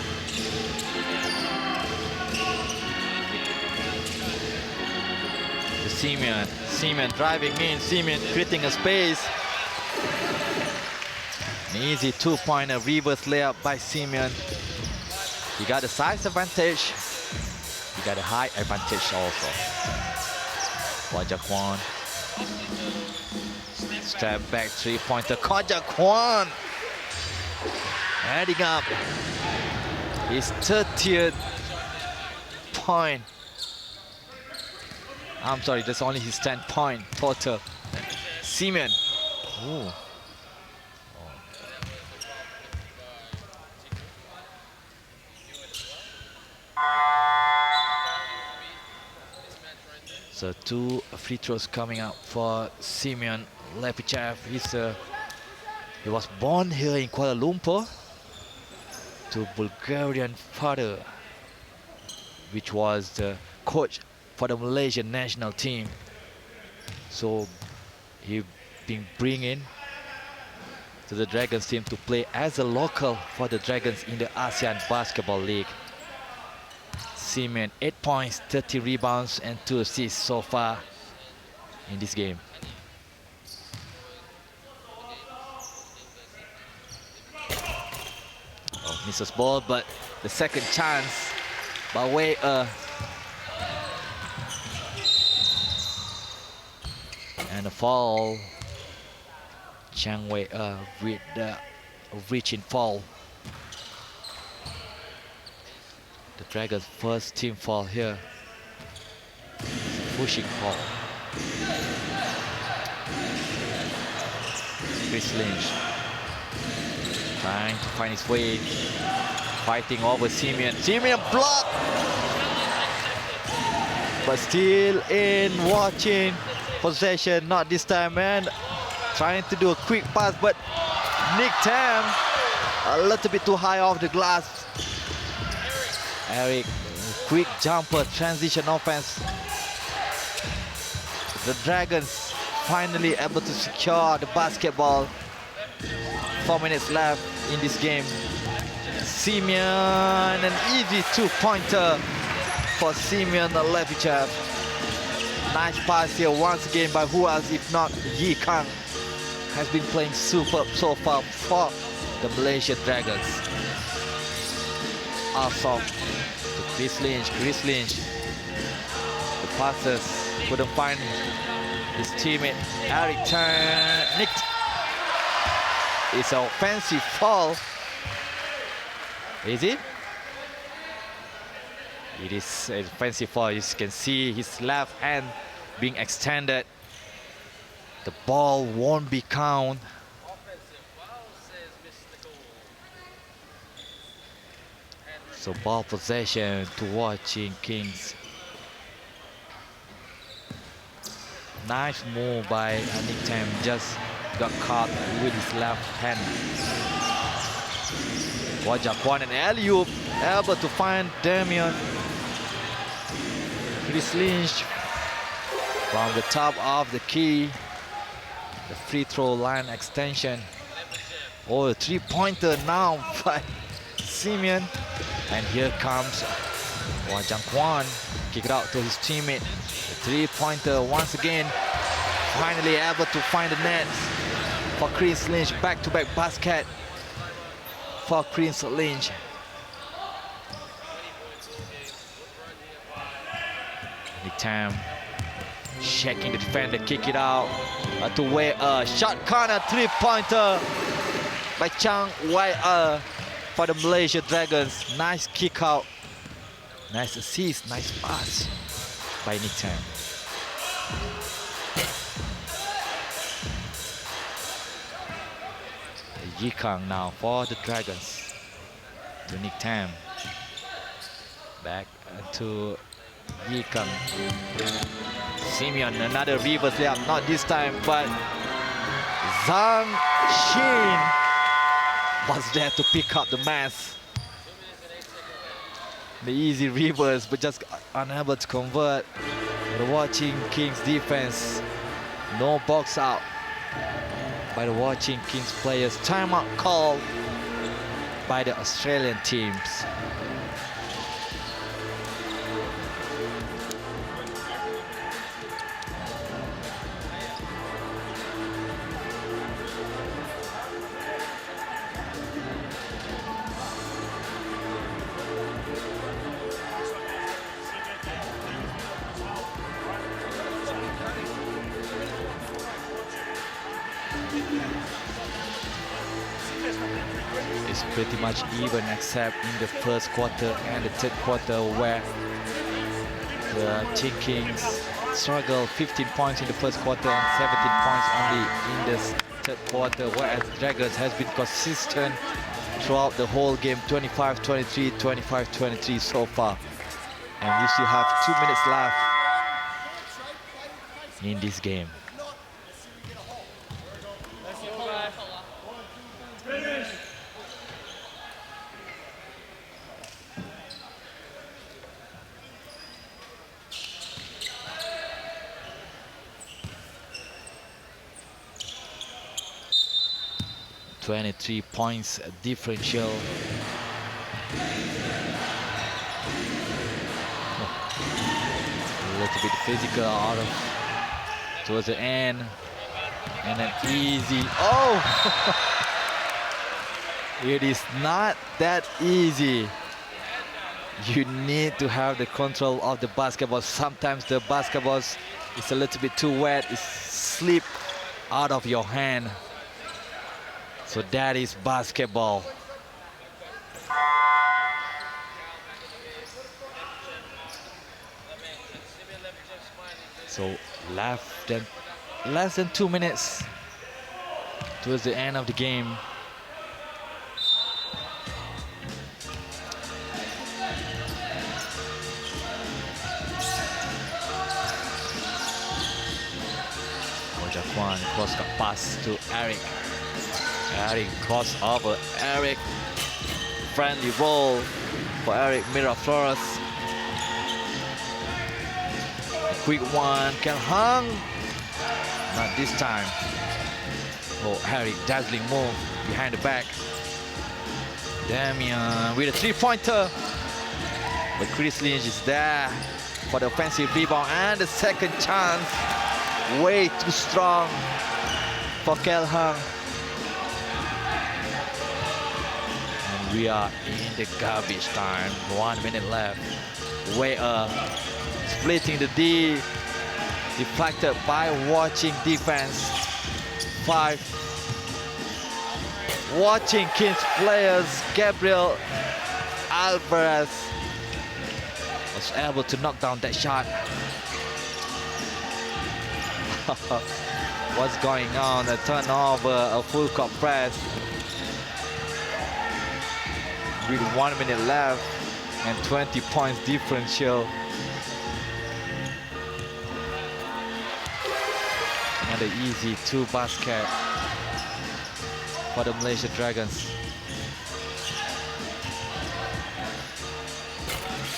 Speaker 6: To Simeon. Simeon driving in. Simeon creating a space. An easy 2-pointer reverse layup by Simeon. He got the size advantage. He got a height advantage also. Kwon Jang Kwan. Step back 3-pointer. Kwon Jang Kwan. Adding up his 30th point. I'm sorry, that's only his 10-point total. Simeon. Ooh. So 2 free throws coming up for Simeon Lepichev. He was born here in Kuala Lumpur to Bulgarian father, which was the coach for the Malaysian national team. So he been bringing to the Dragons team to play as a local for the Dragons in the ASEAN Basketball League. Simeon, 8 points, 30 rebounds, and 2 assists so far in this game. Oh, misses ball, but the second chance by Wei and a foul. Chang Wei with the reaching foul. The Dragons' first team foul here. Pushing foul. Chris Lynch trying to find his way, fighting over Simeon. Simeon blocked, but still in watching possession. Not this time, man. Trying to do a quick pass, but Nick Tam a little bit too high off the glass. Eric, quick jumper, transition offense. The Dragons finally able to secure the basketball. 4 minutes left in this game. Simeon, an easy two-pointer for Simeon Levichev. Nice pass here once again by who else if not Yi Kang. Has been playing superb so far for the Malaysia Dragons. Awesome to Chris Lynch. Chris Lynch. The passes couldn't find his teammate Eric Nick. It's an offensive foul. Is it? It is an offensive foul. You can see his left hand being extended. The ball won't be counted. So ball possession to watching Kings. Nice move by Nick Tam, just got caught with his left hand. Wajakwan and alley-oop, able to find Damian. Chris Lynch from the top of the key. The free throw line extension. Oh, a three-pointer now by Simeon. And here comes Wajakwan, kick it out to his teammate. The three-pointer once again. Finally able to find the net for Chris Lynch. Back-to-back basket for Chris Lynch. Nick Tam checking the defender, kick it out to Wei. Shot corner three-pointer by Chang Wei for the Malaysia Dragons. Nice kick out, nice assist, nice pass by Nick Tam. Yi Kang now for the Dragons. To Nick Tam. Back to Yi Kang. Simeon, another reverse layup, not this time, but Zhang Xin was there to pick up the mess. The easy reverse, but just unable to convert. The watching Kings defense, no box out by the watching Kings players. Timeout call by the Australian teams. It's pretty much even except in the first quarter and the third quarter where the Chi Kings struggled. 15 points in the first quarter and 17 points only in the third quarter, whereas Dragons has been consistent throughout the whole game. 25-23, 25-23 so far. And we still have 2 minutes left in this game. .23 points differential. A little bit physical out of towards the end. And an easy. Oh! It is not that easy. You need to have the control of the basketball. Sometimes the basketball is a little bit too wet. It slip out of your hand. So that is basketball. So less than 2 minutes towards the end of the game. Jaquan cross pass to Eric. Eric cross over Eric. Friendly roll for Eric Miraflores. Quick one, can hung. Not this time. Oh, Eric dazzling move behind the back. Damian with a three-pointer. But Chris Lynch is there for the offensive rebound and the second chance. Way too strong for Kel Hung. And we are in the garbage time. 1 minute left. Way up. Splitting the D. Deflected by watching defense. 5. Watching Kings players. Gabriel Alvarez was able to knock down that shot. What's going on? A turnover, a full court press. With 1 minute left and 20 points differential. Another easy 2 basket for the Malaysia Dragons.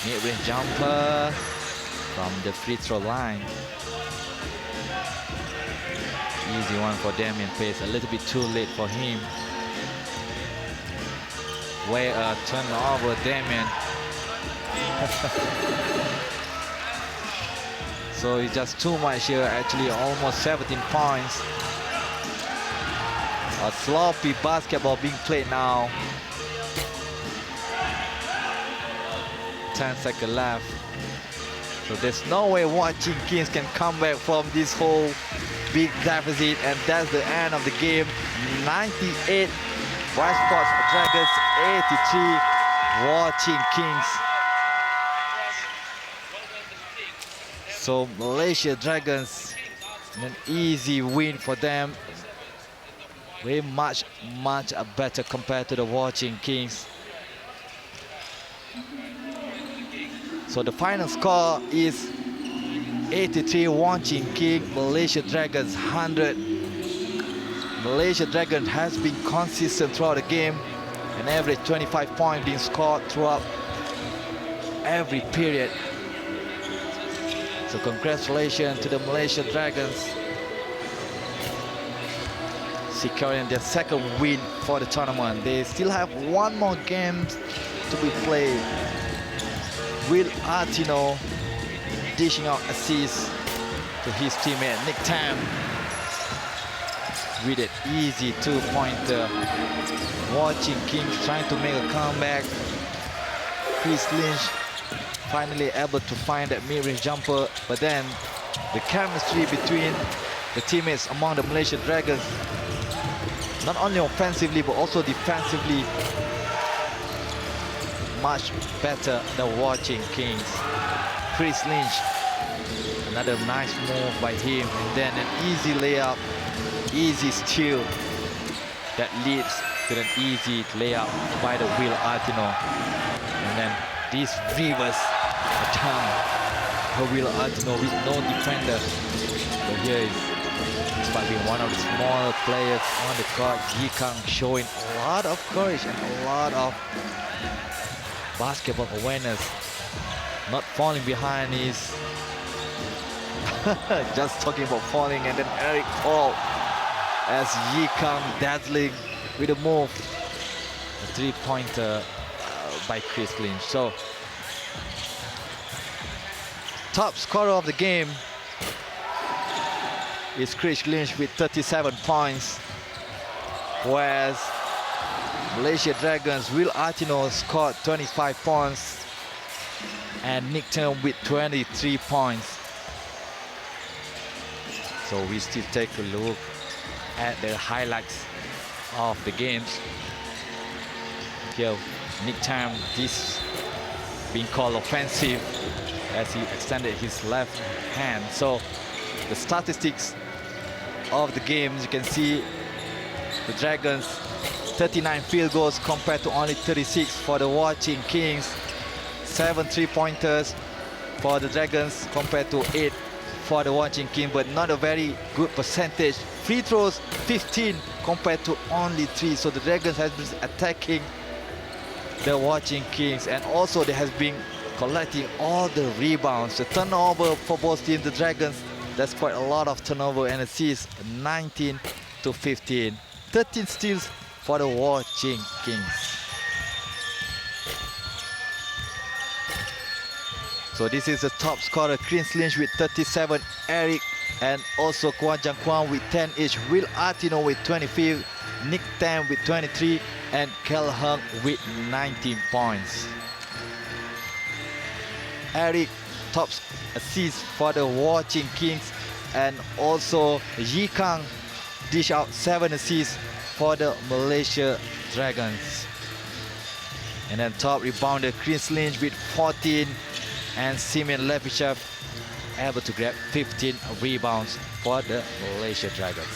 Speaker 6: Mid-range jumper from the free throw line. Easy one for Damian Pace, a little bit too late for him. Way a turnover, Damian. So it's just too much here, actually almost 17 points. A sloppy basketball being played now. 10 seconds left. So there's no way watching Kings can come back from this whole big deficit, and that's the end of the game. 98 White Sports Dragons, 83 Watching Kings. So Malaysia Dragons, an easy win for them. Very much better compared to the Watching Kings. So the final score is 83 Watching King, Malaysia Dragons 100. Malaysia Dragons has been consistent throughout the game, an average 25 points being scored throughout every period. So congratulations to the Malaysia Dragons, securing their second win for the tournament. They still have one more game to be played. Will Artino dishing out assists to his teammate Nick Tam with an easy 2-pointer. Watching Kings trying to make a comeback. Chris Lynch finally able to find that mid-range jumper, but then the chemistry between the teammates among the Malaysia Dragons, not only offensively but also defensively, much better than Watching Kings. Chris Lynch, another nice move by him, and then an easy layup, easy steal that leads to an easy layup by the Will Artino. And then this reverse attack for Will Artino with no defender. But here is, despite being one of the smaller players on the court, Yi Kang showing a lot of courage and a lot of basketball awareness. Not falling behind is just talking about falling, and then Eric Paul as Yi Kang dazzling with a move. A 3-pointer by Chris Lynch. So top scorer of the game is Chris Lynch with 37 points, whereas Malaysia Dragons' Will Artino scored 25 points and Nick Term with 23 points. So we still take a look at the highlights of the games. Here, Nick Tam, this being called offensive as he extended his left hand. So the statistics of the games, you can see the Dragons 39 field goals compared to only 36 for the Watching Kings, 7 3-pointers for the Dragons compared to 8 for the Watching Kings, but not a very good percentage. Free throws 15 compared to only 3, so the Dragons has been attacking the Watching Kings, and also they has been collecting all the rebounds. The turnover for both teams, the Dragons, that's quite a lot of turnover, and assists 19 to 15. 13 steals for the Watching Kings. So this is the top scorer, Chris Lynch with 37, Eric and also Kwan Jang Kwan with 10 each, Will Artino with 25, Nick Tam with 23, and Kel Hung with 19 points. Eric top assists for the Watching Kings, and also Yi Kang dish out 7 assists for the Malaysia Dragons. And then top rebounder Chris Lynch with 14, and Simeon Levichev able to grab 15 rebounds for the Malaysia Dragons.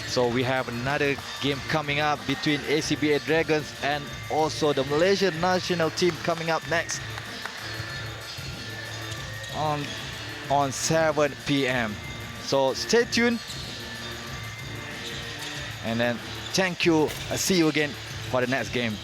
Speaker 6: So we have another game coming up between ACBA Dragons and also the Malaysian national team coming up next on 7 p.m. So stay tuned, and then thank you. I'll see you again for the next game.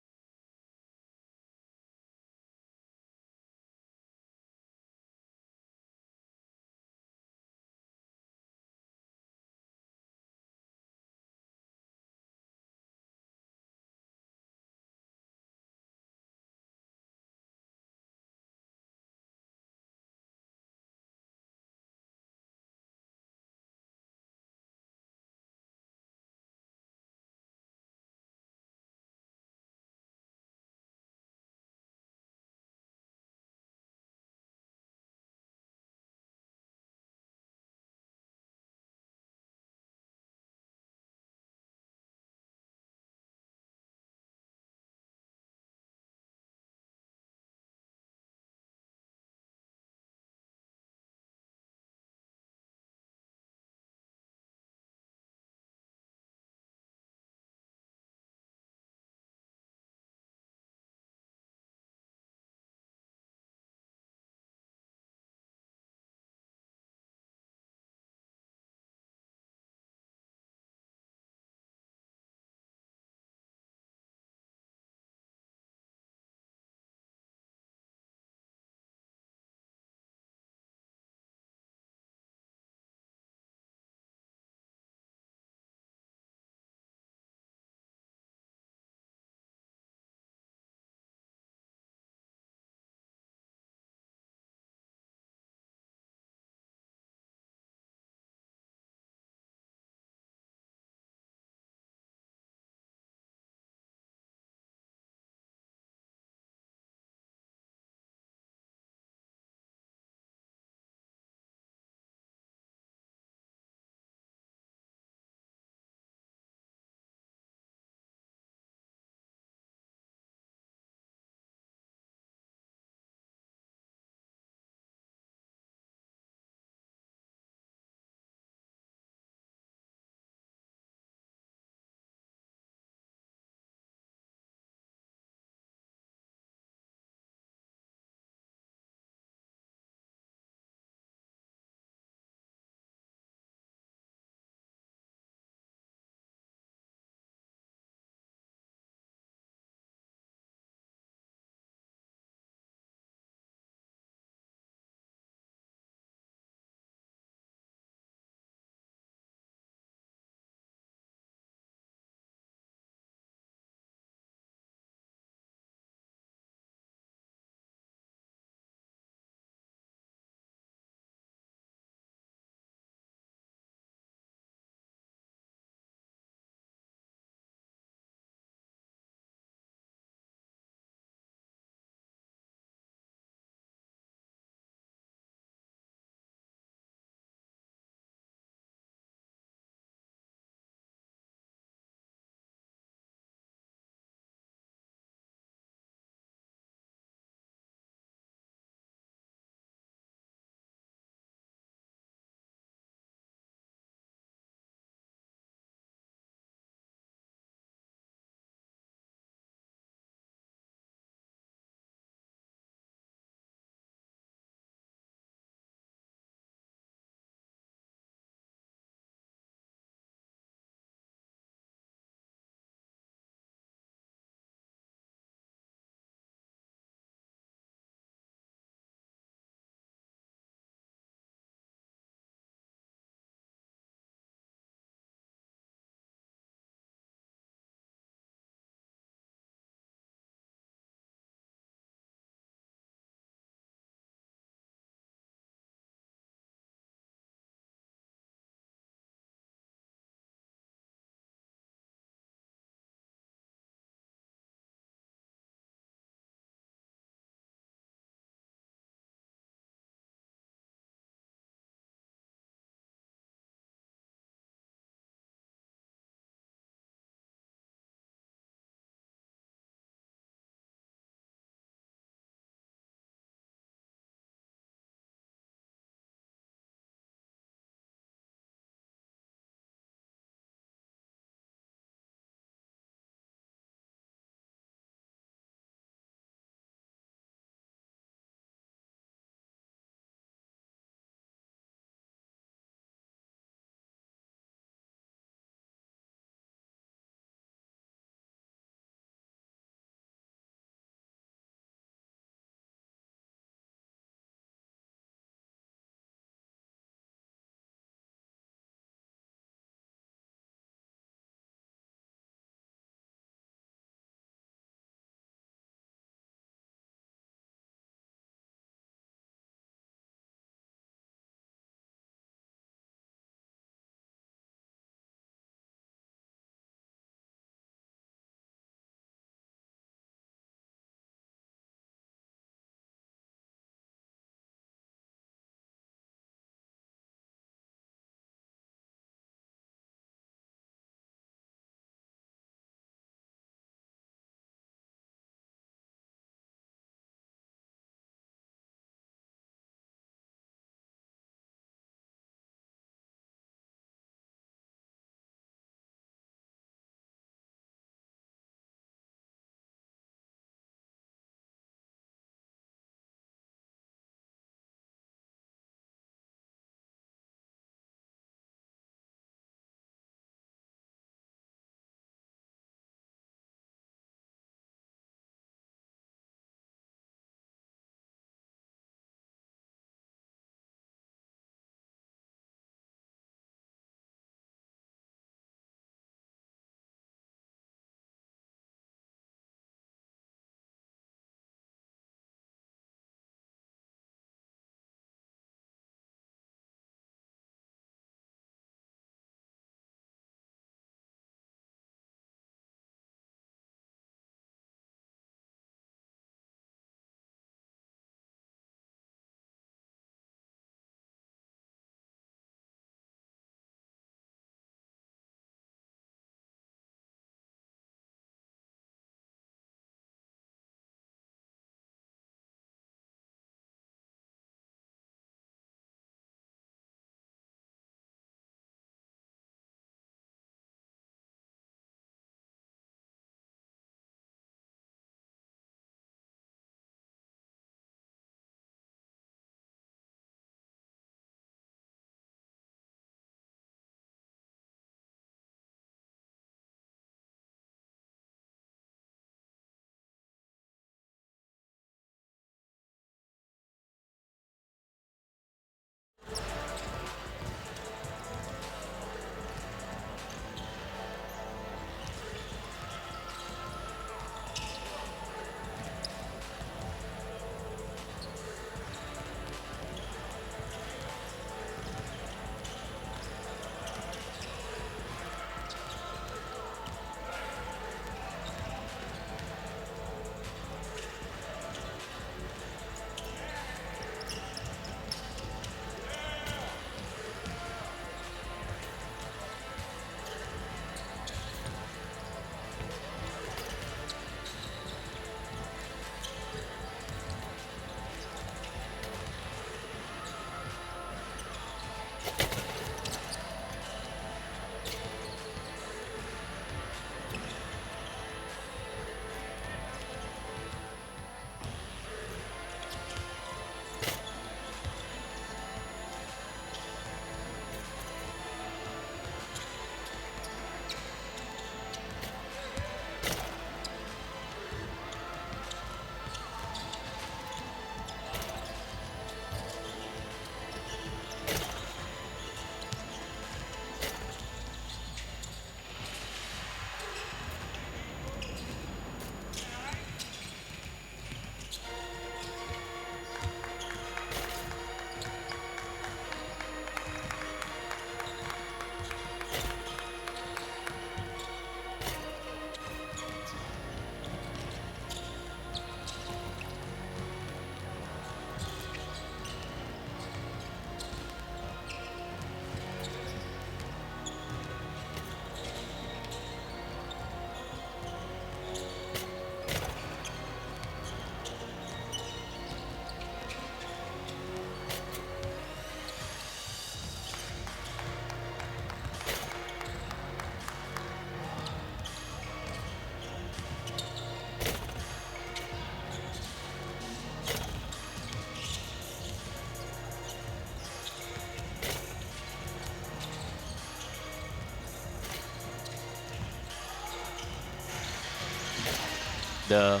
Speaker 6: The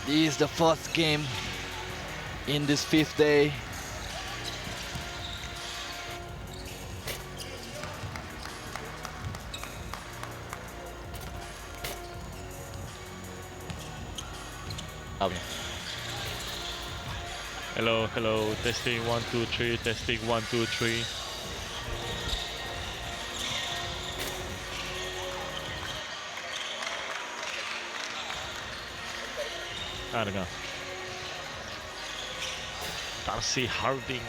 Speaker 6: This is the first game in this 5th day. Okay.
Speaker 7: Hello, hello, testing 1, 2, 3, testing 1, 2, 3. I don't know. Darcy Harding.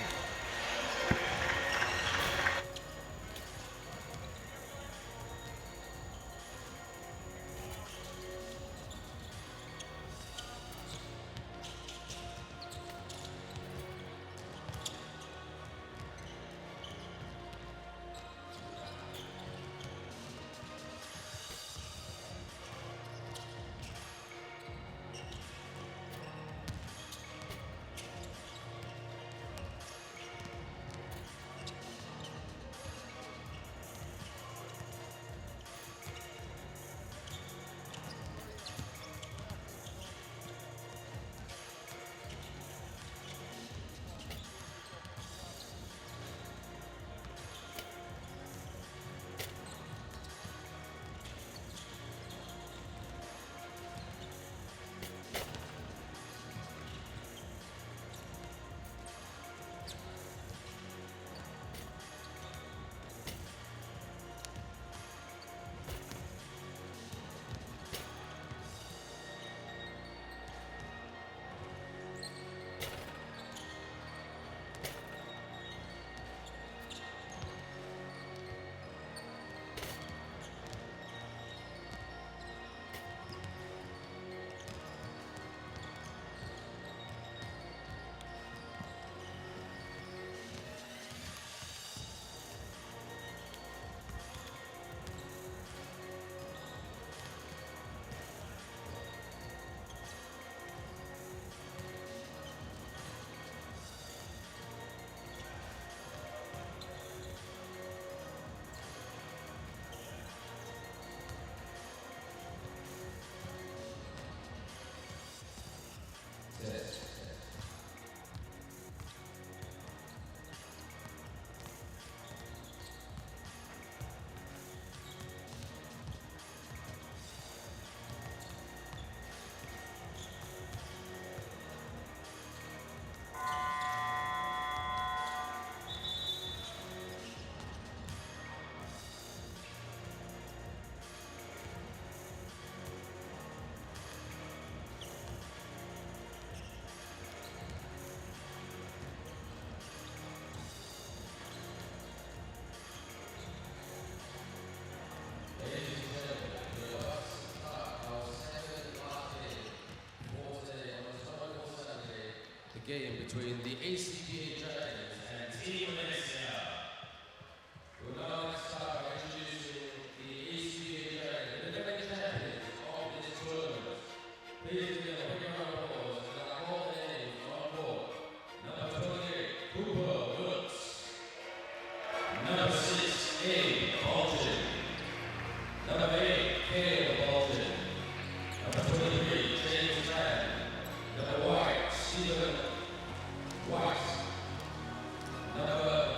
Speaker 2: Game between the ACPA Dragons and Team Malaysia. We'll now start by introducing the ACPA Dragons, the defending champions of this tournament. Please give them a big round of applause and I'll call their names on board. Number 28, Cooper Woods. Number 6, Abe Bolton. Number 8, Caleb Bolton. Number 23, James Tran. Number 1, Stephen White. Number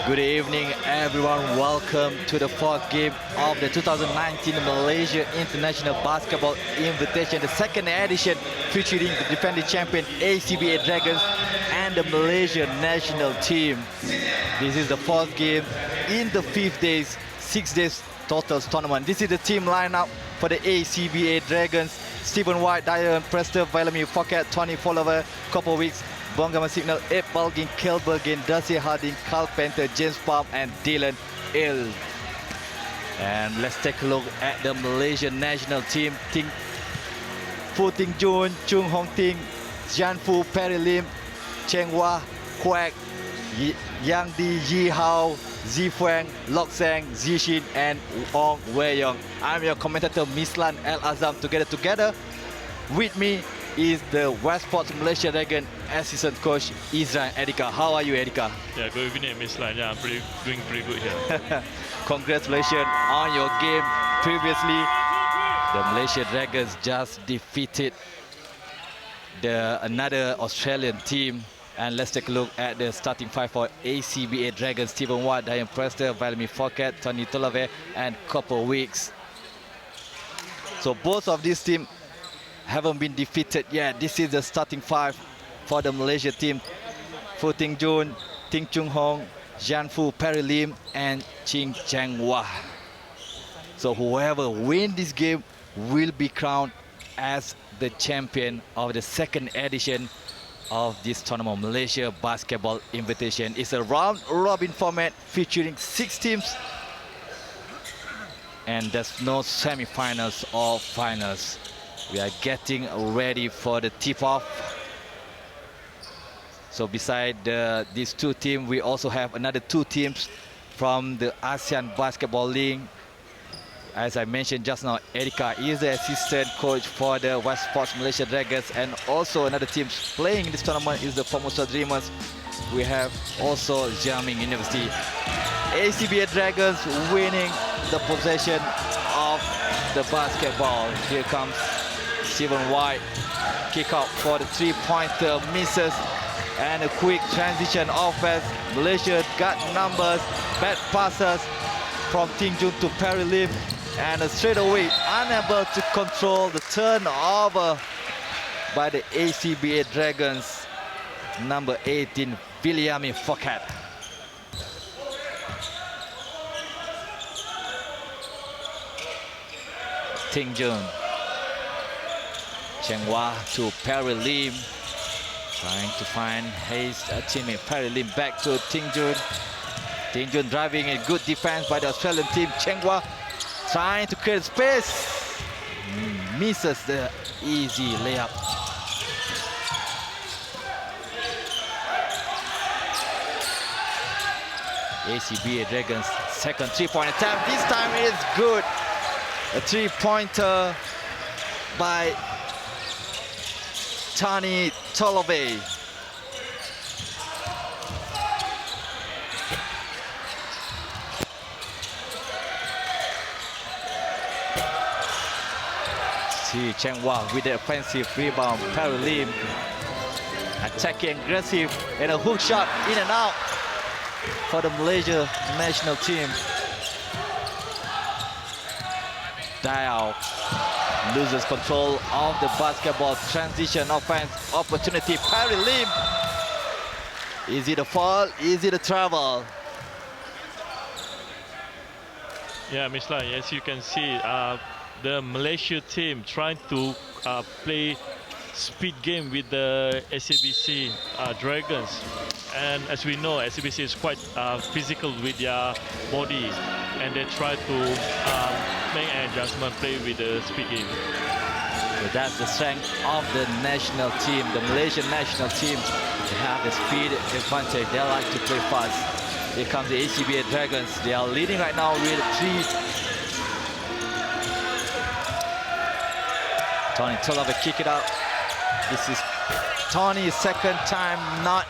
Speaker 6: Good evening, everyone. Welcome to the fourth game of the 2019 Malaysia International Basketball Invitation, the second edition featuring the defending champion ACBA Dragons and the Malaysia national team. This is the fourth game in the 5 days, 6 days total tournament. This is the team lineup for the ACBA Dragons. Stephen White, Diane Prester, Vladimir Fouquet, Tony Follower, couple weeks. Bongama Signal, Ed Balgin, Kel Bergin, Darcy Harding, Carl Penter, James Palm, and Dylan Ill. And let's take a look at the Malaysian national team. Fu Ting Jun, Chung Hong Ting, Jian Fu, Perry Lim, Cheng Hua, Kwek, Yang Di, Yi Hao, Zi Fuang, Lok Sang, Zi Shin, and Ong Wei Yong. I'm your commentator, Mislan El Azam. Together with me is the West Sports Malaysia Dragon assistant coach Israel Edika. How are you, Edika?
Speaker 7: Yeah, good evening, Miss Line. Yeah, I'm doing pretty good here.
Speaker 6: Congratulations on your game previously. The Malaysia Dragons just defeated another Australian team. And let's take a look at the starting five for ACBA Dragons. Stephen Watt, Diane Prester, Vladimir Fouquet, Tony Tolave, and Copper Weeks. So both of these teams haven't been defeated yet. This is the starting five for the Malaysia team. Fu Ting Jun, Ting Chung Hong, Jian Fu, Perry Lim, and Ching Cheng Hua. So whoever wins this game will be crowned as the champion of the second edition of this tournament, Malaysia Basketball Invitation. It's a round-robin format featuring 6 teams, and there's no semi-finals or finals. We are getting ready for the tip-off. So beside these 2 teams, we also have another 2 teams from the ASEAN Basketball League. As I mentioned just now, Erika is the assistant coach for the West Sports Malaysia Dragons, and also another team playing in this tournament is the Formosa Dreamers. We have also Jiaming University. ACBA Dragons winning the possession of the basketball. Here comes Stephen White. Kick out for the 3-pointer, misses, and a quick transition offense. Malaysia got numbers, bad passes from Ting Jun to Perry Lim, and straight away unable to control the turnover by the ACBA Dragons. Number 18, Vladimir Fouquet. Ting Jun, Cheng Hua to Perry Lim, trying to find his teammate Perry Lim. Back to Ting Jun. Ting Jun driving a good defense by the Australian team. Cheng Hua trying to create space. Misses the easy layup. ACBA Dragons second 3-point attempt. This time is good. A 3-pointer by Tony Tolove. See Cheng Hua with the offensive rebound. Perry Lim attacking aggressive, and a hook shot in and out for the Malaysia national team. Diao loses control of the basketball. Transition offense opportunity. Perry Lim. Is it a fall? Is it a travel?
Speaker 7: Yeah, Miss Line, as you can see, the Malaysia team trying to play speed game with the SABC Dragons. And as we know, SABC is quite physical with their body, and they try to make an adjustment, play with the speed game.
Speaker 6: So that's the strength of the national team, the Malaysian national team. They have the speed advantage. They like to play fast. Here comes the ACBA Dragons. They are leading right now with 3. Tony Tolove kick it out. This is Tony's second time not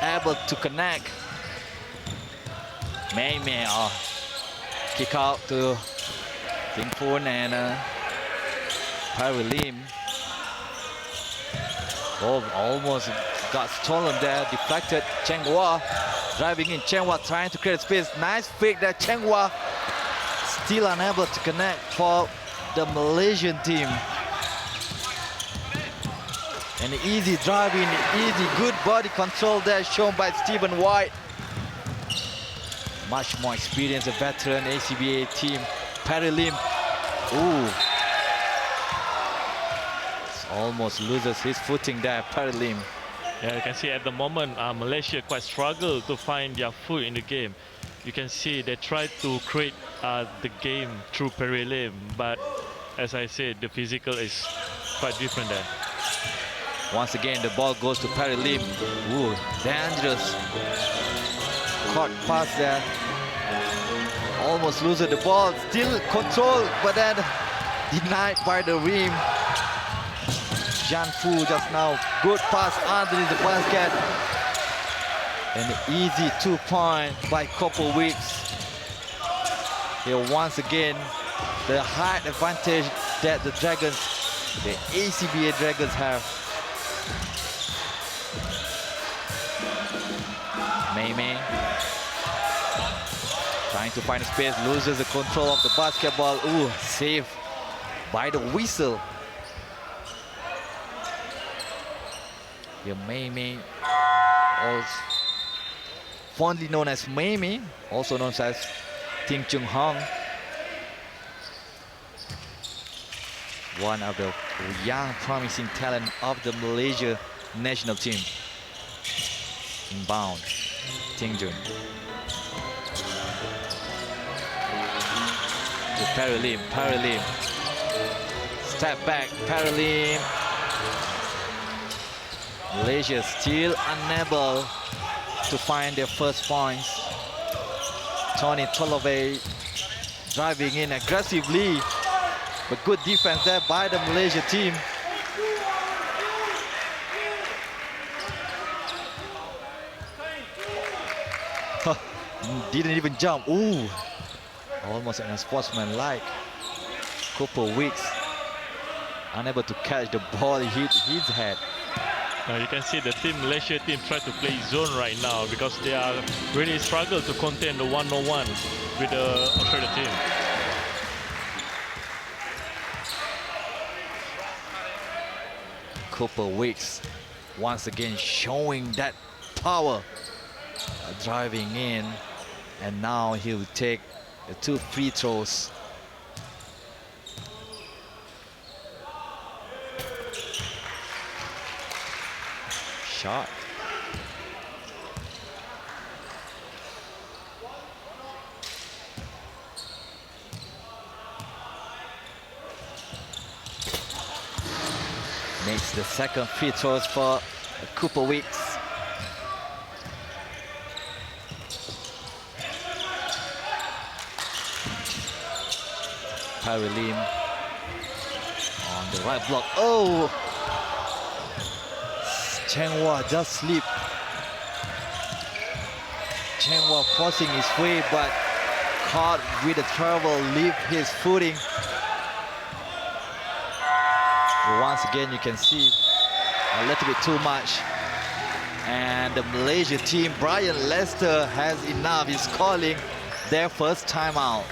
Speaker 6: able to connect. Mei kick out to Ting Phun and Perry Lim. Oh, almost got stolen there, deflected. Cheng Hua Driving in, Chenghua trying to create space. Nice fake there, Chenghua still unable to connect for the Malaysian team. An easy driving, easy, good body control there shown by Stephen White. Much more experienced, a veteran ACBA team. Perry Lim. Ooh. Almost loses his footing there, Perry Lim.
Speaker 7: Yeah, you can see at the moment Malaysia quite struggle to find their foot in the game. You can see they try to create the game through Perry Lim, but as I said, the physical is quite different there.
Speaker 6: Once again, the ball goes to Perry Lim. Ooh, dangerous. Caught pass there. Almost loses the ball. Still control, but then denied by the rim. Jan Fu just now. Good pass underneath the basket. An easy 2-point by Kopowicz. Here once again, the height advantage that the Dragons, the ACBA Dragons have. Mei trying to find a space, loses the control of the basketball. Ooh, saved by the whistle. Here Mei, also fondly known as Mei, also known as Ting Chung Hong. One of the young promising talent of the Malaysia national team. Inbound, Ting Jun. To Perry Lim. Step back, Perry Lim. Malaysia still unable to find their first points. Tony Tolove driving in aggressively, but good defense there by the Malaysia team. Didn't even jump. Ooh, almost in a sportsman-like. Kopowicz unable to catch the ball, hit his head.
Speaker 7: Now you can see the Malaysia team try to play zone right now because they are really struggle to contain the 1-on-1 with the Australia team.
Speaker 6: Kopowicz once again showing that power, driving in, and now he will take the 2 free throws. Shot. Makes the second free throws for Kopowicz. Perry Lim on the right block. Oh! Chenghua just slipped. Chenghua forcing his way, but caught with the trouble, leave his footing. Once again, you can see a little bit too much. And the Malaysia team, Brian Lester has enough. He's calling their first timeout.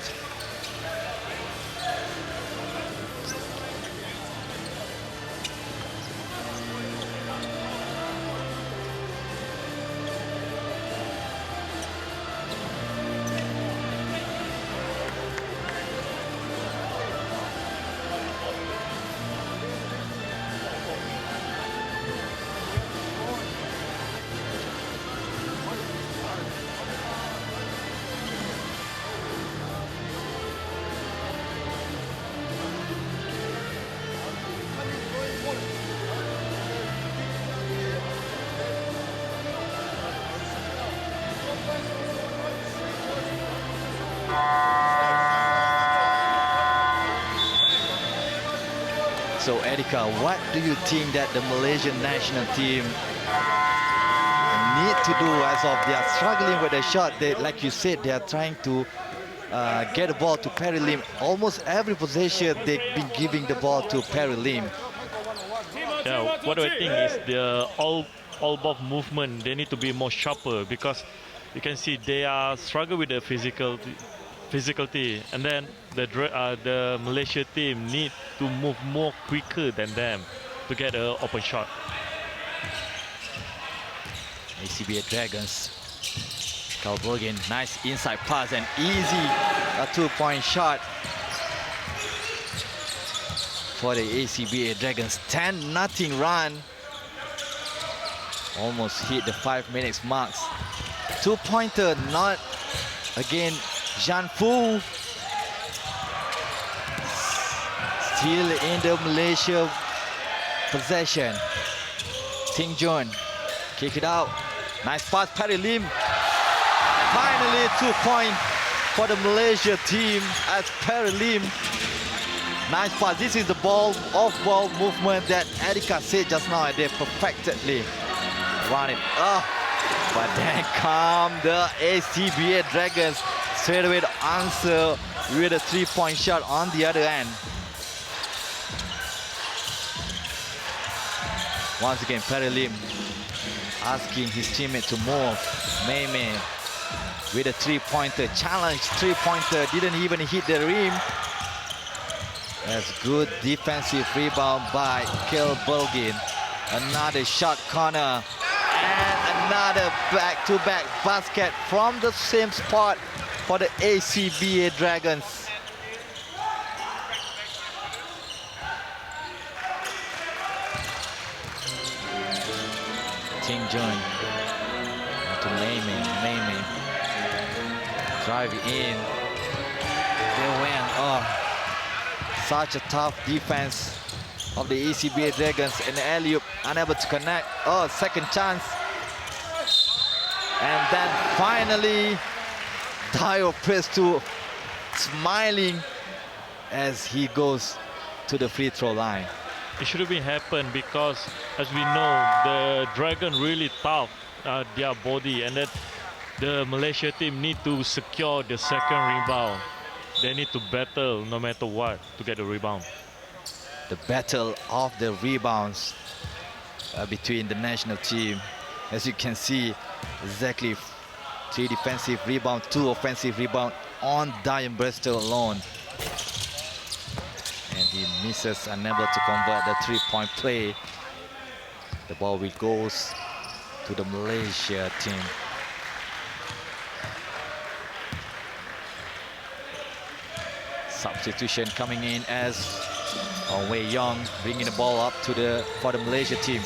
Speaker 6: So Erika, what do you think that the Malaysian national team need to do as of they are struggling with the shot? They, like you said, they are trying to get the ball to Perry Lim. Almost every possession they've been giving the ball to Perry Lim.
Speaker 7: Yeah, what I think is the all ball movement, they need to be more sharper because you can see they are struggle with the physicality, and then the Malaysia team need to move more quicker than them to get an open shot.
Speaker 6: ACBA Dragons. Kalbogen, nice inside pass and easy a 2-point shot for the ACBA Dragons. 10-0 run. Almost hit the 5 minutes marks. 2-pointer, not again. Jean Phu. Still in the Malaysia possession. Ting Jun, kick it out. Nice pass, Perry Lim. Finally 2-point for the Malaysia team as Perry Lim. Nice pass. This is the off-ball movement that Erika said just now, and they perfectly run it up. But then come the ACBA Dragons straight away to answer with a 3-point shot on the other end. Once again, Perry Lim asking his teammate to move. Mei Mei with a 3-pointer, challenge 3-pointer, didn't even hit the rim. That's good defensive rebound by Kel Bulgin. Another shot corner and another back-to-back basket from the same spot for the ACBA Dragons. Ting Jun to Mei Mei. Drive in. They went. Oh, such a tough defense of the ACBA Dragons, and alley-oop unable to connect. Oh, second chance. And then finally, Dio Presto smiling as he goes to the free throw line.
Speaker 7: It should have been happened because, as we know, the Dragon really tough their body, and that the Malaysia team need to secure the second rebound. They need to battle no matter what to get the rebound.
Speaker 6: The battle of the rebounds between the national team. As you can see, exactly 3 defensive rebounds, 2 offensive rebounds on Dion Bristow alone. And he misses, unable to convert the 3-point play. The ball will goes to the Malaysia team. Substitution coming in as Wei Yong bringing the ball up to for the Malaysia team.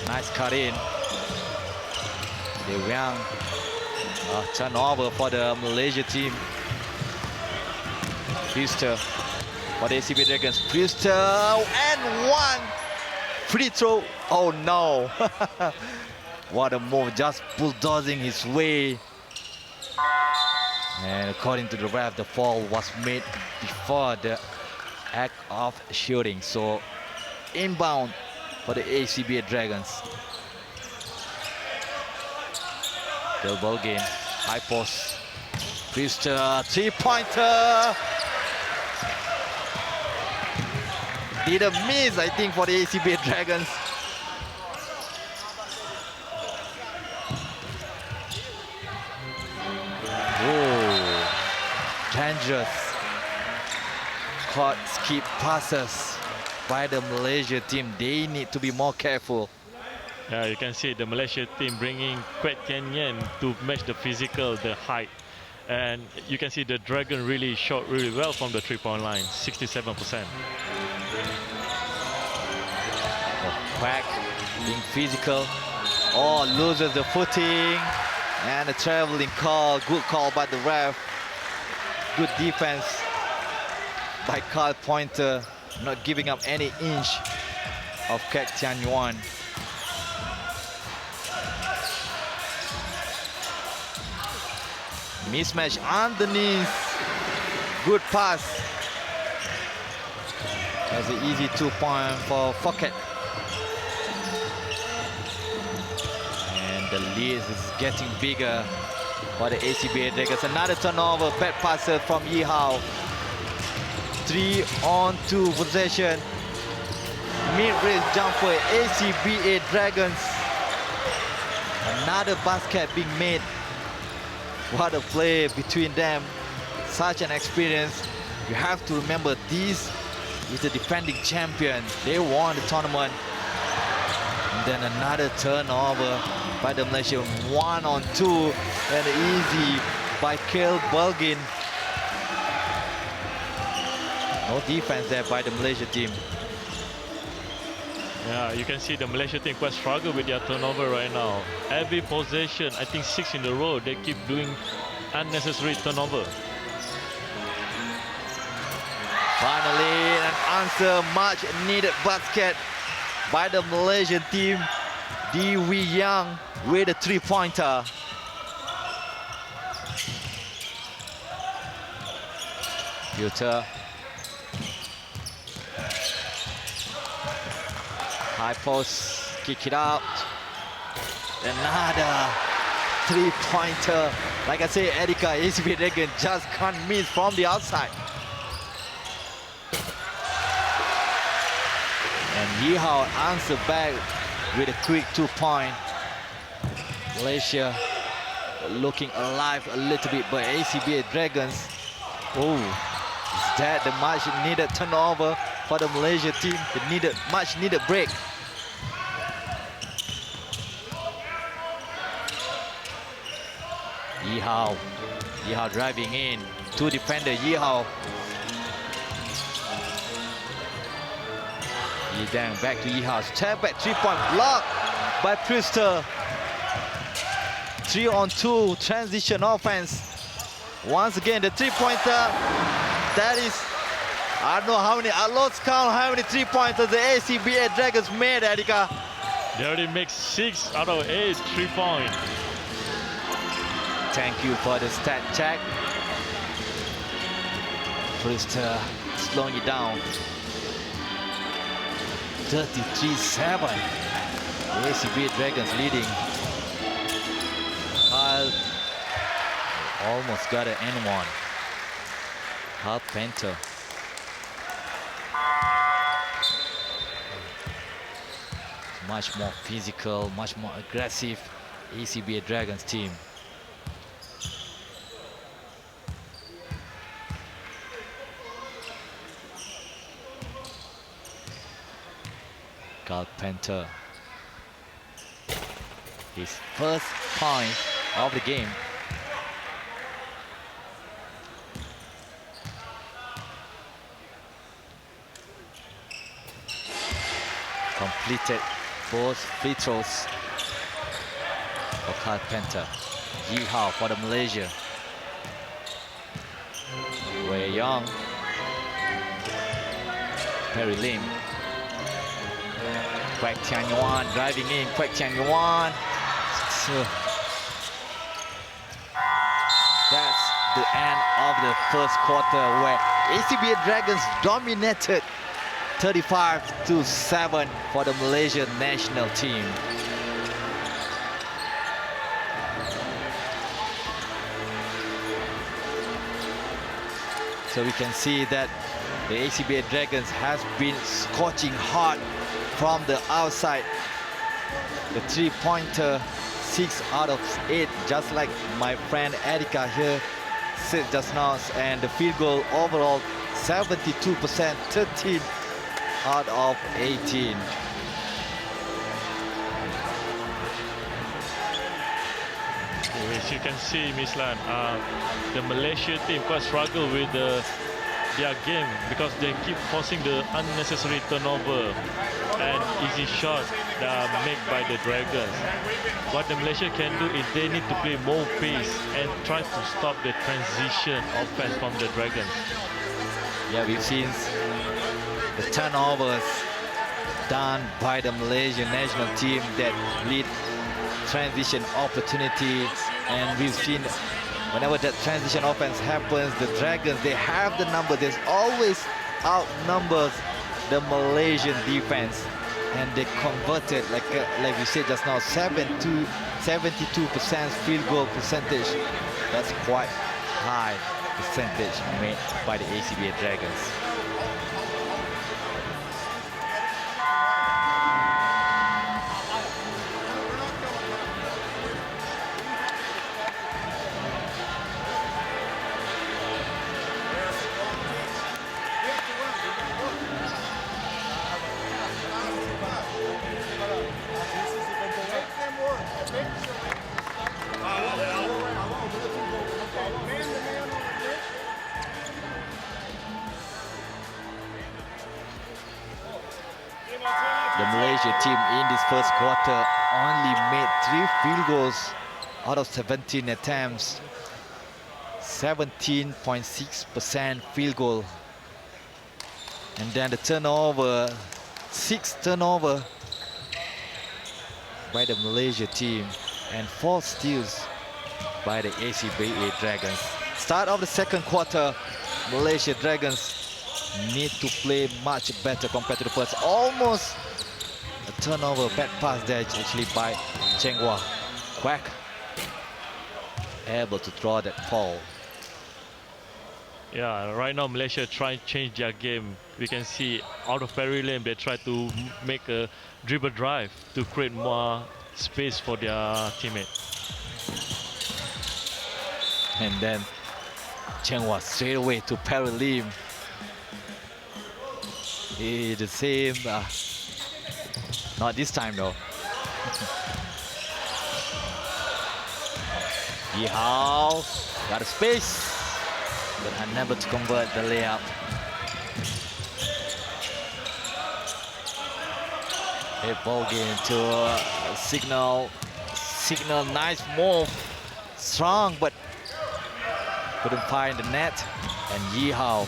Speaker 6: Nice cut in. Liu Yang, turnover for the Malaysia team. Brewster for the ACB Dragons. Brewster and 1 free throw. Oh no! What a move! Just bulldozing his way. And according to the ref, the foul was made before the act of shooting. So inbound for the ACBA Dragons. Del ball game, high post. Brewster, 3-pointer. Didn't miss, I think, for the ACBA Dragons. Oh, dangerous. Caught skip passes by the Malaysia team. They need to be more careful.
Speaker 7: Yeah, you can see the Malaysia team bringing Quet Tian Yen to match the physical, the height. And you can see the Dragon really shot really well from the 3-point line, 67%.
Speaker 6: Quack being physical. Oh, loses the footing. And a traveling call. Good call by the ref. Good defense by Carl Pointer. Not giving up any inch of Quack Tian Yuan. Mismatch underneath. Good pass. That's an easy 2-point for Phuket. And the lead is getting bigger for the ACBA Dragons. Another turnover, bad passer from Yi Hao. 3-on-2 possession. Mid-range jumper, ACBA Dragons. another basket being made. What a play between them. Such an experience. You have to remember, this is the defending champion. They won the tournament. And then another turnover by the Malaysia. 1-on-2 and easy by Kale Bulgin. No defense there by the Malaysia team.
Speaker 7: Yeah, you can see the Malaysia team quite struggle with their turnover right now. Every possession, I think 6 in a row, they keep doing unnecessary turnover.
Speaker 6: Finally, an answer, much needed basket by the Malaysian team. Di Wee Young with a 3-pointer. Yuta. High post, kick it out. Another 3-pointer. Like I say, Erika, ACB Dragon just can't miss from the outside. And Yihao answered back with a quick 2-point. Malaysia looking alive a little bit, but ACB Dragons, oh, is that the much needed turnover for the Malaysia team? The much needed break. Yihao driving in, 2 defender, Yihao. Then back to Yihao, step back, 3-point block by Priester. 3-on-2 transition offense. Once again, the 3-pointer. That is, I don't know how many, I lost count how many 3-pointers the ACBA Dragons made, Erika.
Speaker 7: They already make 6 out of 8 3-point.
Speaker 6: Thank you for the stat check. Priester slowing it down. 33-7. The ACB Dragons leading. Kyle almost got an N1. Kyle Penter. Much more physical, much more aggressive ACB Dragons team. Penter, his first point of the game. Completed both free throws for Kyle Penter. Yihao for the Malaysia. Wei Yong. Perry Lim. Kwek Tian Yuan driving in. Kwek Tian Yuan. That's the end of the first quarter where ACBA Dragons dominated 35-7 for the Malaysian national team. So we can see that the ACBA Dragons has been scorching hard from the outside. The 3-pointer, 6 out of 8, just like my friend Erika here said just now. And the field goal overall, 72%, 13 out of 18.
Speaker 7: As you can see, Miss Lan, the Malaysia team quite struggle with their game because they keep forcing the unnecessary turnover and easy shots that are made by the Dragons. What the Malaysia can do is they need to play more pace and try to stop the transition offense from the Dragons.
Speaker 6: Yeah, we've seen the turnovers done by the Malaysian national team that lead transition opportunity, and we've seen whenever that transition offense happens, the Dragons, they have the number. There's always outnumbers the Malaysian defense, and they converted, like we said just now, 72% field goal percentage. That's quite high percentage made by the ACBA Dragons. Malaysia team in this first quarter only made 3 field goals out of 17 attempts. 17.6% field goal. And then the turnover, 6 turnover by the Malaysia team and 4 steals by the ACBA Dragons. Start of the second quarter, Malaysia Dragons need to play much better compared to the first. Almost a turnover, bad pass there actually by Cheng Hua. Quack able to draw that foul.
Speaker 7: Yeah, right now Malaysia trying to change their game. We can see out of Perry Lane they try to make a dribble drive to create more space for their teammate.
Speaker 6: And then Cheng Hua straight away to Perry Lim. It's the same, not this time though. Yi Hao got a space, but unable to convert the layup. A ball game to signal, nice move, strong, but couldn't find the net. And Yi Hao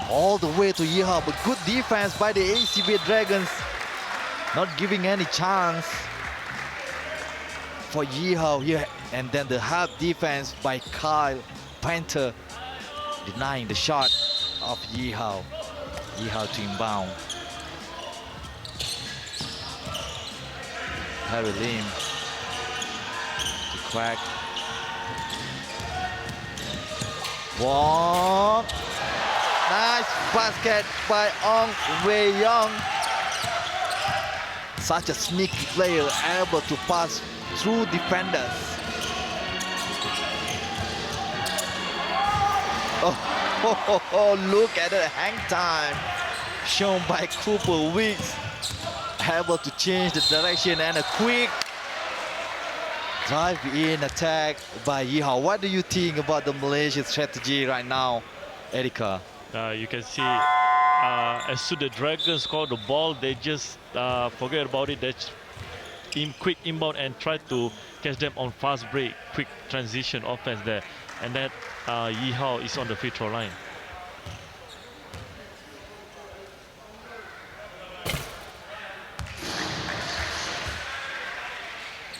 Speaker 6: all the way to Yi Hao, but good defense by the ACBA Dragons, not giving any chance for Yi Hao here. And then the half defense by Kyle Panther, denying the shot of Yi Hao. Yi Hao to inbound. Harry Lim to Quack. Walk. Nice basket by Ong Wei Yong. Such a sneaky player, able to pass through defenders. Oh, look at the hang time shown by Cooper Weeks. Able to change the direction and a quick drive-in attack by Yi Hao. What do you think about the Malaysian strategy right now, Erika?
Speaker 7: You can see as soon as the Dragons score the ball, they just forget about it. They in quick inbound and try to catch them on fast break, quick transition offense there. And that Yi Hao is on the free throw line.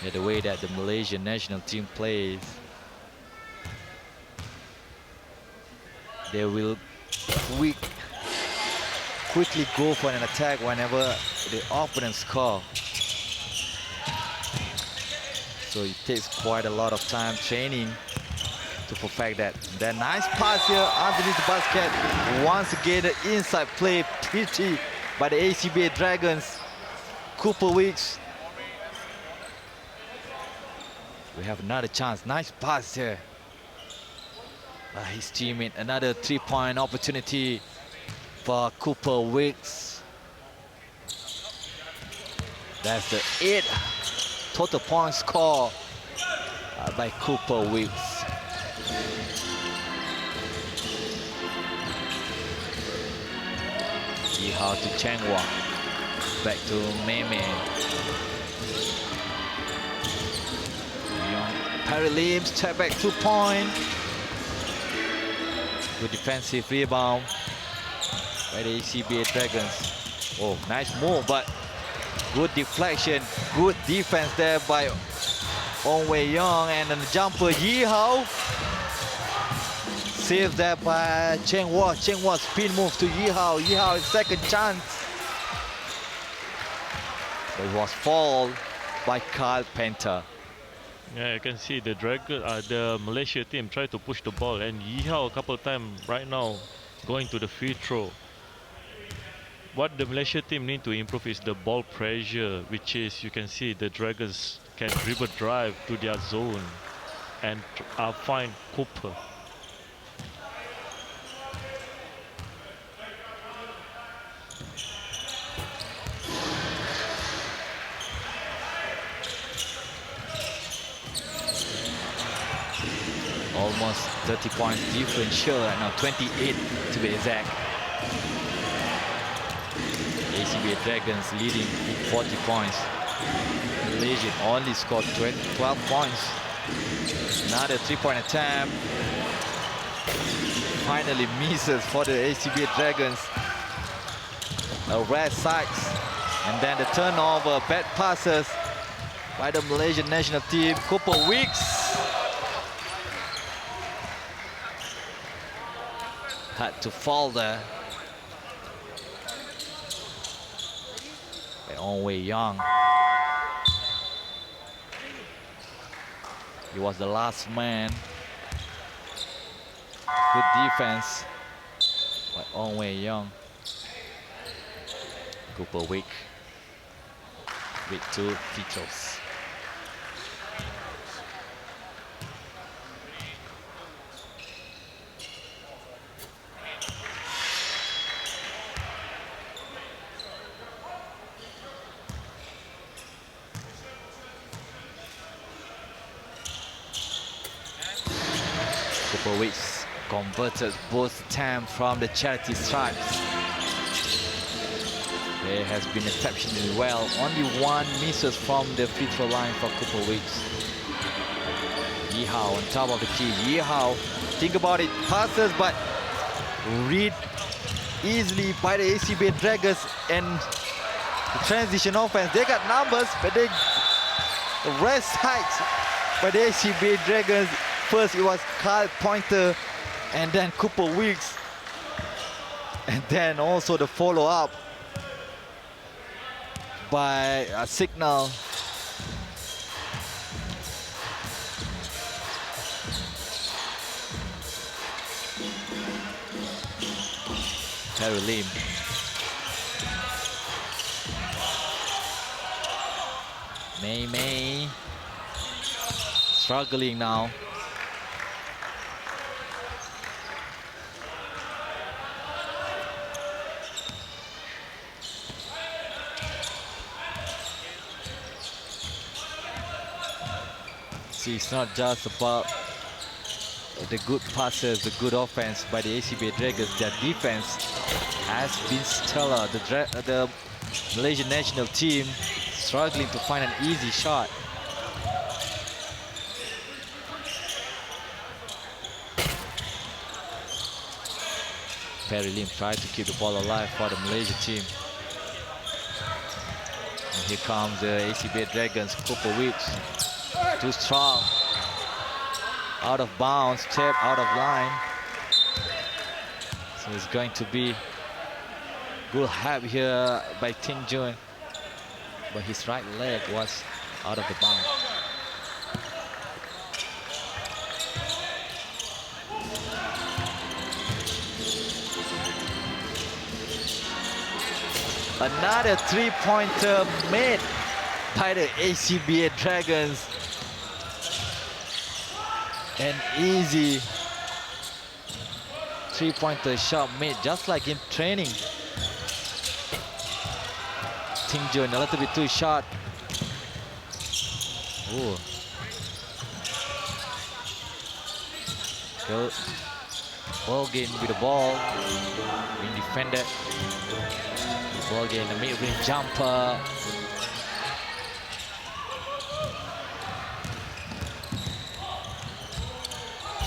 Speaker 6: Yeah, the way that the Malaysian national team plays, they will quickly go for an attack whenever the opponent score. So it takes quite a lot of time training to perfect that. Then nice pass here underneath the basket. Once again, the inside play pretty by the ACBA Dragons. Cooper Weeks. We have another chance. Nice pass here. His teammate, another 3-point opportunity for Cooper Weeks. That's the 8th total point score by Cooper Weeks. Yi Hao to Cheng Hua. Back to Meme. Perry Lim, step back 2-point. Good defensive rebound by the ACBA Dragons. Oh, nice move, but good deflection, good defense there by Ong Wei Yong, and then the jumper Yi Hao. Saved there by Cheng Hua. Cheng Hua spin move to Yi Hao. Yi Hao second chance. So it was fouled by Kyle Panther.
Speaker 7: Yeah, you can see the the Malaysia team try to push the ball, and Yi Hao a couple of times right now going to the free throw. What the Malaysia team need to improve is the ball pressure, which is, you can see the Dragons can dribble drive to their zone and find Cooper.
Speaker 6: Almost 30 points differential right now, 28 to be exact. ACBA Dragons leading with 40 points. Malaysia only scored 12 points. Another 3-point attempt. Finally misses for the ACBA Dragons. A red sides. And then the turnover, bad passes by the Malaysian national team. Cooper Weeks had to fall there. By Onway Young. He was the last man. Good defense by Onway Young. Cooper Wick with 2 free throws. Cooper Wicks converted both attempts from the charity stripes. There has been exceptionally well. Only 1 misses from the free throw line for Cooper Wicks. Yihao on top of the key. Yihao, think about it, passes but read easily by the ACBA Dragons, and the transition offense. They got numbers, but the rest sides by the ACBA Dragons. First it was Kyle Pointer and then Cooper Weeks. And then also the follow-up by a Signal. Terry Lim. May struggling now. See, it's not just about the good passes, the good offense by the ACBA Dragons. Their defense has been stellar. The Malaysian national team struggling to find an easy shot. Perry Lim tried to keep the ball alive for the Malaysia team. And here comes the ACBA Dragons. Cooper Weeks, too strong. Out of bounds, tap out of line. So it's going to be good help here by Ting Jun, but his right leg was out of the bounds. Another 3-pointer made by the ACBA Dragons. An easy 3-pointer shot made just like in training. Ting Jun a little bit too short. Ooh. Go. Bolgin with the ball. Being defended. Bolgin, the mid-range jumper.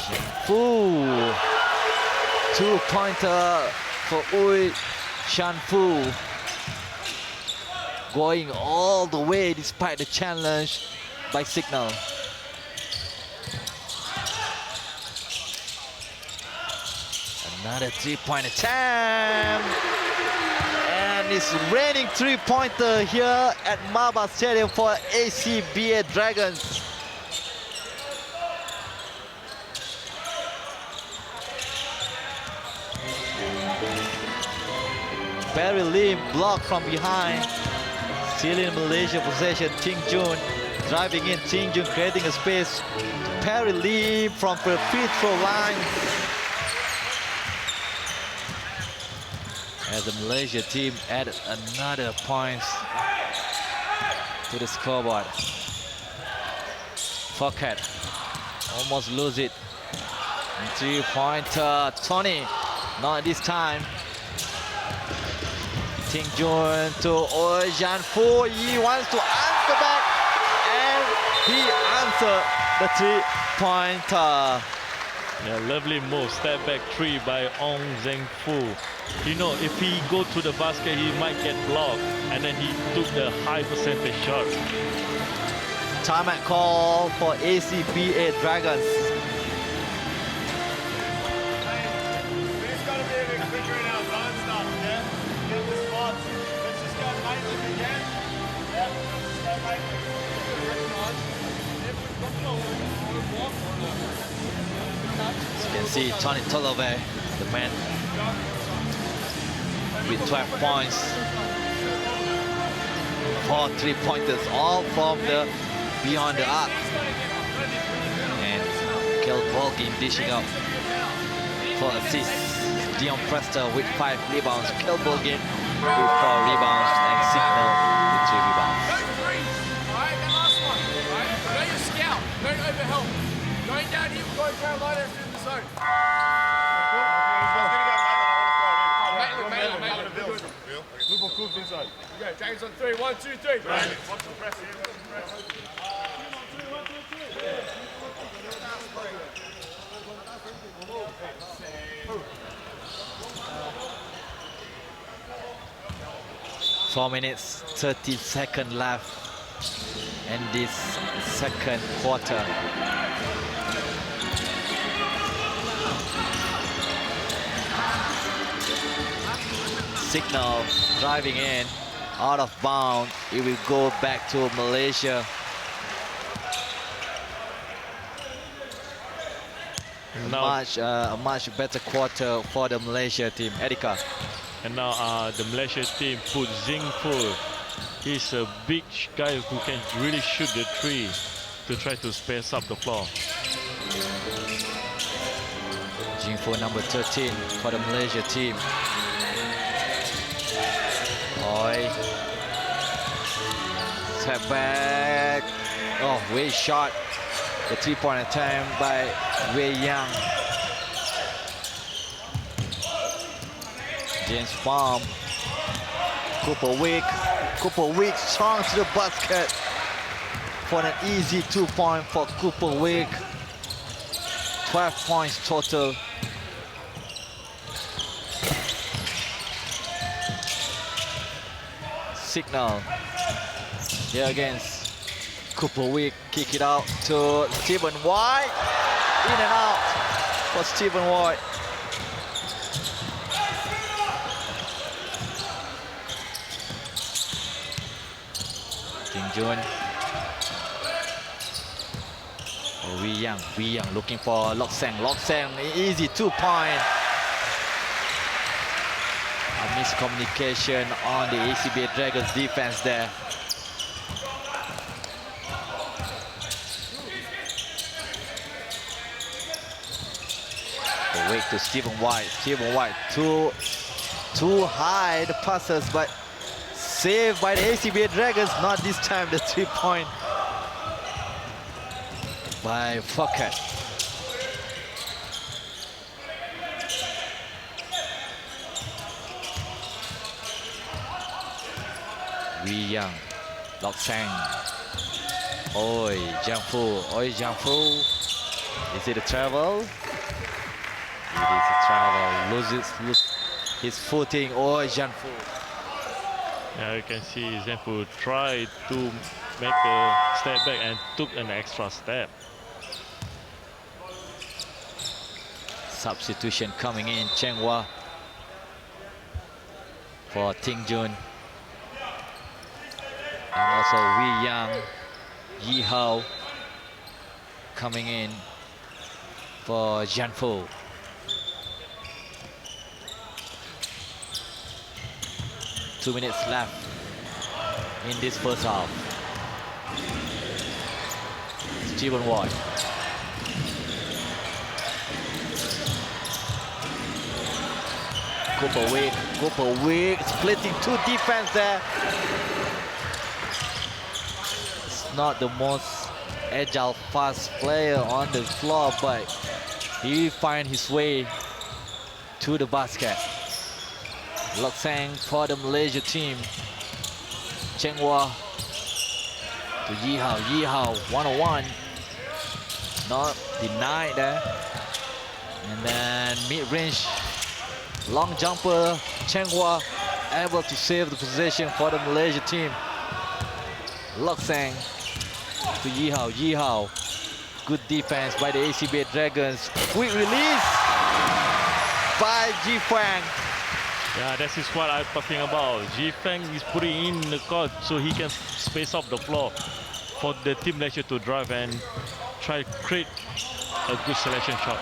Speaker 6: Shanfu. 2-pointer for Ui Shanfu. Going all the way despite the challenge by Signal. Another 3-point attempt. And it's raining 3-pointer here at Maba Stadium for ACBA Dragons. Barry Lim blocked from behind. Still in Malaysia possession. Ting Jun driving in. Ting Jun creating a space. Perry Lim from the free throw line. As the Malaysia team added another points to the scoreboard. Fokat almost lose it. 3-pointer, Tony. Not this time. Ting Jun to Jan Fu. He wants to answer back, and he answered the three-pointer.
Speaker 7: Yeah, lovely move, step back three by Ong Zeng Fu. You know, if he go to the basket, he might get blocked, and then he took the high percentage shot.
Speaker 6: Timeout call for ACBA Dragons.
Speaker 4: We've got to be a bit quicker in our zone stuff, yeah? Get the spots. Let's just go late like again. Yeah, let's just go late.
Speaker 6: As you can see, Tony Tolove, the man with 12 points, 4 3-pointers, all from the beyond the arc. And Kel Volkin dishing up for assists. Dion Prester with 5 rebounds. Kel Volkin with 4 rebounds, and Signal with 3 rebounds.
Speaker 5: Go three. Alright, that last one. Alright, go your scout. Don't overhelp. Going down here, we're going Carolina through the zone. Okay, Dragons on 3. 1, 2, 3.
Speaker 4: Watch the press here, watch the press.
Speaker 6: 4 minutes, 30 seconds left in this second quarter. Signal driving in, out of bounds. It will go back to Malaysia.
Speaker 7: Now,
Speaker 6: A much better quarter for the Malaysia team. Erika.
Speaker 7: and now the Malaysia team put Zing Fu. He's a big guy who can really shoot the three to try to space up the floor.
Speaker 6: Jingfu number 13 for the Malaysia team. Oi. Step back. Oh, way shot. The 3-point attempt by Wei Yang. James Palm. Cooper Wick strong to the basket for an easy 2-point for Cooper Wick. 12 points total. Signal here against Cooper Wick. Kick it out to Stephen White. In and out for Stephen White. Kim Jun. Wei Yang looking for Lok Sang. Easy 2-point. A miscommunication on the ACBA Dragons defense there. Away to Stephen White. Too high the passes, but saved by the ACBA Dragons. Not this time, the 3-point by Fokat. Wei Yang, Lok Sang. Oi, Jiangfu. Is it a travel? It is a travel. Loses his footing. Oi, Jiangfu.
Speaker 7: Yeah, you can see Zeng Fu tried to make a step back and took an extra step.
Speaker 6: Substitution coming in. Cheng Hua for Ting Jun. And also Wei Yang, Yi Hao coming in for Jianfu. Two minutes left in this first half. Stephen White. Cooper Wick splitting two defense there. It's not the most agile, fast player on the floor, but he finds his way to the basket. Lok Sang for the Malaysia team. Cheng Hua to Yi Hao. Yi Hao 101. Not denied there. And then mid-range long jumper. Cheng Hua able to save the possession for the Malaysia team. Lok Sang to Yi Hao. Yi Hao. Good defense by the ACBA Dragons. Quick release by Ji Fang.
Speaker 7: Yeah, that is what I'm talking about. Ji Feng is putting in the court so he can space up the floor for the team Malaysia to drive and try to create a good selection shot.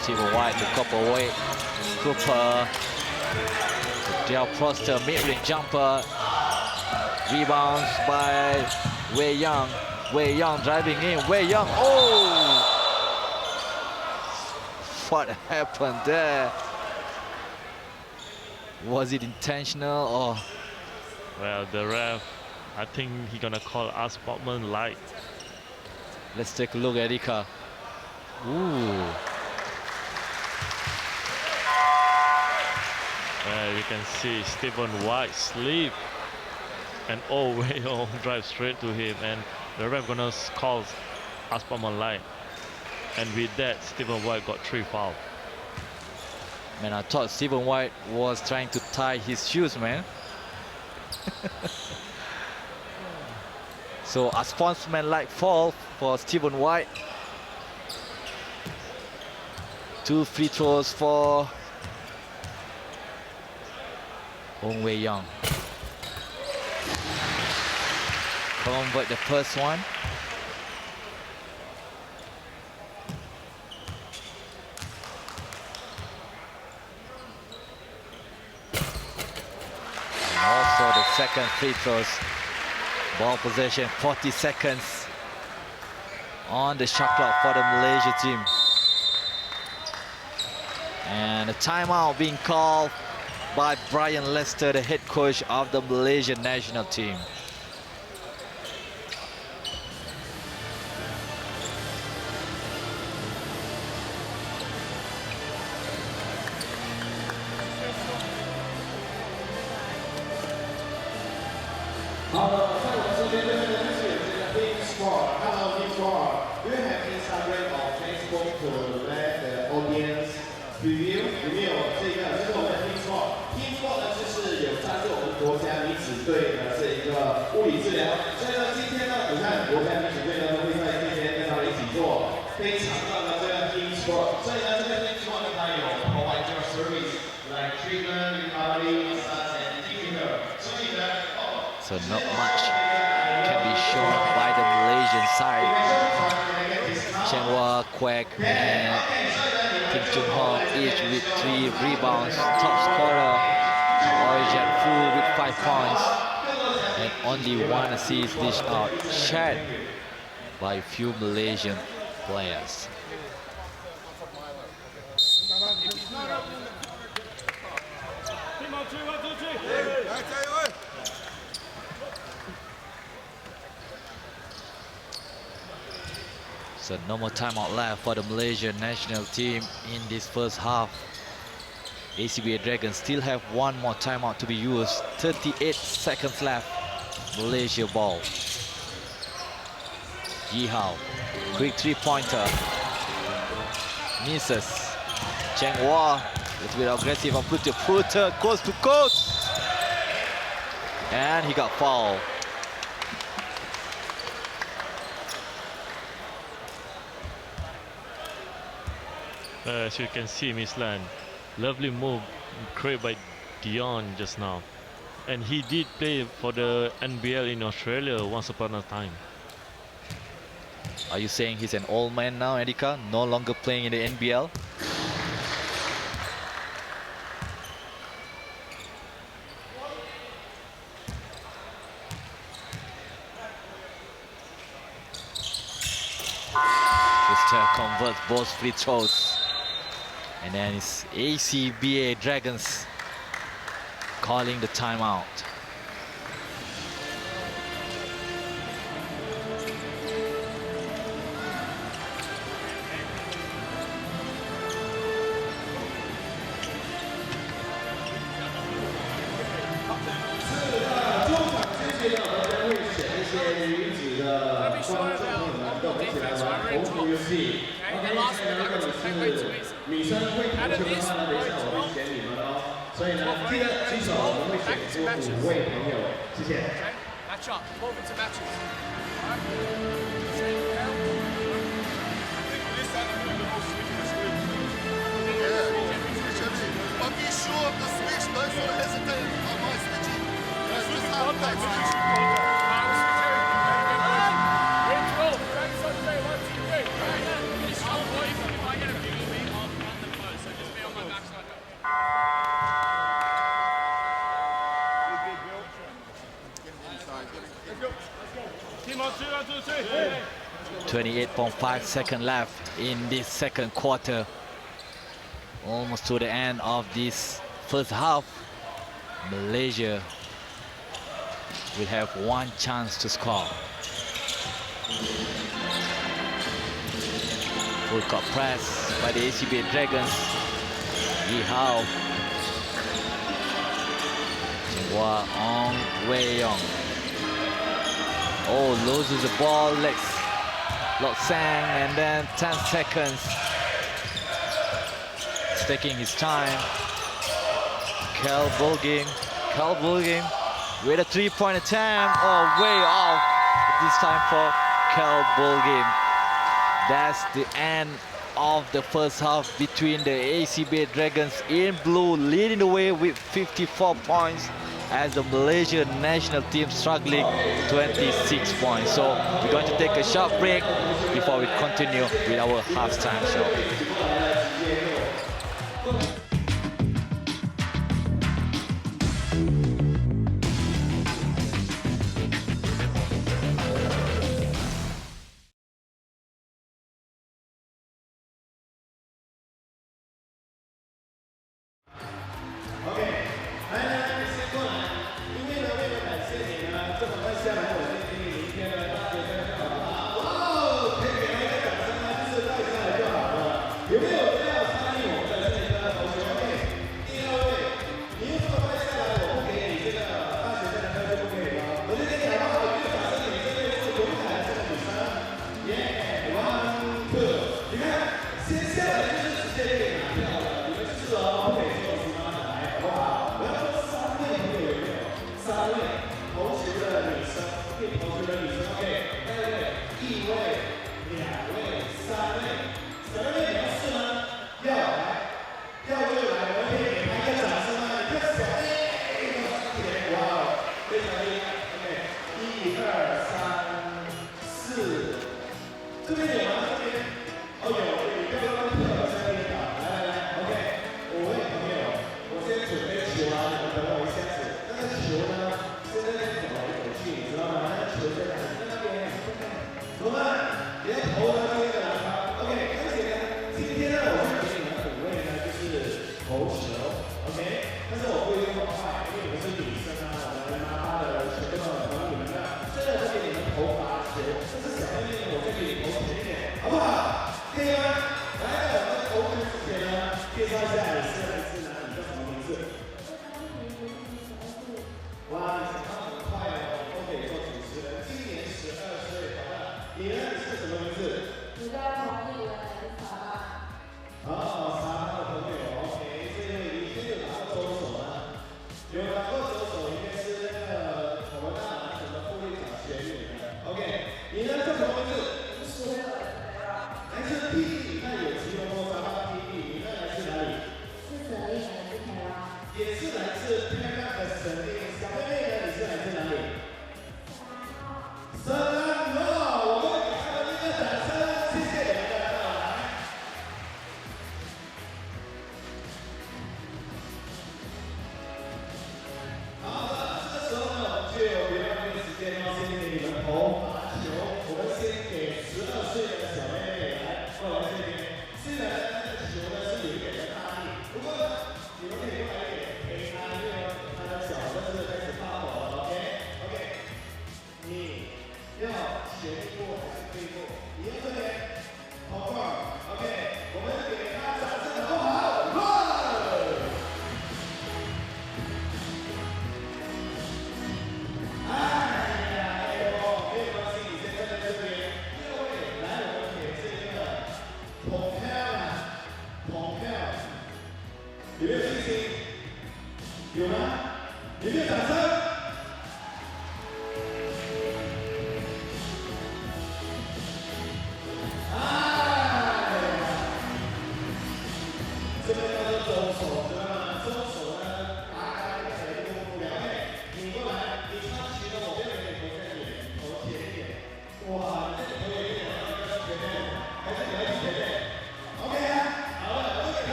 Speaker 6: Stephen White to Cooper Wade. Cooper. Del Proster mid-range jumper. Rebounds by Wei Yang. Wei Yang driving in. Wei Yang. Oh! What happened there? Was it intentional or?
Speaker 7: Well, the ref, I think he's gonna call unsportsmanlike light.
Speaker 6: Let's take a look at Ika. Ooh.
Speaker 7: Well, you can see Stephen White sleep and Wei Yang drive straight to him, and the ref gonna call unsportsmanlike. And with that, Stephen White got 3 fouls.
Speaker 6: Man, I thought Stephen White was trying to tie his shoes, man. So a sportsman-like foul for Stephen White. 2 free throws for Wei Yang. Convert the first one. Also the second free throws. Ball possession, 40 seconds on the shot clock for the Malaysia team. And a timeout being called by Brian Lester, the head coach of the Malaysian national team. So not much can be shown by the Malaysian side. Cheng Hua, Kwek, and Kim Chung Hong each with 3 rebounds. Top scorer, Origin Fu with 5 points. And only 1 assist dish out, shared by a few Malaysian players. So no more timeout left for the Malaysian national team in this first half. ACBA Dragons still have 1 more timeout to be used. 38 seconds left. Malaysia ball. Yi Hao, quick 3-pointer. Misses. Cheng Hua, a little bit aggressive on Puter, coast to coast. And he got fouled.
Speaker 7: As you can see, Miss Lan, lovely move created by Dion just now. And he did play for the NBL in Australia once upon a time.
Speaker 6: Are you saying he's an old man now, Erika? No longer playing in the NBL? Krister converts both free throws. And then it's ACBA Dragons calling the timeout.
Speaker 5: Don't be shy about on defense, right? We're in top. Okay? The last one, I got to play way too easy. Out of this, we're going 12. 12 for 8, 12, back into matches. Okay? Match up, 12 into matches. Alright?
Speaker 8: But be sure of the switch, don't sort of hesitate on my switching. That's just how that switch.
Speaker 3: Team on 2, 3.
Speaker 6: 28.5 seconds left in this second quarter. Almost to the end of this first half. Malaysia will have one chance to score. Full court press by the ACB Dragons. Yi Hao. Jinghua Ong Wei Yong. Oh, loses the ball. Lok Sang, and then 10 seconds. He's taking his time. Kel Bulging with a three-point attempt. Oh, way off. This time for Kel Bulging. That's the end of the first half between the ACB Dragons in blue leading the way with 54 points as the Malaysian national team struggling 26 points. So we're going to take a short break before we continue with our halftime show.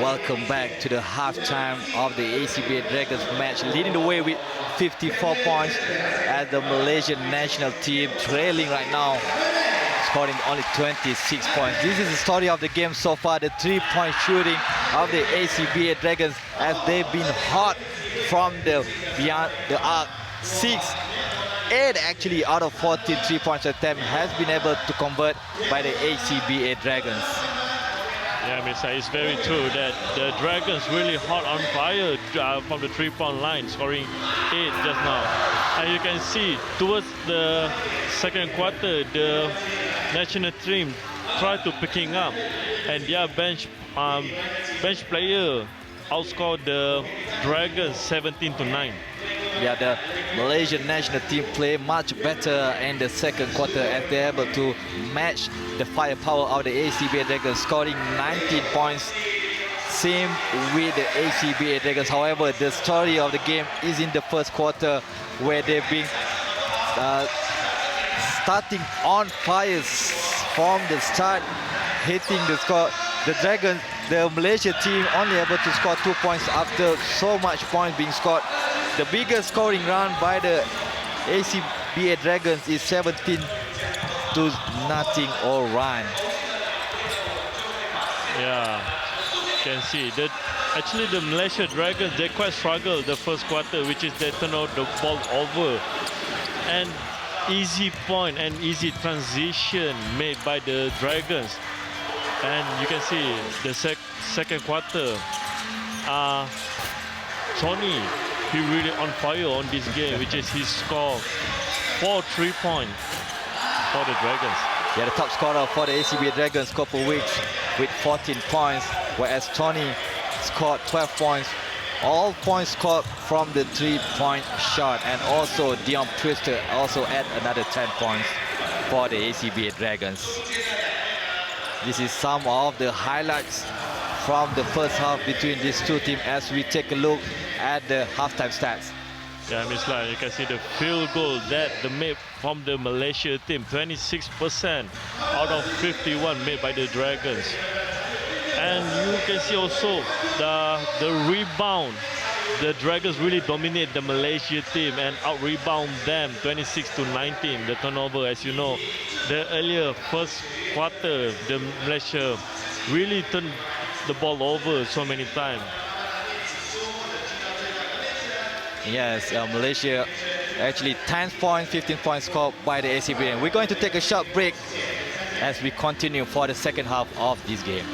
Speaker 6: Welcome back to the halftime of the ACBA Dragons match, leading the way with 54 points as the Malaysian national team trailing right now, scoring only 26 points. This is the story of the game so far, the three-point shooting of the ACBA Dragons as they've been hot from the beyond the arc. 8 actually out of 14 three-point attempts has been able to convert by the ACBA Dragons.
Speaker 7: Yeah, Mr. It's very true that the Dragons really hot on fire from the three-point line, scoring 8 just now. And you can see towards the second quarter, the national team tried to picking up, and their bench player outscored the Dragons 17-9.
Speaker 6: Yeah, the Malaysian national team play much better in the second quarter as they're able to match the firepower of the ACBA Dragons, scoring 19 points. Same with the ACBA Dragons. However, the story of the game is in the first quarter where they've been starting on fire from the start, hitting the score. The Dragons, the Malaysia team only able to score 2 points after so much points being scored. The biggest scoring run by the ACBA Dragons is 17-0 run.
Speaker 7: Yeah, you can see that actually the Malaysia Dragons, they quite struggled the first quarter, which is they turn out the ball over. And easy point and easy transition made by the Dragons. And you can see the second quarter, Tony, he really on fire on this game, which is his score 4 3-point for the Dragons.
Speaker 6: Yeah, the top scorer for the ACBA Dragons couple weeks with 14 points, whereas Tony scored 12 points. All points scored from the three-point shot, and also Dion Twister also add another 10 points for the ACBA Dragons. This is some of the highlights from the first half between these two teams as we take a look at the halftime stats.
Speaker 7: Yeah, Ms. Lai, you can see the field goal that the made from the Malaysia team, 26% out of 51 made by the Dragons. And you can see also the rebound. The Dragons really dominate the Malaysia team and out-rebound them 26-19. The turnover, as you know, the earlier first quarter, the Malaysia really turned the ball over so many times.
Speaker 6: Yes, Malaysia actually 10 points, 15 points scored by the ACBA. We're going to take a short break as we continue for the second half of this game.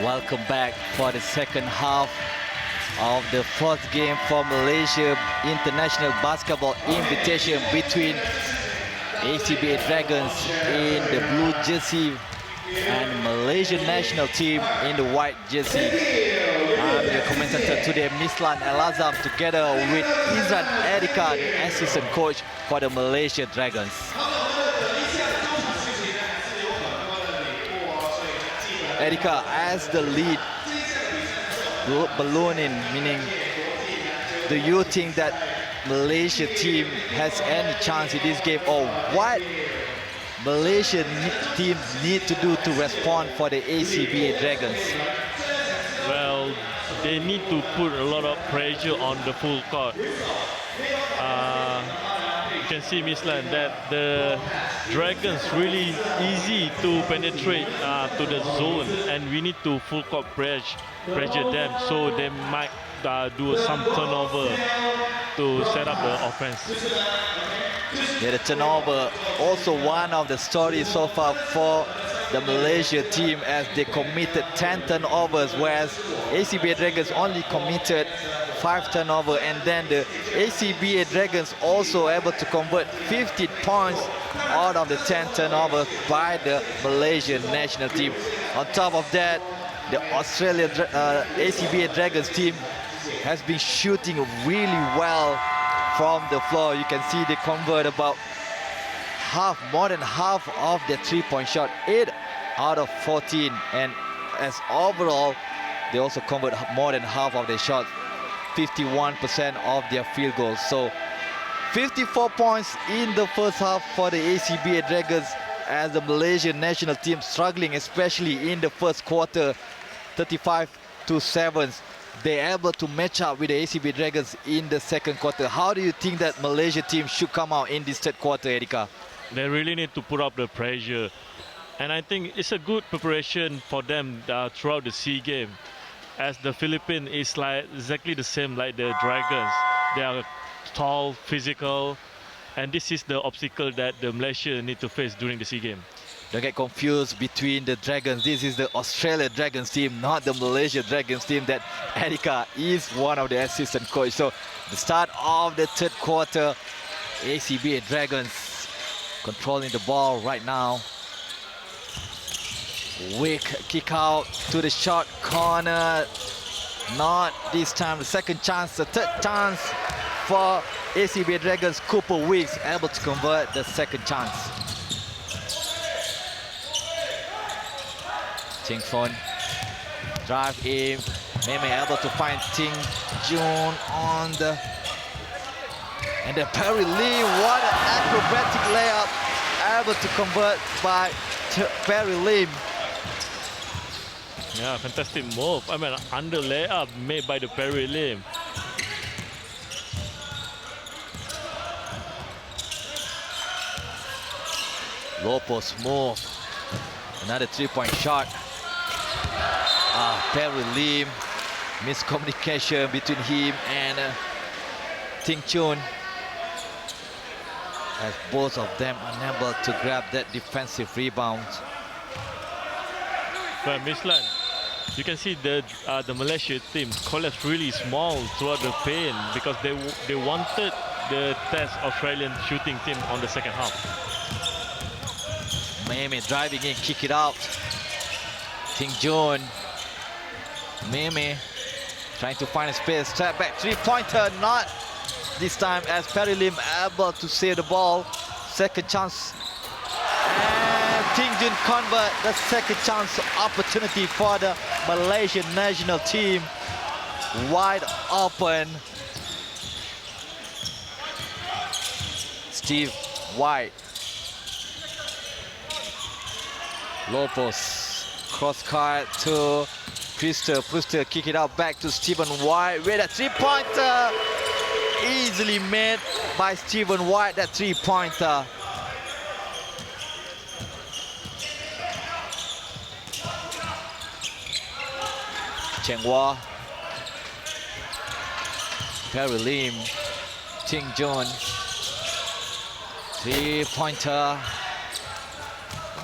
Speaker 6: Welcome back for the second half of the fourth game for Malaysia International Basketball Invitation between ACBA Dragons in the blue jersey and Malaysian national team in the white jersey. I'm your commentator today, Mislan Al-Azam, together with Izan Erika, the assistant coach for the Malaysia Dragons. Erika, as the lead ballooning, meaning do you think that Malaysia team has any chance in this game, or what Malaysian team need to do to respond for the ACBA Dragons?
Speaker 7: Well, they need to put a lot of pressure on the full court. You can see, Miss Lan, that the Dragons really easy to penetrate to the zone, and we need to full court pressure them, so they might do some turnover to set up the offense.
Speaker 6: Yeah, the turnover also one of the stories so far for the Malaysia team, as they committed 10 turnovers, whereas ACBA Dragons only committed 5 turnover, and then the ACBA Dragons also able to convert 50 points out of the 10 turnovers by the Malaysian national team. On top of that, the Australian ACBA Dragons team has been shooting really well from the floor. You can see they convert about more than half of their three-point shot, 8 out of 14, and as overall they also convert more than half of their shots, 51% of their field goals. So 54 points in the first half for the ACBA Dragons, as the Malaysian national team struggling, especially in the first quarter, 35-7. They're able to match up with the ACBA Dragons in the second quarter. How do you think that Malaysia team should come out in this third quarter, Erika?
Speaker 7: They really need to put up the pressure, and I think it's a good preparation for them throughout the SEA game, as the Philippines is like exactly the same like the Dragons. They are tall, physical, and this is the obstacle that the Malaysia need to face during the SEA game.
Speaker 6: Don't get confused between the Dragons. This is the Australia Dragons team, not the Malaysia Dragons team that Erika is one of the assistant coach. So the start of the third quarter, ACBA Dragons controlling the ball right now. Weak kick out to the short corner. Not this time. The second chance, the third chance for ACBA Dragons. Cooper Weeks able to convert the second chance. Ting Fon drive in. Meme able to find Ting Jun on the, and the Perry Lim. What an acrobatic layup, able to convert by Perry Lim.
Speaker 7: Yeah, fantastic move. I mean, under layup made by the Perry Lim.
Speaker 6: Low post move. Another three-point shot Perry Lim, miscommunication between him and Ting Chun, as both of them unable to grab that defensive rebound.
Speaker 7: But Mislan, you can see the Malaysia team collapsed really small throughout the paint because they wanted the test Australian shooting team on the second half.
Speaker 6: Meme driving in, kick it out. Ting Jun. Meme trying to find a space, step back, three-pointer, not this time as Perry Lim able to save the ball. Second chance. And Ting Jun convert the second chance opportunity for the Malaysian national team. Wide open. Steve White. Low post. Cross court to Priester. Priester kick it out back to Stephen White with a three-pointer. Easily made by Stephen White, that three-pointer. Cheng Hua. Perry Lim. Ting Jun. Three-pointer.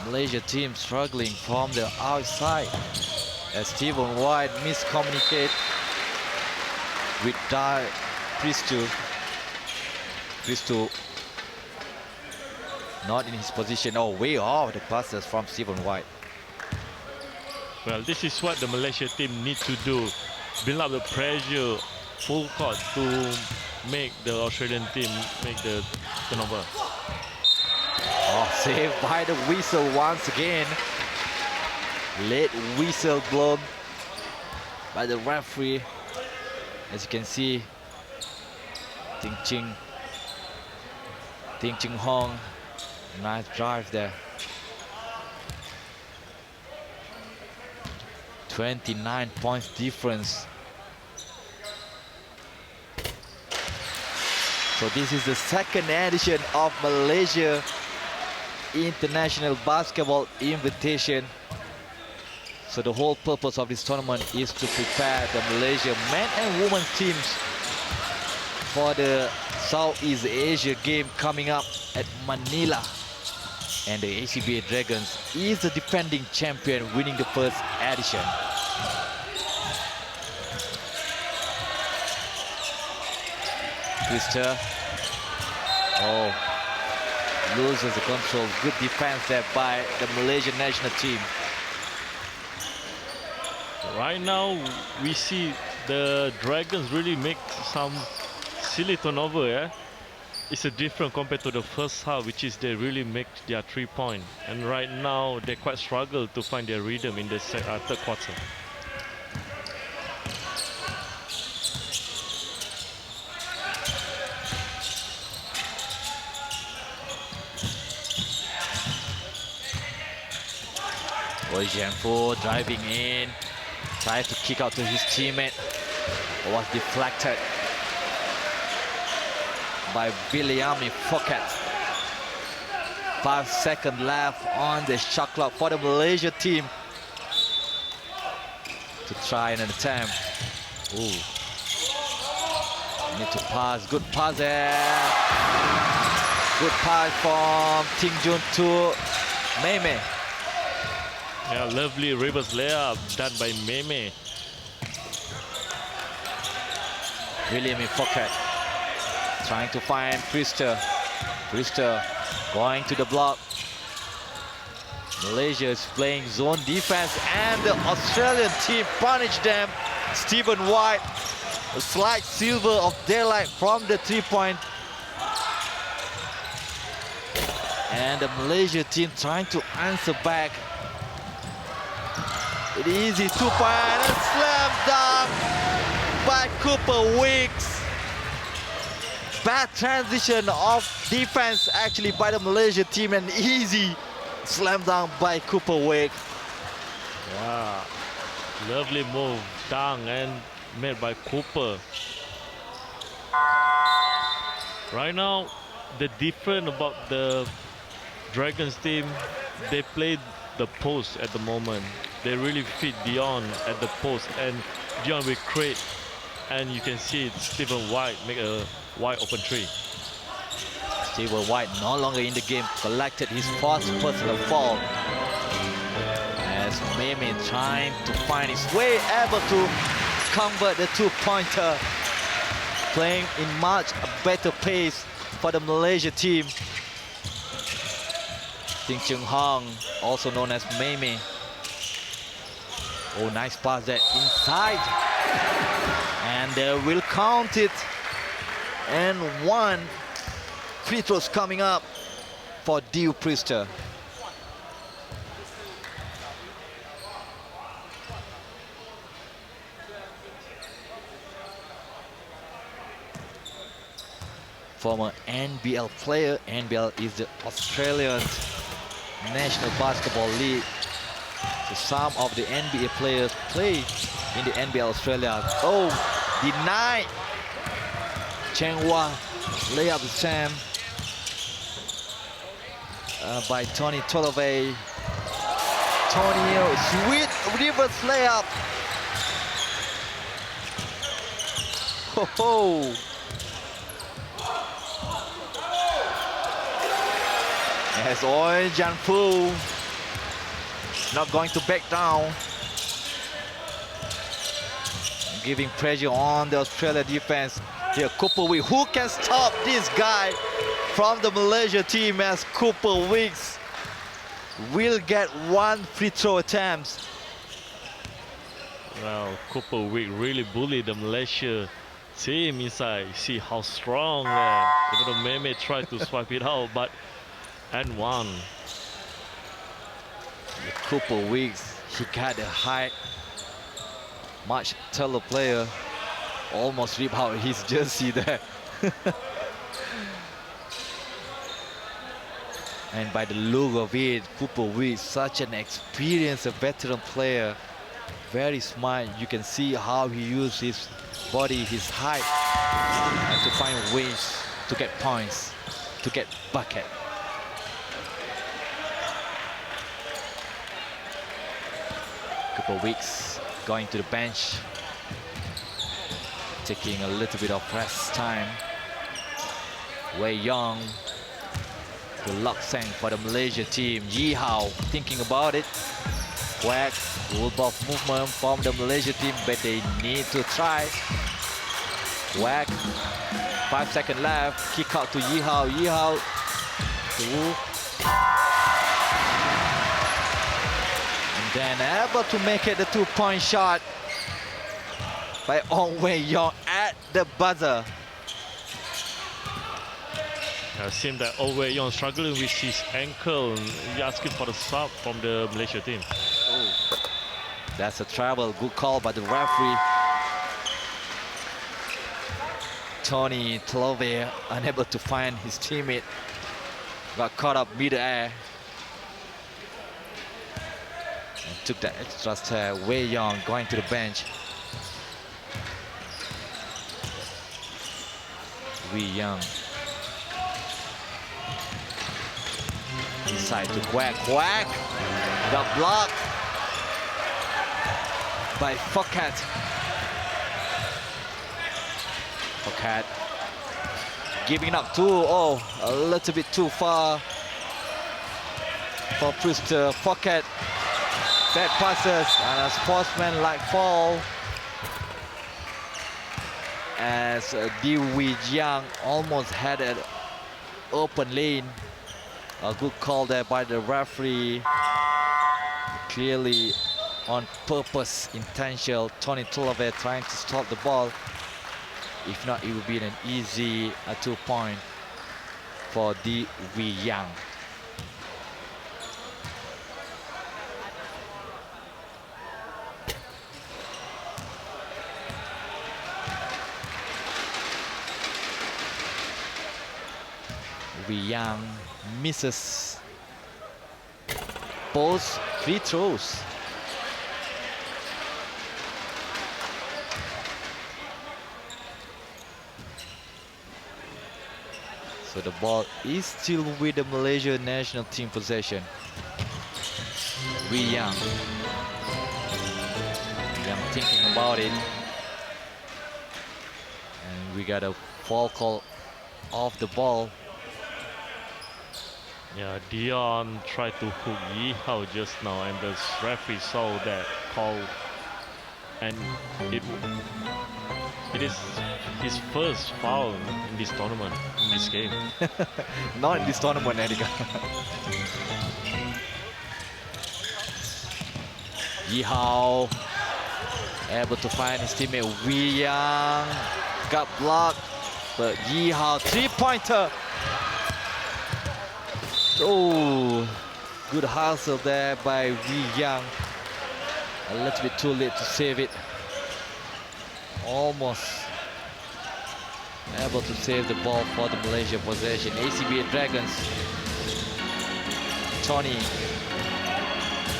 Speaker 6: Malaysia team struggling from the outside as Stephen White miscommunicate with Priester. Priester not in his position. Oh, way off the passes from Stephen White.
Speaker 7: Well, this is what the Malaysia team need to do. Build up the pressure full court to make the Australian team make the turnover.
Speaker 6: Oh, saved by the whistle once again. Late whistle blown by the referee. As you can see, Ting Ching Hong, nice drive there. 29 points difference. So this is the second edition of Malaysia International Basketball Invitation. So the whole purpose of this tournament is to prepare the Malaysia men and women teams for the Southeast Asia game coming up at Manila. And the ACBA Dragons is the defending champion, winning the first edition. Priester. Oh, loses the control. Good defense there by the Malaysian national team.
Speaker 7: Right now, we see the Dragons really make some silly turnover. Yeah? It's a different compared to the first half, which is they really make their 3-point. And right now, they quite struggle to find their rhythm in the third quarter.
Speaker 6: Wei Jianfu driving in, tries to kick out to his teammate, but was deflected by Biliami Phuket. 5 seconds left on the shot clock for the Malaysia team to try and attempt. Ooh. Need to pass, good pass there. Good pass from Ting Jun to Meme.
Speaker 7: Yeah, lovely reverse layup done by Meme.
Speaker 6: William in pocket. Trying to find Priester. Priester going to the block. Malaysia is playing zone defense and the Australian team punished them. Stephen White, a slight silver of daylight from the 3-point. And the Malaysia team trying to answer back. It is easy 2-point and a slam dunk by Cooper Wicks. Bad transition of defense actually by the Malaysia team, and easy slam dunk by Cooper Wicks.
Speaker 7: Yeah, lovely move, dunk and made by Cooper. Right now, the difference about the Dragons team, they played the post at the moment. they really feed Dion at the post, and Dion will create, and you can see Stephen White make a wide open three.
Speaker 6: Stephen White no longer in the game, collected his first personal foul. As Meme trying to find his way, able to convert the two-pointer, playing in much better pace for the Malaysia team. Ting Chung Hong, also known as Meme. Oh, nice pass there inside. And they will count it. And one free throws coming up for Dew Priester. Former NBL player. NBL is the Australian National Basketball League. So some of the NBA players play in the NBL Australia. Oh, denied. Cheng Hua layup the Sam by Tony Tolove. Tony, sweet reverse layup. Ho ho. As Oi Janfu not going to back down, giving pressure on the Australia defense. Here, Cooper Weeks. Who can stop this guy from the Malaysia team, as Cooper Weeks will get one free throw attempt.
Speaker 7: Well, Cooper Weeks really bullied the Malaysia team inside. See how strong there. Even though Meme tried to swipe it out, but and one.
Speaker 6: Cooper Weeks, he got a height, much taller player. Almost rip out his jersey there. And by the look of it, Cooper Weeks, such an experienced veteran player, very smart. You can see how he uses his body, his height, and to find ways to get points, to get bucket. Cooper Weeks going to the bench, taking a little bit of rest time. Wei Yong, the lock sang for the Malaysia team. Yi Hao thinking about it. Quack, ball movement from the Malaysia team, but they need to try. Quack, 5 seconds left. Kick out to Yi Hao. Yi Hao to, and then able to make it the two-point shot by Ong Wei Yong at the buzzer.
Speaker 7: It seems that Ong Wei Yong struggling with his ankle. He asking for the sub from the Malaysia team.
Speaker 6: Oh. That's a travel. Good call by the referee. Tony Tolove unable to find his teammate. Got caught up mid-air. And took the extra step. Wei Yong going to the bench. Wei Yong. Inside to Quack. Quack! Got blocked by Fokat. Fokat giving up two. Oh, a little bit too far for Priester. Fokat. Bad passes and a sportsman-like fall. As Dewey Jiang almost had an open lane. A good call there by the referee. Clearly on purpose, intentional. Tony Tolove trying to stop the ball. If not, it would be an easy 2-point for Dewey Jiang. Wei Yang misses both free throws. So the ball is still with the Malaysia national team possession. Wei Yang Young thinking about it. And we got a foul call off the ball.
Speaker 7: Yeah, Dion tried to hook Yi Hao just now, and the referee saw that call, and it is his first foul in this tournament, in this game.
Speaker 6: Not in this tournament, Erika. Yi Hao able to find his teammate Wei Yang. Got blocked, but Yi Hao three-pointer. Oh, good hustle there by Wei Yang. A little bit too late to save it. Almost able to save the ball for the Malaysia possession. ACBA Dragons. Tony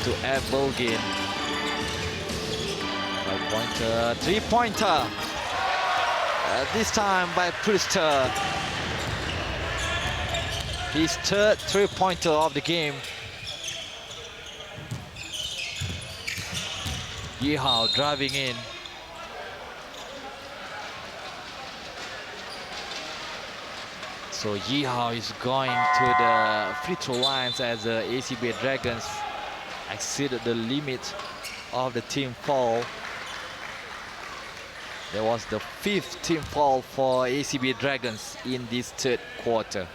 Speaker 6: to F. Bulgin. 5-pointer, three-pointer. This time by Priester. His third three-pointer of the game. Yi Hao driving in. So Yi Hao is going to the free throw lines as the ACBA Dragons exceeded the limit of the team foul. There was the 5th team foul for ACBA Dragons in this third quarter.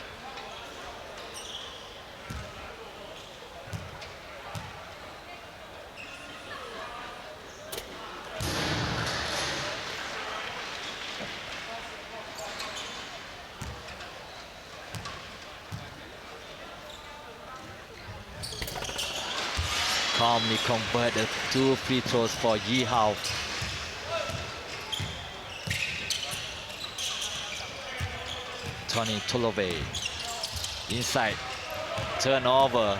Speaker 6: Calmly convert the 2 free throws for Yi Hao. Tony Tolove inside, turnover,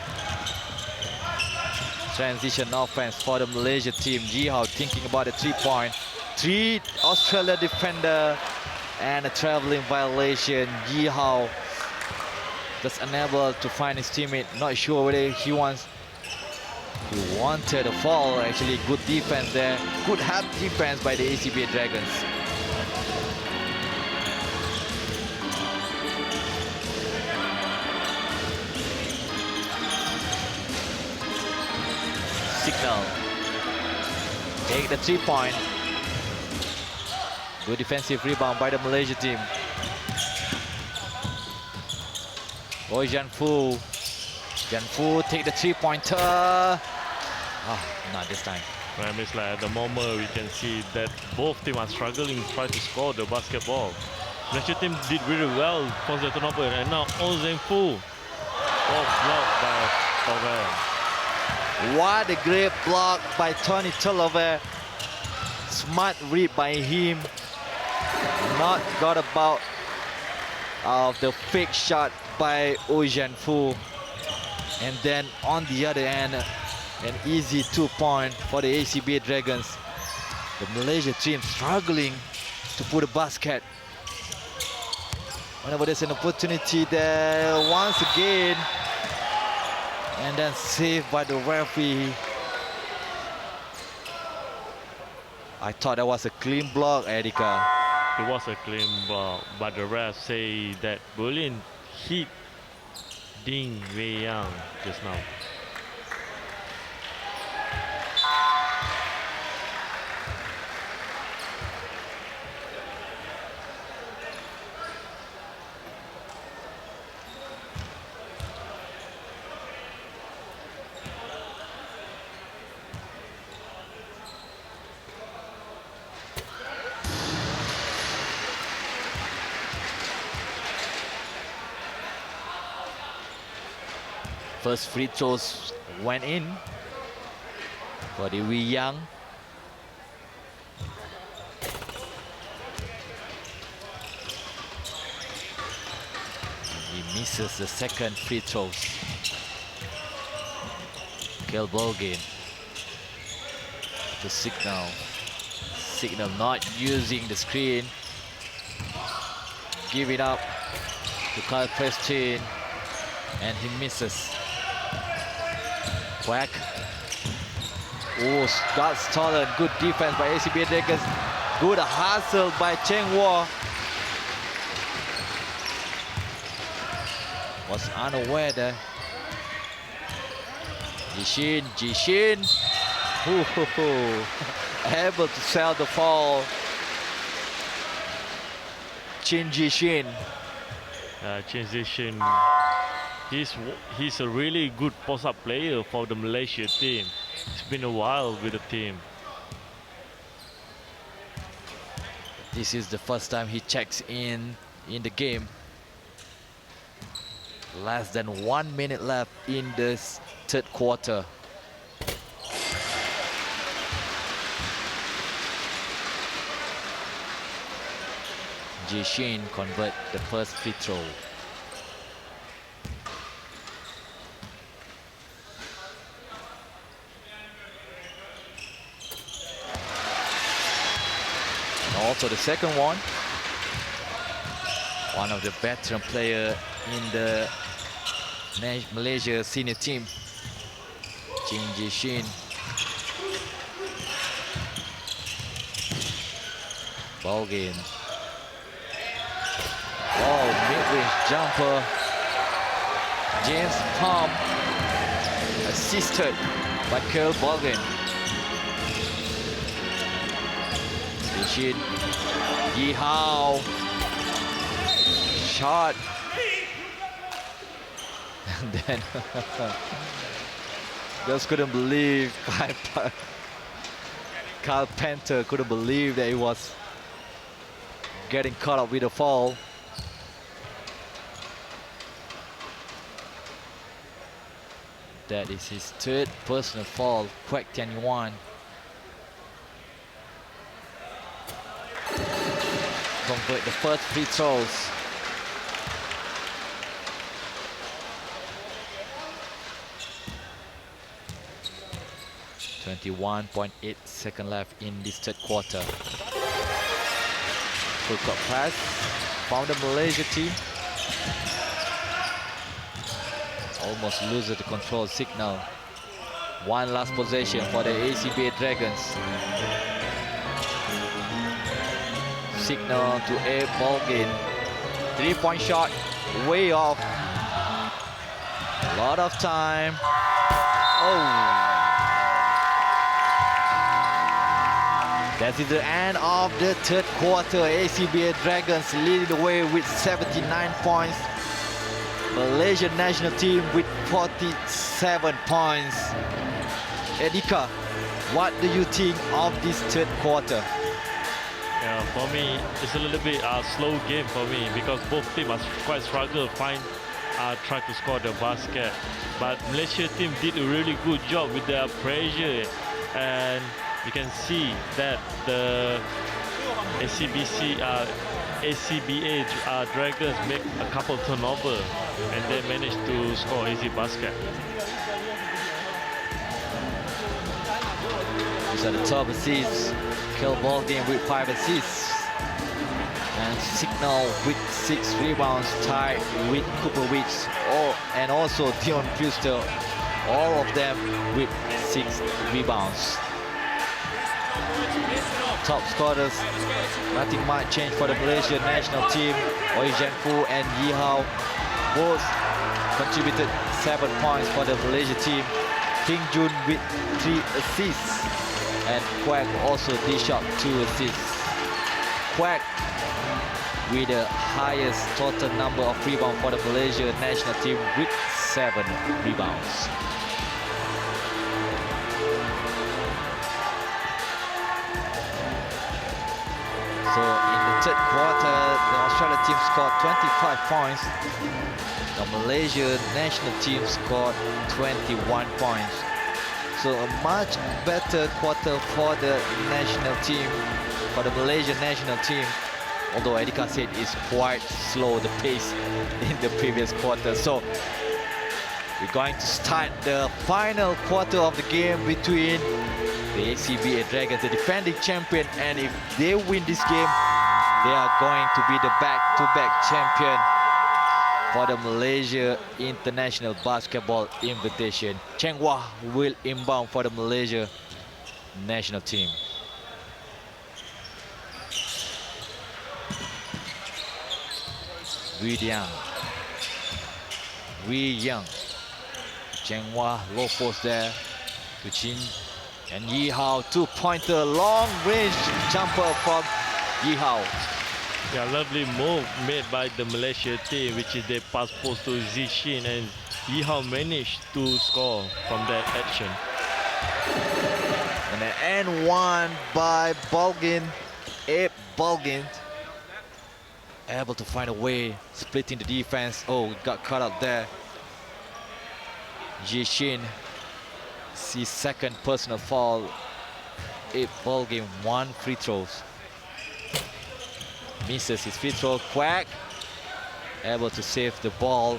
Speaker 6: transition offense for the Malaysia team. Yi Hao thinking about a 3-point, 3 Australia defender and a traveling violation. Yi Hao just unable to find his teammate, not sure whether he wanted a foul. Actually good defense there, good half defense by the ACBA Dragons. Signal, take the 3-point. Good defensive rebound by the Malaysia team. Janfu. Janfu take the 3-pointer. Oh, not this time.
Speaker 7: Well, it's like at the moment we can see that both teams are struggling to try to score the basketball. Malaysia team did really well for the turnover, and now Janfu blocked by Tolove.
Speaker 6: What a great block by Tony Tolove. Smart read by him. Not got about of the fake shot by Janfu. And then on the other end, an easy 2-point for the ACBA Dragons. The Malaysia team struggling to put a basket. Whenever there's an opportunity there, once again, and then saved by the referee. I thought that was a clean block, Erika.
Speaker 7: It was a clean block, but the ref say that Berlin hit Ding Wei Yang just now.
Speaker 6: First free throws went in for the Wei Yang. He misses the second free throws. Kel Bolgin to Signal. Signal not using the screen. Give it up to Kyle Preston, and he misses. Quack Oh, got stolen. Good defense by ACBA Dragons. Good hustle by Cheng Hua. Was unaware there. Jishin. Able to sell the fall. Chin Jishin.
Speaker 7: Transition. He's a really good post-up player for the Malaysia team. It's been a while with the team.
Speaker 6: This is the first time he checks in the game. Less than 1 minute left in the third quarter. Jishin convert the first free throw. And also the second one. One of the veteran player in the Malaysia senior team, Chin Jishin. Ball game. Oh, mid-range jumper. James Palm assisted by Curl Bolgan. Jishin. Yi Hao. Shot. And then just couldn't believe Carl Panther couldn't believe that he was getting caught up with a foul. That is his third personal foul. Kwek Tianyuan. Convert the first free throws. .8 seconds left in this third quarter. Full court press. Found the Malaysia team. Almost loses the control signal. One last possession for the ACBA Dragons. Signal to A Bolgin. 3-point shot, way off. A lot of time. Oh. That is the end of the third quarter. ACBA Dragons leading the way with 79 points. Malaysian national team with 47 points. Edika, what do you think of this third quarter?
Speaker 7: Yeah, for me, it's a little bit slow game for me because both teams are quite struggle try to score the basket. But Malaysia team did a really good job with their pressure, and you can see that the ACBA Dragons make a couple turnover and they managed to score easy basket.
Speaker 6: These are the top assists. Kill ball game with 5 assists. And Signal with 6 rebounds, tied with Cooper Weeks. And also Dion Brewster, all of them with 6 rebounds. Top scorers, nothing much change for the Malaysian national team. Oi Jianfu and Yi Hao both contributed 7 points for the Malaysia team. King Jun with 3 assists. And Kwek also dished out 2 assists. Kwek with the highest total number of rebounds for the Malaysia national team with 7 rebounds. So in the third quarter, the Australia team scored 25 points. The Malaysia national team scored 21 points. So a much better quarter for the national team, for the Malaysian national team. Although Edika said it's quite slow, the pace in the previous quarter. So we're going to start the final quarter of the game between the ACBA Dragons, the defending champion, and if they win this game, they are going to be the back-to-back champion for the Malaysia International Basketball Invitation. Cheng Hua will inbound for the Malaysia national team. Wee Young. Cheng Hua, low post there to Chin. And Yi Hao, two-pointer, long-range jumper from Yi Hao.
Speaker 7: Yeah, lovely move made by the Malaysia team, which is they pass post to Zishin, and Yi Hao managed to score from that action.
Speaker 6: And an and one by Bulgin, Abe Bulgin. Able to find a way, splitting the defense. Oh, got caught up there. Jishin, his second personal foul. Abe Bulgin, 1 free throws. Misses his free throw. Quack able to save the ball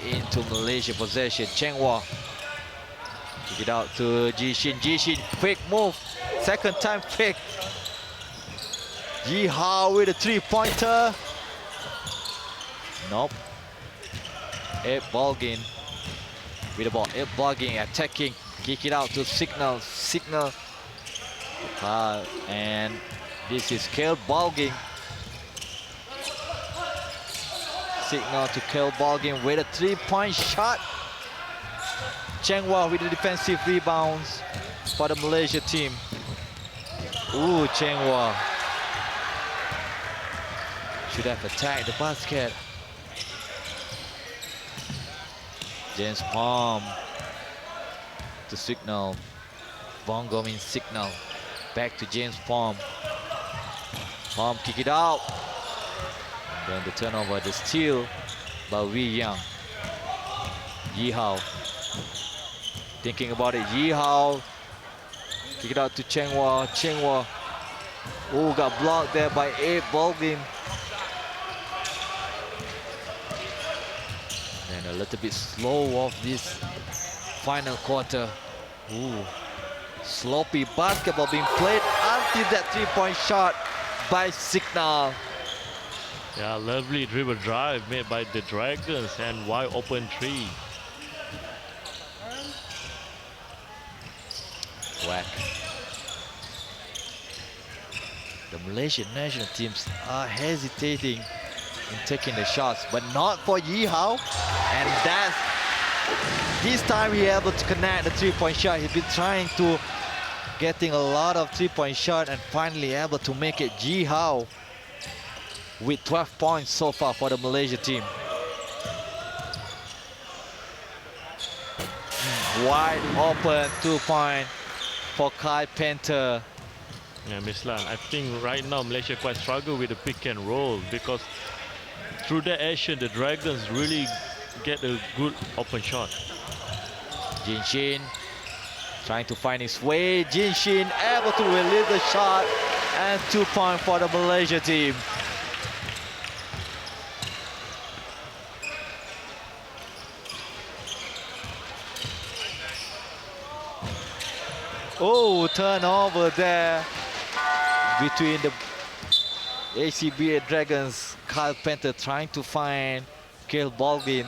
Speaker 6: into Malaysia possession. Cheng Hua kick it out to Jishin. Jishin, quick move, second time quick. Yi Hao with a 3-pointer. Nope. Abe Bulgin with the ball. Abe Bulgin attacking, kick it out to Signal. And this is Kale Bulgin. Signal to Kale Bulgin with a 3-point shot. Cheng Hua with the defensive rebounds for the Malaysia team. Ooh, Cheng Hua should have attacked the basket. James Palm to Signal. Bongo means Signal. Back to James Palm. Palm kick it out. Then the turnover, the steal by Wee Young. Yi Hao. Thinking about it, Yi Hao. Kick it out to Cheng Hua. Cheng Hua. Oh, got blocked there by Abe Bulgin. And a little bit slow off this final quarter. Ooh. Sloppy basketball being played until that 3-point shot by Signal.
Speaker 7: Yeah, lovely dribble drive made by the Dragons and wide open 3.
Speaker 6: Whack. The Malaysian national teams are hesitating in taking the shots, but not for Yi Hao. And that's this time he able to connect the 3-point shot. He's been trying to getting a lot of 3-point shot and finally able to make it. Yi Hao with 12 points so far for the Malaysia team. Wide open 2-point for Kai Panther.
Speaker 7: Yeah, Miss Lan, I think right now Malaysia quite struggle with the pick and roll because through that action the Dragons really get a good open shot.
Speaker 6: Jinshin trying to find his way. Jinshin able to release the shot and 2-point for the Malaysia team. Oh, turnover there between the ACBA Dragons. Kyle Panther trying to find Kale Bulgin.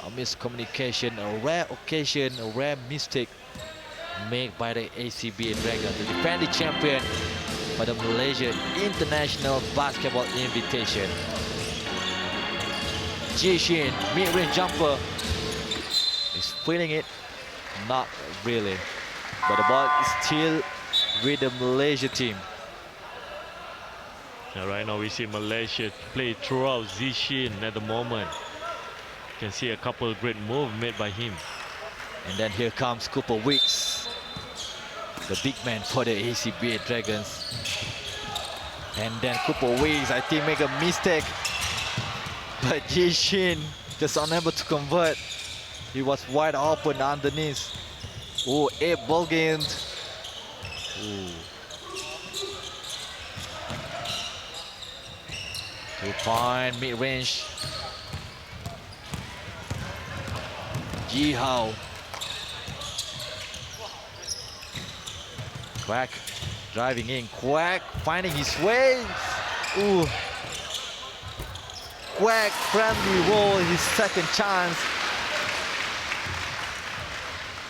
Speaker 6: A miscommunication, a rare occasion, a rare mistake made by the ACBA Dragons, the defending champion for the Malaysia International Basketball Invitation. Jishin, mid-range jumper, is feeling it. Not really, but the ball is still with the Malaysia team.
Speaker 7: Yeah, right now we see Malaysia play throughout Zishin at the moment. You can see a couple of great moves made by him.
Speaker 6: And then here comes Cooper Weeks, the big man for the ACBA Dragons. And then Cooper Weeks, I think, make a mistake, but Jishin just unable to convert. He was wide open underneath. Oh, Abe Bulgin. Ooh. 2-point mid-range. Yi Hao. Quack driving in. Quack finding his way. Ooh. Quack friendly roll, his second chance.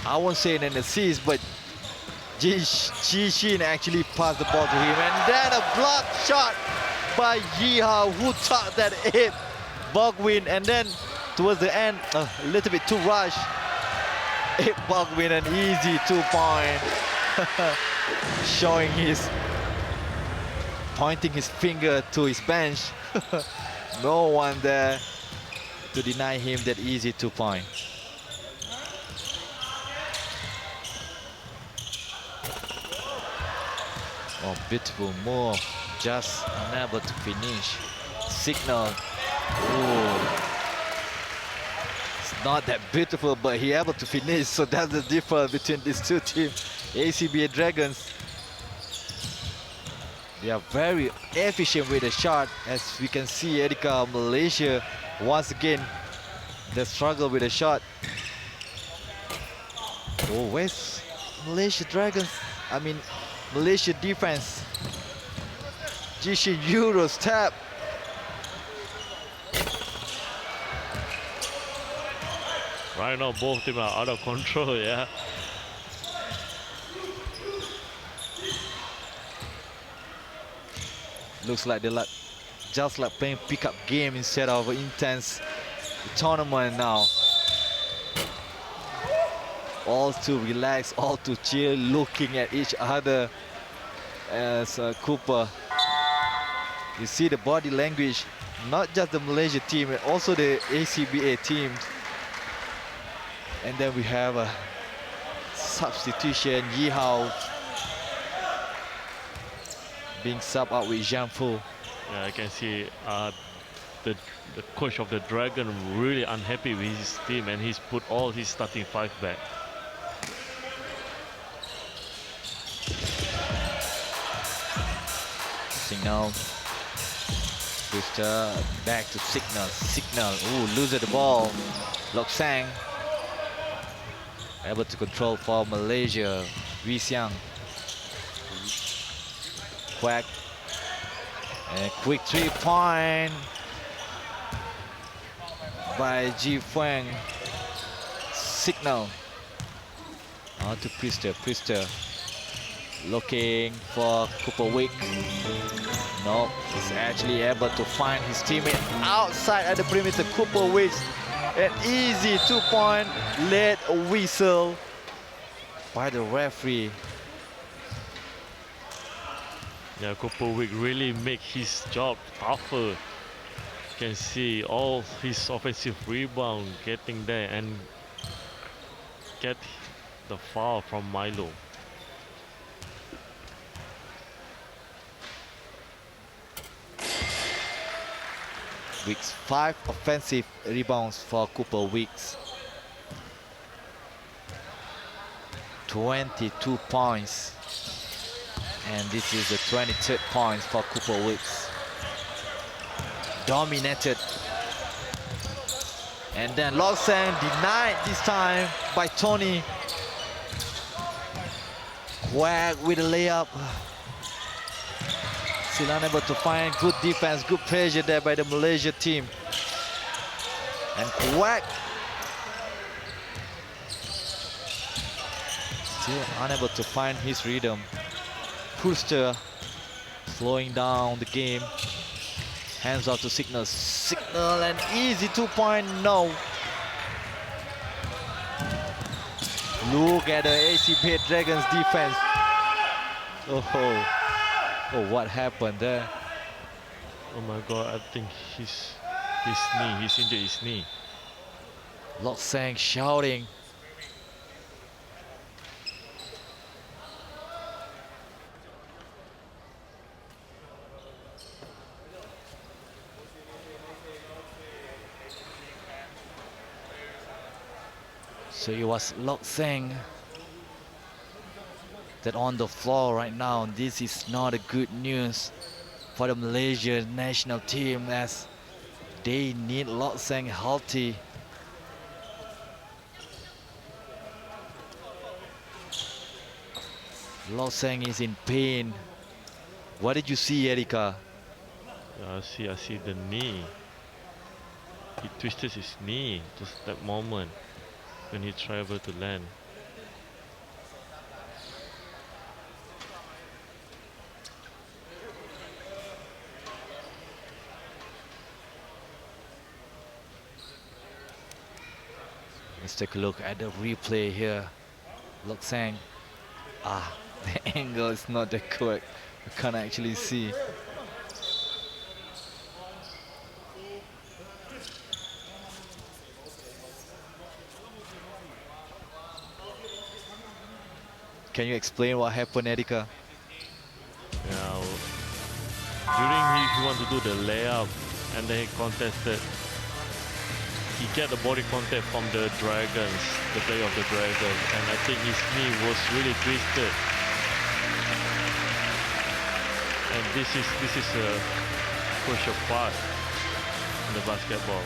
Speaker 6: I won't say an assist, but Ji Shin actually passed the ball to him, and then a block shot by Yi Hao, who thought that hit Bogwin, and then towards the end, a little bit too rushed. Hit Bogwin an easy 2-point, showing pointing his finger to his bench. No one there to deny him that easy 2-point. Oh, beautiful move, just unable to finish. Signal. Ooh. It's not that beautiful, but he able to finish, so that's the difference between these two teams. ACBA Dragons, they are very efficient with the shot. As we can see, Erika, Malaysia, once again, they struggle with the shot. Oh, where's Malaysia Dragons? I mean, Malaysia defense. Jishin Euros tap.
Speaker 7: Right now, both teams are out of control, yeah.
Speaker 6: Looks like they're just like playing pickup game instead of an intense tournament now. All too relaxed, all too chill, looking at each other as Cooper. You see the body language, not just the Malaysia team, but also the ACBA team. And then we have a substitution, Yi Hao being subbed out with Zhang Fu.
Speaker 7: Yeah, I can see the coach of the Dragon really unhappy with his team, and he's put all his starting 5 back.
Speaker 6: Signal. Twister back to Signal. Signal. Ooh, loses the ball. Lok Sang. Able to control for Malaysia. Wee Xiang. Quack. And quick 3-point by Ji Feng. Signal. On to Priester. Priester looking for Cooper Wick. No, he's actually able to find his teammate outside at the perimeter. Cooper Wick, an easy 2-point late whistle by the referee.
Speaker 7: Yeah, Cooper Wick really make his job tougher. You can see all his offensive rebound getting there and get the foul from Milo.
Speaker 6: Wicks 5 offensive rebounds for Cooper Wicks. 22 points. And this is the 23rd points for Cooper Wicks. Dominated. And then Lok Sang denied this time by Tony. Quack with a layup. Still unable to find good defense, good pressure there by the Malaysia team. And Quack still unable to find his rhythm. Puster slowing down the game. Hands off to Signal. Signal, an easy 2-point, no. Look at the ACBA Dragons defense. Oh, what happened there?
Speaker 7: Oh my God, I think he's injured his knee.
Speaker 6: Lok Sang shouting. So it was Lok Sang that on the floor right now. This is not a good news for the Malaysia national team, as they need Lok Sang healthy. Lok Sang is in pain. What did you see, Erika?
Speaker 7: I see the knee. He twisted his knee just that moment when he traveled to land.
Speaker 6: Let's take a look at the replay here. Lok Sang. The angle is not that correct. We can't actually see. Can you explain what happened, Erika?
Speaker 7: Now, during he want to do the layup, and then he contested. He get the body contact from the Dragons, the player of the Dragons, and I think his knee was really twisted. And this is a crucial part in the basketball.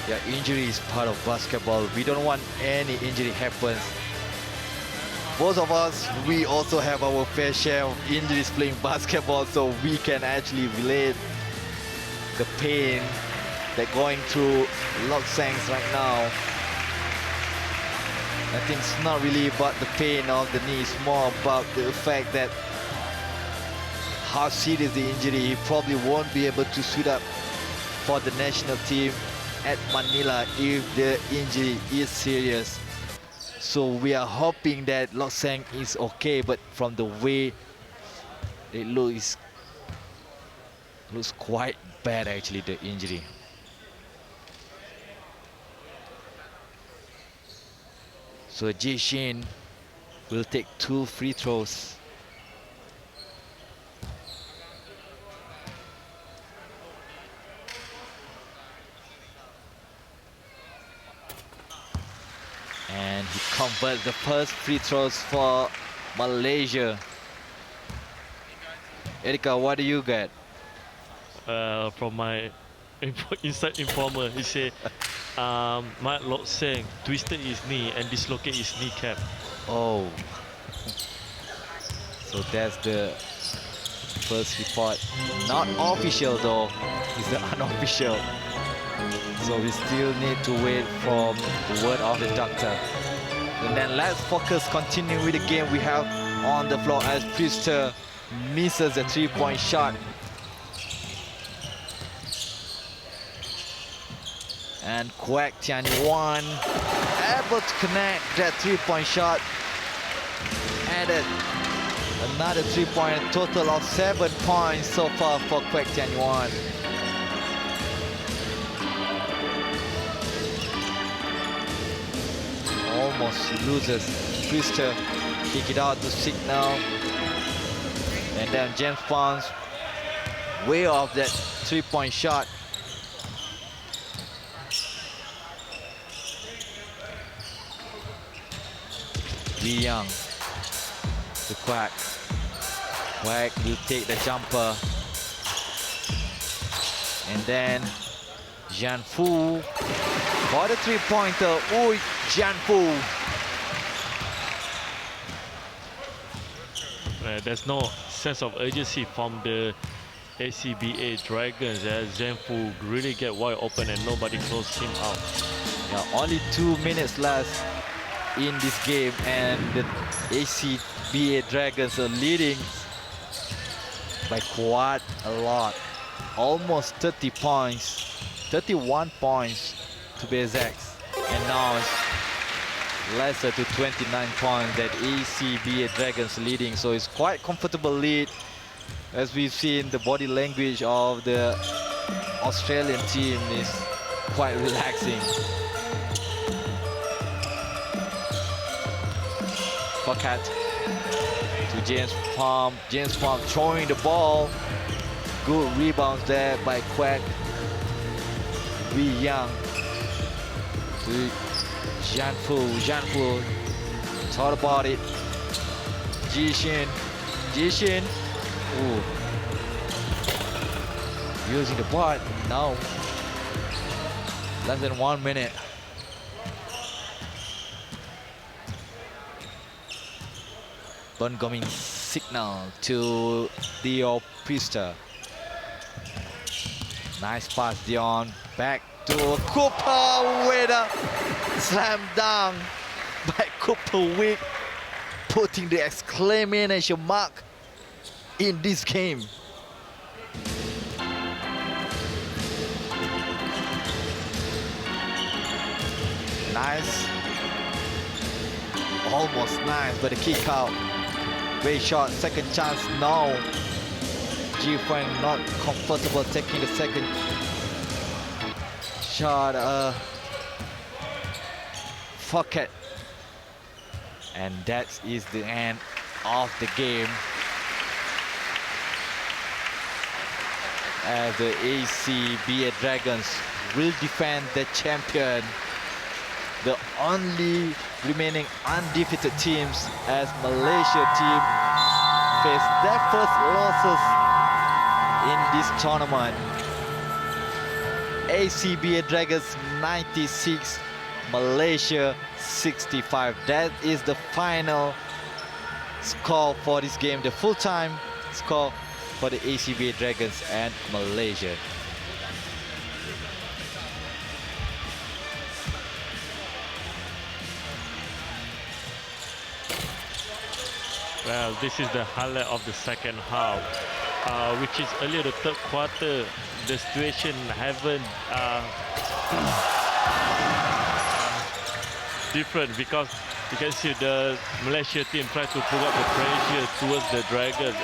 Speaker 6: Yeah, injury is part of basketball. We don't want any injury happens. Both of us, we also have our fair share of injuries playing basketball, so we can actually relate the pain that going through Lok Sang's right now. I think it's not really about the pain of the knee, it's more about the fact that how serious the injury. He probably won't be able to suit up for the national team at Manila if the injury is serious. So we are hoping that Lok Sang is okay, but from the way it looks quite bad actually, the injury. So Ji Shin will take 2 free throws. And he converts the first free throws for Malaysia. Erika, what do you get?
Speaker 7: From my inside informer, he said Mat Lok Sang twisted his knee and dislocated his kneecap.
Speaker 6: Oh. So that's the first report. Not official though, it's the unofficial. So we still need to wait for the word of the doctor. And then let's continue with the game we have on the floor as Priester misses a 3-point shot. And Kwek Tian Yuan able to connect that 3-point shot. Added another 3-point, a total of 7 points so far for Kwek Tian Yuan. Almost loses. Priester kick it out to Signal. And then James Pons way off that 3-point shot. Lee Young to Kwek. Kwek will take the jumper. And then Jian Fu for the 3-pointer. Ooh, Jian Fu.
Speaker 7: There's no sense of urgency from the ACBA Dragons as Jian Fu really get wide open and nobody closed him out.
Speaker 6: Yeah, only 2 minutes left in this game and the ACBA Dragons are leading by quite a lot. Almost 30 points, 31 points to be exact. And now it's lesser to 29 points that ACBA Dragons leading. So it's quite comfortable lead as we've seen the body language of the Australian team is quite relaxing. Fakat to James Palm. James Palm throwing the ball. Good rebounds there by Kwek. Wee Young to Jian Fu. Jian Fu thought about it. Ji Shin. Ji Shin. Ooh. Using the board. Now less than 1 minute. Oncoming signal to Theo Priester. Nice pass, Dion. Back to Cooper with a slam dunk by Cooper Wick, putting the exclamation mark in this game. Nice. Almost nice, but the kick out. Very short. Second chance. No. Ji Feng not comfortable taking the second shot. Pocket. And that is the end of the game. As the ACBA Dragons will defend the champion, the only remaining undefeated teams, as Malaysia team face their first losses in this tournament. ACBA Dragons 96, Malaysia 65. That is the final score for this game, the full-time score for the ACBA Dragons and Malaysia.
Speaker 7: Well, this is the highlight of the second half, which is earlier the third quarter. The situation haven't different, because you can see the Malaysia team try to put up the pressure towards the Dragons,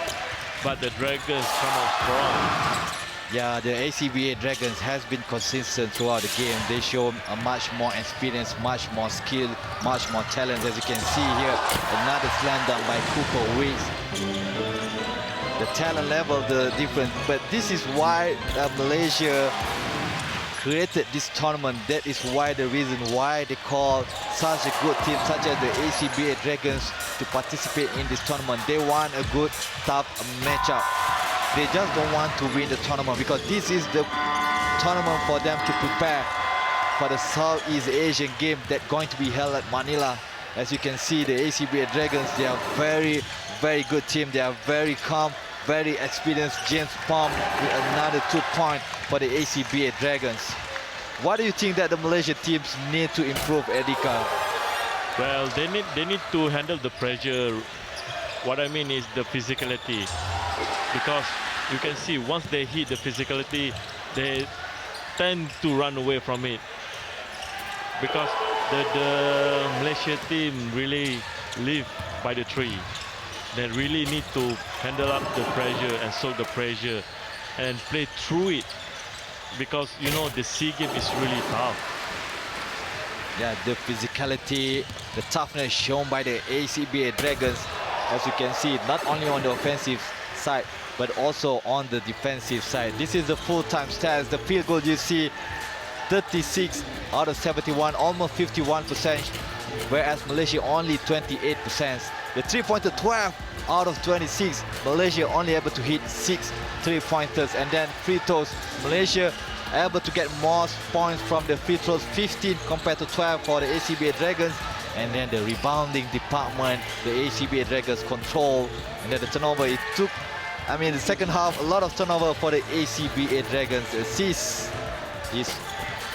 Speaker 7: but the Dragons come out strong.
Speaker 6: Yeah, the ACBA Dragons has been consistent throughout the game. They show a much more experience, much more skill, much more talent. As you can see here, another slam dunk by Cooper Weeks. The talent level, the difference. But this is why Malaysia created this tournament. That is why the reason why they call such a good team, such as the ACBA Dragons, to participate in this tournament. They want a good, tough matchup. They just don't want to win the tournament, because this is the tournament for them to prepare for the Southeast Asian game that's going to be held at Manila. As you can see, the ACBA Dragons, they are very, very good team. They are very calm, very experienced. James Palm with another 2 points for the ACBA Dragons. What do you think that the Malaysia teams need to improve, Edika?
Speaker 7: Well, they need to handle the pressure. What I mean is the physicality, because you can see once they hit the physicality, they tend to run away from it, because the Malaysia team really live by the tree. They really need to handle up the pressure and solve the pressure and play through it, because you know the SEA game is really tough.
Speaker 6: Yeah, the physicality, the toughness shown by the ACBA Dragons, as you can see, not only on the offensive side, but also on the defensive side. This is the full-time stats. The field goal you see, 36 out of 71, almost 51%, whereas Malaysia only 28%. The three-pointer, 12 out of 26. Malaysia only able to hit 6 three-pointers. And then free throws, Malaysia able to get more points from the free throws, 15 compared to 12 for the ACBA Dragons. And then the rebounding department, the ACBA Dragons control. And then the turnover, it took, I mean, the second half, a lot of turnover for the ACBA Dragons. Assists is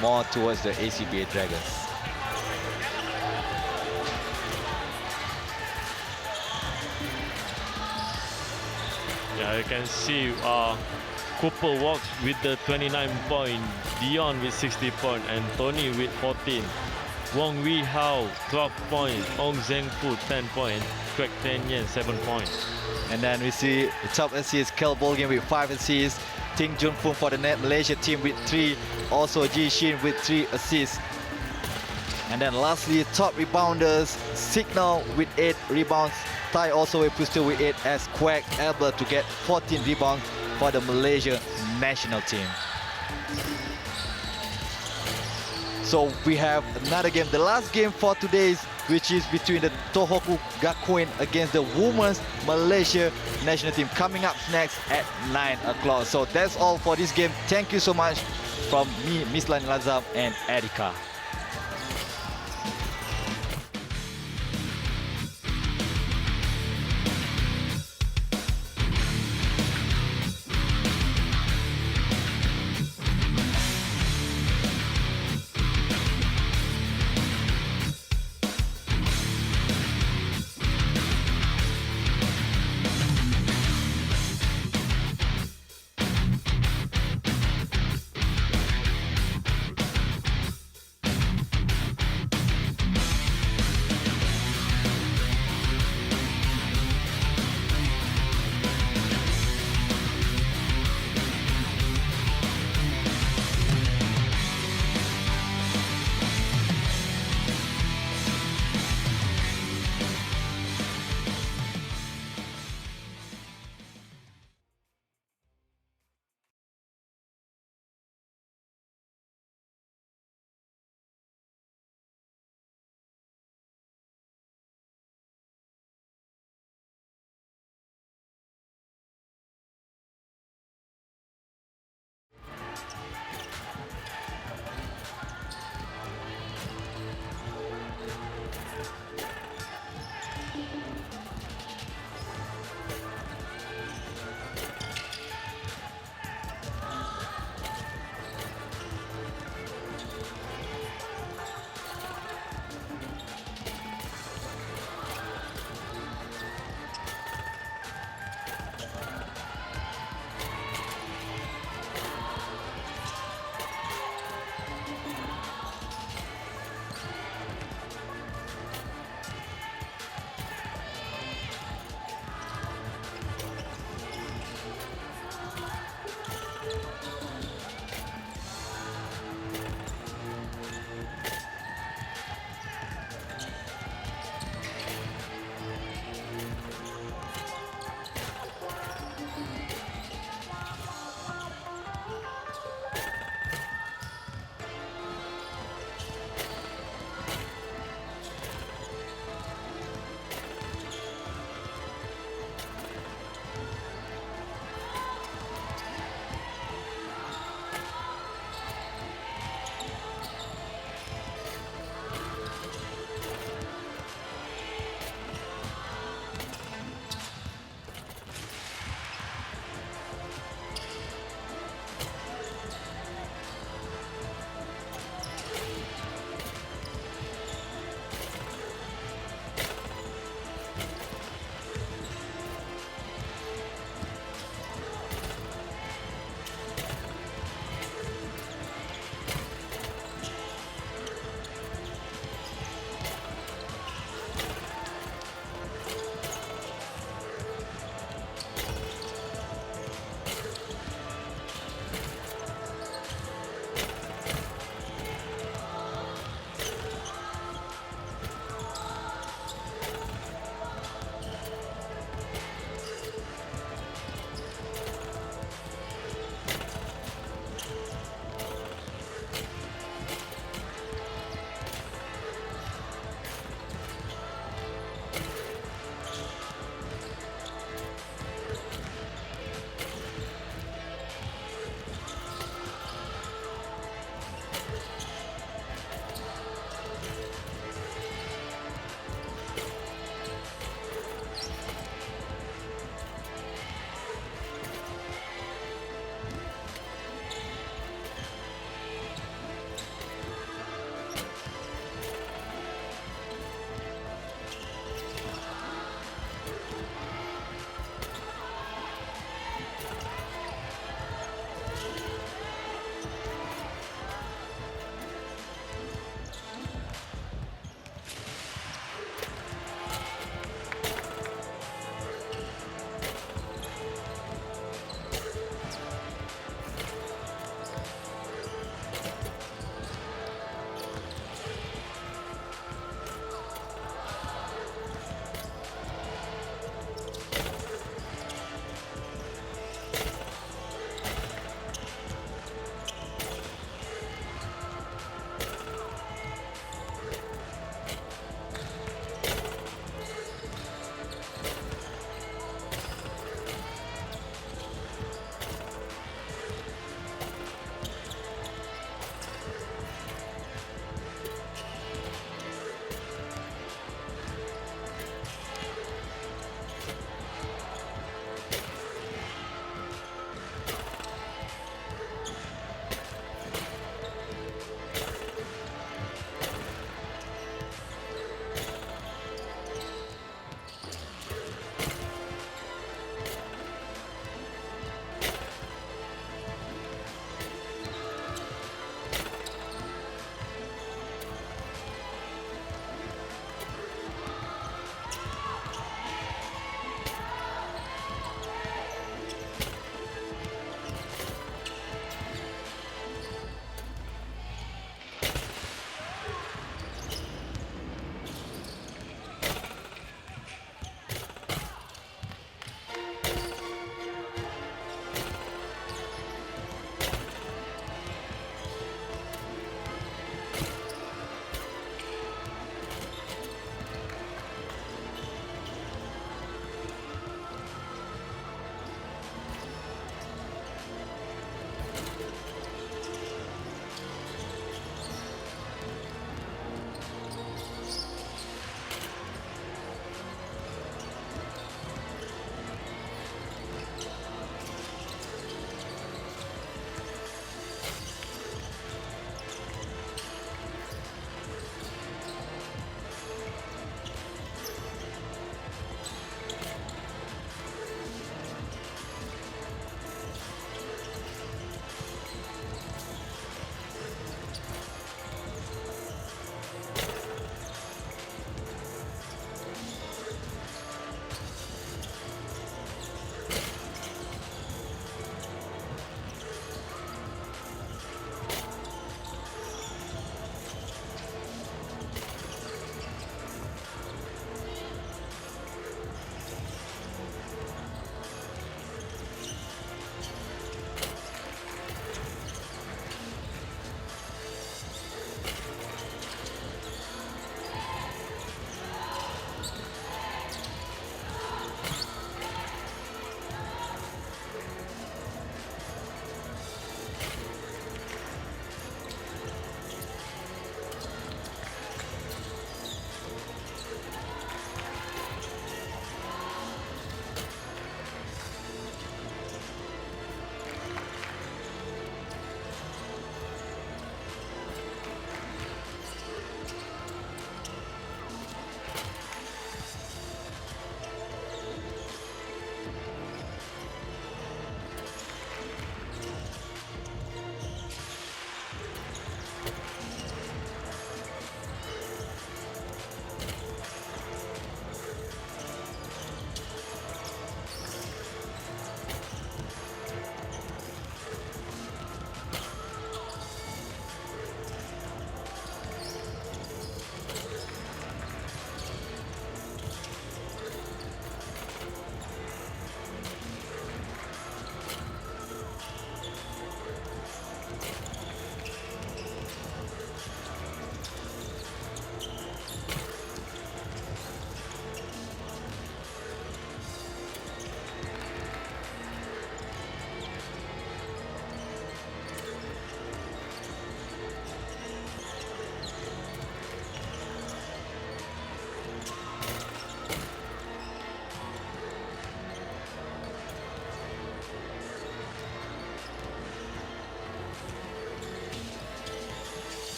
Speaker 6: more towards the ACBA Dragons.
Speaker 7: Yeah, you can see Cooper walks with the 29 point, Dion with 60 point, and Tony with 14. Wong Wee Hao 12 points, Ong Zeng Fu 10 points, Kwek Ten Yen 7 points.
Speaker 6: And then we see the top assists, Kel Bolgin with 5 assists, Ting Jun Fung for the Net Malaysia team with 3, also Ji Shin with 3 assists. And then lastly, top rebounders, Signal with 8 rebounds, Tai also with Pustu with 8, as Kwek able to get 14 rebounds for the Malaysia national team. So we have another game, the last game for today, which is between the Tohoku Gakuen against the Women's Malaysia national team, coming up next at 9 o'clock. So that's all for this game. Thank you so much from me, Mislan Lazam, and Erika.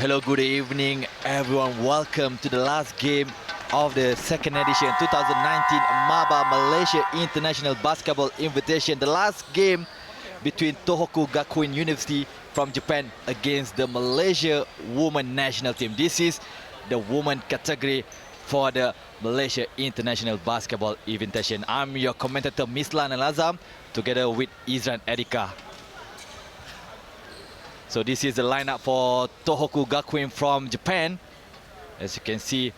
Speaker 6: Hello, good evening, everyone. Welcome to the last game of the second edition 2019 MABA Malaysia International Basketball Invitation. The last game between Tohoku Gakuen University from Japan against the Malaysia Women National Team. This is the women category for the Malaysia International Basketball Invitation. I'm your commentator Mislan Al-Azam together with Izran Edika. So this is the lineup for Tohoku Gakuen from Japan. As you can see,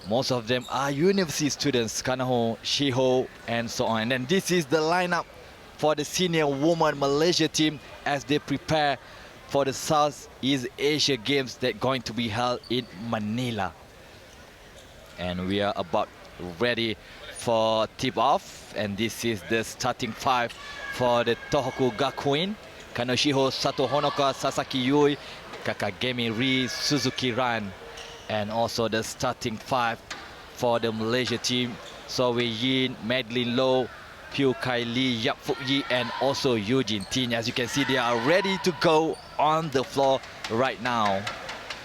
Speaker 6: most of them are university students, Kanaho, Shiho, and so on. And then this is the lineup for the senior women Malaysia team as they prepare for the Southeast Asia Games that are going to be held in Manila. And we are about ready for tip-off. And this is the starting five for the Tohoku Gakuen. Kanoshiho, Sato Honoka, Sasaki Yui, Kakagemi Ri, Suzuki Ran. And also the starting five for the Malaysia team. So Wei Yin, Madeline Low, Piu Kai Lee, Yap Fuk Yi, and also Eugene Tin. As you can see, they are ready to go on the floor right now.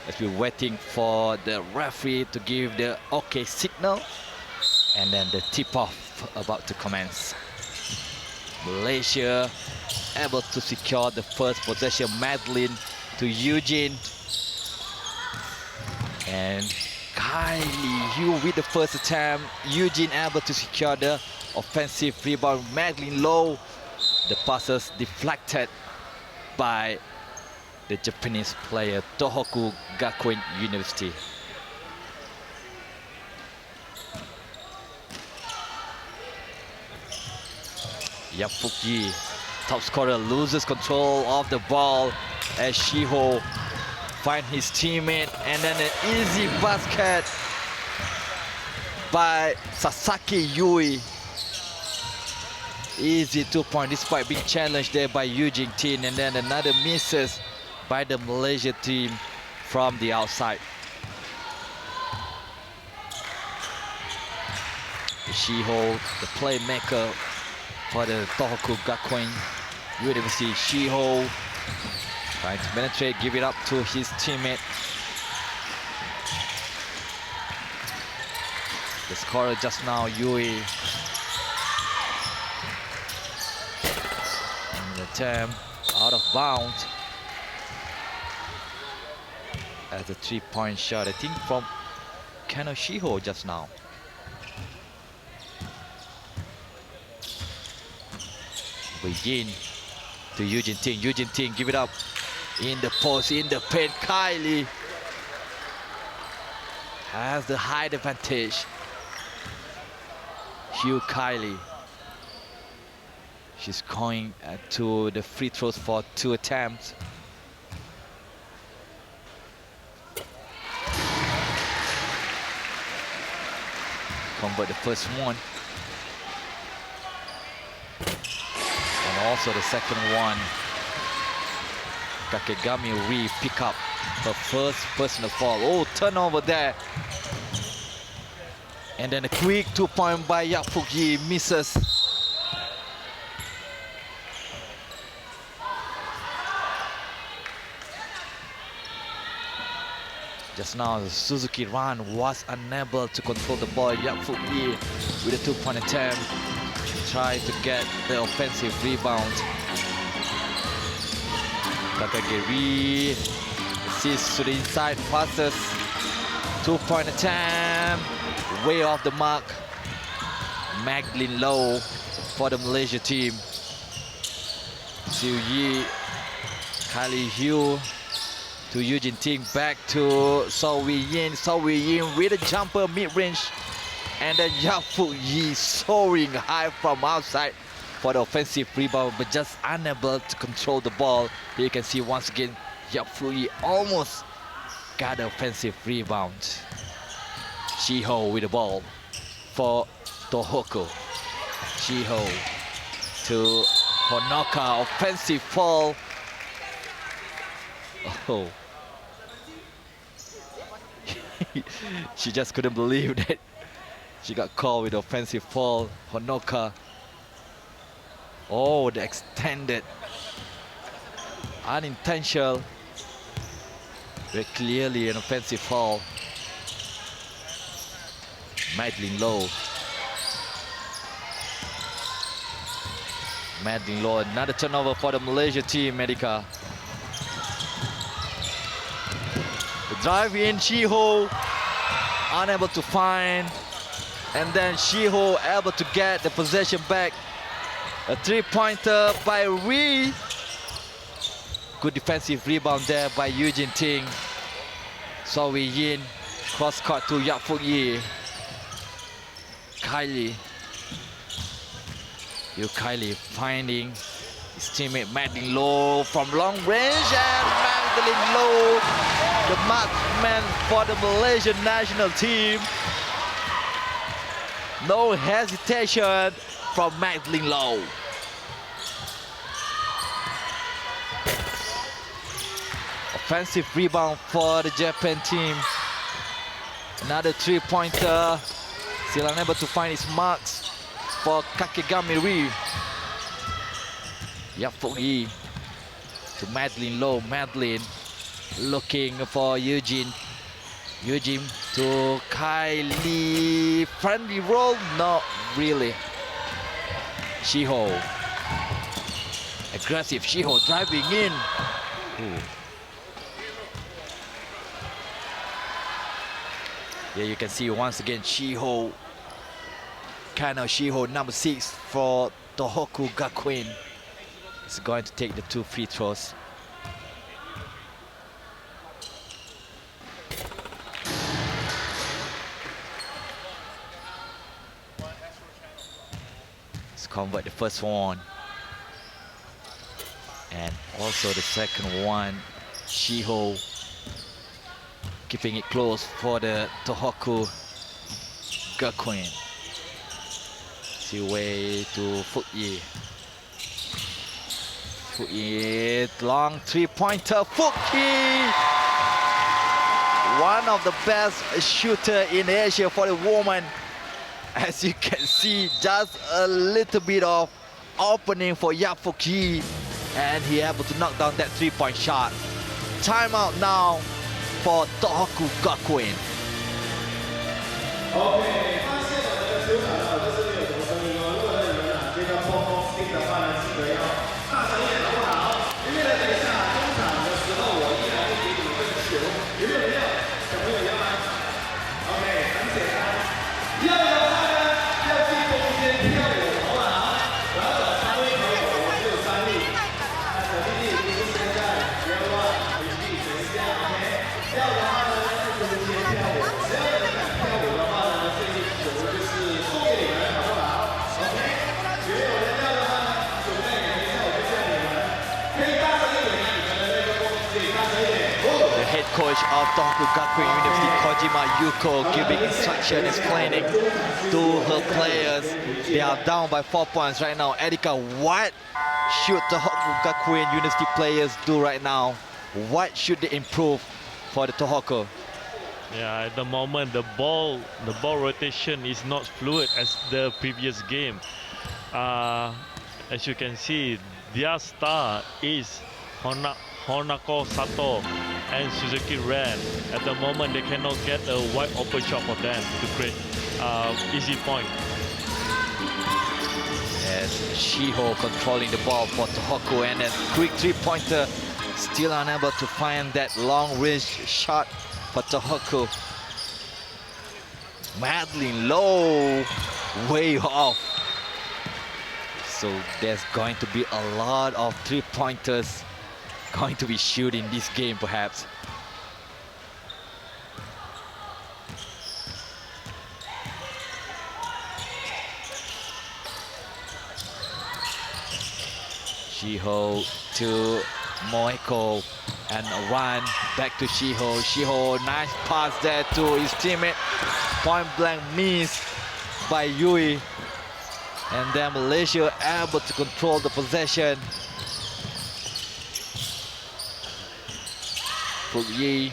Speaker 6: As we're waiting for the referee to give the OK signal. And then the tip-off about to commence. Malaysia able to secure the first possession. Madeline to Eugene. And Kylie Yu with the first attempt. Eugene able to secure the offensive rebound. Madeline Low. The passes deflected by the Japanese player Tohoku Gakuen University. Yap Fuk Yi, top scorer, loses control of the ball as Shiho finds his teammate, and then an easy basket by Sasaki Yui. Easy 2-point despite being challenged there by Eugene Tin, and then another misses by the Malaysia team from the outside. Shiho, the playmaker for the Tohoku Gakuen University. Shiho trying to penetrate, give it up to his teammate. The scorer just now, Yui. And the attempt out of bounds. As a 3-point shot, I think from Kano Shiho just now. Wei Yin to Eugene Ting. Eugene Ting give it up in the post, in the paint. Kylie has the height advantage. Hugh Kylie. She's going to the free throws for 2 attempts. Convert the first one. And also the second one. Kakegami Ri pick up her first personal foul. Oh, turnover there. And then a quick 2-point by Yap Fuk Yi, misses. Just now, Suzuki Ran was unable to control the ball. Yap Fuk Yi with a 2-point attempt. Try to get the offensive rebound. Kakagiri assists to the inside, passes. 2-point attempt, way off the mark. Madeline Low for the Malaysia team. Siu Yi, Kylie Hugh to Eugene Ting, back to So Wei Yin. So Wei Yin with a jumper mid-range. And then Yap Fuk Yi soaring high from outside for the offensive rebound, but just unable to control the ball. Here you can see once again, Yap Fuk Yi almost got the offensive rebound. Shiho with the ball for Tohoku. Shiho to Honoka, offensive foul. Oh. She just couldn't believe that she got called with offensive foul. Honoka. Oh, the extended unintentional Very clearly an offensive foul. Madeline Low. Madeline Low, another turnover for the Malaysia team, Medica. The drive in, Shiho unable to find. And then Shiho able to get the possession back. A three-pointer by Ree. Good defensive rebound there by Eugene Ting. So Wei Yin, cross court to Yap Fuk Yi. Kylie. Kylie finding his teammate Madeline Low from long range, and Madeline Low, the marksman for the Malaysian national team. No hesitation from Madeline Low. Offensive rebound for the Japan team. Another three-pointer. Still unable to find his marks for Kakegami Ree. Yap Fuk Yi to Madeline Low. Madeline looking for Eugene. Eugene to Kylie. Friendly roll? Not really. Shiho. Aggressive Shiho driving in. Ooh. Yeah, you can see once again Shiho. Kano Shiho, number 6 for Tohoku Gakuen, is going to take the 2 free throws. Let's convert the first one. And also the second one. Shiho keeping it close for the Tohoku Gakuen. Way to Fuk Yi. Fuk Yi, long three-pointer. Fuk Yi, one of the best shooter in Asia for the woman. As you can see, just a little bit of opening for Yap Fuk Yi, and he able to knock down that three-point shot. Timeout now for Tohoku Gakuen.
Speaker 5: Okay.
Speaker 6: The head coach of Tohoku Gakuen University, Kojima Yuko, giving instruction, explaining to her players. They are down by 4 points right now. Erika, what should Tohoku Gakuen University players do right now? What should they improve for the Tohoku?
Speaker 7: Yeah, at the moment the ball rotation is not fluid as the previous game. As you can see, their star is Honako Sato and Suzuki Ren. At the moment, they cannot get a wide open shot for them to create easy point.
Speaker 6: As Shiho controlling the ball for Tohoku, and a quick three-pointer, still unable to find that long-range shot for Tohoku. Madeline Low, way off. So there's going to be a lot of three-pointers going to be shooting this game, perhaps. Shiho to Moeko, and a run back to Shiho. Shiho, nice pass there to his teammate. Point blank miss by Yui. And then Malaysia able to control the possession. Fuk Yi.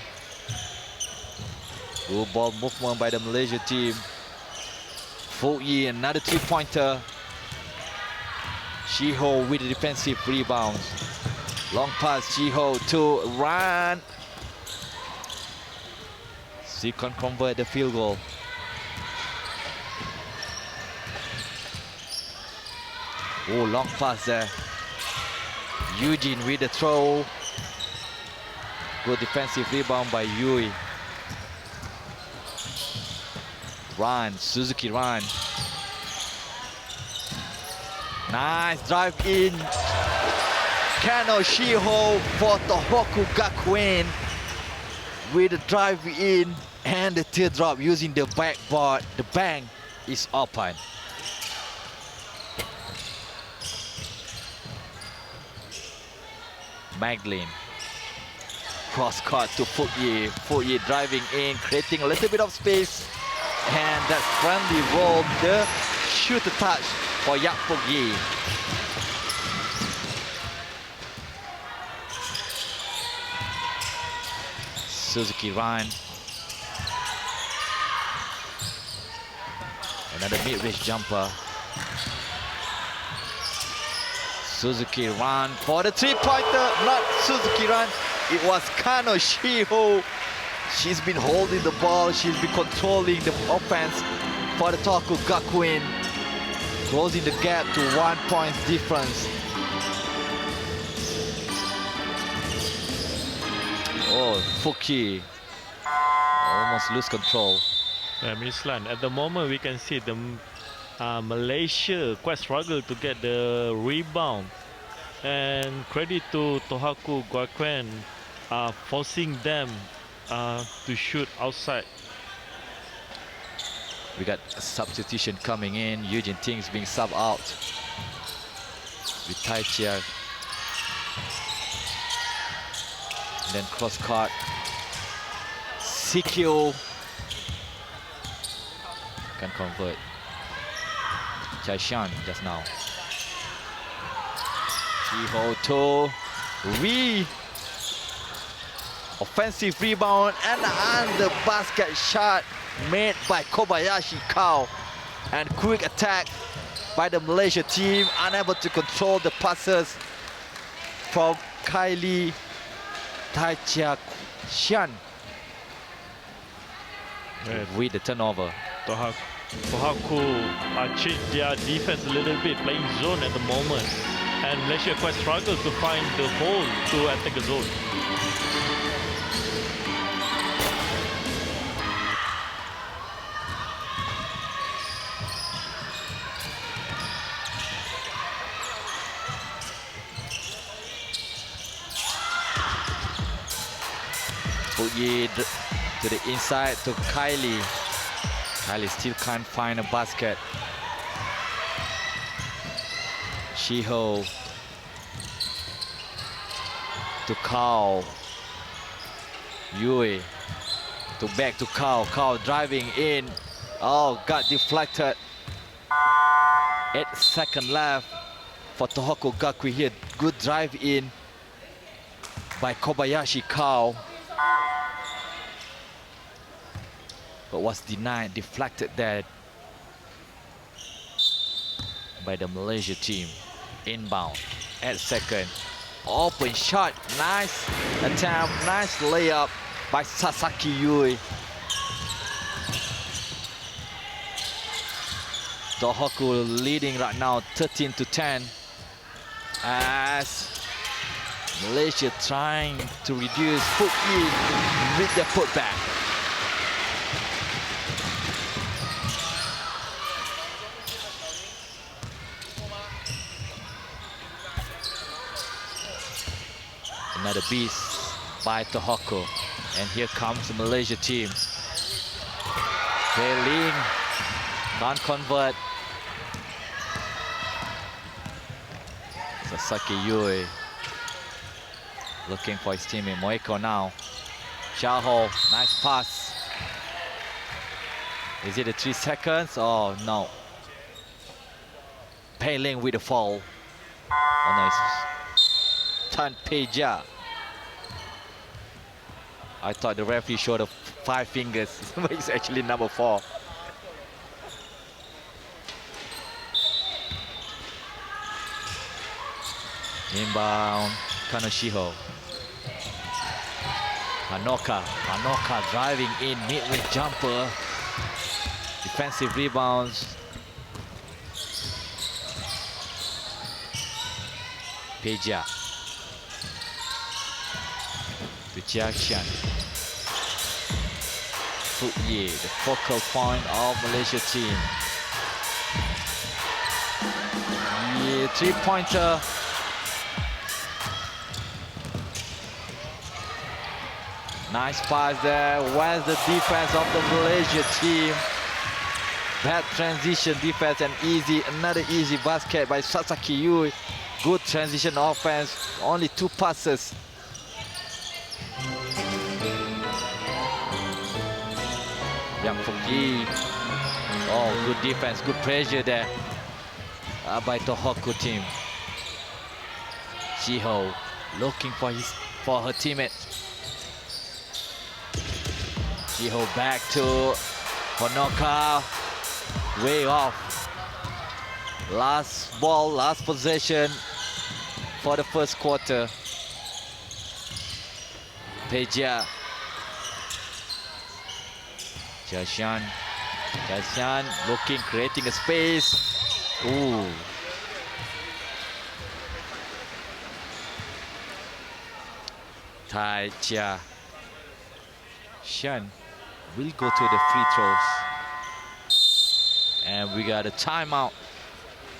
Speaker 6: Good ball movement by the Malaysia team. Fuk Yi, another three-pointer. Shiho with the defensive rebounds. Long pass, Shiho to Ran. She can convert the field goal. Oh, long pass there. Eugene with the throw. Good defensive rebound by Yui. Run, Suzuki run. Nice drive in. Kano Shiho for Tohoku Gakuen with the drive in and the teardrop using the backboard. The bang is open. Magdalene. Cross court to Fukyi. Fukyi driving in, creating a little bit of space. And that friendly roll, the shooter touch for Yak Fukyi. Suzuki run. Another mid-range jumper. Suzuki run for the three-pointer. Not Suzuki run. It was Kano Shiho. She's been holding the ball. She's been controlling the offense for the Tohoku Gakuen. Closing the gap to 1 point difference. Oh, Fukyi almost lose control.
Speaker 7: Miss Lan, at the moment we can see the Malaysia quite struggle to get the rebound. And credit to Tohoku Gakuen forcing them to shoot outside.
Speaker 6: We got a substitution coming in. Eugene Ting's being subbed out with Tai Chia. And then cross court. Sikyo can convert. Chai Shan just now. Shiho to Wee. Offensive rebound and the basket shot made by Kobayashi Kao. And quick attack by the Malaysia team, unable to control the passes from Kylie Tai Chia Xian with the turnover.
Speaker 7: Tohoku changed their defense a little bit, playing zone at the moment. And Malaysia quite struggle to find the hole to attack the zone.
Speaker 6: Fukyi to the inside to Kylie. Kylie still can't find a basket. Shiho to Kao. Yui to back to Kao. Kao driving in. Oh, got deflected. 8 seconds left for Tohoku Gakuen here. Good drive in by Kobayashi Kao. But was denied, deflected there by the Malaysia team. Inbound at second. Open shot, nice attempt, nice layup by Sasaki Yui. Tohoku leading right now 13-10 as Malaysia trying to reduce Fukyi with the putback. Another beast by Tohoku. And here comes the Malaysia team. Failing, non-convert. Sasaki Yui looking for his teammate Moeko now. Shaho, nice pass. Is it a 3 seconds? Oh no. Pei Ling with the foul. Oh no, it's Tan Peja. I thought the referee showed the 5 fingers, but it's actually number 4. Inbound, Kano Shiho. Hanoka driving in, mid-range jumper. Defensive rebounds. Peja. To Jiaxian. Fuye, the focal point of Malaysia team. Yeah, three-pointer. Nice pass there. Where's the defense of the Malaysia team? Bad transition defense and another easy basket by Sasaki Yui. Good transition offense. Only 2 passes. Yang Fuki. Oh, good defense, good pressure there by Tohoku team. Shiho looking for her teammate. Shiho back to Honoka. Way off. Last ball, last possession for the first quarter. Peja. Jiaxian looking, creating a space. Ooh. Tai Jiaxian will go to the free throws. And we got a timeout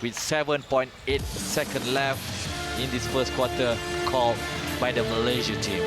Speaker 6: with 7.8 seconds left in this first quarter called by the Malaysia team.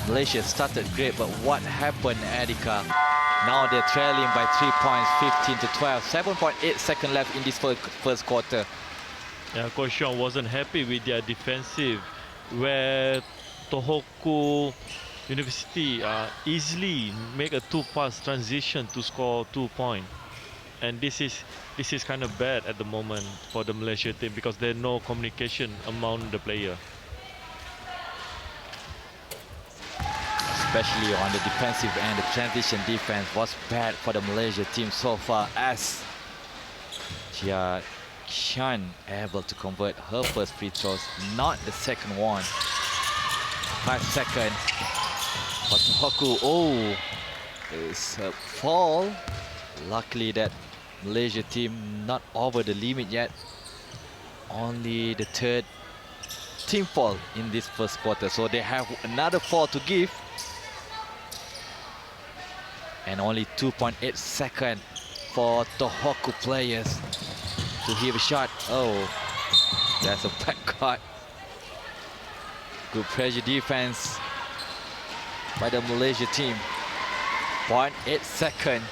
Speaker 6: Malaysia started great, but what happened, Adika? Now they're trailing by 3 points, 15-12. 7.8 seconds left in this first quarter.
Speaker 7: Yeah, Coach Sean wasn't happy with their defensive, where Tohoku University easily make a 2-pass transition to score 2 points. And this is kind of bad at the moment for the Malaysia team because there's no communication among the player.
Speaker 6: Especially on the defensive end, the transition defense was bad for the Malaysia team so far, as Jiaxian able to convert her first free throws, not the second one. 5 seconds. But Tohoku, oh, it's a fall. Luckily that Malaysia team not over the limit yet. Only the third team fall in this first quarter, so they have another fall to give. And only 2.8 seconds for Tohoku players to hit a shot. Oh, that's a backcourt. Good pressure defense by the Malaysia team. 0.8 seconds.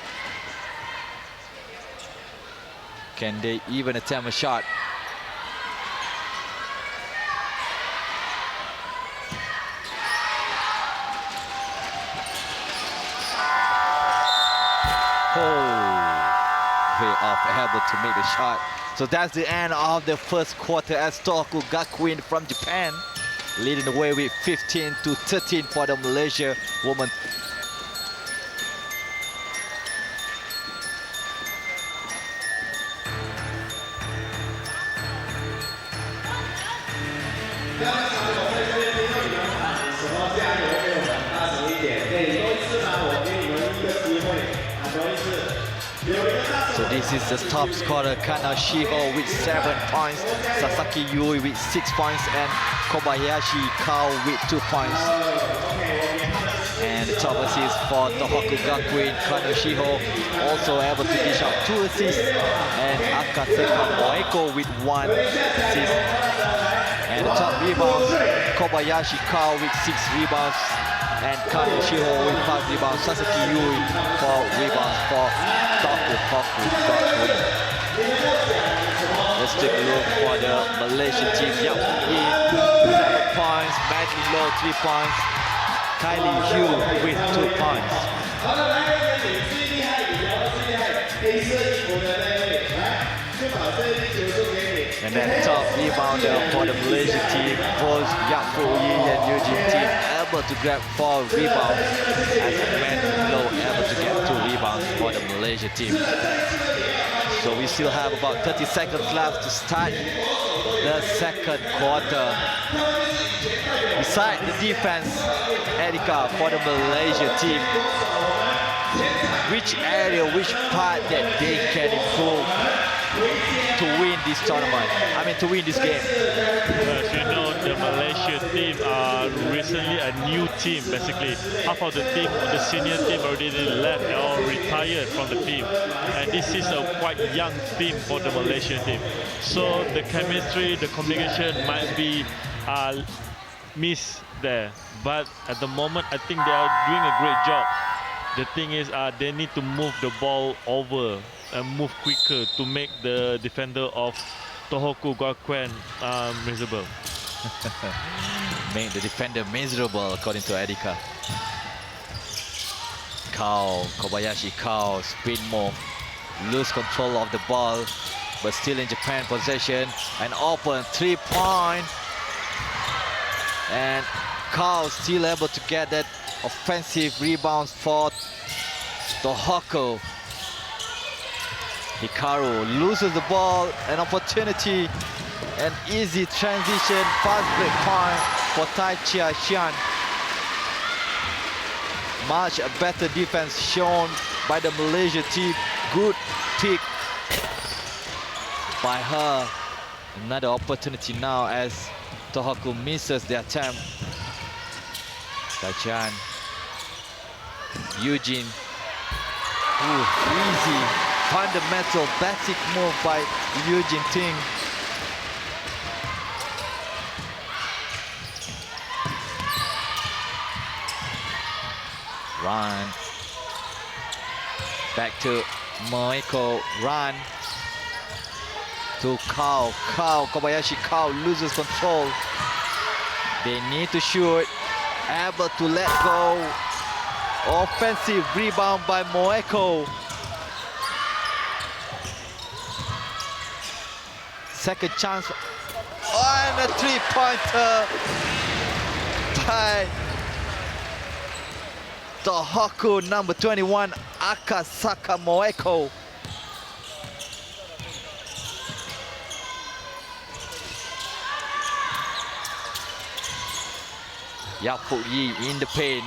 Speaker 6: Can they even attempt a shot? Able to make the shot. So that's the end of the first quarter as Tohoku Gakuen from Japan leading the way with 15-13 for the Malaysia women. So this is the top scorer, Kana Shiho with 7 points, Sasaki Yui with 6 points, and Kobayashi Kao with 2 points. And the top assist for Tohoku Gakuen, Kana Shiho also able to dish out 2 assists, and Akaseka Moeko with 1 assist. And And the top rebounds, Kobayashi Kao with 6 rebounds, and Kano Shiho with 5 rebounds. Sasaki Yui 4 rebounds for Tohoku Gakuen. Let's take a look for the Malaysian team. Yap Yi, 7 points, Madly Low 3 points, Kylie Hu with 2 points. And then top rebounder for the Malaysian team was Yap Yi and Eugene team able to grab 4 rebounds, as Madly Low able to get 2 rebounds for the Malaysia team. So we still have about 30 seconds left to start the second quarter. Beside the defense, Erika, for the Malaysia team, which area, which part that they can improve to win this tournament? I mean, to win this game.
Speaker 7: As you know, the Malaysia team are recently a new team. Basically, half of the team, the senior team, already left or retired from the team, and this is a quite young team for the Malaysian team. So the chemistry, the communication might be missed there. But at the moment, I think they are doing a great job. The thing is, they need to move the ball over and move quicker to make the defender of Tohoku Gakuen miserable.
Speaker 6: Make the defender miserable, according to Erika. Kao, Kobayashi Kao, spin move, lose control of the ball, but still in Japan possession. An open 3-point, and Kao still able to get that offensive rebounds for Tohoku. Hikaru loses the ball, an opportunity, an easy transition, fast break point for Tai Chia Xian. Much better defense shown by the Malaysia team. Good pick by her. Another opportunity now as Tohoku misses the attempt. Taichan, Eugene, easy, fundamental, basic move by Eugene Ting. Run, back to Moeko, run, to Kao, Kobayashi Kao loses control. They need to shoot. Able to let go. Offensive rebound by Moeko. Second chance. And a 3-pointer by Tohoku, number 21, Akasaka Moeko. Yapu Yi in the paint.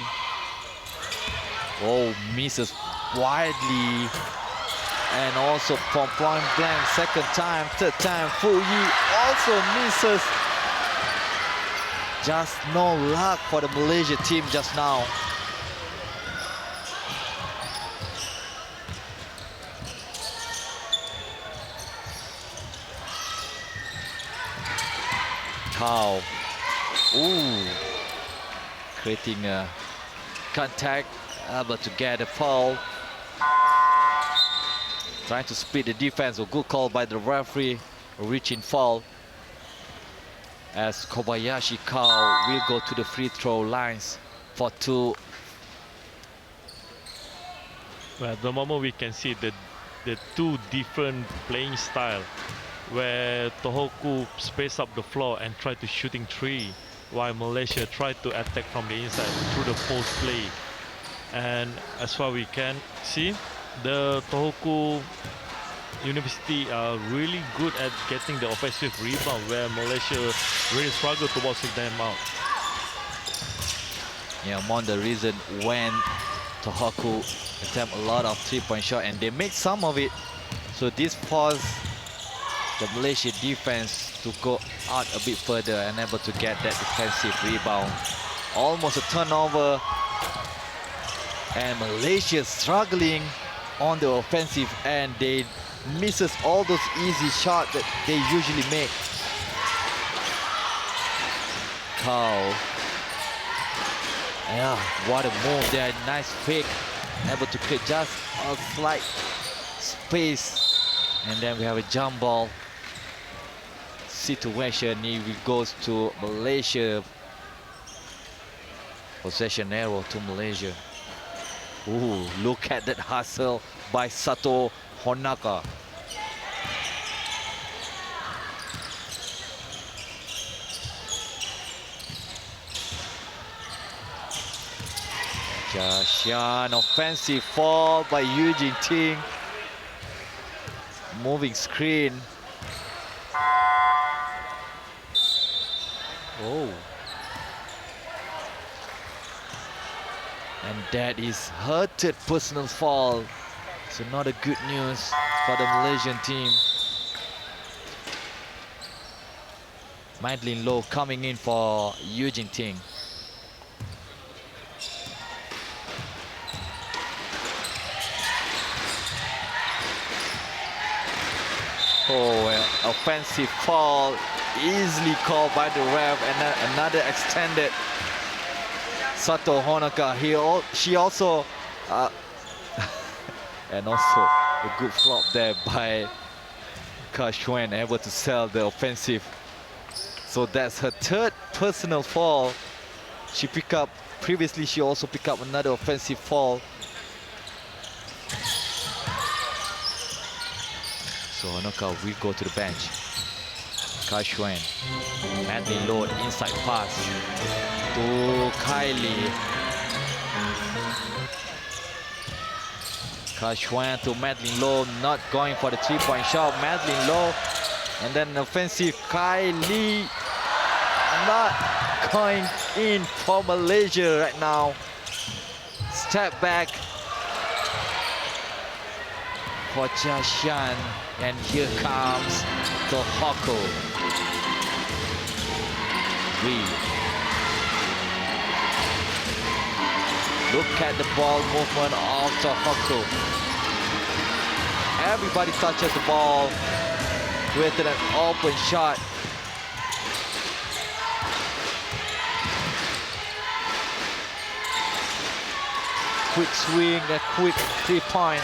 Speaker 6: Oh, misses widely. And also from point blank, second time, third time, Fu Yi also misses. Just no luck for the Malaysia team just now. Kao. Ooh. Creating a contact, able to get a foul. Trying to split the defense, a good call by the referee, a reaching foul. As Kobayashi Kao will go to the free throw lines for 2.
Speaker 7: Well, at the moment we can see the two different playing style, where Tohoku space up the floor and try to shooting 3, while Malaysia tried to attack from the inside through the post play. And as far we can see, the Tohoku University are really good at getting the offensive rebound, where Malaysia really struggle to boxing them out.
Speaker 6: Yeah, among the reason when Tohoku attempt a lot of 3-point shot and they make some of it, so this forced the Malaysia defense to go out a bit further and able to get that defensive rebound. Almost a turnover, and Malaysia struggling on the offensive end. They misses all those easy shots that they usually make. Cow. Yeah, what a move there. Nice fake. Able to create just a slight space. And then we have a jump ball situation. He goes to Malaysia. Possession arrow to Malaysia. Ooh, look at that hustle by Sato Honaka. Jashan, offensive fall by Eugene Ting. Moving screen. Oh. And that is her third personal foul. So not a good news for the Malaysian team. Madeline Low coming in for Eugene Ting. Oh, well, offensive foul easily called by the ref, and another extended. Sato Honaka, she also, and also a good flop there by Ka Xuan, able to sell the offensive. So that's her third personal foul. She picked up, previously she also picked up another offensive foul. So Honaka will go to the bench. Ka Xuan, Madeline Low, inside pass to Kylie. Ka Xuan to Madeline Low, not going for the three-point shot. Madeline Low, and then an offensive Kylie, not going in for Malaysia right now. Step back for Jashan, and here comes the Hoko. Look at the ball movement of Tohoku. Everybody touches the ball, created an open shot. Quick swing, a quick three-point.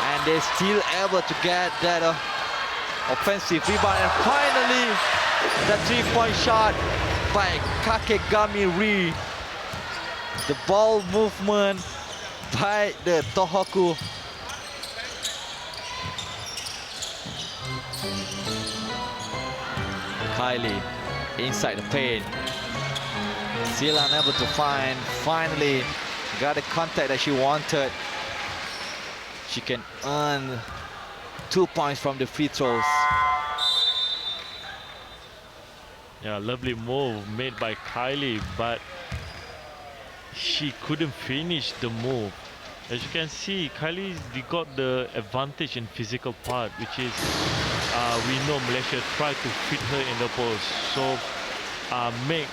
Speaker 6: And they're still able to get that offensive rebound. And finally, the three-point shot by Kakegami Ri. The ball movement by the Tohoku. Kylie inside the paint. Still unable to find. Finally got the contact that she wanted. She can earn 2 points from the free throws.
Speaker 7: Yeah, lovely move made by Kylie, but she couldn't finish the move. As you can see, Kylie got the advantage in physical part, which is we know Malaysia tried to fit her in the post, so make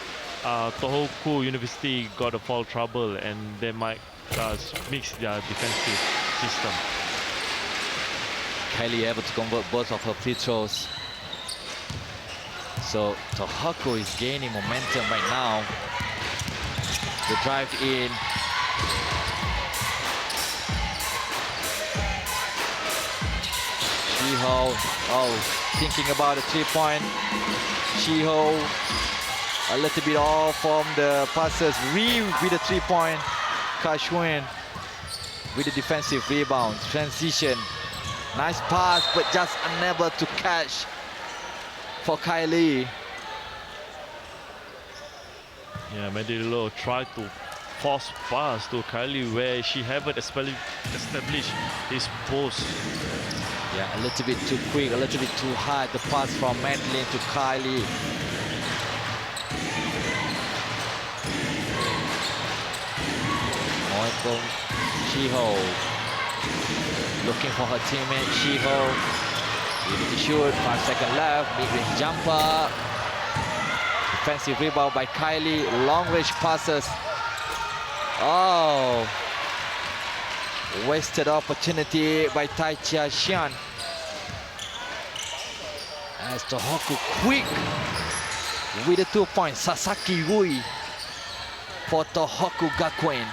Speaker 7: Tohoku University got a foul trouble, and they might mix their defensive system.
Speaker 6: Kylie able to convert both of her free throws. So Tohoku is gaining momentum right now. The drive in. Shiho, thinking about a three-point. Shiho, a little bit off from the passes. With a three-point. Ka Xuan with the defensive rebound. Transition. Nice pass, but just unable to catch for Kylie.
Speaker 7: Yeah, Medillo tried to force pass to Kylie where she haven't established his post.
Speaker 6: Yeah, a little bit too quick, a little bit too hard. The pass from Madeline to Kylie. Michael Shiho looking for her teammate Shiho. Ready to shoot, 5 seconds left. Mid-range jumper. Defensive rebound by Kylie. Long-range passes. Oh, wasted opportunity by Tai Chia Xian. As Tohoku quick with a 2 point. Sasaki Rui for Tohoku Gakuen.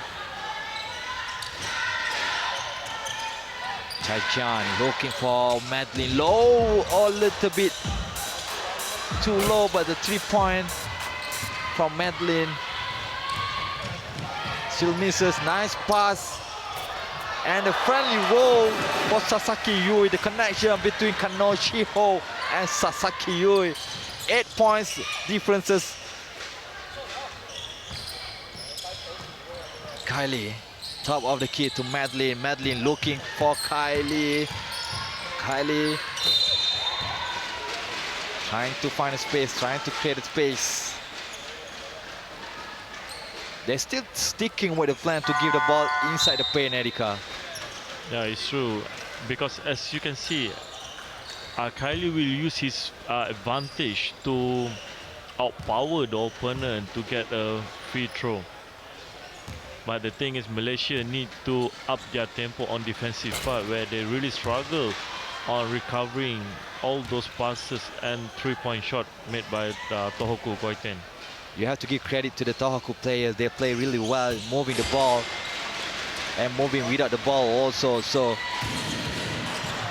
Speaker 6: Chai-chan looking for Madeline low, a little bit too low, but the 3 point from Madeline still misses. Nice pass and a friendly roll for Sasaki Yui. The connection between Kano Shiho and Sasaki Yui. 8 points differences. Kylie, top of the key to Madeline. Madeline looking for Kylie. Kylie trying to find a space, trying to create a space. They're still sticking with the plan to give the ball inside the paint, Erika.
Speaker 7: Yeah, it's true. Because as you can see, Kylie will use his advantage to outpower the opponent to get a free throw. But the thing is, Malaysia need to up their tempo on defensive part, where they really struggle on recovering all those passes and 3-point shot made by Tohoku Goiten.
Speaker 6: You have to give credit to the Tohoku players. They play really well, moving the ball and moving without the ball also. So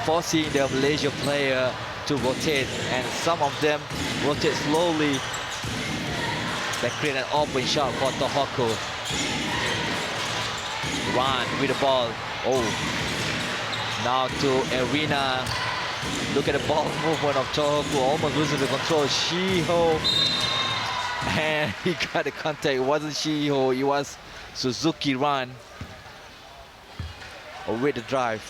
Speaker 6: forcing the Malaysia player to rotate, and some of them rotate slowly. They create an open shot for Tohoku. Run with the ball. Oh, now to Arena. Look at the ball movement of Tohoku, almost losing the control. Shiho, and he got the contact. It wasn't Shiho, it was Suzuki Run. With the drive.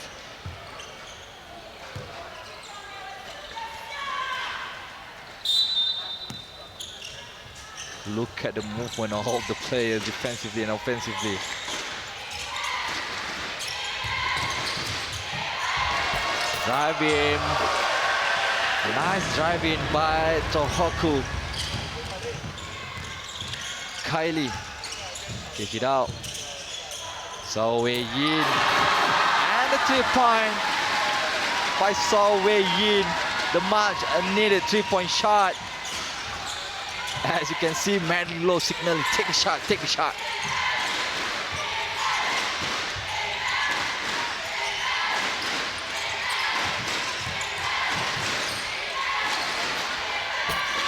Speaker 6: Look at the movement of all the players defensively and offensively. Driving. Nice driving by Tohoku. Kylie. Kick it out. So Wei Yin. And the 3 point by So Wei Yin. The much needed 3-point shot. As you can see, Madeline Low signaling, take a shot, take a shot.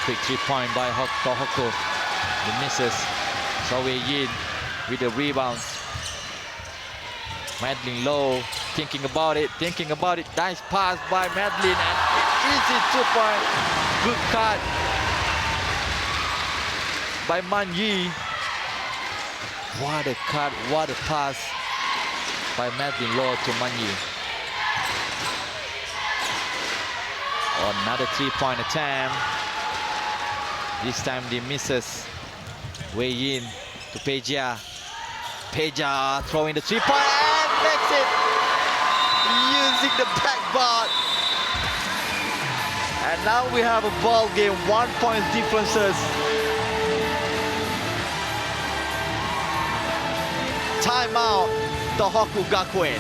Speaker 6: Quick 3 point by Tohoku. The misses. So Wei Yin with the rebounds. Madeline Low thinking about it, thinking about it. Nice pass by Madeline and easy 2 point. Good cut by Man Yi. What a cut, what a pass by Madeline Low to Man Yi. Another 3-point attempt. This time the misses. Wei Yin to Peja. Peja throwing the 3-point and makes it. Using the backboard. And now we have a ball game, 1 point differences. Timeout, Tohoku Gakuen.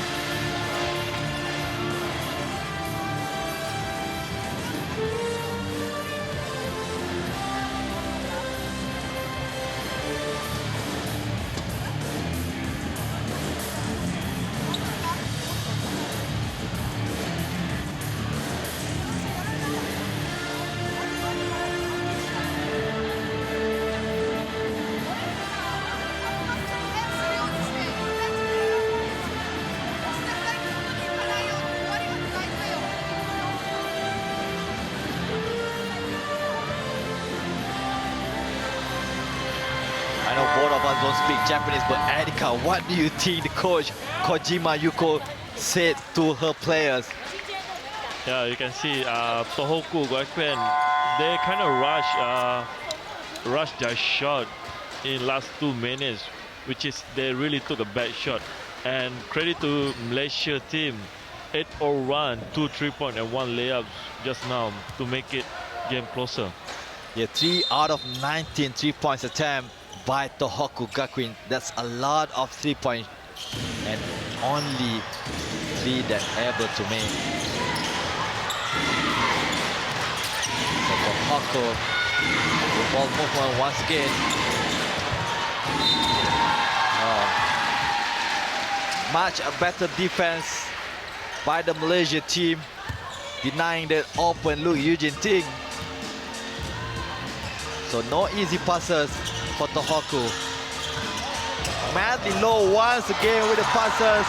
Speaker 6: I know both of us don't speak Japanese, but Erika, what do you think the coach Kojima Yuko said to her players?
Speaker 7: Yeah, you can see Tohoku Goikuen, they kind of rushed their shot in last 2 minutes, which is they really took a bad shot. And credit to Malaysia team, 8-0 run, 2 3-point and 1 layup just now to make it game closer.
Speaker 6: Yeah, 3 out of 19 3-point attempt by Tohoku Gakuen. That's a lot of 3-point and only 3 that able to make. So Tohoku Ball movement once again. Much a better defense by the Malaysia team, denying that open look Eugene Ting. So no easy passes for Tohoku. Madly low once again with the passes,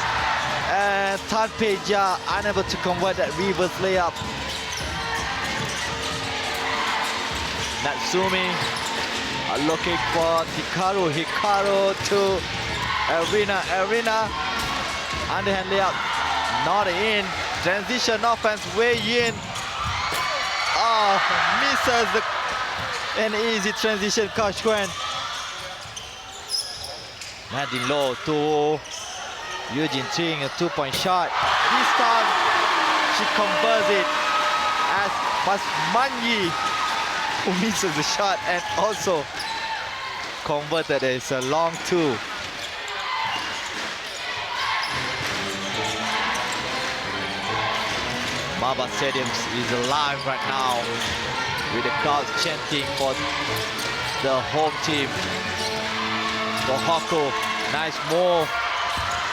Speaker 6: and Tan Peja unable to convert that reverse layup. Natsumi looking for Hikaru to Arena. Underhand layup, not in. Transition offense, way in. Oh, misses an easy transition, Coach Gwen. Madly low to Eugene Ting, a 2-point shot. This time, she converts it as Manyi, who misses the shot and also converted it. It's a long 2. Maba Stadium is alive right now with the crowd chanting for the home team. Tohoku, nice move.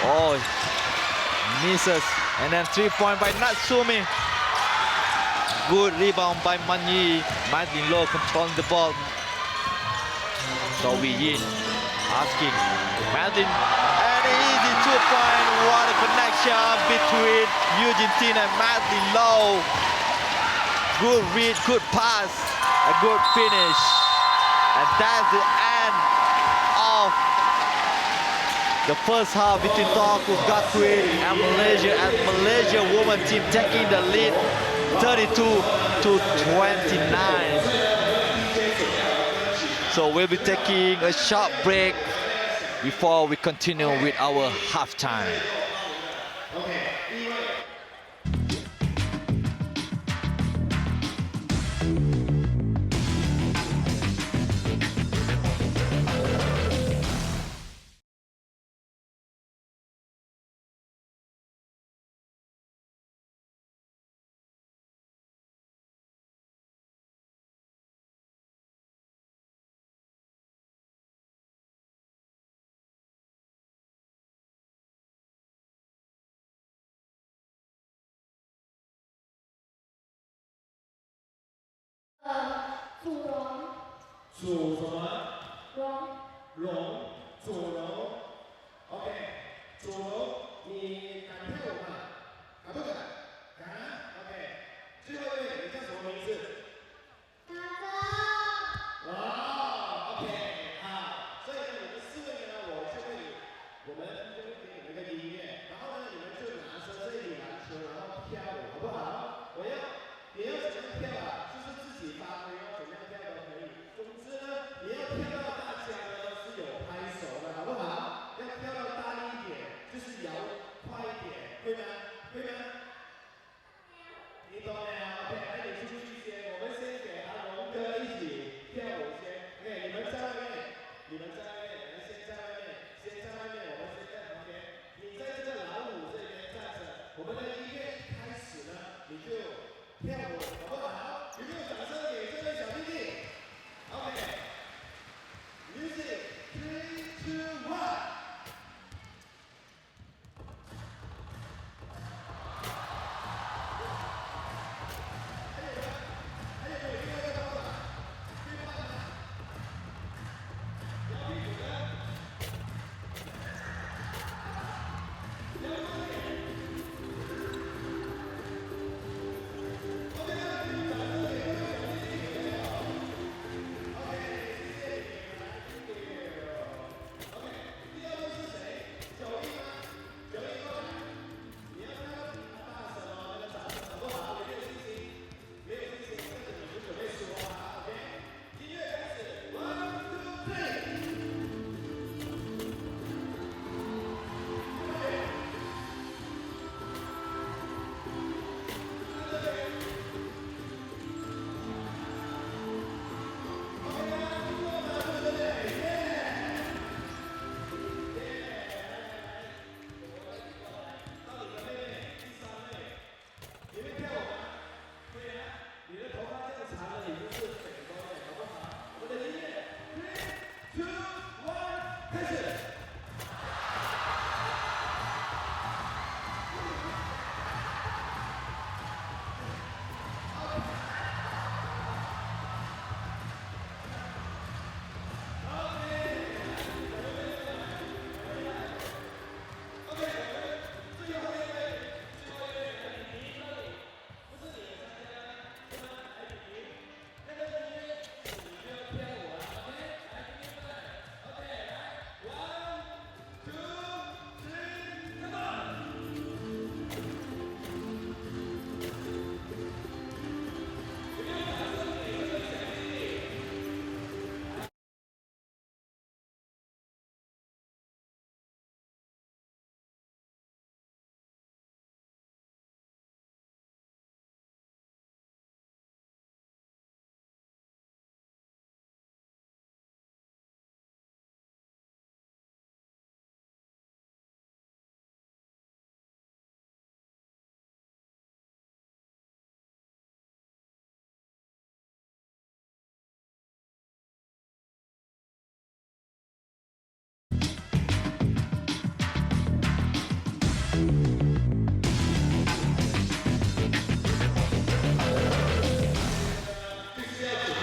Speaker 6: Oh, misses. And then 3-point by Natsumi. Good rebound by Manyi. Madly low controlling the ball. So we in. Asking Madlin. And an easy 2-point. What a connection between Eugene Ting and Madlin Low. Good read, good pass, a good finish. And that's the end of the first half between Tohoku Gakuen and Malaysia women team taking the lead 32-29. So we'll be taking a short break before we continue with our halftime.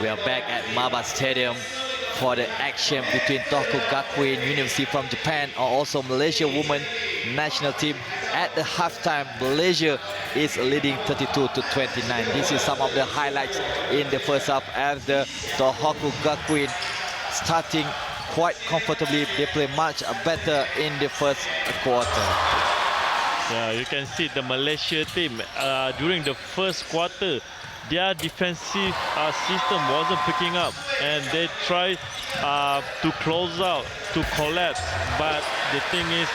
Speaker 6: We are back at Maba Stadium for the action between Tohoku Gakuen University from Japan and also Malaysia women national team. At the halftime, Malaysia is leading 32-29. This is some of the highlights in the first half as the Tohoku Gakuen starting quite comfortably. They play much better in the first quarter.
Speaker 7: Yeah, you can see the Malaysia team during the first quarter, their defensive system wasn't picking up, and they tried to close out, to collapse. But the thing is,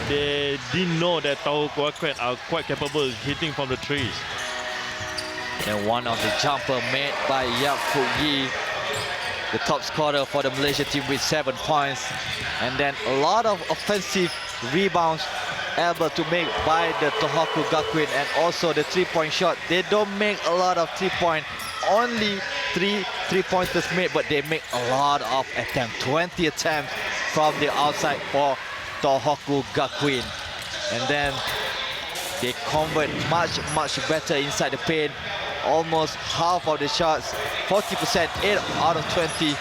Speaker 7: they didn't know that Tohoku Gakuen are quite capable of hitting from the trees.
Speaker 6: And one of the jumper made by Yap Fuk Yi, the top scorer for the Malaysia team with 7 points. And then a lot of offensive rebounds able to make by the Tohoku Gakuen, and also the three-point shot. They don't make a lot of three-point, only three-pointers made, but they make a lot of attempts, 20 attempts from the outside for Tohoku Gakuen. And then they convert much better inside the paint. Almost half of the shots, 40%, 8 out of 20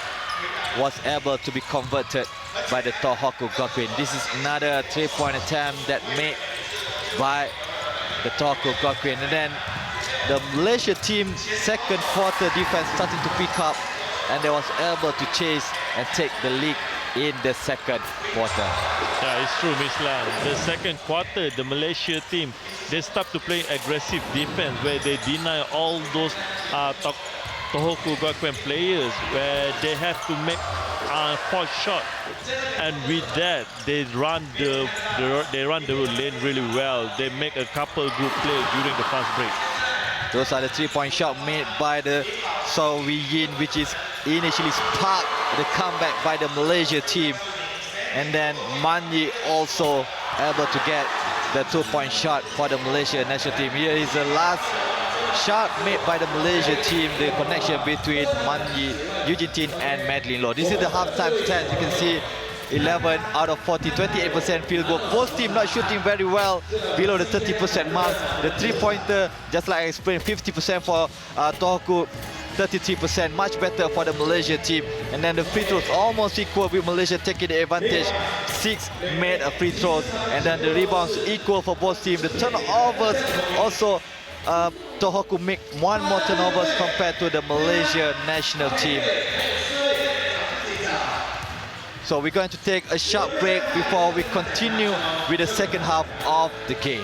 Speaker 6: was able to be converted by the Tohoku Gakuen. This is another three-point attempt that made by the Tohoku Gakuen. And then the Malaysia team second quarter defense starting to pick up, and they was able to chase and take the lead in the second quarter.
Speaker 7: Yeah, it's true, Mislan. The second quarter, the Malaysia team, they start to play aggressive defense where they deny all those Tohoku Gakuen players, where they have to make false shot, and with that they run the lane really well. They make a couple good plays during the fast break.
Speaker 6: Those are the three-point shot made by the So Wee Yin, which is initially sparked the comeback by the Malaysia team. And then Manyi also able to get the two-point shot for the Malaysia national team. Here is the last shot made by the Malaysia team, the connection between Manyi, Eugene Tin and Madeline Loh. This is the halftime stats. You can see 11 out of 40, 28% field goal. Both teams not shooting very well, below the 30% mark. The three-pointer, just like I explained, 50% for Tohoku, 33%, much better for the Malaysia team. And then the free throws almost equal, with Malaysia taking the advantage. 6 made a free throws, and then the rebounds equal for both teams. The turnovers also, Tohoku make one more turnovers compared to the Malaysia national team. So we're going to take a short break before we continue with the second half of the game.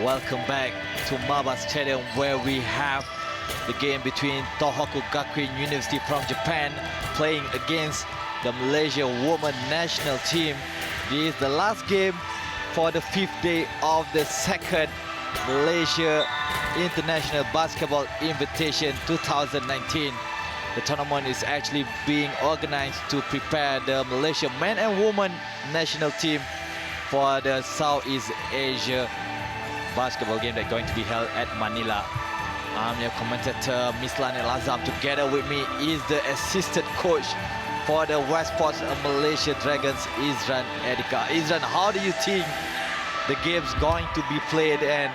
Speaker 6: Welcome back to Maba Stadium, where we have the game between Tohoku Gakuen University from Japan playing against the Malaysia Women National Team. This is the last game for the 5th day of the second Malaysia International Basketball Invitation 2019. The tournament is actually being organized to prepare the Malaysia men and women national team for the Southeast Asia basketball game that's going to be held at Manila. I'm your commentator, Mislan El Azam. Together with me is the assistant coach for the West Coast Malaysia Dragons, Izran Edika. Izran, how do you think the game's going to be played, and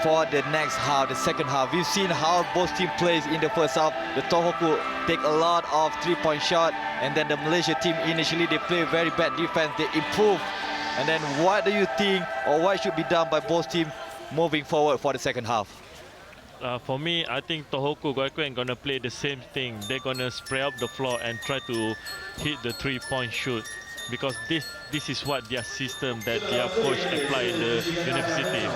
Speaker 6: for the next half, the second half? We've seen how both teams plays in the first half. The Tohoku take a lot of three-point shot, and then the Malaysia team initially they play very bad defense. They improve. And then what do you think, or what should be done by both teams moving forward for the second half?
Speaker 7: For me, I think Tohoku Gakuen gonna play the same thing. They're gonna spray up the floor and try to hit the three-point shoot, because this is what their system that their coach apply in the university.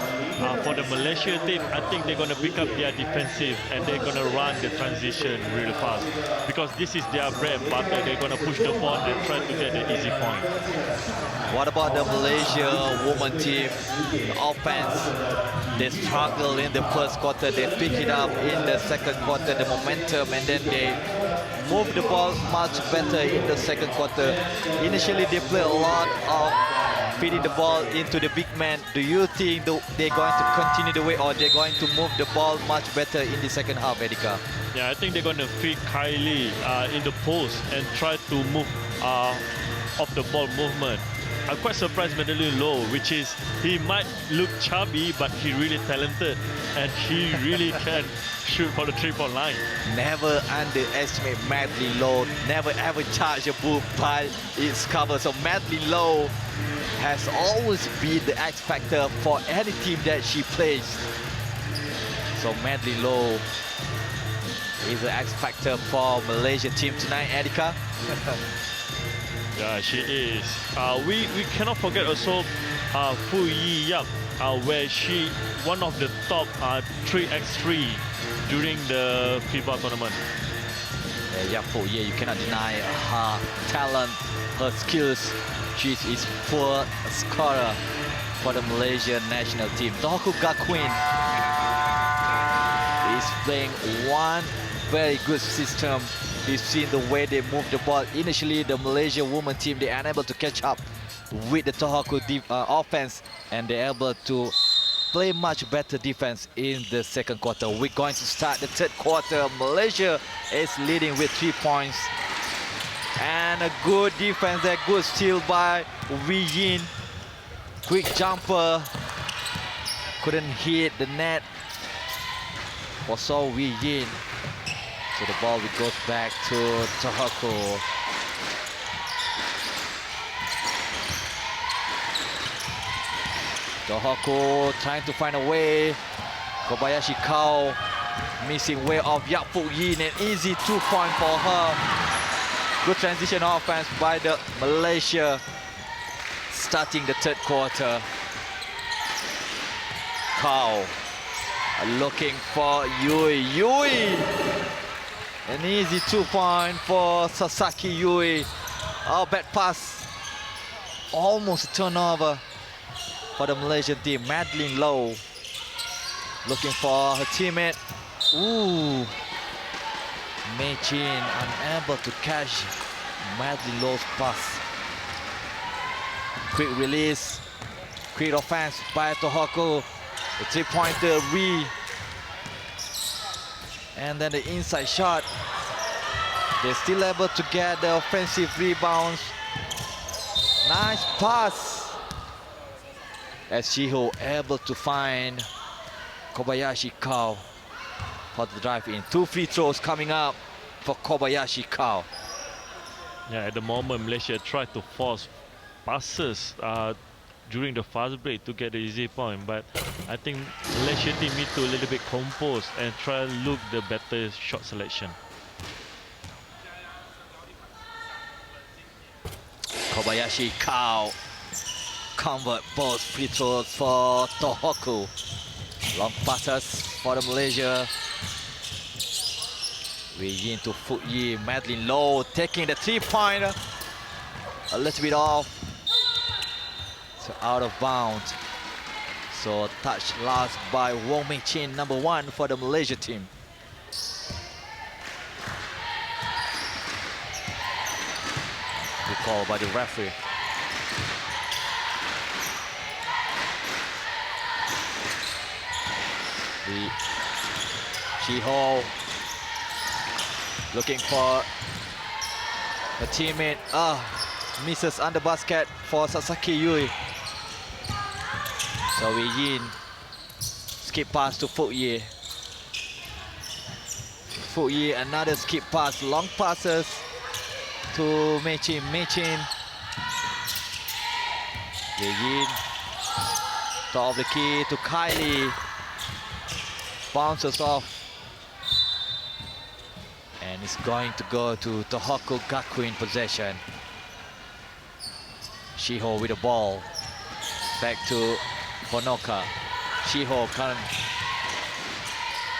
Speaker 7: For the Malaysia team, I think they're gonna pick up their defensive and they're gonna run the transition really fast, because this is their bread and butter. They're gonna push the ball and try to get the easy point.
Speaker 6: What about the Malaysia women team? The offense, they struggle in the first quarter. They pick it up in the second quarter, the momentum, and then they move the ball much better in the second quarter. Initially, they play a lot of feeding the ball into the big man. Do you think they're going to continue the way, or they're going to move the ball much better in the second half, Edika?
Speaker 7: Yeah, I think they're going to feed Kylie in the post and try to move off the ball movement. I'm quite surprised Madeline Low, which is he might look chubby, but he really talented and he really can shoot for the three-point line.
Speaker 6: Never underestimate Madeline Low. Never ever charge a book by its cover. So Madeline Low has always been the X factor for any team that she plays. So Madeline Low is the X factor for Malaysia team tonight, Edika.
Speaker 7: Yeah, she is. We cannot forget also Fu Yi Yap, where she one of the top 3x3 during the FIBA tournament.
Speaker 6: Yeah, Fu Yi, you cannot deny her talent, her skills. She is poor scorer for the Malaysian national team. Tohoku Gakuen is playing one very good system. We've seen the way they move the ball. Initially, the Malaysia women team, they are unable to catch up with the Tohoku offense, and they're able to play much better defense in the second quarter. We're going to start the third quarter. Malaysia is leading with 3 points. And a good defense there, good steal by Wee Yin. Quick jumper, couldn't hit the net for So Wee Yin. So the ball goes back to Tohoku. Tohoku trying to find a way. Kobayashi Kao missing way of Yap Fu Yin. An easy 2 point for her. Good transition offense by the Malaysia starting the third quarter. Kao looking for Yui. Yui! An easy 2 point for Sasaki Yui. Oh, bad pass. Almost a turnover for the Malaysian team. Madeline Low looking for her teammate. Ooh. Mei Chin unable to catch Madeline Low's pass. Quick release, quick offense by Tohoku. The 3-pointer Wee. And then the inside shot. They're still able to get the offensive rebounds. Nice pass. As Shiho able to find Kobayashi Kao for the drive in. 2 free throws coming up for Kobayashi Kao.
Speaker 7: Yeah, at the moment Malaysia tried to force passes during the fast break to get the easy point, but I think Malaysia team need to a little bit compose and try to look the better shot selection.
Speaker 6: Kobayashi Kao convert both free throws for Tohoku. Long passes for the Malaysia. Wei Yin to Fu Yi. Madeline Low taking the 3-pointer. A little bit off. So out of bounds. So touch lost by Wong Mei Chin, number 1 for the Malaysia team. Good call by the referee. The Shiho looking for a teammate. Misses under basket for Sasaki Yui. So Wei Yin skip pass to Fu Yi. Fu Yi another skip pass, long passes to Mei Chin. Mei Chin. Wei Yin top of the key to Kylie. Bounces off. And it's going to go to Tohoku Gakuin possession. Shiho with the ball. Back to Honoka. Shiho current.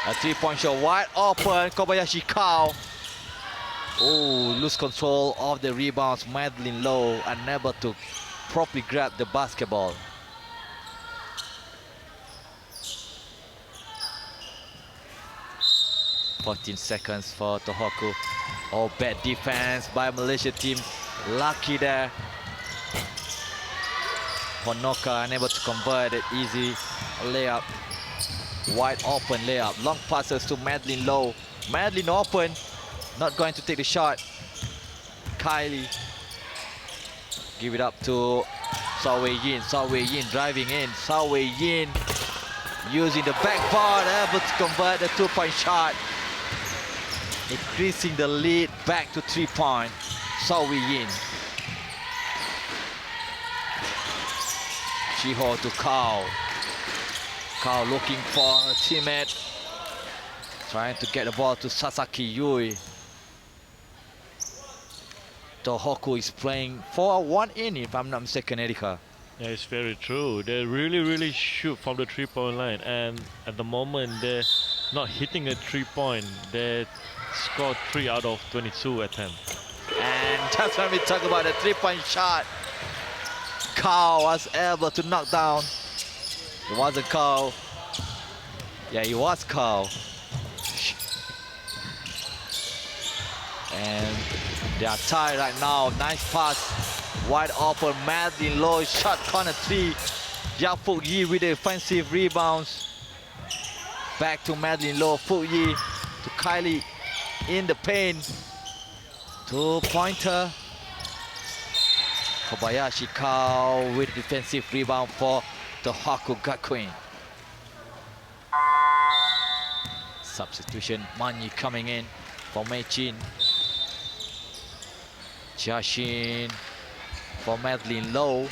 Speaker 6: A 3-point shot wide open. Kobayashi Kao. Oh, lose control of the rebounds. Madeline Low unable to properly grab the basketball. $14 seconds for Tohoku. Oh, bad defense by Malaysia team. Lucky there. Honoka unable to convert it. Easy layup. Wide open layup. Long passes to Madeline Low. Madeline open. Not going to take the shot. Kylie. Give it up to Sao Wei Yin. Sao Wei Yin driving in. Sao Wei Yin using the backboard. Able to convert the 2-point shot. Increasing the lead back to 3-point. Sao Wei Yin. Shiho to Kao. Kao looking for a teammate. Trying to get the ball to Sasaki Yui. Tohoku is playing 4-1 in, if I'm not mistaken, Erika.
Speaker 7: Yeah, it's very true. They really shoot from the 3-point line, and at the moment they're not hitting a 3-point. They scored 3 out of 22 attempts.
Speaker 6: And just when we talk about the 3-point shot, Kao was able to knock down. It wasn't Kao. Yeah, it was Kao. And they are tied right now. Nice pass. Wide open. Madeline Low shot corner 3. Yao Fuk Yi with the offensive rebounds. Back to Madeline Low. Fuk Yi to Kylie in the paint. 2-pointer. Kobayashi Kao with defensive rebound for the Tohoku Gakuen. Substitution, Manyi coming in for Mei Chin. Jashin for Madeline Low.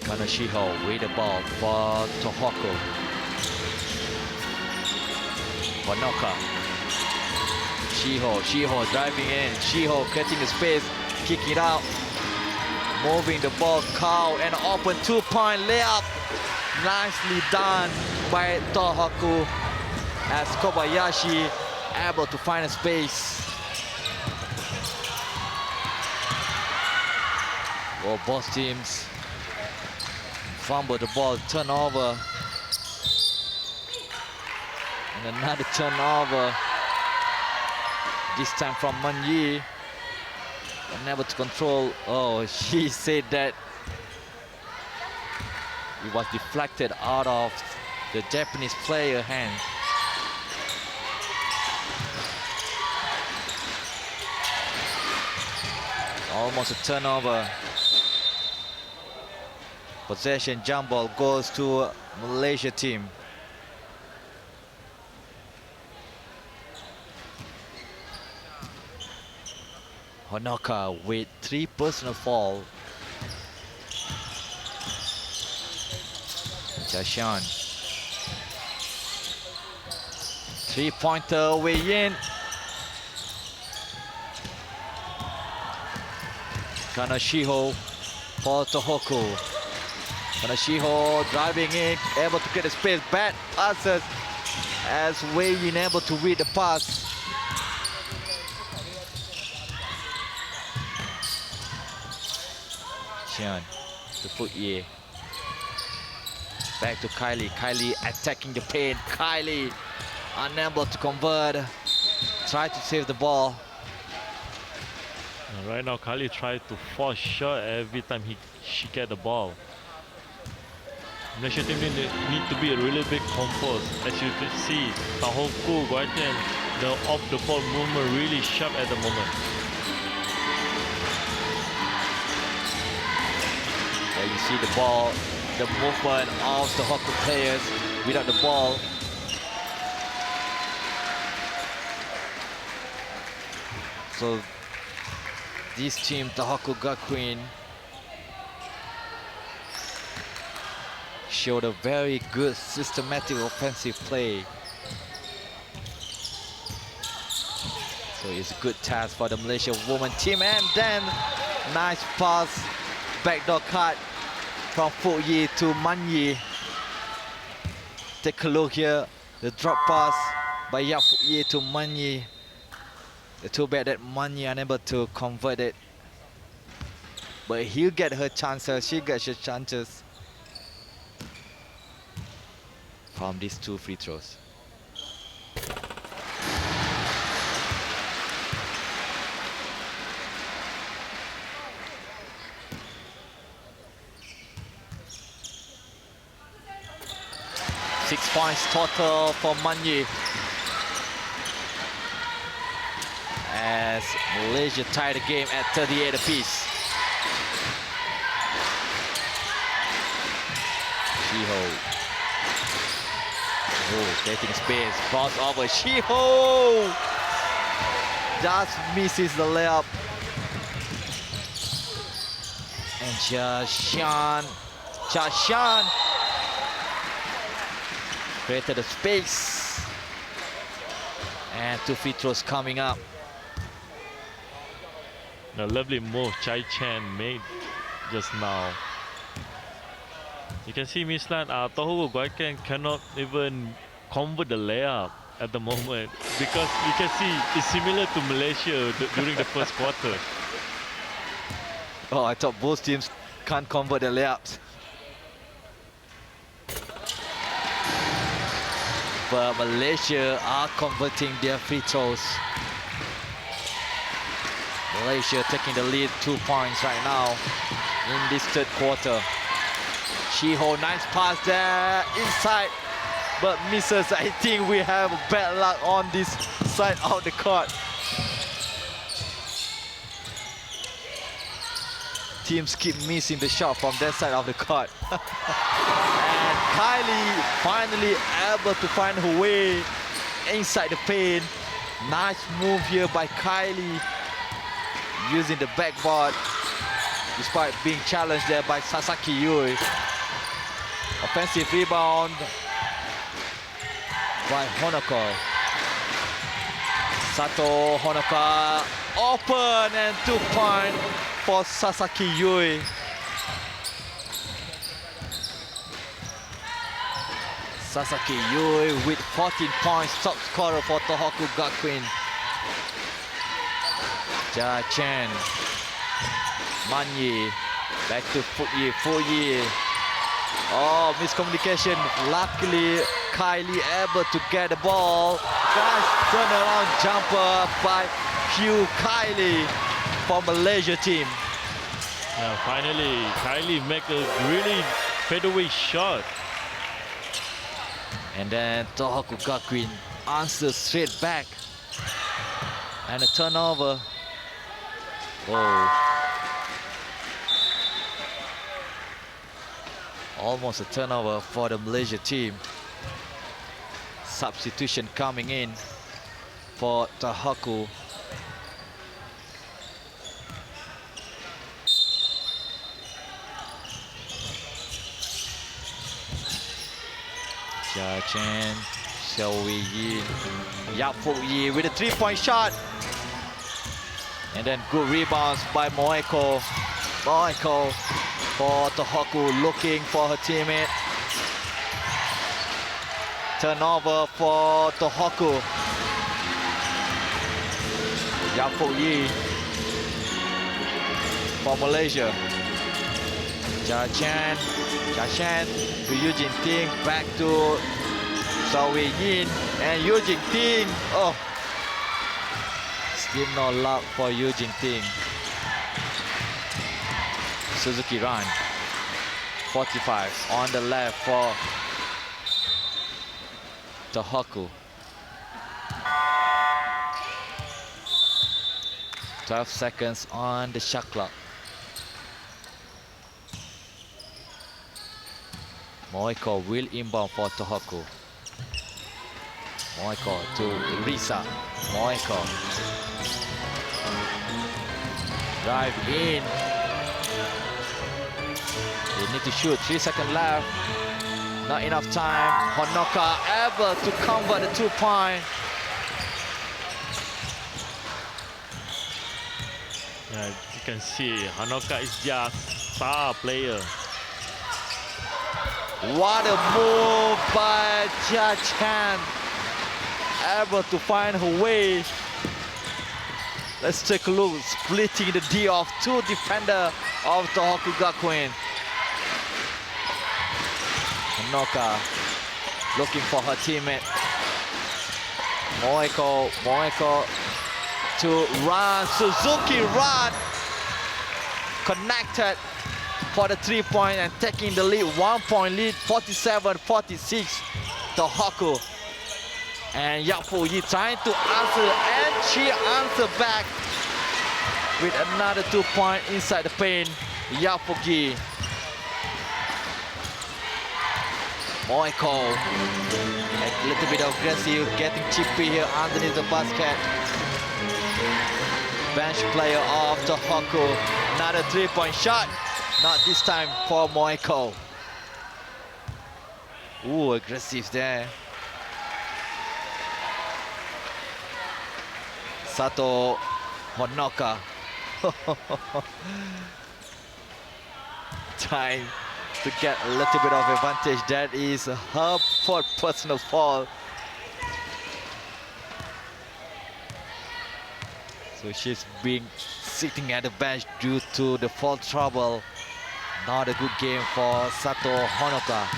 Speaker 6: Kanashiho with the ball for Tohoku. Honoka. Shiho driving in. Shiho cutting the space, kicking it out. Moving the ball, Kao, and open 2-point layup. Nicely done by Tohoku as Kobayashi able to find a space. Well, both teams fumble the ball, turnover. And another turnover. This time from Manyi. Unable to control. Oh, she said that it was deflected out of the Japanese player hand. Almost a turnover. Possession jump ball goes to Malaysia team. Honoka with 3 personal foul. Jashan. 3-pointer way in. Kanashiho for Tohoku. Kanashiho driving in, able to get a space. Bad passes as Wei Yin able to read the pass. Xian to Fuk Yi. Back to Kylie. Kylie attacking the paint. Kylie unable to convert. Try to save the ball.
Speaker 7: Right now, Kylie tried to force shot every time she get the ball. Malaysia team need to be a really big composed. As you can see, Tohoku, Guatian, the off the ball movement really sharp at the moment.
Speaker 6: There you see the ball, the movement of the Hoku players without the ball. So this team, Tohoku Gakuen, showed a very good systematic offensive play. So it's a good task for the Malaysia women team. And then nice pass, backdoor cut from Fuk Yi to Manyi. Take a look here, the drop pass by Yao Fuk Yi to Manyi. Too bad that Manyi unable to convert it. But he'll get her chances, she gets her chances from these 2 free throws. Six points total for Manyi as Malaysia tie the game at 38 apiece. Shiho. Oh, getting space, cross over. Shiho just misses the layup. And Jashan created a space. And 2 free throws coming up.
Speaker 7: A lovely move Chai Chan made just now. You can see Mislan, Tohoku Guaiken cannot even convert the layup at the moment because you can see it's similar to Malaysia during the first quarter.
Speaker 6: Oh, I thought both teams can't convert the layups. But Malaysia are converting their free throws. Malaysia taking the lead 2 points right now in this third quarter. Shiho, nice pass there inside, but misses. I think we have bad luck on this side of the court. Teams keep missing the shot from that side of the court. And Kylie finally able to find her way inside the paint. Nice move here by Kylie, using the backboard despite being challenged there by Sasaki Yui. Offensive rebound by Honoka. Sato Honoka open and 2 points for Sasaki Yui. Sasaki Yui with 14 points, top scorer for Tohoku Gakuen. Ja Chen, Manyi, back to Fuyi. Oh, miscommunication. Luckily, Kylie able to get the ball. Nice turnaround jumper by Hugh Kylie for Malaysia team.
Speaker 7: Yeah, finally, Kylie make a really fadeaway shot.
Speaker 6: And then Tohoku Gakuen answers straight back. And a turnover. Oh. Almost a turnover for the Malaysia team. Substitution coming in for Tohoku. Jia Chen, Xiao Wei Yin, Yap Fuk Yi with a 3-point shot. And then good rebounds by Moeko. Moeko for Tohoku, looking for her teammate. Turnover for Tohoku. Yap Fuk Yi for Malaysia. Jia Chen to Eugene Ting, back to Xiao Wei Yin, and Eugene Ting. Oh, still no luck for Eugene Ting. Suzuki Run, 45 on the left for Tohoku. 12 seconds on the shot clock. Moeko will inbound for Tohoku. Moeko to Risa. Moeko. Drive in. They need to shoot. 3 seconds left. Not enough time. Honoka able to convert the 2-point.
Speaker 7: Yeah, you can see Honoka is just star player.
Speaker 6: What a move by Jia Chen. Able to find her way. Let's take a look. Splitting the D of 2 defenders of Tohoku Gakuen. Honoka looking for her teammate. Moeko to Run. Suzuki Run. Connected for the 3-point and taking the lead. 1-point lead, 47-46 Tohoku. And Yap Fuk Yi trying to answer, and she answered back with another 2-point inside the paint. Yap Fuk Yi. Moeko, a little bit of aggressive, getting chippy here underneath the basket. Bench player of Tohoku. Another 3-point shot. Not this time for Moeko. Ooh, aggressive there. Sato Honoka. Trying to get a little bit of advantage. That is her fourth personal foul. So she's been sitting at the bench due to the foul trouble. Not a good game for Sato Honoka.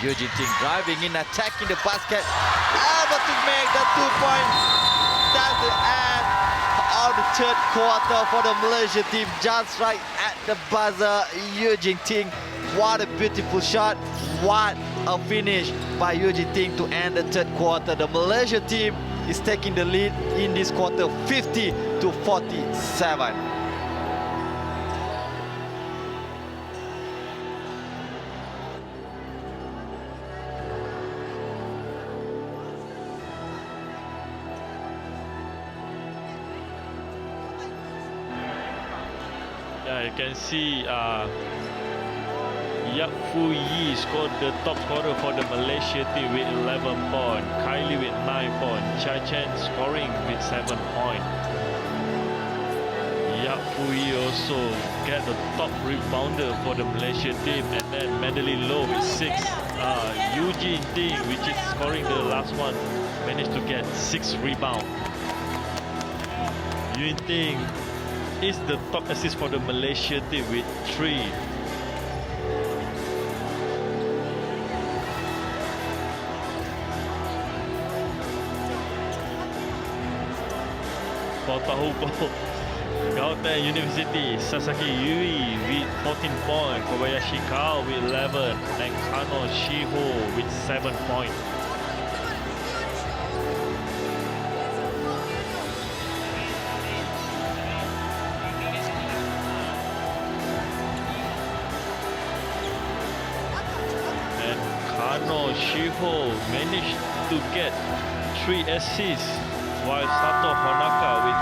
Speaker 6: Eugene Ting driving in, attacking the basket. Able to make the 2-point. That's the end of the third quarter for the Malaysia team. Just right at the buzzer, Eugene Ting. What a beautiful shot. What a finish by Eugene Ting to end the third quarter. The Malaysia team is taking the lead in this quarter, 50-47.
Speaker 7: Yeah, you can see Yap Fu Yi scored the top scorer for the Malaysia team with 11 points. Kylie with 9 points. Chia Chen scoring with 7 points. Yap Fu Yi also get the top rebounder for the Malaysia team. And then Madeline Low with 6. Eugene Ting, which is scoring the last one, managed to get 6 rebounds. Eugene Ting is the top assist for the Malaysia team with 3. For Tahupo, Gauteng University, Sasaki Yui with 14 points, Kobayashi Kao with 11, and Kano Shiho with 7 points. And Kano Shiho managed to get 3 assists, while Sato Honaka with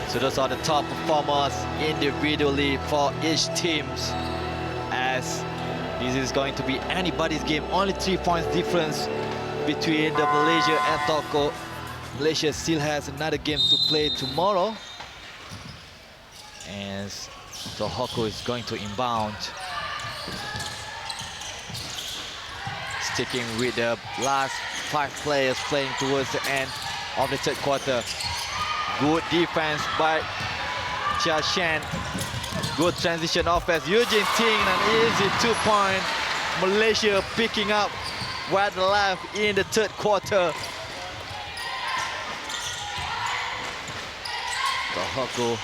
Speaker 7: 2.
Speaker 6: So those are the top performers individually for each team. As this is going to be anybody's game, only 3 points difference between the Malaysia and Toko. Malaysia still has another game to play tomorrow. And Tohoku is going to inbound. Sticking with the last 5 players playing towards the end of the third quarter. Good defense by Chia Shen. Good transition offense. Eugene Ting, an easy 2-point. Malaysia picking up where they left in the third quarter. Tohoku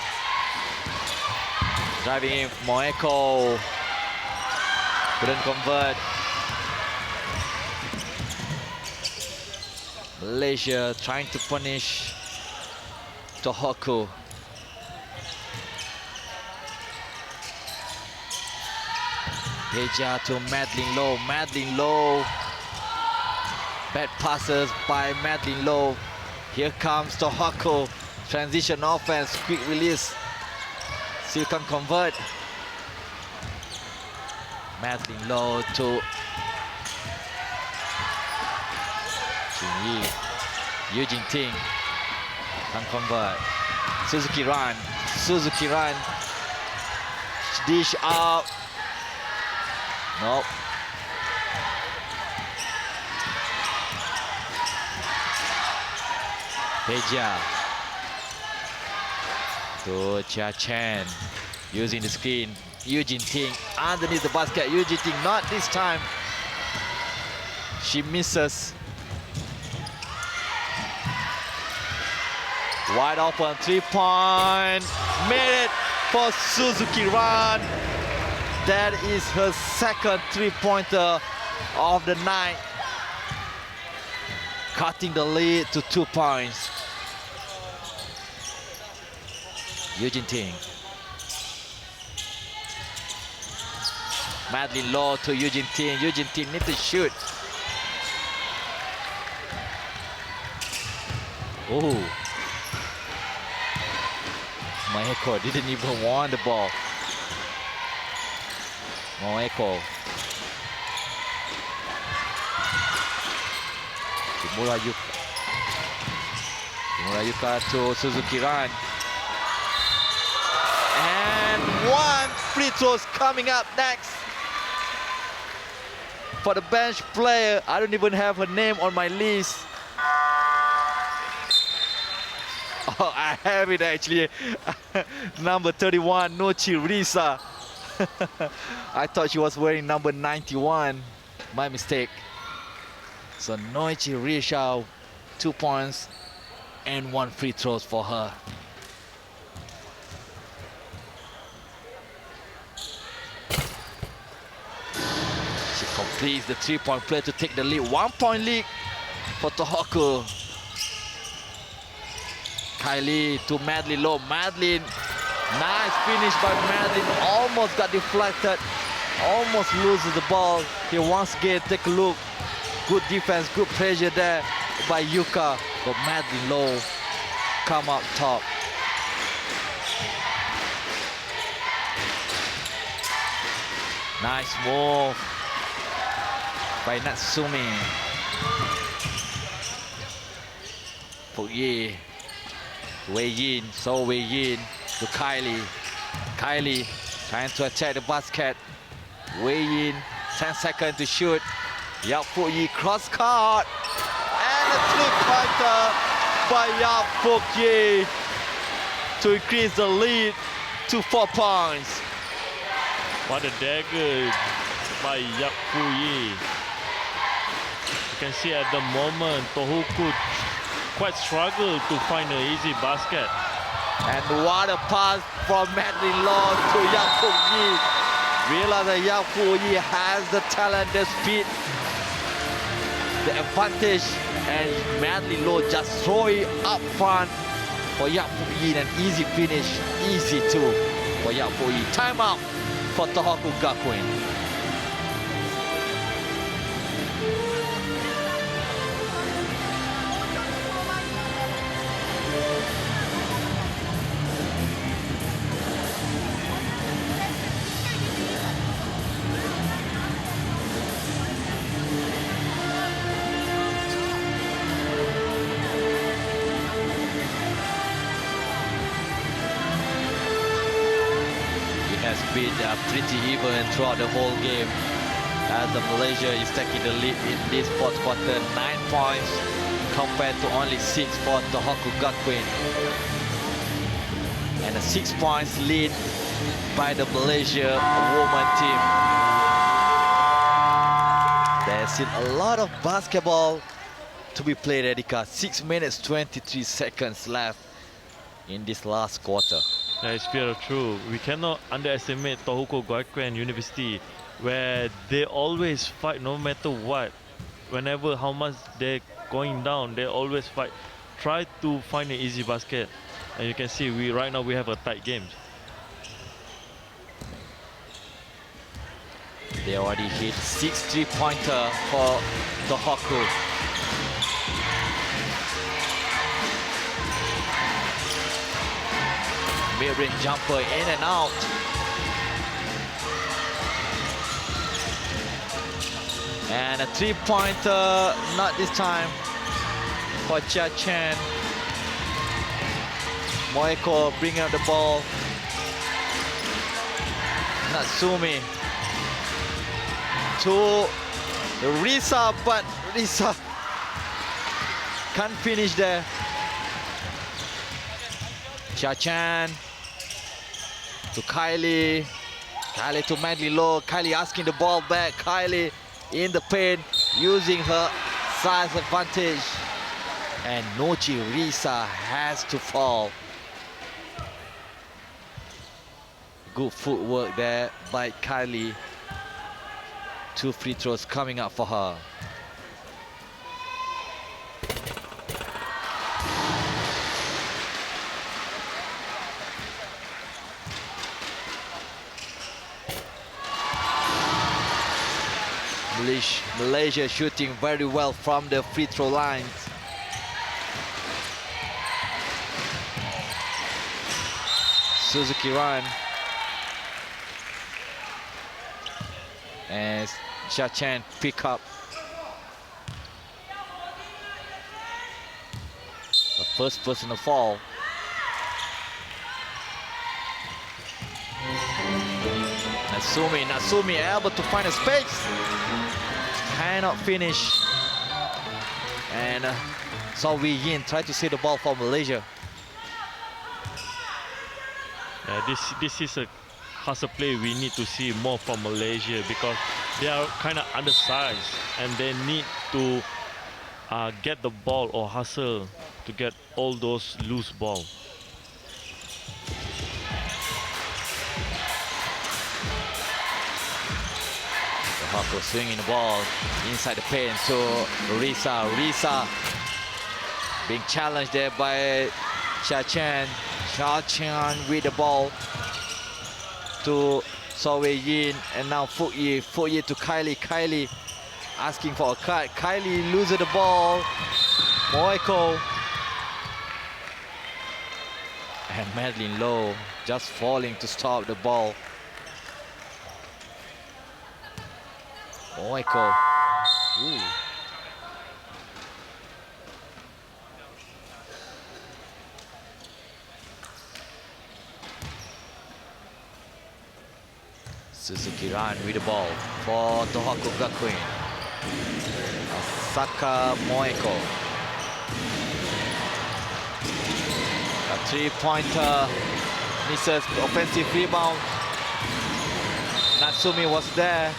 Speaker 6: driving in. Moeko couldn't convert. Malaysia trying to punish Tohoku. Peja to Madeline Low. Madeline Low. Bad passes by Madeline Low. Here comes Tohoku. Transition offense, quick release. Still can't convert. Madeline Low to Yi. Eugene Ting can convert. Suzuki run. Suzuki run. Dish out. Nope. Peja to Chia Chen. Using the screen. Eugene Ting underneath the basket. Eugene Ting not this time. She misses. Wide open 3-point. Made it for Suzuki Run. That is her second 3-pointer of the night. Cutting the lead to 2 points. Eugene Ting. Madeline Low to Eugene Ting. Eugene Ting needs to shoot. Oh. Moeko didn't even want the ball. Moeko. Murayuka to Suzuki Run. And 1 free throws coming up next. For the bench player, I don't even have her name on my list. Oh, I have it actually. Number 31, Nochi Risa. I thought she was wearing number 91. My mistake. So Noichi Rishao, 2 points and 1 free throws for her. She completes the 3-point play to take the lead. 1-point lead for Tohoku. Kylie to Madeline Low. Madeline, nice finish by Madeline. Almost got deflected. Almost loses the ball. Here once again, take a look. Good defense, good pressure there by Yuka. But Madeline Low come up top. Nice move by Natsumi. Puyi. Wei Yin, so Wei Yin to Kylie. Kylie trying to attack the basket. Wei Yin, 10 seconds to shoot. Yap Fu Yi cross court. And a 3-pointer by Yap Fu Yi to increase the lead to 4 points.
Speaker 7: What a dagger by Yap Fu Yi. You can see at the moment Tohoku quite struggle to find an easy basket.
Speaker 6: And what a pass from Madeline Law to Yap Fu Yi. Realize that Yap Fu Yi has the talent, the speed, the advantage, and Madeline Law just throw it up front for Yap Fu Yi. An easy finish, easy two for Yap Fu Yi. Timeout for Tohoku Gakuen. Been pretty even throughout the whole game as the Malaysia is taking the lead in this fourth quarter. 9 points compared to only 6 for Tohoku Gakuen, and a 6 points lead by the Malaysia women team. There's still a lot of basketball to be played, Erika. 6 minutes 23 seconds left in this last quarter.
Speaker 7: That is very true. We cannot underestimate Tohoku Gakuen University, where they always fight no matter what. Whenever how much they're going down, they always fight. Try to find an easy basket. And you can see right now we have a tight game.
Speaker 6: They already hit 6 3-pointer for Tohoku. Mid-range jumper in and out. And a 3-pointer, not this time, for Chia Chen. Moeko bringing up the ball. Natsumi to Risa, but Risa can't finish there. Chia Chen to Kylie. Kylie to Madeline Low. Kylie asking the ball back. Kylie in the paint, using her size advantage. And Nochi Risa has to fall. Good footwork there by Kylie. 2 free throws coming up for her. Malaysia shooting very well from the free throw lines. Suzuki run. And Chia Chen pick up. The first personal foul. Natsumi able to find a space. Cannot finish. And So Wei Yin try to save the ball for Malaysia.
Speaker 7: This is a hustle play we need to see more from Malaysia, because they are kind of undersized and they need to get the ball or hustle to get all those loose ball.
Speaker 6: The Hawks swinging the ball inside the paint to Risa. Risa being challenged there by Cha Chan. Cha Chan with the ball to So Wei-yin, and now Fu-yi. Fu-yi to Kylie. Kylie asking for a cut. Kylie loses the ball. Moeko. And Madeline Lowe just falling to stop the ball. Moeko. Ooh. Suzuki Ran with the ball for Tohoku Gakuen. Asaka Moeko. A three-pointer misses offensive rebound. Natsumi was there.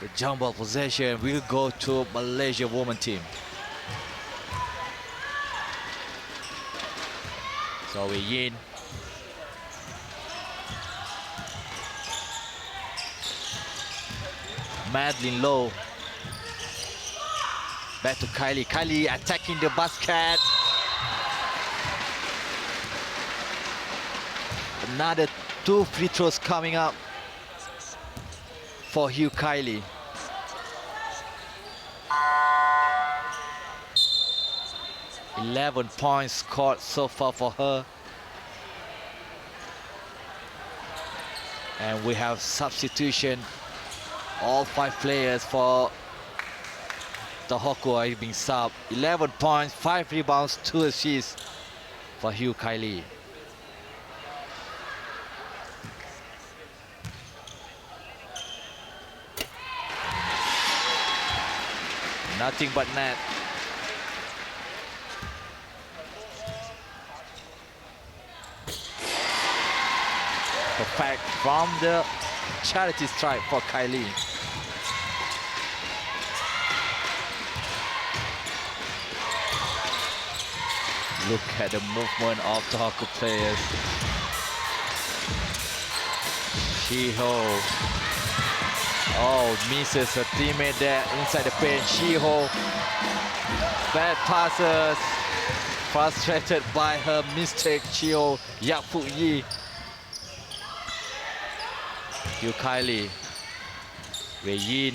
Speaker 6: The jumble possession will go to Malaysia women team. So Wei-yin. Madeline Lowe. Back to Kylie. Kylie attacking the basket. Another 2 free throws coming up for Hugh Kylie. "11 points scored so far for her. And we have substitution. All 5 players for the Hoku are being subbed. 11 points, 5 rebounds, 2 assists for Hugh Kylie. Nothing but net. Perfect from the charity stripe for Kylie. Look at the movement of the Hoku players. Shiho. Oh, misses her teammate there inside the paint. Shiho. Bad passes. Frustrated by her mistake. Shiho. Fu-yi. Hugh Kylie. Wei-yin.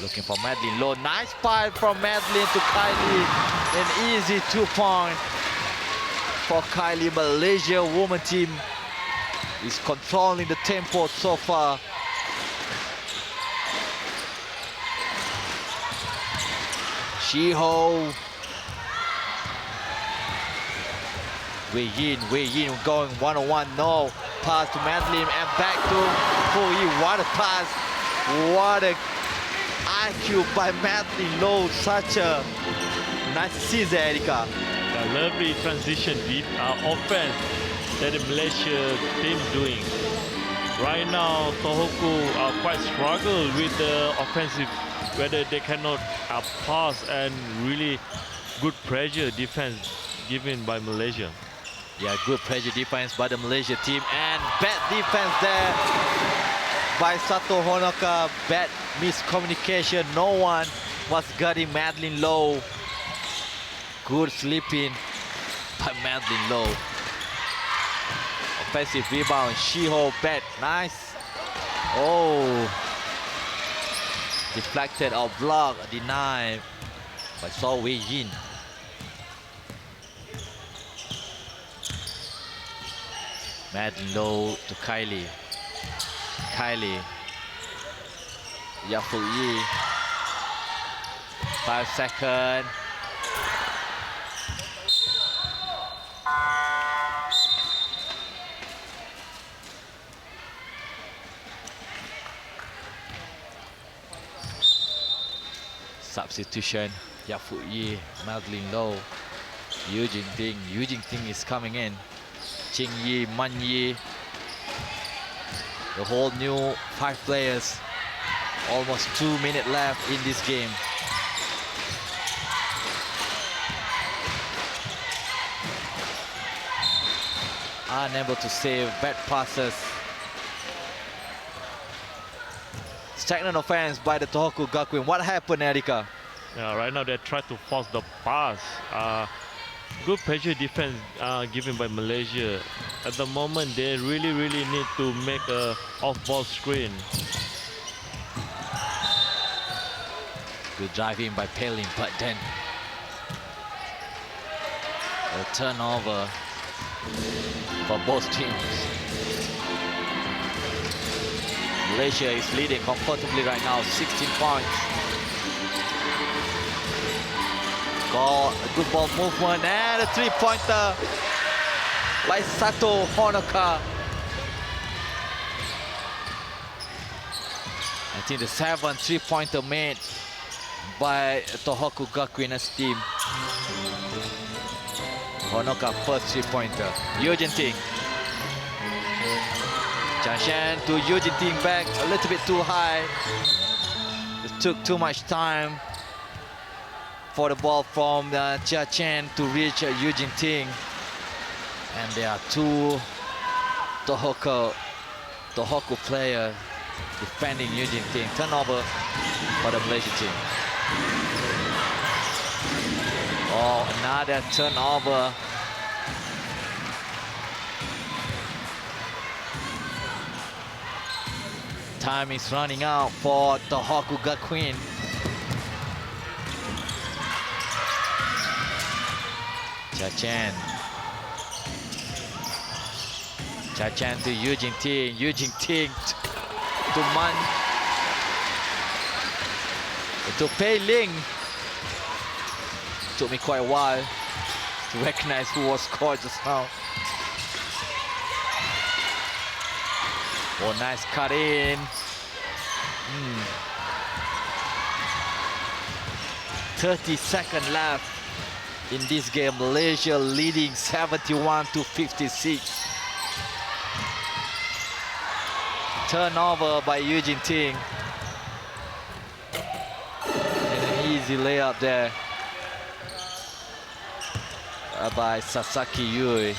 Speaker 6: Looking for Madeline Lowe. Nice pass from Madeline to Kylie. An easy 2-point for Kylie. Malaysia women team is controlling the tempo so far. Shiho. Wei-yin going one-on-one. No. Pass to Madeline and back to Fu-yi. What a pass. What a IQ by Madeline Lowe. Such a nice season, Erika.
Speaker 7: The lovely transition offense that the Malaysia team doing. Right now, Tohoku quite struggle with the offensive, whether they cannot pass, and really good pressure defense given by Malaysia.
Speaker 6: Yeah, good pressure defense by the Malaysia team, and bad defense there by Sato Honoka. Bad miscommunication. No one was guarding Madeline Lowe. Good sleeping by Madeline Lowe. Offensive rebound. Shiho bad. Nice. Oh. Deflected or blocked. Denied by So Wei-yin. Madeline Lowe to Kylie. Kylie. Fu-yi. 5 seconds. Substitution. Fu-yi, Madeline Lowe, Yu Jingting. Yu Jingting is coming in. Ching Yi, Man Yi. The whole new 5 players. Almost 2 minutes left in this game. Unable to save, bad passes. Stagnant offense by the Tohoku Gakuen. What happened, Erika?
Speaker 7: Yeah, right now they try to force the pass. Good pressure defense given by Malaysia. At the moment, they really need to make a off-ball screen.
Speaker 6: Good driving by Pelin, but then a turnover for both teams. Malaysia is leading comfortably right now, 16 points. Got a good ball movement and a 3-pointer by Sato Honoka. I think the 7th 3-pointer made by Tohoku Gakuen's team. Honoka first 3-pointer. Eugene Ting. Chan Shan to Eugene Ting back a little bit too high. It took too much time for the ball from Chia Chen to reach Eugene Ting. And there are 2 Tohoku players defending Eugene Ting. Turnover for the Malaysia team. Oh, another turnover. Time is running out for Tohoku Gakuen. Chia Chen. Chia Chen to Eugene Ting. Eugene Ting to Man. To Pei Ling. Took me quite a while to recognize who was scored just now. Oh, nice cut in. 30 seconds left in this game. Malaysia leading 71-56. Turnover by Eugene Ting. And an easy layup there by Sasaki Yui.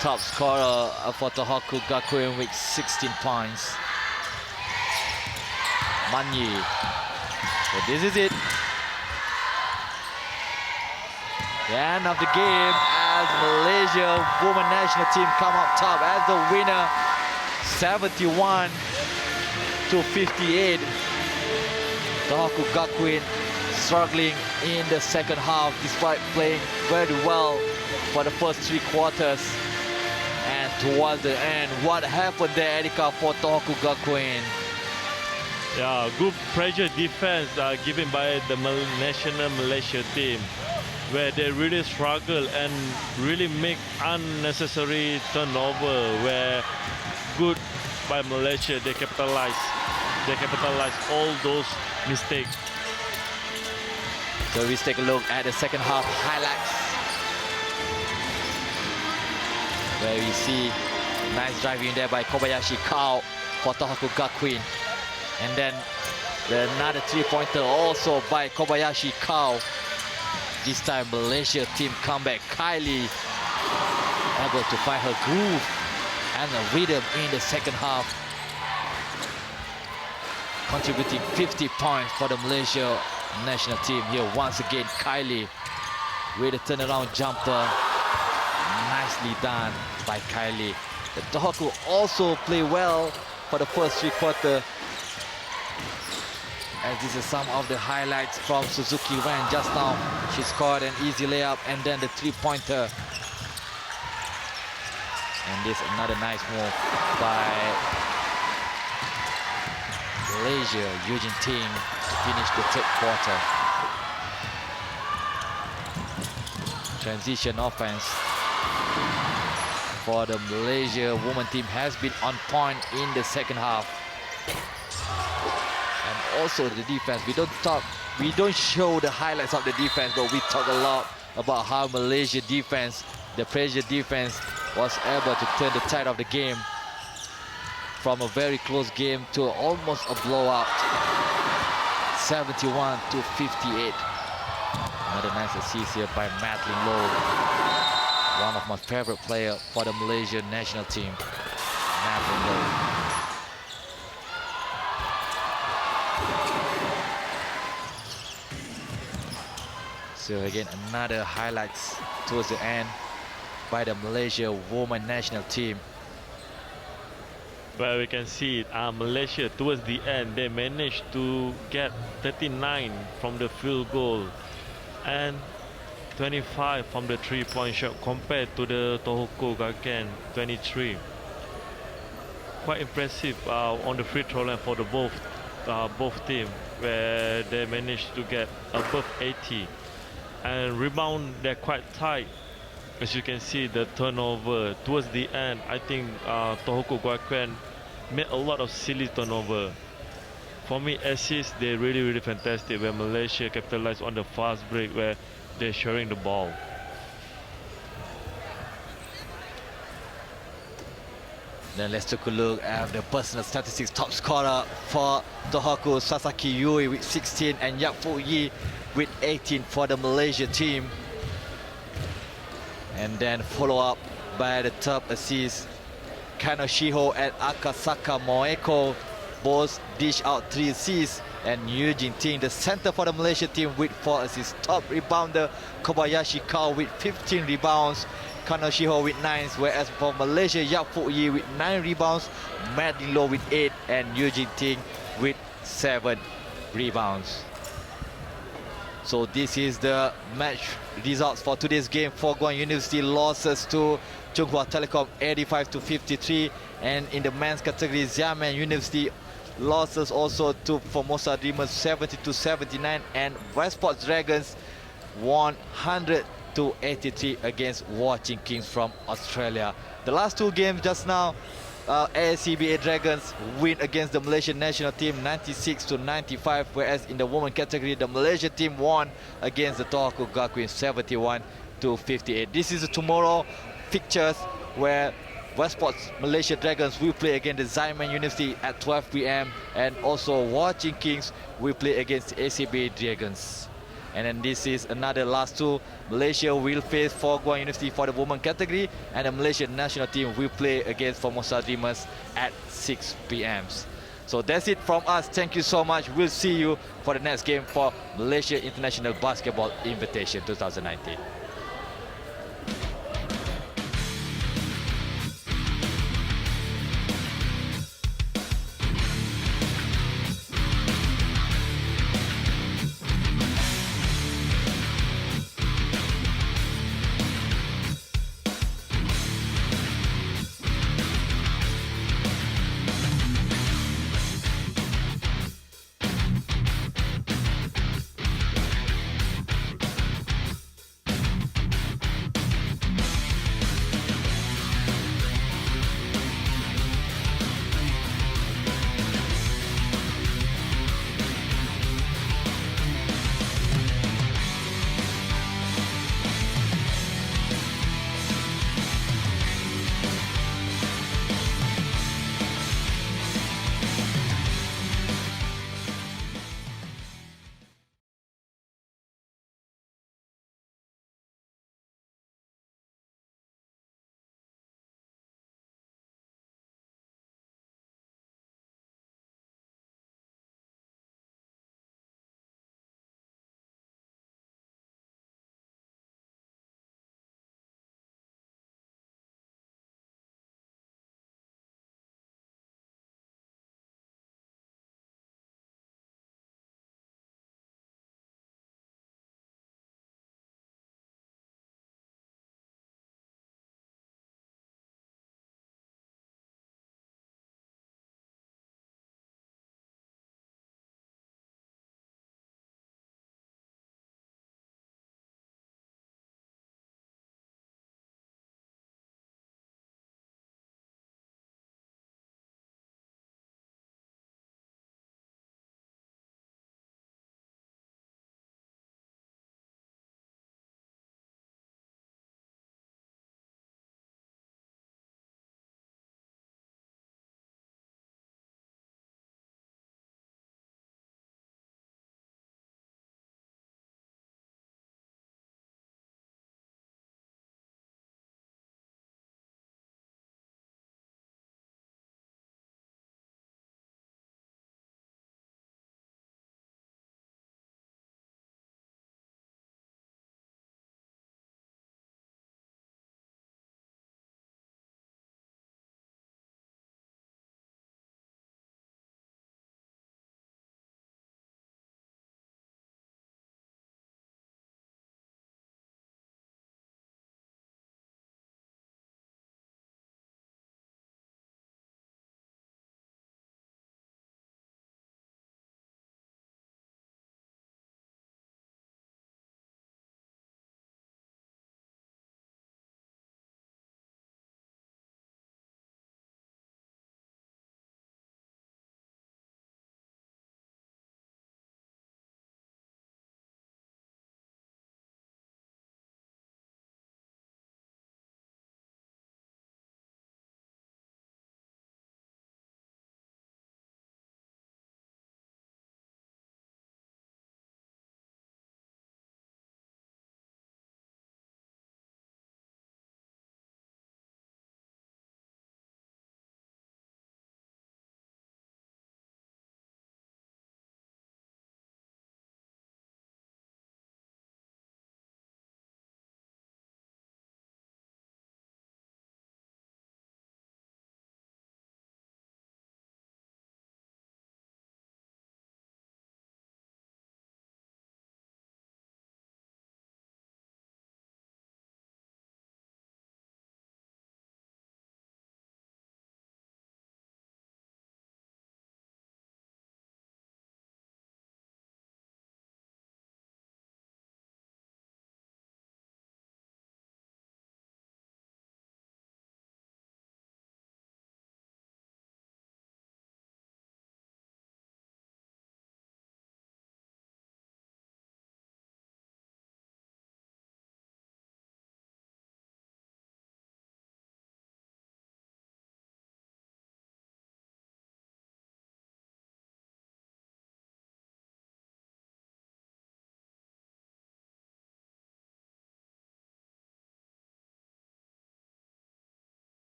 Speaker 6: Top scorer for Tohoku Gakuen with 16 points. Manyi. So this is it. The end of the game as Malaysia women national team come up top as the winner, 71-58. Tohoku Gakuen struggling in the second half despite playing very well for the first 3 quarters. And towards the end, what happened there, Erika, for Tohoku Gakuen?
Speaker 7: Yeah, good pressure defense given by the national Malaysia team, where they really struggle and really make unnecessary turnover. Where good by Malaysia, they capitalize all those mistakes.
Speaker 6: So let's take a look at the second half highlights, where we see nice driving there by Kobayashi Kao for Tohoku Gakuen. And then another 3-pointer also by Kobayashi Kao. This time Malaysia team comeback. Kylie able to find her groove and a rhythm in the second half, contributing 50 points for the Malaysia national team. Here once again Kylie with a turnaround jumper. Nicely done by Kylie. The Tohoku also play well for the first 3 quarters. As this is some of the highlights from Suzuki Ren just now. She scored an easy layup and then the 3-pointer. And this another nice move by Malaysia, Eugene Ting, to finish the 3rd quarter. Transition offense for the Malaysia women team has been on point in the second half. And also the defense, we don't show the highlights of the defense, but we talk a lot about how Malaysia defense, the pressure defense, was able to turn the tide of the game. from a very close game to almost a blowout, 71 to 58. Another nice assist here by Madeline Low, one of my favorite players for the Malaysian national team. Madeline Low. So again, another highlights towards the end by the Malaysia women national team.
Speaker 7: Well, we can see Malaysia towards the end, they managed to get 39 from the field goal and 25 from the three-point shot compared to the Tohoku Gakuen 23. Quite impressive on the free throw line for the both teams, where they managed to get above 80. And rebound, they're quite tight. As you can see, the turnover towards the end, I think Tohoku Gakuen made a lot of silly turnover. For me, assists, they're really fantastic, where Malaysia capitalized on the fast break where they're sharing the ball.
Speaker 6: Then let's take a look at the personal statistics. Top scorer for Tohoku, Sasaki Yui with 16 and Yap Fu Yi with 18 for the Malaysia team. And then follow up by the top assist, Kano Shiho and Akasaka Moeko both dish out 3 assists, and Eugene Ting, the center for the Malaysia team, with 4 assists. Top rebounder Kobayashi Kao with 15 rebounds, Kano Shiho with 9, whereas for Malaysia, Yap Fu Yi with 9 rebounds, Madeline Low with 8, and Eugene Ting with 7 rebounds. So this is the match results for today's game. Fo Guang University losses to Chung Hua Telecom 85 to 53, and in the men's category, Xiamen University losses also to Formosa Dreamers 70 to 79, and Westport Dragons won 100 to 83 against Watching Kings from Australia. The last 2 games just now, ASCBA Dragons win against the Malaysian national team 96 to 95, whereas in the women category, the Malaysia team won against the Tohoku Gakuen 71 to 58. This is the tomorrow fixtures, where Westport Malaysia Dragons will play against the Xiamen University at 12 p.m. and also Watching Kings will play against ACB Dragons. And then this is another last 2. Malaysia will face Fo Guang University for the women category, and the Malaysian national team will play against Formosa Dreamers at 6 p.m. So that's it from us. Thank you so much. We'll see you for the next game for Malaysia International Basketball Invitation 2019.